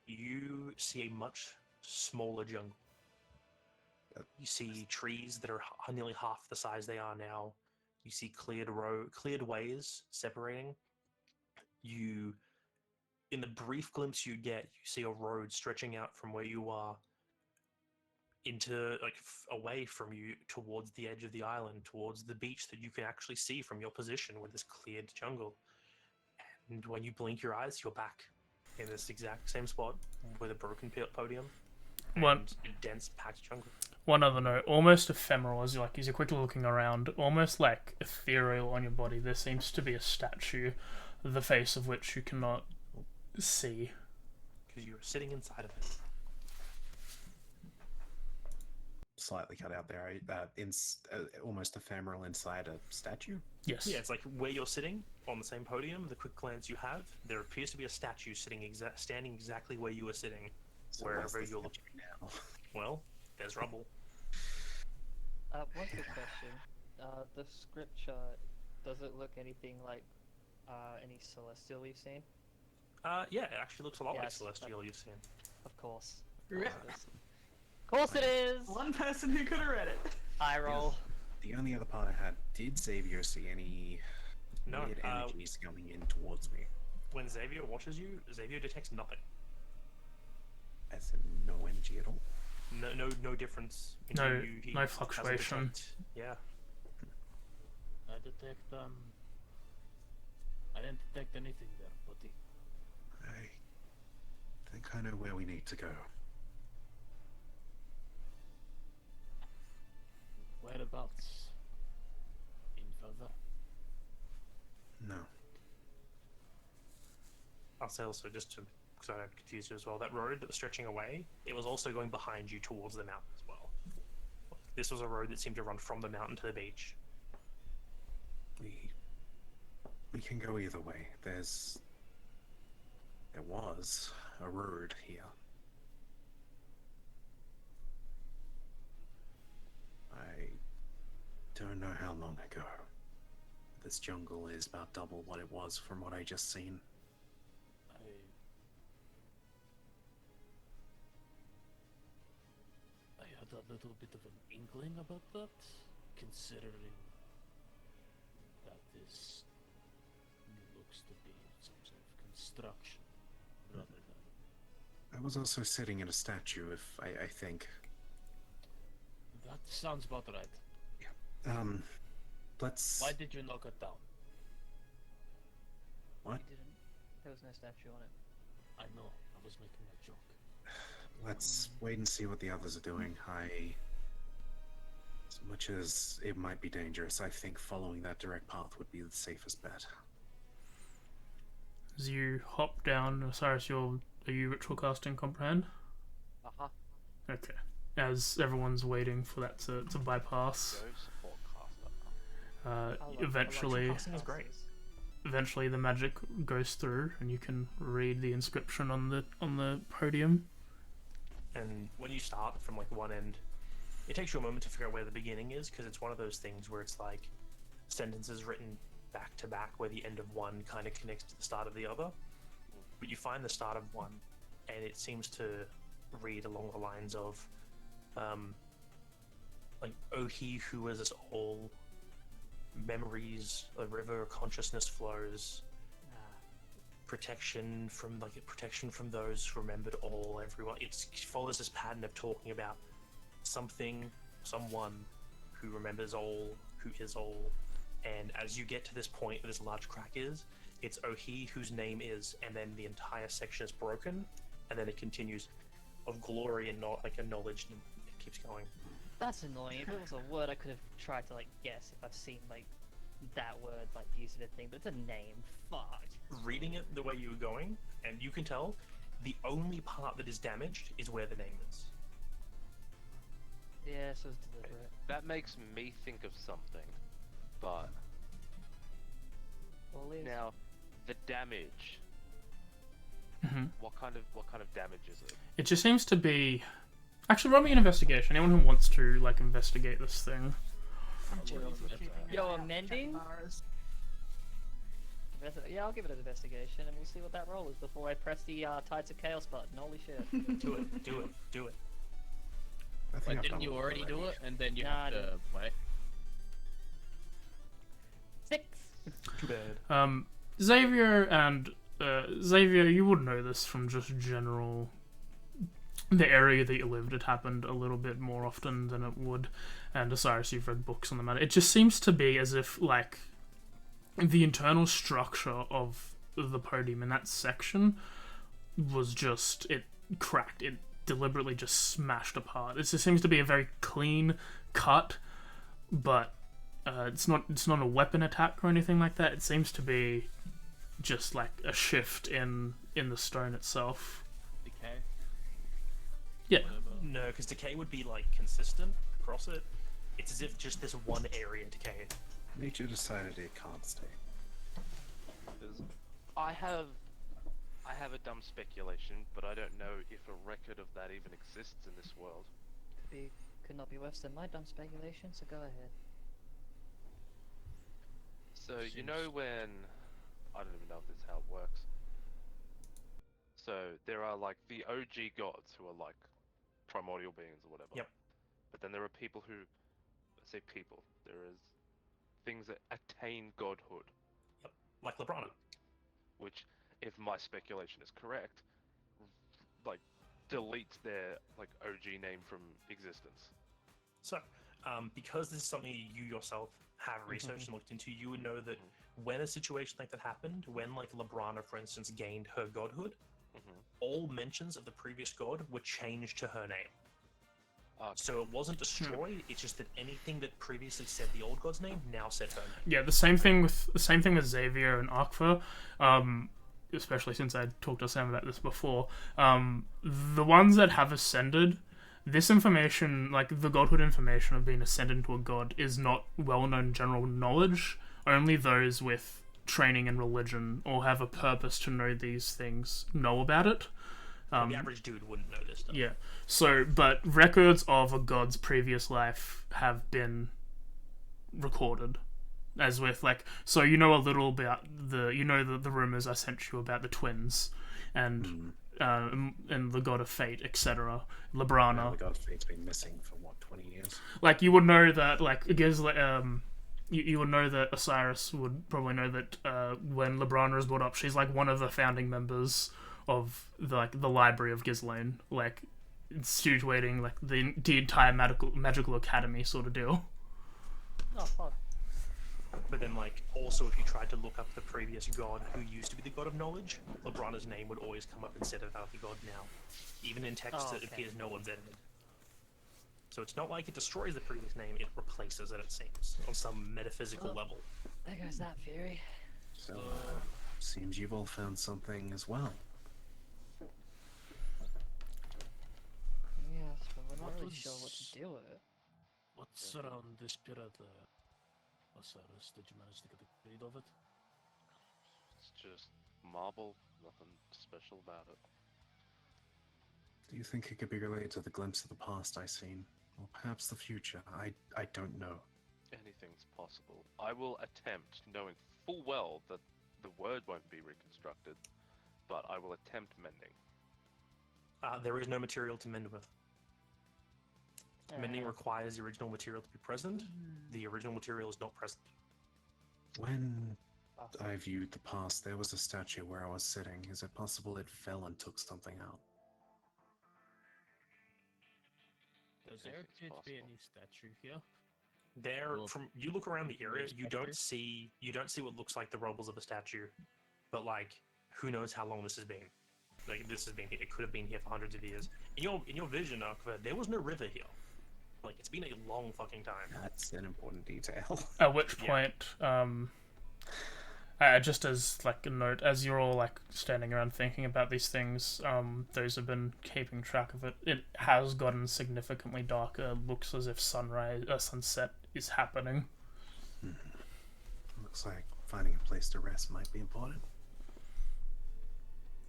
you see a much smaller jungle. You see trees that are nearly half the size they are now. You see cleared ways separating. In the brief glimpse you get, you see a road stretching out from where you are into away from you towards the edge of the island, towards the beach that you can actually see from your position with this cleared jungle. And when you blink your eyes, you're back in this exact same spot with a broken podium and One- a dense packed jungle. One other note, almost ephemeral as you're quickly looking around, almost like ethereal on your body. There seems to be a statue, the face of which you cannot see. Because you're sitting inside of it. Slightly cut out there. Almost ephemeral inside a statue. Yes. Yeah, it's like where you're sitting on the same podium. The quick glance you have, there appears to be a statue standing exactly where you were sitting, So wherever where's the you're looking. statue now. Well, there's rubble. One quick question. The scripture, does it look anything like any celestial you've seen? Yeah, it actually looks a lot like Yes, Celestial you've seen. Of course. Yeah. Of course it is! One person who could have read it. Eye roll. The only other part I had, did Xavier see any No, weird energies coming in towards me? when Xavier watches you, Xavier detects nothing. As in no energy at all. No difference. In No- you. He no doesn't fluctuation. detect- Yeah. I detect, I didn't detect anything there, buddy. I think I know where we need to go. Whereabouts? In further? No. I'll say also, just to, because I confused you as well, that road that was stretching away, it was also going behind you towards the mountain as well. This was a road that seemed to run from the mountain to the beach. We can go either way. There was a road here. I don't know how long ago. This jungle is about double what it was from what I just seen. I had a little bit of an inkling about that, considering that this looks to be some sort of construction rather than. I was also sitting in a statue, if I think. That sounds about right. Let's. Why did you knock it down? What? You didn't. There was no statue on it. I know, I was making a joke. Let's wait and see what the others are doing. As much as it might be dangerous, I think following that direct path would be the safest bet. As you hop down, Osiris, are you ritual casting comprehend? Uh-huh. Okay. As everyone's waiting for that to bypass, Go support caster. I love eventually, ritual Casting is great. classes. eventually the magic goes through, and you can read the inscription on the podium. And when you start from like one end, it takes you a moment to figure out where the beginning is, because it's one of those things where it's like sentences written back to back, where the end of one kind of connects to the start of the other. But you find the start of one, and it seems to read along the lines of, like, "Oh, he who is us all, memories, a river, consciousness flows, protection from those who remembered all, everyone." It follows this pattern of talking about something, someone who remembers all, who is all. And as you get to this point where this large crack is, it's "Oh, he whose name is," and then the entire section is broken, and then it continues, "of glory and not like acknowledged," and it keeps going. That's annoying. If it was a word, I could have tried to like guess if I've seen like that word like used in a thing, but it's a name. Fuck. Reading it the way you were going, and you can tell the only part that is damaged is where the name is. Yeah, so it's deliberate. That makes me think of something, but Always. now the damage. Mm-hmm. What kind of damage is it? It just seems to be. Actually, roll me an investigation. Anyone who wants to like investigate this thing. I'm jealous of keeping an Yo, eye out for amending? capybaras. Yeah, I'll give it an investigation, and we'll see what that roll is before I press the Tides of Chaos button. Holy shit. Do it. I think Wait, I've didn't done you one already do it? And then you Nah, I have to didn't. wait. 6! Too bad. Xavier and Xavier, you would know this from just general. The area that you lived, it happened a little bit more often than it would. And Osiris, you've read books on the matter. It just seems to be as if, like, the internal structure of the podium in that section was just, it cracked. It deliberately just smashed apart. It just seems to be a very clean cut, but it's not a weapon attack or anything like that. It seems to be just like a shift in the stone itself. Decay. Yeah. Whatever. No, because decay would be like consistent across it. It's as if just this one area decayed. Nature decided it can't stay. Because I have a dumb speculation, but I don't know if a record of that even exists in this world. Could not be worse than my dumb speculation, so go ahead. So you know when I don't even know if this is how it works. So there are like the OG gods who are like primordial beings or whatever. Yep. But then there are people who, let's say people. There is things that attain godhood, Like Lebrana. which, if my speculation is correct, like deletes their like OG name from existence. So, because this is something you yourself have researched and looked into, you would know that when a situation like that happened, when like Lebrana, for instance, gained her godhood, all mentions of the previous god were changed to her name. So it wasn't destroyed. It's just that anything that previously said the old god's name now said her name. Yeah, the same thing with Xavier and Arkva. Especially since I talked to Sam about this before. The ones that have ascended, this information, like the godhood information of being ascended into a god, is not well-known general knowledge. Only those with training in religion or have a purpose to know these things know about it. The average dude wouldn't know this stuff. Yeah. So, but records of a god's previous life have been recorded. As with, like, so you know a little about the rumors I sent you about the twins and the god of fate, etc. Lebrana. The god of fate's been missing for what, 20 years? Like, you would know that, like, you would know that Osiris would probably know that when Lebrana is brought up, she's like one of the founding members of the library of Ghislaine, like instituting like the entire magical academy sort of deal. Oh, fuck. But then, like, also if you tried to look up the previous god who used to be the god of knowledge, Lebrana's name would always come up instead of the god now. Even in text, it appears no one's edited. So it's not like it destroys the previous name, it replaces it, it seems, on some metaphysical level. There goes that theory. So, seems you've all found something as well. Yes, but we're not What really was- sure what to do with it. What's around this spirit, Osiris? Did you manage to get rid of it? Just marble, nothing special about it. Do you think it could be related to the glimpse of the past I seen? Or perhaps the future? I don't know. Anything's possible. I will attempt, knowing full well that the word won't be reconstructed, but I will attempt mending. There is no material to mend with. Mending Uh, requires the original material to be present. The original material is not present. When Awesome. I viewed the past, there was a statue where I was sitting. Is it possible it fell and took something out? Does there Anything's appear to be possible. any statue here? There, Well, from you look around the area, you don't statue? see what looks like the rubbles of a statue, but like who knows how long this has been? Like this has been here. It could have been here for hundreds of years. In your vision, Arkva, there was no river here. Like it's been a long fucking time. That's an important detail. At which Yeah. point, just as like a note, as you're all like standing around thinking about these things, those who've been keeping track of it, it has gotten significantly darker. Looks as if sunset is happening. Looks like finding a place to rest might be important.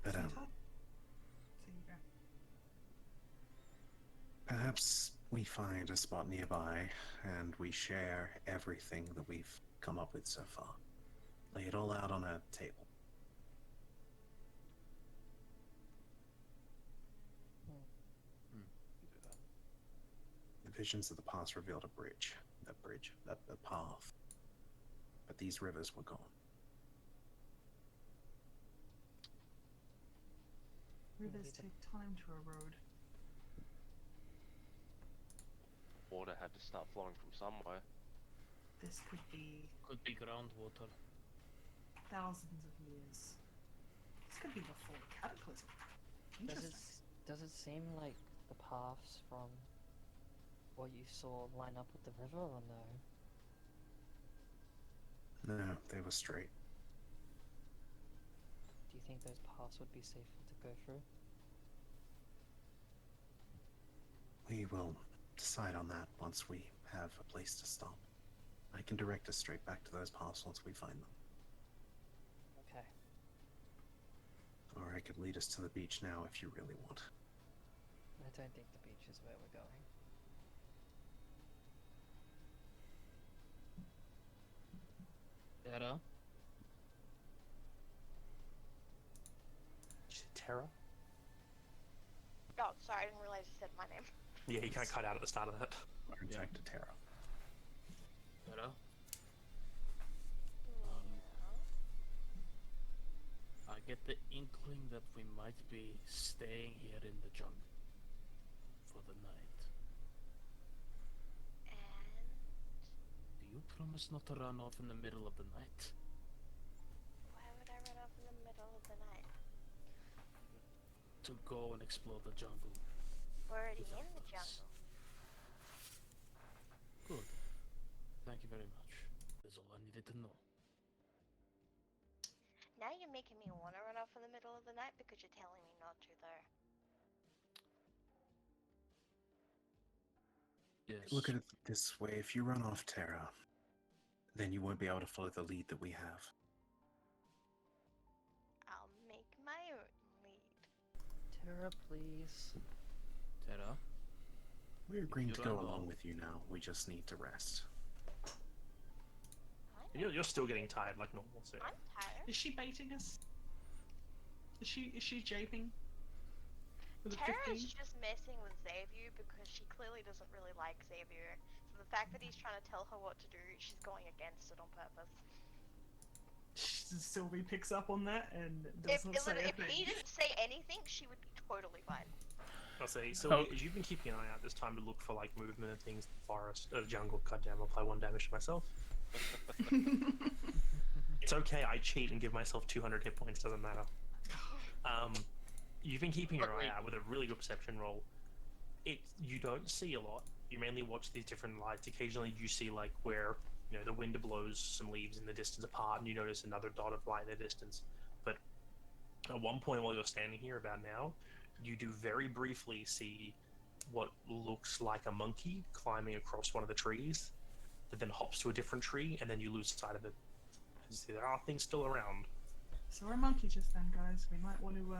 But So you go. perhaps we find a spot nearby and we share everything that we've come up with so far. Lay it all out on a table. The visions of the past revealed a path. But these rivers were gone. Rivers take time to erode. Water had to start flowing from somewhere. This could be Could be groundwater. thousands of years. This could be before the cataclysm. Interesting. Does it seem like the paths from what you saw line up with the river or no? No, they were straight. Do you think those paths would be safer to go through? We will decide on that once we have a place to stop. I can direct us straight back to those paths once we find them. Okay. Or I could lead us to the beach now if you really want. I don't think the beach is where we're going. Terra? Terra? Oh, sorry, I didn't realize you said my name. Yeah, you kind of cut out at the start of that. Or in fact, to Terra. Terra? I get the inkling that we might be staying here in the jungle for the night. And Do you promise not to run off in the middle of the night? why would I run off in the middle of the night? To go and explore the jungle. We're already without in the us. jungle. Good. Thank you very much. That's all I needed to know. Now you're making me want to run off in the middle of the night because you're telling me not to, though. Yes. Look at it this way, if you run off Terra, then you won't be able to follow the lead that we have. I'll make my own lead. Terra, please. Terra? We're agreeing you to go run along off- with you now. We just need to rest. You're still getting tired like normal, so. I'm tired. Is she baiting us? Is she japing? With a Tara's 15? just messing with Xavier because she clearly doesn't really like Xavier. So the fact that he's trying to tell her what to do, she's going against it on purpose. Sylvie picks up on that and If, doesn't say a if he thing. didn't say anything, she would be totally fine. I'll say, so Oh. as you've been keeping an eye out this time to look for like movement and things in the forest, jungle, goddamn, I'll apply 1 damage to myself. It's okay, I cheat and give myself 200 hit points, doesn't matter. You've been keeping your eye out with a really good perception roll. You don't see a lot. You mainly watch these different lights. Occasionally you see like where, the wind blows some leaves in the distance apart and you notice another dot of light in the distance. But at one point while you're standing here about now, you do very briefly see what looks like a monkey climbing across one of the trees that then hops to a different tree and then you lose sight of it. There are things still around. So we're a monkey just then, guys. We might want to,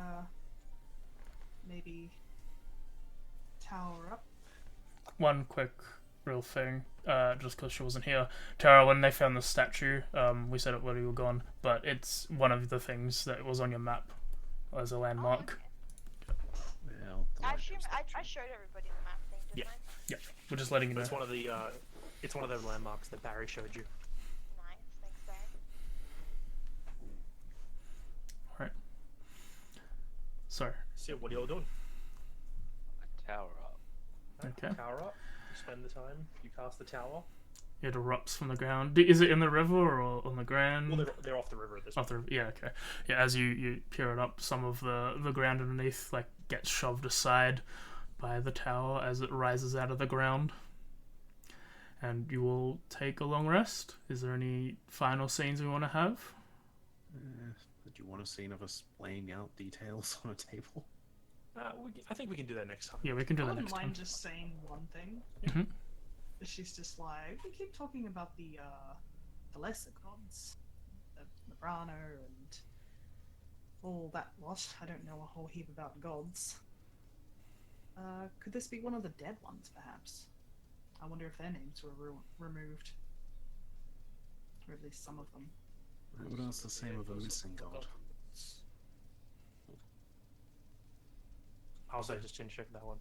maybe tower up. One quick real thing, just because she wasn't here. Tara, when they found the statue, we said it while you were gone, but it's one of the things that was on your map as a landmark. Well, the I light assume goes I that showed everybody the map thing, didn't Yeah. I? We're just letting you know. It's one of the landmarks that Barry showed you. Nice, thanks, Barry. Alright. So, So what are you all doing? A tower up. Okay. Tower up. You spend the time. You cast the tower. it erupts from the ground. Is it in the river or on the ground? Well, they're off the river at this Off point. the, yeah, okay. Yeah, as you peer it up, some of the ground underneath like gets shoved aside by the tower as it rises out of the ground. And you will take a long rest. Is there any final scenes we want to have? Did you want a scene of us laying out details on a table? I think we can do that next time. Yeah, we can do I that wouldn't next time. mind just saying one thing. Mhm. She's just like, we keep talking about the lesser gods, the Brano and all that lot. I don't know a whole heap about gods. Could this be one of the dead ones, perhaps? I wonder if their names were removed. Or at least some of them. What else the same of a missing god? I'll say just chin check that one.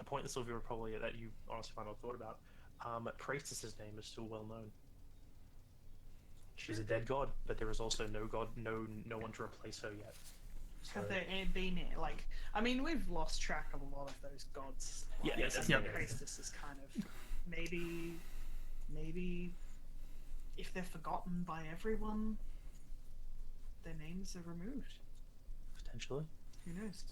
A point that Sylvia would probably that you honestly might not have thought about. Priestess's name is still well known. She's a dead god, but there is also no god, no one to replace her yet. So, Have there been like? I mean, we've lost track of a lot of those gods. Yeah, Like, that's the the thing. priestess is kind of maybe if they're forgotten by everyone, their names are removed. potentially. Who knows?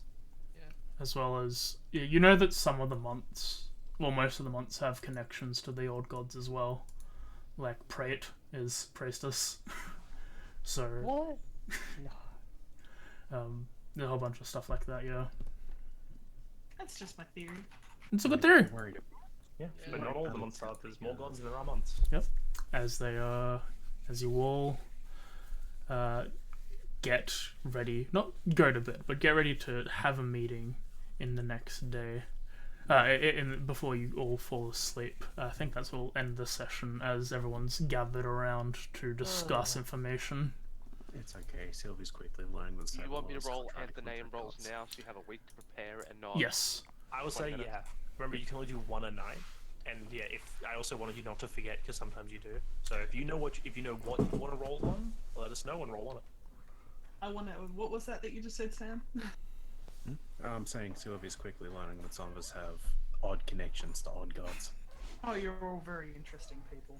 As well as, yeah, you know that some of the months, well, most of the months have connections to the old gods as well. Like Prate is priestess. So, What? No. there's a whole bunch of stuff like that, yeah. That's just my theory. It's a good theory. Worried. Yeah, Yeah. but not all the months are. There's more gods than there are months. As you all get ready, not go to bed, but get ready to have a meeting in the next day. Before you all fall asleep. I think that's will end the session as everyone's gathered around to discuss information. It's okay. Sylvie's quickly learning that. You want me to Cyberlaws roll contradict Anthony with rolls gods. now so you have a week to prepare and not... Yes. I would 20 say minutes. yeah. Remember, you can only do one a night, and yeah, if I also wanted you not to forget because sometimes you do. So if you know what you want to roll on, let us know and roll on it. I wonder what was that you just said, Sam? I'm saying Sylvie's quickly learning that some of us have odd connections to odd gods. Oh, you're all very interesting people.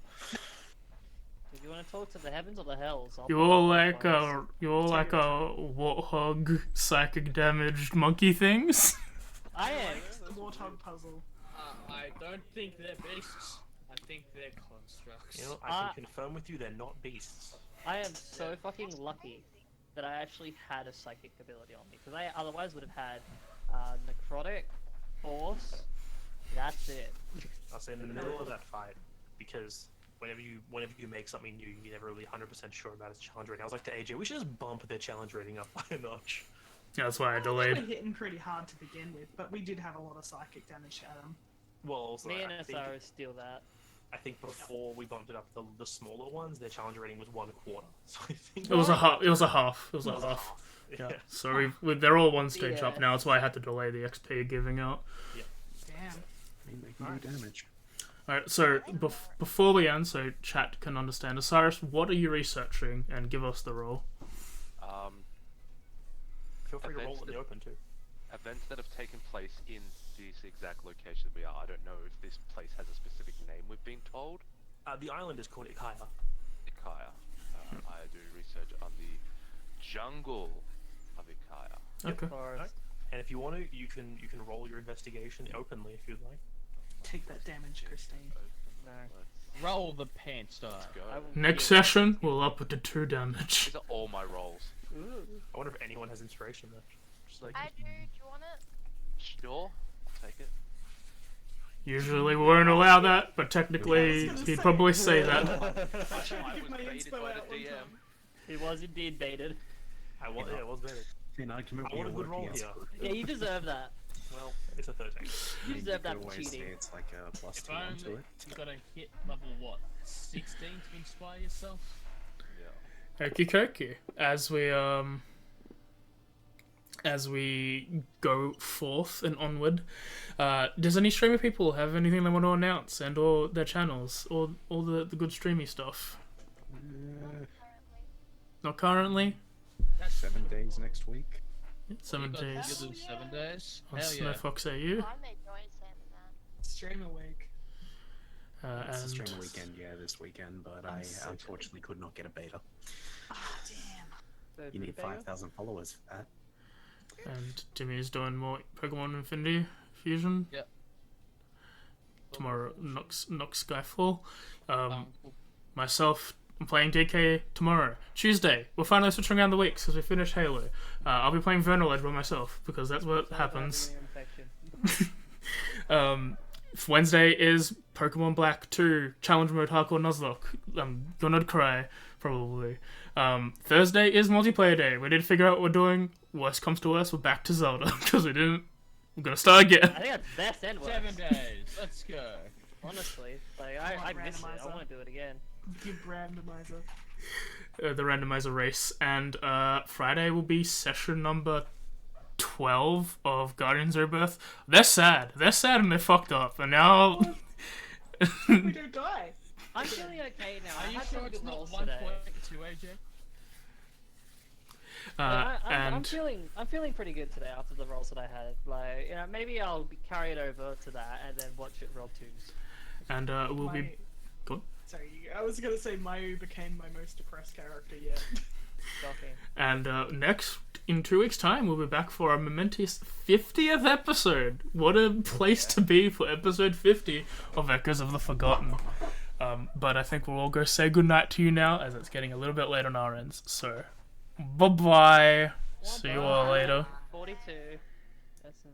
If you want to talk to the heavens or the hells, I'll You're pick all up like those ones. warthog psychic damaged monkey things. I am. The warthog puzzle. I don't think they're beasts. I think they're constructs. You know, I can confirm with you they're not beasts. I am so fucking lucky that I actually had a psychic ability on me, because I otherwise would have had necrotic, force. That's it. I'll say in the middle of that fight, because whenever you make something new, you're never really 100% sure about its challenge rating. I was like to AJ, we should just bump their challenge rating up by a notch. Yeah, that's why I They delayed. were hitting pretty hard to begin with, but we did have a lot of psychic damage at them. Well, also, Me and I think, Osiris steal that. I think before we bumped it up, the smaller ones, their challenge rating was 1/4. So I think It was a half. It was a half. It was a It was a half. half. Yeah. Yeah. So they're all one stage up Yeah. now. That's why I had to delay the XP giving out. Damn. I mean, they can do damage. Alright, so before we end, so chat can understand. Osiris, what are you researching? And give us the roll. Feel free to roll Events in the open too. Events that have taken place in this exact location we are. I don't know if this place has a specific name we've been told. The island is called Ikaya. Ikaya. I do research on the jungle of Ikaya. Okay. Forest. And if you want to, you can roll your investigation openly if you'd like. Take that damage, Christine. No. Let's Roll the pants up. go. I will Next give- session, we'll up it to 2 damage. These are all my rolls. Ooh. I wonder if anyone has inspiration left. Just like I do. Do you want it? Sure, I'll take it. Usually we won't allow that, but technically I was gonna he'd say. probably say that. I tried to I give was my baited inspo by out the one DM. time. He was indeed baited. Yeah, it was better. In argument, I want a good roll yes. here. Yeah, you deserve that. Well, it's a 13. You deserve that could for always say cheating. it's like a plus If 2 onto only it. you gotta hit level what? 16 to inspire yourself? Yeah. Okie dokie. As we go forth and onward, does any streamer people have anything they want to announce and or their channels or all the good streamy stuff? Not currently. That's 7 days next week. 7 You days. do 7 days? On Hell Snow yeah. Fox AU. I may join Sam in that. Stream awake. It's a And stream weekend, this weekend, but I unfortunately could not get a beta. Ah, damn. So You need there go. 5,000 followers for that. and Jimmy's doing more Pokemon Infinity Fusion. Yep. Tomorrow, Nox Skyfall. Cool. Myself, I'm playing DK tomorrow. Tuesday, we're finally switching around the weeks because we finished Halo. I'll be playing Vernal Edge by myself because that's what So happens. infection. Wednesday is Pokemon Black 2 Challenge Mode Hardcore Nuzlocke. I'm gonna cry, probably. Thursday is multiplayer day. We need to figure out what we're doing. Worst comes to worst, we're back to Zelda because we didn't. We're gonna start again. I think that's best and worst. 7 days. Let's go. Honestly, like Come on, I miss it. I randomizer. want to do it again. Give randomizer. The randomizer race, and Friday will be session number 12 of Guardians Rebirth. They're sad and they're fucked up, and now We don't die. I'm feeling okay now. I Are you had sure some it's good not rolls 1.2, today. AJ? I'm and feeling pretty good today after the rolls that I had. Like, you know, maybe I'll carry it over to that and then watch it roll twos. and we'll be My- go on. Sorry, I was gonna say Mayu became my most depressed character yet. Shocking. And next, in 2 weeks' time, we'll be back for our momentous 50th episode. What a place to be for episode 50 of Echoes of the Forgotten. But I think we'll all go say goodnight to you now, as it's getting a little bit late on our ends. So, bye-bye. See you all later. 42. That's